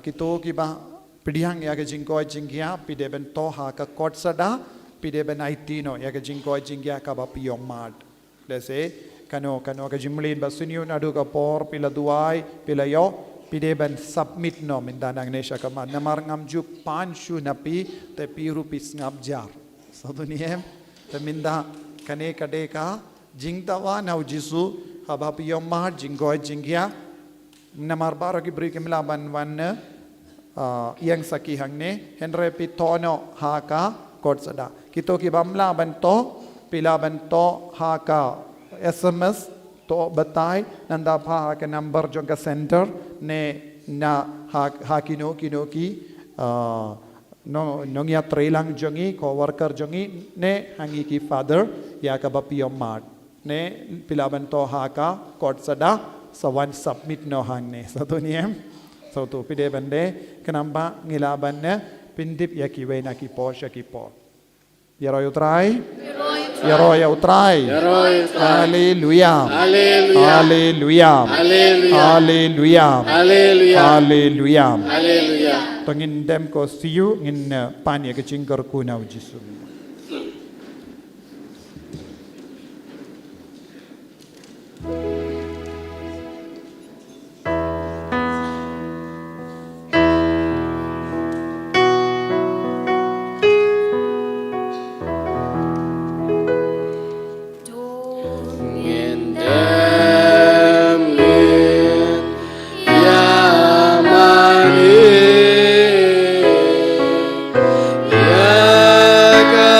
Speaker 7: kito ki ba pidihang ya ke jingkoi jingkia pide ben toha ka kot sada pide ben aitino ya ke jingkoi jingkia ka ba piong mad dese kano ka jimlin basunyo na du ka por pila duai pila yo pide ben submit no mindanang nesha ka man namar ngamju panshu napi te pi rupis ngabjar satu niem te minda kane kade ka jingtawa na Jisu haba piong mad jingkoi jingkia namar baro ki bri kemla ban wan yang saki hangne henre pi tono haka kot sada kito ki bamla ban to pila ban to haka SMS to batai nanda pha ka number jong ka center ne na hakino kino ki no nongya trailang jongi ko worker jongi ne hangi ki father ya ka bapi mat ne pila ban to haka kot sada sawan submit no hangne satu niem satu pide bande kenamba ngilaban ne pindip ya ki we na ki posh ya ki po ya utrai ya utrai hallelujah hallelujah hallelujah hallelujah hallelujah tongin dem ko siu ngin pan ya ke cingkar ku na Jisu
Speaker 11: Yaga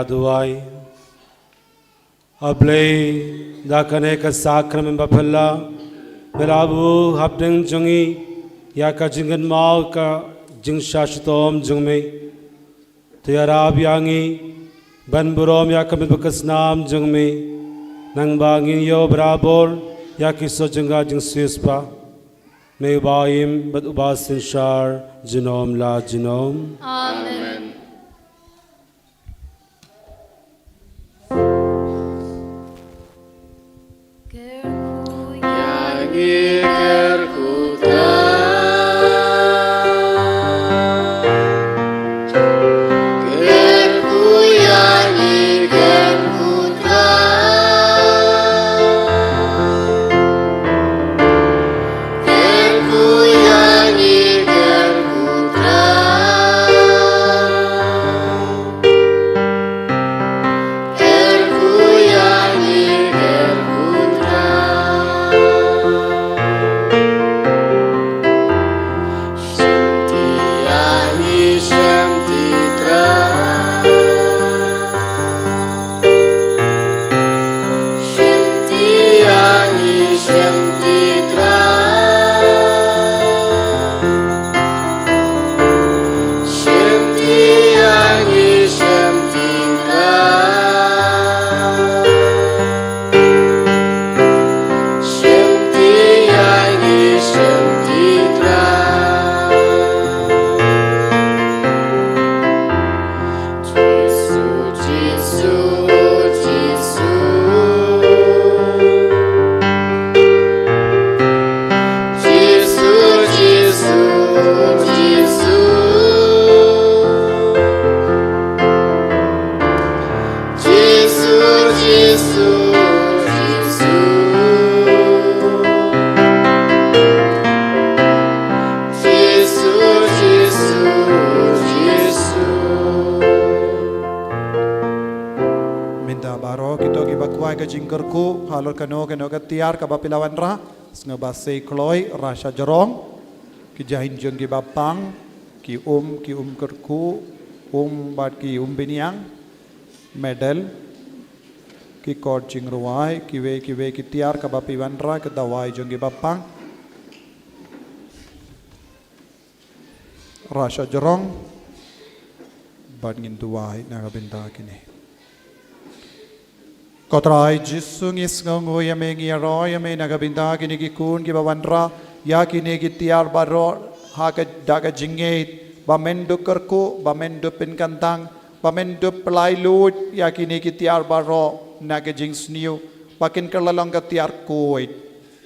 Speaker 11: duai ablay dakane ka sakram bapalla berabu habdeng jungi ya ka jingan mau ka jing shashtom jungme tiarab yangi ban burom ya kamit bakas nam jungme nang bangin yo brabor ya kiso jungga jing sispa may baim bat ubasin shar jinom la jinom.
Speaker 1: Amen.
Speaker 7: halor kano tiar ka bapilawan ra snga basei kloi rasa jorong ki jahin jeng ki bapang ki kerku bat ki biniang medal ki kod jing ruai ki we ki tiar ka bapiwan ra ka dawai jeng ki bapang rasa jorong bat ngin duai na ka binta kini Kotrai Jisu ngis ngongo yame ngiaro yame nagabinda kini kikun ki bawanra ya kini ki tiar baro ha ka daga jingait bamendu kerku bamendu pinkantang bamendu pelai lut ya kini ki tiar baro naga jing sniu bakin kerlalong ka tiar kuit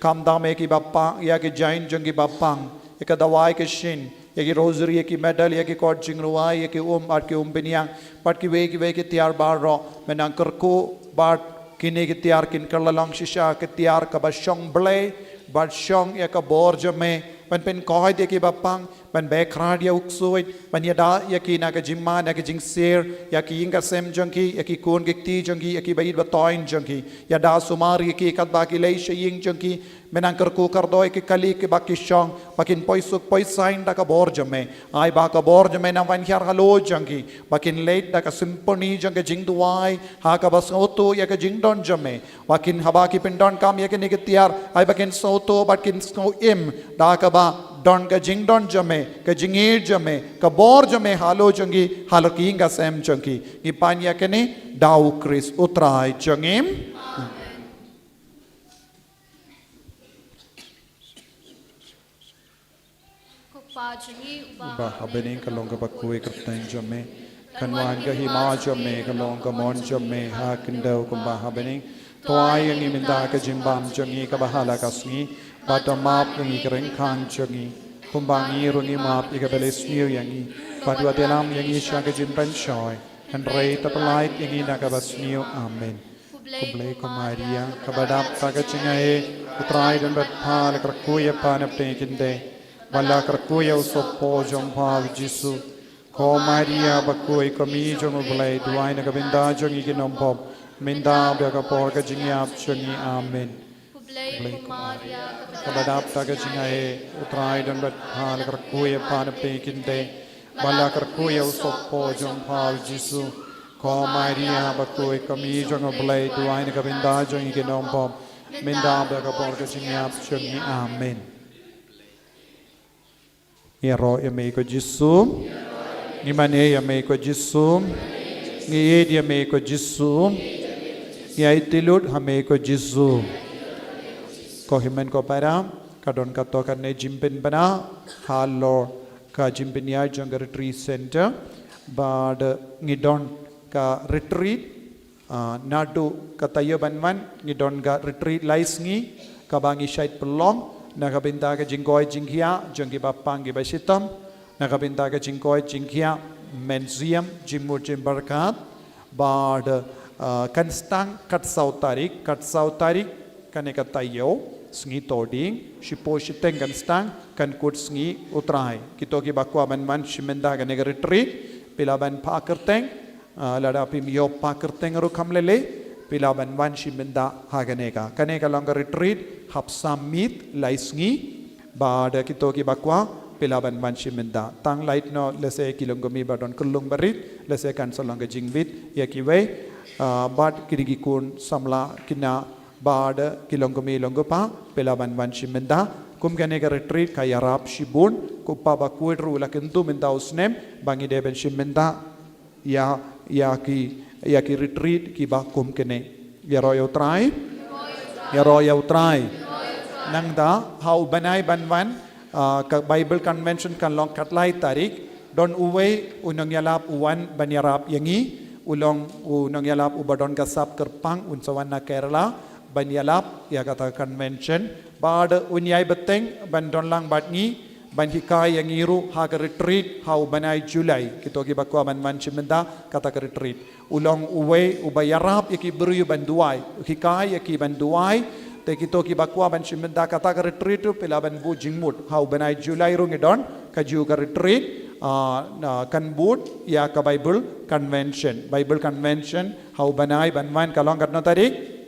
Speaker 7: kam dame ki bapang ya ki jain jong ki bapang ya dawai ki shin ya ki rosary ya ki medal ya ki kod jing ruai ya ki at ki biniang pat ki ki tiar baro menang kerku bat kini ki tiar kin kerlalong shisha ki tiar ka basyong ble basyong ya ka borjame pen kohai dia ki bapang pen bekra dia uksuit pen yada ya ki na ka jimma na ka jingsir ya ki inga sem jongki ya ki kun ki ti jongki ya ki baid batoin jongki yada sumari ki kat ba ki lei shing jongki menang kerku kardoi ki kali ki baki shong bakin poisuk poisain da ka borjame ai ba ka borjame na van hyar halo jongki bakin late da ka simponi jong ka jingduai ha ka bas oto ya ka jingdon jame bakin haba ki pindon kam ya ki ni ki tiar ai bakin soto bakin snow im da ka ba don ka jingdon jame ka jingir jame ka bor jame halo jongi halo ki inga sem jongi ni panya ke ni dau kris utrai jongim ba habeni ka long ka bakui ka tan jame kanwan ka hima jame ka long ka mon jame ha kindau ka ba habeni toai yang minda ka jimbam jongi ka bahala kasni Patamap yang ikereng kan jongi, kumbangi rungi map ikabelis new yangi, padua telam yangi syaga jimpan shoy, and rei tapalait yangi nakabas new amen. Kublai Maria, kabadap tagachingae, utrai dan berpal kerkuya panap tekinde, bala kerkuya usopo jompa Jisu, ko Maria bakui kami jomublai duai nakabinda jongi kinompop, minda berkapor kajingiap jongi amen. Kabadap tagachingae, utrai dan berpal kerkuya panap tekinde, bala kerkuya usopo jompa Jisu, Ko Maria bakui kami jong oblay tuai na kabinda jong ikinom pom. Minda ba kapor ka sinyap syong ni amen. Iro yame ko Jisu. Ngimane yame ko Jisu. Ngiyed yame ko Jisu. Ngiyay tilud hame ko Jisu. Ko himen ko para kadon kato karne jimpin bana halo ka jimpin ya jong retreat center bad ngidon ka retreat nadu katayo banman ngidon ga retreat lais ngi kabangi syait pelong nakabinta ka jingkoi jinghia jongki bapang gi basitam nakabinta ka jingkoi jinghia menziam jimur jimbarkat bad kanstang kat sautarik kane katayo sngi toding shipo shiteng kanstang kan kut sngi utrai kito ki bakwa banman shimenda ka nega retreat pilaban pakerteng lada pimio pakerteng ru kamlele pilaban wan shimenda haganeka kaneka longer retreat hap summit laisngi bada kito ki bakwa pilaban wan shimenda tang light no lese kilongomi badon kulung barit lese kan solonga jingbit yakiwe bad kirigi kun samla kina bada kilongomi longopa pilaban wan shimenda kum kaneka retreat kaya rap shibun kupa bakuid ru lakintu minta usnem bangi deben shimenda ya ki retreat ki ba kum kene ya royal try nang da how banai banwan ka Bible convention kan long katlai tarik don uwe unong yalap uwan banyarap yangi ulong unong yalap ubadon gasap kerpang unsawan na Kerala banyalap ya kata convention bad unyai beteng bandon lang batngi ban hikai yang iru ha ka retreat hau banai Julai kito ki bakwa ban man chimenda kata ka retreat ulong uwe ubayarap yaki beriu banduai hikai yaki banduai te kito ki bakwa ban chimenda kata ka retreat pela ban bu jingmut hau banai Julai ru ngidon ka ju ka retreat kan but ya ka Bible convention hau banai ban man kalong katna tarik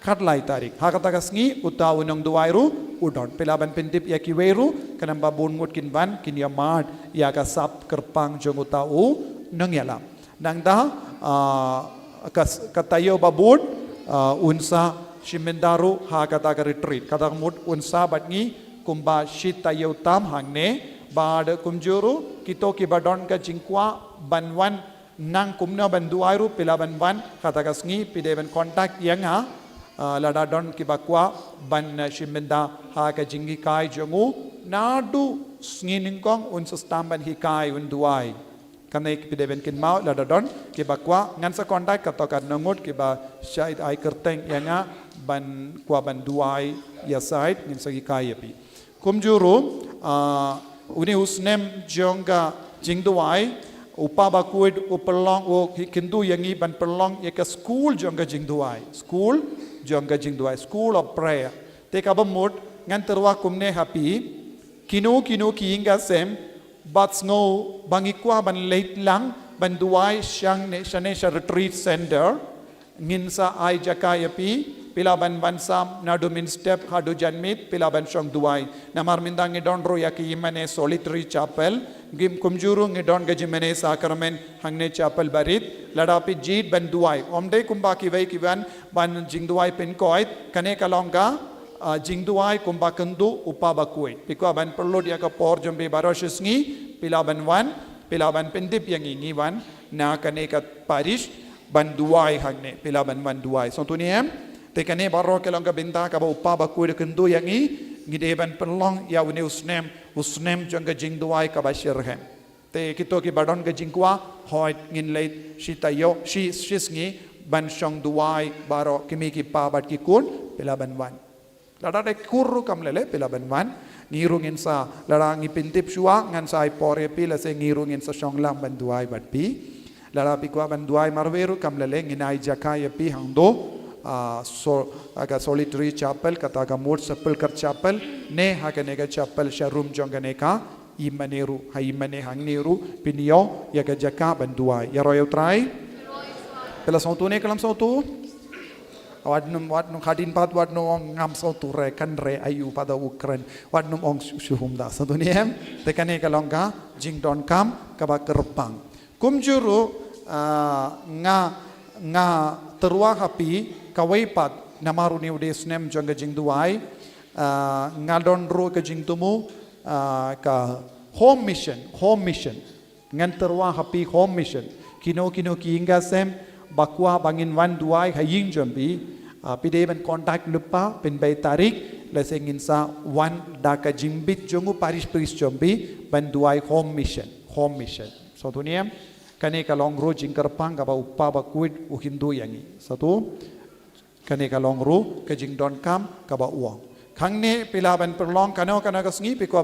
Speaker 7: katlai tarik hakata kasngi uta unong duairu udon pelaban pentip ya kiweru kanamba bunmut kinban kinyamad ya kasap kerpang jong uta u nang yalam nang da katayo babut unsa shimendaru hakata ka retreat kata mut unsa batngi kumba shitayo tam hangne bad kumjuru kito ki badon ka jingkwa banwan nang kumna banduairu pelaban ban kata kasngi pideban kontak yang lada don ki bakwa ban shimenda ha ka jingi kai jongu nadu snginingkong un sustamban hikai un duai kanai ki deven kin mau lada don ki bakwa ngan sa kontak ka to kan ngut ki ba shait ai kerteng yanga ban kwa ban duai ya sait ngin sa hikai yapi kumjuru uni usnem jonga jing duai upa bakuid upelong o kindu yangi ban pelong ya ka school jonga jing duai school of prayer te ka bamut ngan terwa kumne happy kinu kiinga sem but ngo bangikwa ban late lang ban duai syang ne shanesha retreat center ngin sa ai jakaya pi pilaban bansam nadumin step hadu janmit pilaban syong duai namar mindang ngidon ro yaki imane solitary chapel gim kumjuru ngidon gajimane sakramen hangne chapel barit ladapi jit ban duai omde kumba ki vai kiwan ban jingduai pen koit kane kalonga jingduai kumba kendu upa bakui pikwa ban perlu dia ka por jombe baroshisngi pilaban wan pilaban pendip yang ini wan na kane ka parish ban duai hangne pilaban wan duai so tuniem te kane baro kalonga binta ka upa bakui kendu yang ngideban pelong ya uni usnem jongga jingduai ka bashirhem te kito ki badon ga jingkwa hoit ngin leit shitayo shisngi ban shong duai baro kimi ki pa bat ki kun pelaban wan lada de kurru kam lele pelaban wan ngirungin sa lada ngi pintip shua ngan sai pore pi la se ngirungin sa shong lam ban duai bat pi lada pi kwa ban duai marweru kam lele nginai jakaya pi hangdo aga solitary chapel kata ka mot chapel kar chapel ne hakane ga chapel sharum jongane ka imaneru haimane hangneru pinio ya ga jaka bandua ya royal try pela sautu ne kalam sautu wadnum khadin pat wadnum ngam sautu re kan re ayu pada ukran wadnum ong shuhum da sautu ne te kane kalongka jingdon kam ka ba kerpang kumjuru nga terua hapi kawai pat namaruni ude snem jong ke jing duai nga don ro ke jing tumu ka home mission ngan terua hapi home mission kino ki hingga sem bakwa bangin wan duai haying jombi pide ban contact lupa pen bay tarik lesengin sa wan da ka jimbit jongu paris jombi ban duai home mission so dunia kane ka long ro jing kerpang ka ba uppa ba kuit u hindu yangi satu kane ka long ro ke jing don kam ka ba uang khang ne pila ban perlong kana ka sngi pe ko